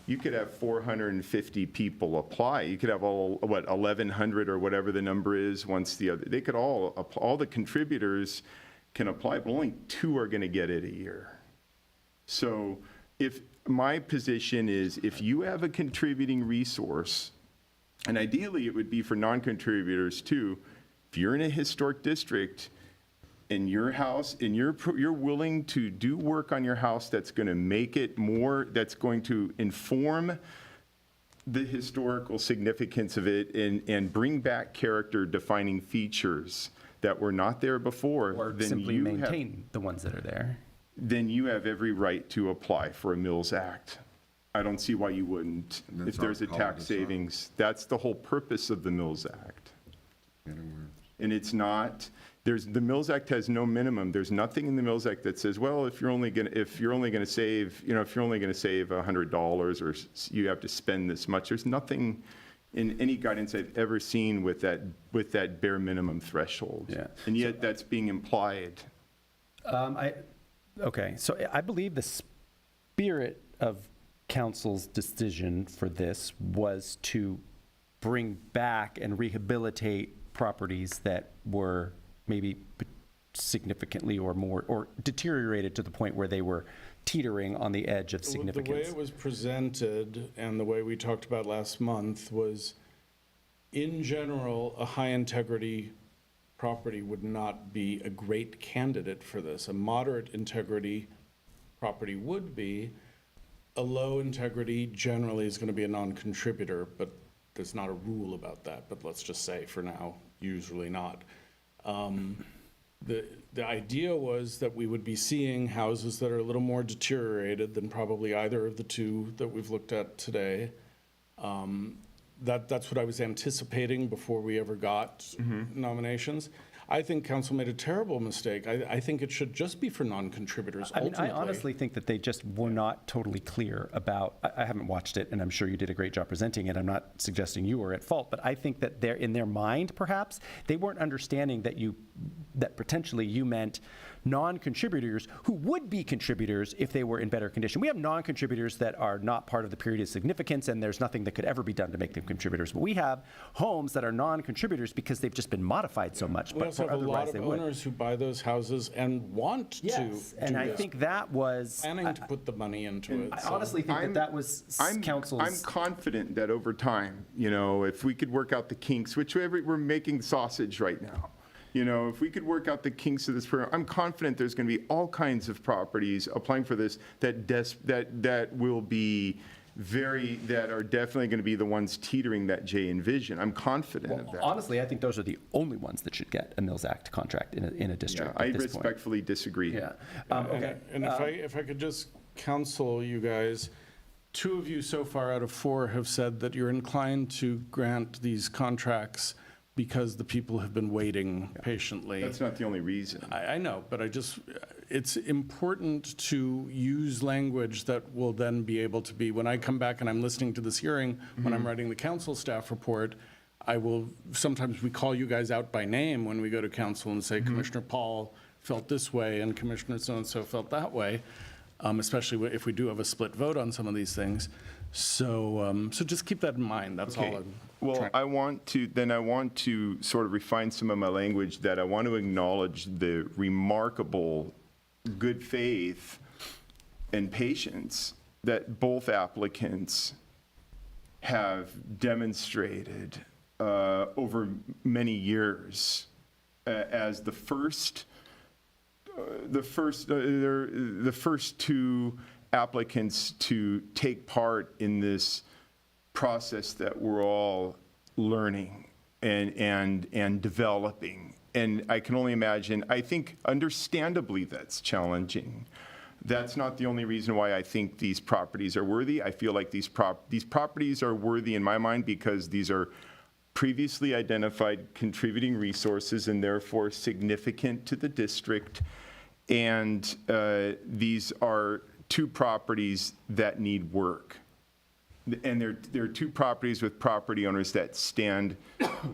you could have 450 people apply. You could have 1,100 or whatever the number is they could all the contributors can apply, but only 2 are going to get it a year. So if my position is, if you have a contributing resource, and ideally it would be for non-contributors too, if you're in a historic district and your house, and you're willing to do work on your house that's going to make it more, that's going to inform the historical significance of it and bring back character defining features that were not there before, Or then simply you have, maintain the ones that are there. then you have every right to apply for a Mills Act. I don't see why you wouldn't. And that's If there's a our tax cul-de-sac. savings, that's the whole purpose of the Mills Act. And it's not, the Mills Act has no minimum. There's nothing in the Mills Act that says, well, if you're only going to save, if you're only going to save $100 or you have to spend this much, there's nothing in any guidance I've ever seen with that bare minimum threshold. Yeah. And yet that's being implied. Okay, so I believe the spirit of council's decision for this was to bring back and rehabilitate properties that were maybe significantly or more, or deteriorated to the point where they were teetering on the edge of The way significance. it was presented and the way we talked about last month was, in general, a high-integrity property would not be a great candidate for this. A moderate integrity property would be. A low integrity generally is going to be a non-contributor, but there's not a rule about that. But let's just say for now, usually not. The idea was that we would be seeing houses that are a little more deteriorated than probably either of the 2 that we've looked at today. That's what I was anticipating before we ever got nominations. I think council made a terrible mistake. I think it should just be for non-contributors I mean, ultimately. I honestly think that they just were not totally clear about, I haven't watched it, and I'm sure you did a great job presenting it. I'm not suggesting you were at fault, but I think that they're, in their mind, perhaps, they weren't understanding that potentially you meant non-contributors who would be contributors if they were in better condition. We have non-contributors that are not part of the period of significance, and there's nothing that could ever be done to make them contributors. But we have homes that are non-contributors because they've just been modified so much, We but also for have a lot otherwise of they would. owners who buy those houses and want to Yes, do and I this, think that was, planning to put the money into it. I so- honestly think that that was council's. I'm confident that over time, if we could work out the kinks, we're making sausage right now. If we could work out the kinks of this program, I'm confident there's going to be all kinds of properties applying for this that will be that are definitely going to be the ones teetering that Jay envisioned. I'm confident of that. Honestly, I think those are the only ones that should get a Mills Act contract in a Yeah, district I at this point. respectfully disagree. Yeah. And- Okay. And if I could just counsel you guys, 2 of you so far out of 4 have said that you're inclined to grant these contracts because the people have been waiting patiently. That's not the only reason. I know, but it's important to use language that will then be able to be, when I come back and I'm listening to this hearing, when I'm writing the council staff report, sometimes we call you guys out by name when we go to council and say, Commissioner Paul felt this way and Commissioner so-and-so felt that way, especially if we do have a split vote on some of these things. So just keep that in mind, that's all Okay. I'm Well, trying. I want to sort of refine some of my language, that I want to acknowledge the remarkable good faith and patience that both applicants have demonstrated over many years as the first 2 applicants to take part in this process that we're all learning and developing. And I can only imagine, I think understandably that's challenging. That's not the only reason why I think these properties are worthy. I feel like these properties are worthy in my mind because these are previously identified contributing resources and therefore significant to the district. And these are two properties that need work. And there are two properties with property owners that stand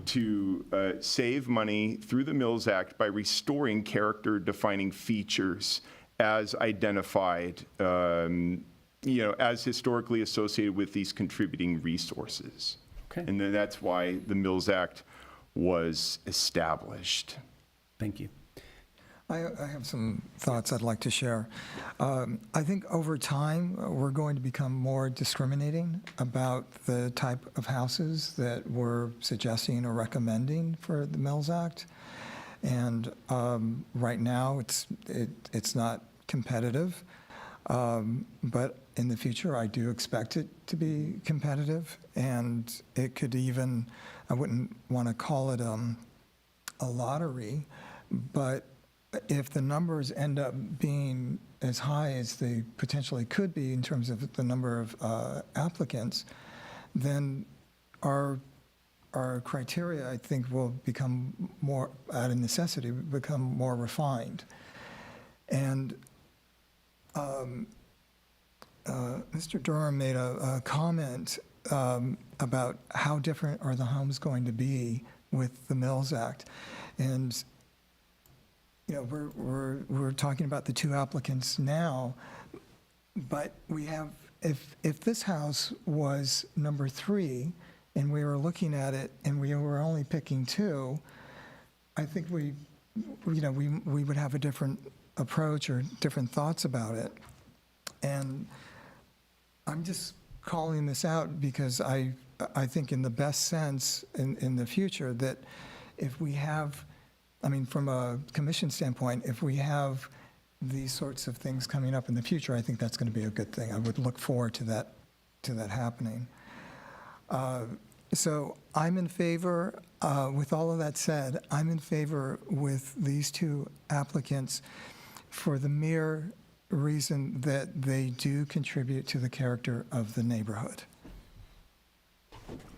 to save money through the Mills Act by restoring character-defining features as identified, as historically associated with these contributing resources. Okay. And then that's why the Mills Act was established. Thank you. I have some thoughts I'd like to share. I think over time, we're going to become more discriminating about the type of houses that we're suggesting or recommending for the Mills Act. And right now, it's not competitive. But in the future, I do expect it to be competitive. And it could even, I wouldn't want to call it a lottery, but if the numbers end up being as high as they potentially could be in terms of the number of applicants, then our criteria, I think, will become more, out of necessity, become more refined. And Mr. Durham made a comment about how different are the homes going to be with the Mills Act. And we're talking about the two applicants now, but we have, if this house was number 3 and we were looking at it and we were only picking 2, I think we would have a different approach or different thoughts about it. And I'm just calling this out because I think in the best sense in the future that if we have, from a commission standpoint, if we have these sorts of things coming up in the future, I think that's going to be a good thing. I would look forward to that happening. So I'm in favor, with all of that said, I'm in favor with these two applicants for the mere reason that they do contribute to the character of the neighborhood.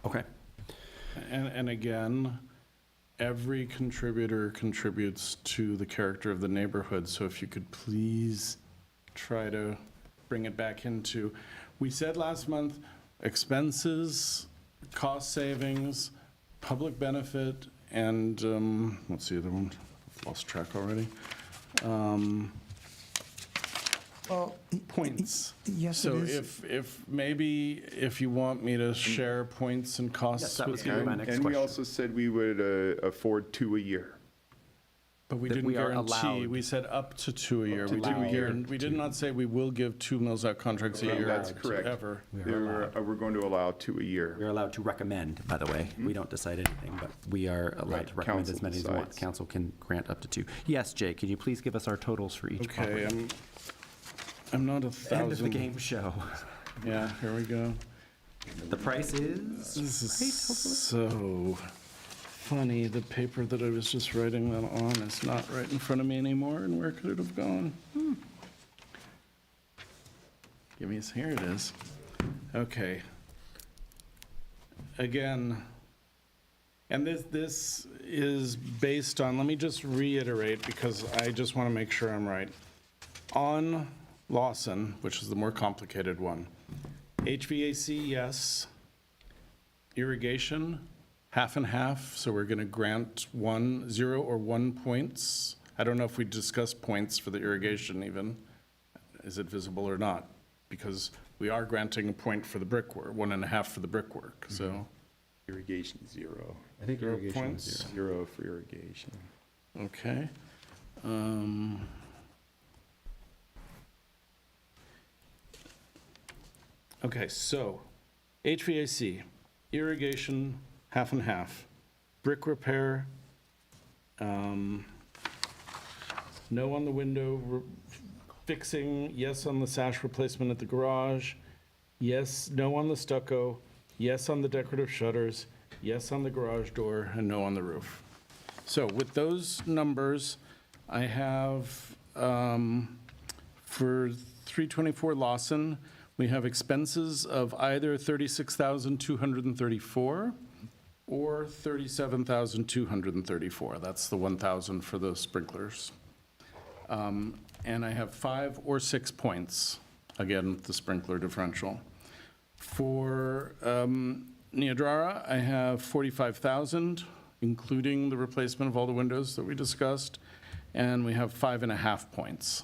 Okay. And again, every contributor contributes to the character of the neighborhood. So if you could please try to bring it back into, we said last month, expenses, cost savings, public benefit, and what's the other one? I've lost track already. Well, Points. yes, So it is. if you want me to share points and costs Yes, that was with gonna be you. my next And we question. also said we would afford 2 a year. But we That didn't we are guarantee, allowed. we said up to 2 a year. We to 2 a didn't year. guarantee, we did not say we will give 2 Mills Act contracts a year. That's correct. Ever. We're going to allow 2 a year. We're allowed to recommend, by the way. We don't decide anything, but we are allowed Right, to recommend as council many as we want. decides. Council can grant up to 2. Yes, Jay, can you please give us our totals for each Okay, property? I'm not End a of the thousand. game show. Yeah, here we go. The price is? This is so funny. The paper that I was just writing that on is not right in front of me anymore, and where could it have gone? Here it is. Okay. Again, and this is based on, let me just reiterate, because I just want to make sure I'm right. On Lawson, which is the more complicated one, HVAC, yes. Irrigation, half and half, so we're going to grant 0 or 1 points. I don't know if we discussed points for the irrigation even. Is it visible or not? Because we are granting a point for the brickwork, 1.5 for the brickwork, so. Irrigation 0. I think 0 irrigation is points. 0 for irrigation. Okay. Okay, so HVAC, irrigation, half and half. Brick repair, no on the window fixing, yes on the sash replacement at the garage, yes, no on the stucco, yes on the decorative shutters, yes on the garage door, and no on the roof. So with those numbers, I have, for 324 Lawson, we have expenses of either 36,234 or 37,234. That's the 1,000 for the sprinklers. And I have 5 or 6 points, again, the sprinkler differential. For Niobrara, I have 45,000, including the replacement of all the windows that we discussed, and we have 5.5 points.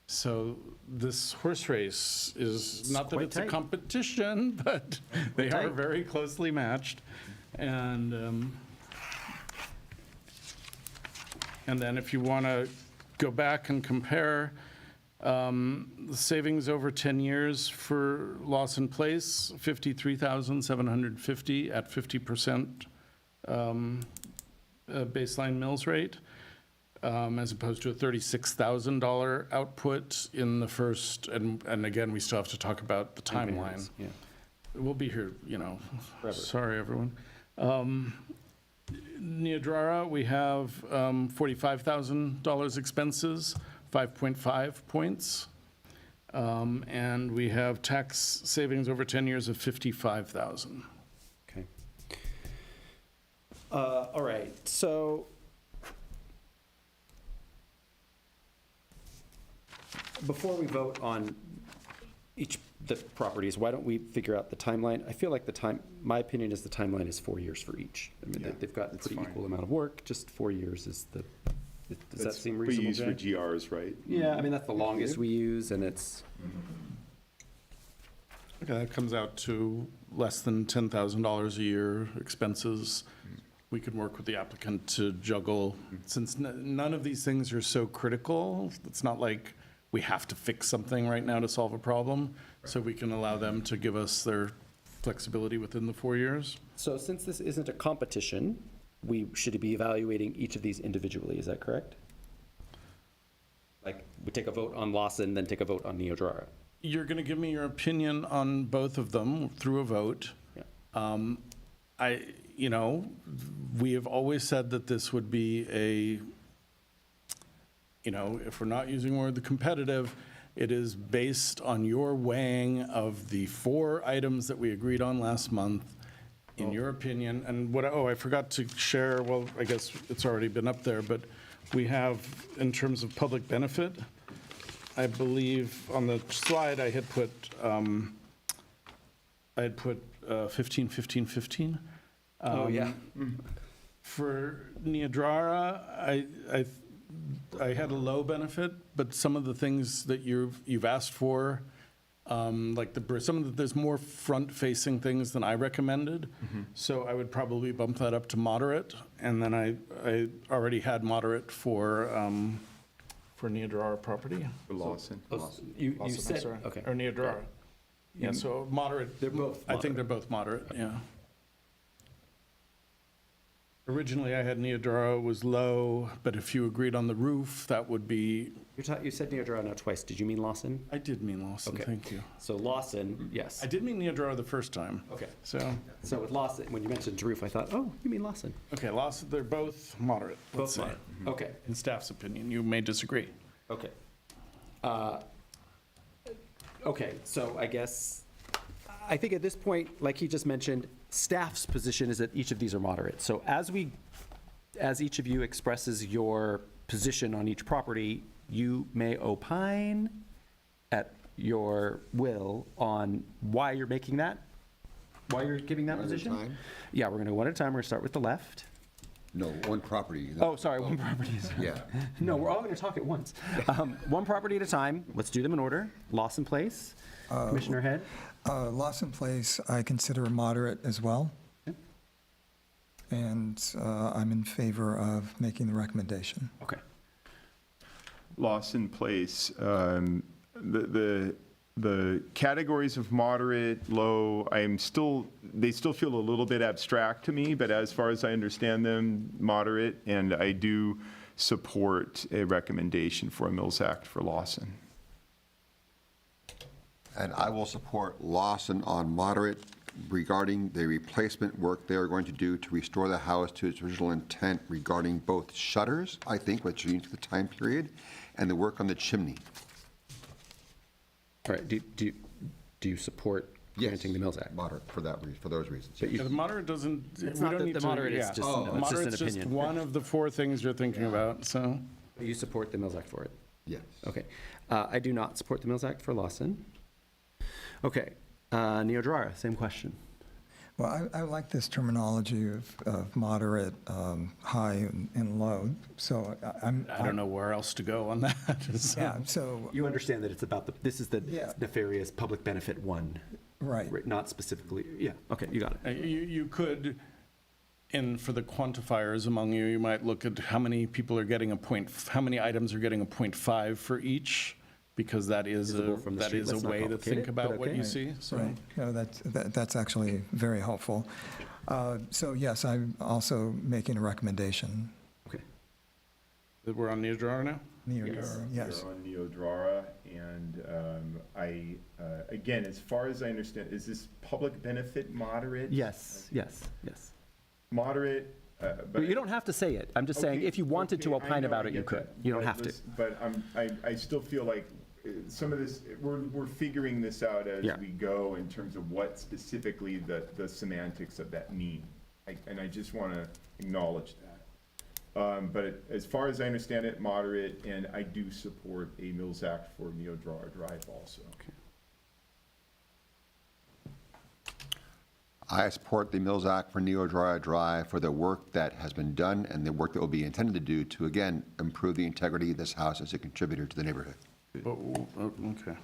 So this horse race is, not that quite it's a tight. competition, but they are tight. very closely matched. And then if you want to go back and compare the savings over 10 years for Lawson Place, 53,750 at 50% baseline mills rate, as opposed to a $36,000 output in the first, and again, we still have to talk about the timeline. Yeah. We'll be here, Forever. sorry, everyone. Niobrara, we have $45,000 expenses, 5.5 points. And we have tax savings over 10 years of 55,000. Okay. All right, so before we vote on each the properties, why don't we figure out the timeline? I feel like my opinion is the timeline is 4 years for each. I mean, they've got a that's pretty fine. equal amount of work, just 4 years is the, does that seem We reasonable, use for Jay? GRs, right? Yeah, I mean, that's the longest we use, and it's, Okay, that comes out to less than $10,000 a year expenses. We can work with the applicant to juggle, since none of these things are so critical, it's not like we have to fix something right now to solve a problem, so we can allow them to give us their flexibility within the 4 years. so since this isn't a competition, we should be evaluating each of these individually, is that correct? Like, we take a vote on Lawson, then take a vote on Niobrara. You're going to give me your opinion on both of them through a vote. Yeah. We have always said that this would be if we're not using the word competitive, it is based on your weighing of the 4 items that we agreed on last month, in your opinion. And I forgot to share, well, I guess it's already been up there, but we have, in terms of public benefit, I believe on the slide I had put 15, 15, 15. Oh, yeah. For Niobrara, I had a low benefit, but some of the things that you've asked for, like there's more front-facing things than I recommended. So I would probably bump that up to moderate, and then I already had moderate for Niobrara property. For Lawson. You I'm said, sorry. okay. Or Niobrara. Yeah, so moderate. They're both I think they're both moderate, yeah. Originally, I had Niobrara was low, but if you agreed on the roof, that would be, You said Niobrara now twice. Did you mean Lawson? I did mean Lawson, Okay. thank you. So Lawson, yes. I did mean Niobrara the first time. Okay. So, So with Lawson, when you mentioned roof, I thought, oh, you mean Lawson. okay, Lawson, they're both moderate, let's say. Okay, In staff's opinion, you may disagree. okay. Okay, so I guess, I think at this point, like he just mentioned, staff's position is that each of these are moderate. So as each of you expresses your position on each property, you may opine at your will on why you're making that, why you're giving that One at a position. time? Yeah, we're gonna go one at a time. We're gonna start with the left. No, one property. Oh, sorry, one property. Yeah. No, we're all going to talk at once. One property at a time. Let's do them in order. Lawson Place, Commissioner Head. Lawson Place, I consider moderate as well. And I'm in favor of making the recommendation. Okay. Lawson Place, the categories of moderate, low, they still feel a little bit abstract to me, but as far as I understand them, moderate, and I do support a recommendation for a Mills Act for Lawson. And I will support Lawson on moderate regarding the replacement work they are going to do to restore the house to its original intent regarding both shutters, I think, which changed the time period, and the work on the chimney. All right. Do you support granting the Mills Act. Moderate, for that reason, for those reasons. But you- Yeah, the moderate doesn't, It's we not don't the- need the to. moderate is yeah. just- it's just an Moderate's just opinion. one of the four things you're thinking about, so. You support the Mills Act for it? Yes. Okay. I do not support the Mills Act for Lawson. Okay. Neodrara, same question. Well, I like this terminology of moderate, high, and low, so I don't know where else to go on that. so. Yeah, so, You understand that it's about this is the Yeah. nefarious public benefit one, right. not specifically, yeah, okay, you got it. You could, for the quantifiers among you, you might look at how many people are getting how many items are getting a 0.5 for each, because that is Visible from the street. Let's not way to complicate think it, about but what okay. you see, so. Right, no, that's actually very helpful. So yes, I'm also making a recommendation. Okay. We're on Neodrara now? Neodara, yes. We're on Neodrara, and again, as far as I understand, is this public benefit moderate? Yes. Moderate, But you don't have to say it. I'm just saying, Okay, if you wanted to okay, I opine know, about I it, you get could. that. You don't But have to. But I still feel like some of this, we're figuring this out as Yeah. we go in terms of what specifically the semantics of that mean. And I just want to acknowledge that. But as far as I understand it, moderate, and I do support a Mills Act for Neodrara Drive also. I support the Mills Act for Neodrara Drive for the work that has been done and the work that will be intended to do to, again, improve the integrity of this house as a contributor to the neighborhood. Okay.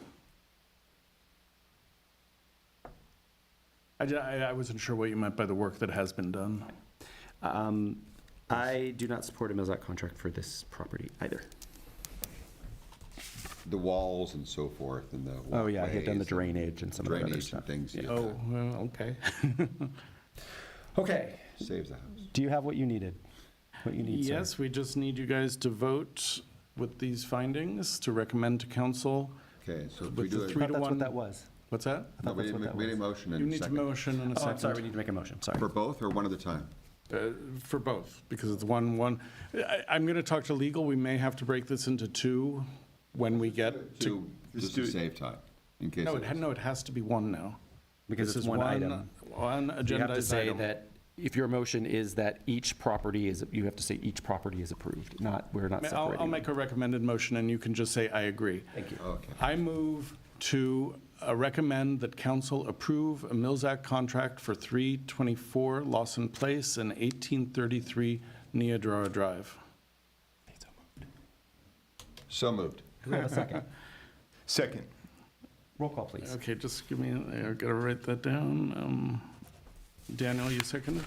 I wasn't sure what you meant by the work that has been done. I do not support a Mills Act contract for this property either. The walls and so forth and the Oh, yeah, he had done the walkways and drainage and some of the other drainage stuff. and things. Yeah. yeah, Oh, well, okay. Okay. that Saves the house. Do you have what you needed? What you need, sir? Yes, we just need you guys to vote with these findings to recommend to council. Okay, so if With we the do I it, three thought to that's one. what that was. What's that? no, we that's what didn't that we didn't was. motion You in a need to second. motion in a Oh, I'm sorry, we second. need to make a motion, sorry. For both or one at a time? For both, because it's one. I'm going to talk to legal. We may have to break this into two when we get to. Just do to it. save time, in case. No, it is. no, it has to be one now. Because This it's is one item. One You have to agendized say item. that, if your motion is that each property is, you have to say each property is approved, not, we're not separating. I'll make a recommended motion, and you can just say, I agree. Thank you. Okay. I move to recommend that council approve a Mills Act contract for 324 Lawson Place and 1833 Neodrara Drive. So moved. Do we have a second? Second. Roll call, please. Okay, just give me, I gotta write that down. Daniel, you seconded?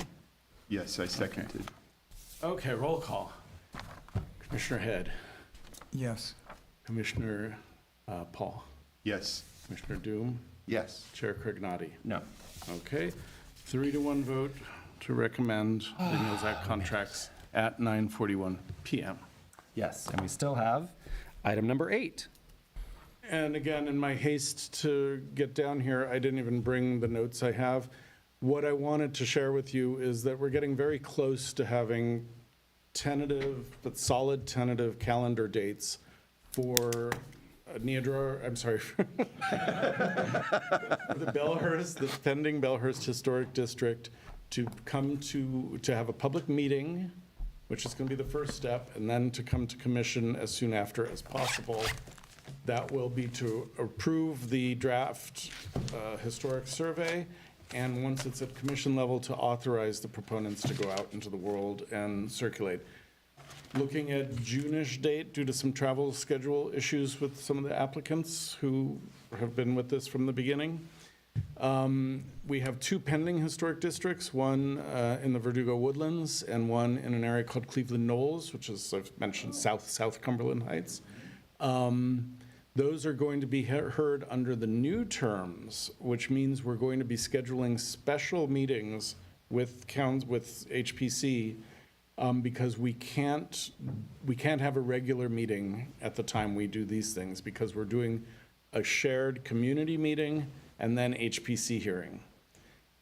Yes, I seconded. Okay, roll call. Commissioner Head, Yes. Commissioner Paul, Yes. Commissioner Doom, Yes. Chair Crignati. No. Okay, 3-1 vote to recommend the Mills Act contracts at 9:41 PM. Yes, and we still have item number 8. And again, in my haste to get down here, I didn't even bring the notes I have. What I wanted to share with you is that we're getting very close to having tentative, but solid tentative calendar dates for Neodrara, I'm sorry, for the Bellhurst, the pending Bellhurst Historic District to come to have a public meeting, which is going to be the first step, and then to come to commission as soon after as possible. That will be to approve the draft historic survey, and once it's at commission level, to authorize the proponents to go out into the world and circulate. Looking at June-ish date due to some travel schedule issues with some of the applicants who have been with this from the beginning. We have 2 pending historic districts, one in the Verdugo Woodlands and one in an area called Cleveland Knolls, which is, I've mentioned, South Cumberland Heights. Those are going to be heard under the new terms, which means we're going to be scheduling special meetings with HPC because we can't have a regular meeting at the time we do these things because we're doing a shared community meeting and then HPC hearing.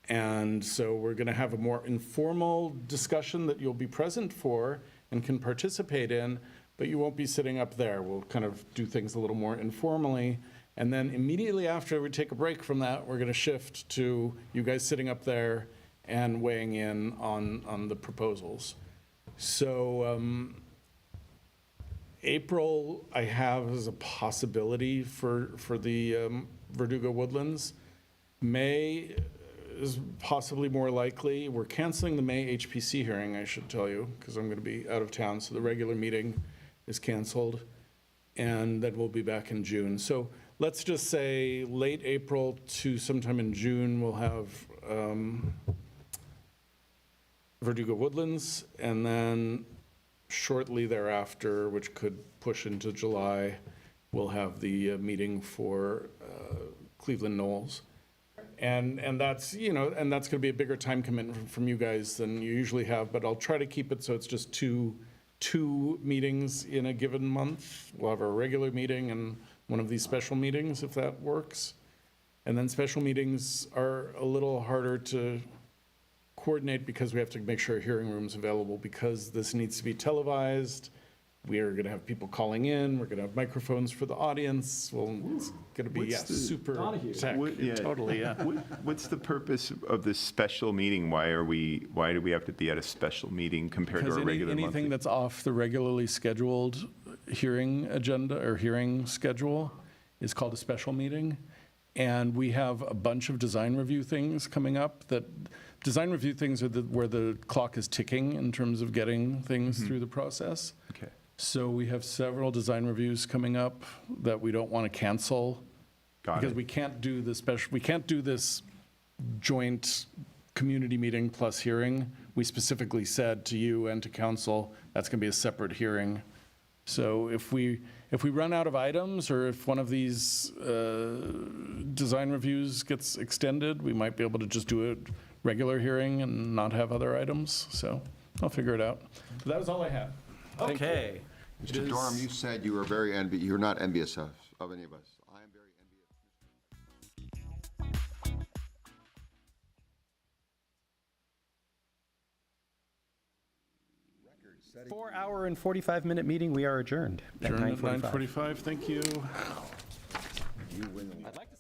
And so we're going to have a more informal discussion that you'll be present for and can participate in, but you won't be sitting up there. We'll kind of do things a little more informally. And then immediately after we take a break from that, we're going to shift to you guys sitting up there and weighing in on the proposals. So April, I have as a possibility for the Verdugo Woodlands. May is possibly more likely. We're canceling the May HPC hearing, I should tell you, because I'm going to be out of town, so the regular meeting is canceled, and then we'll be back in June. So let's just say late April to sometime in June, we'll have Verdugo Woodlands, and then shortly thereafter, which could push into July, we'll have the meeting for Cleveland Knolls. And that's, and that's going to be a bigger time commitment from you guys than you usually have, but I'll try to keep it so it's just two meetings in a given month. We'll have our regular meeting and one of these special meetings, if that works. And then special meetings are a little harder to coordinate because we have to make sure a hearing room's available, because this needs to be televised. We are going to have people calling in. We're going to have microphones for the audience. Well, it's going to be, What's the- super tech. Yeah. Totally, yeah. What's the purpose of this special meeting? Why do we have to be at a special meeting compared to Because our regular monthly? anything that's off the regularly scheduled hearing agenda or hearing schedule is called a special meeting. And we have a bunch of design review things coming up that, design review things are where the clock is ticking in terms of getting things through the process. Okay. So we have several design reviews coming up that we don't want to cancel. Got Because it. we can't do this joint community meeting plus hearing. We specifically said to you and to council, that's going to be a separate hearing. So if we run out of items, or if one of these design reviews gets extended, we might be able to just do a regular hearing and not have other items. So I'll figure it out. But that was all I had. Thank you. Okay. Mr. Dorm, you said you were very you're not envious of any of us. I am very envious. 4-hour and 45-minute meeting, we are adjourned at Adjourned at 9:45. 9:45, thank you. I'd like to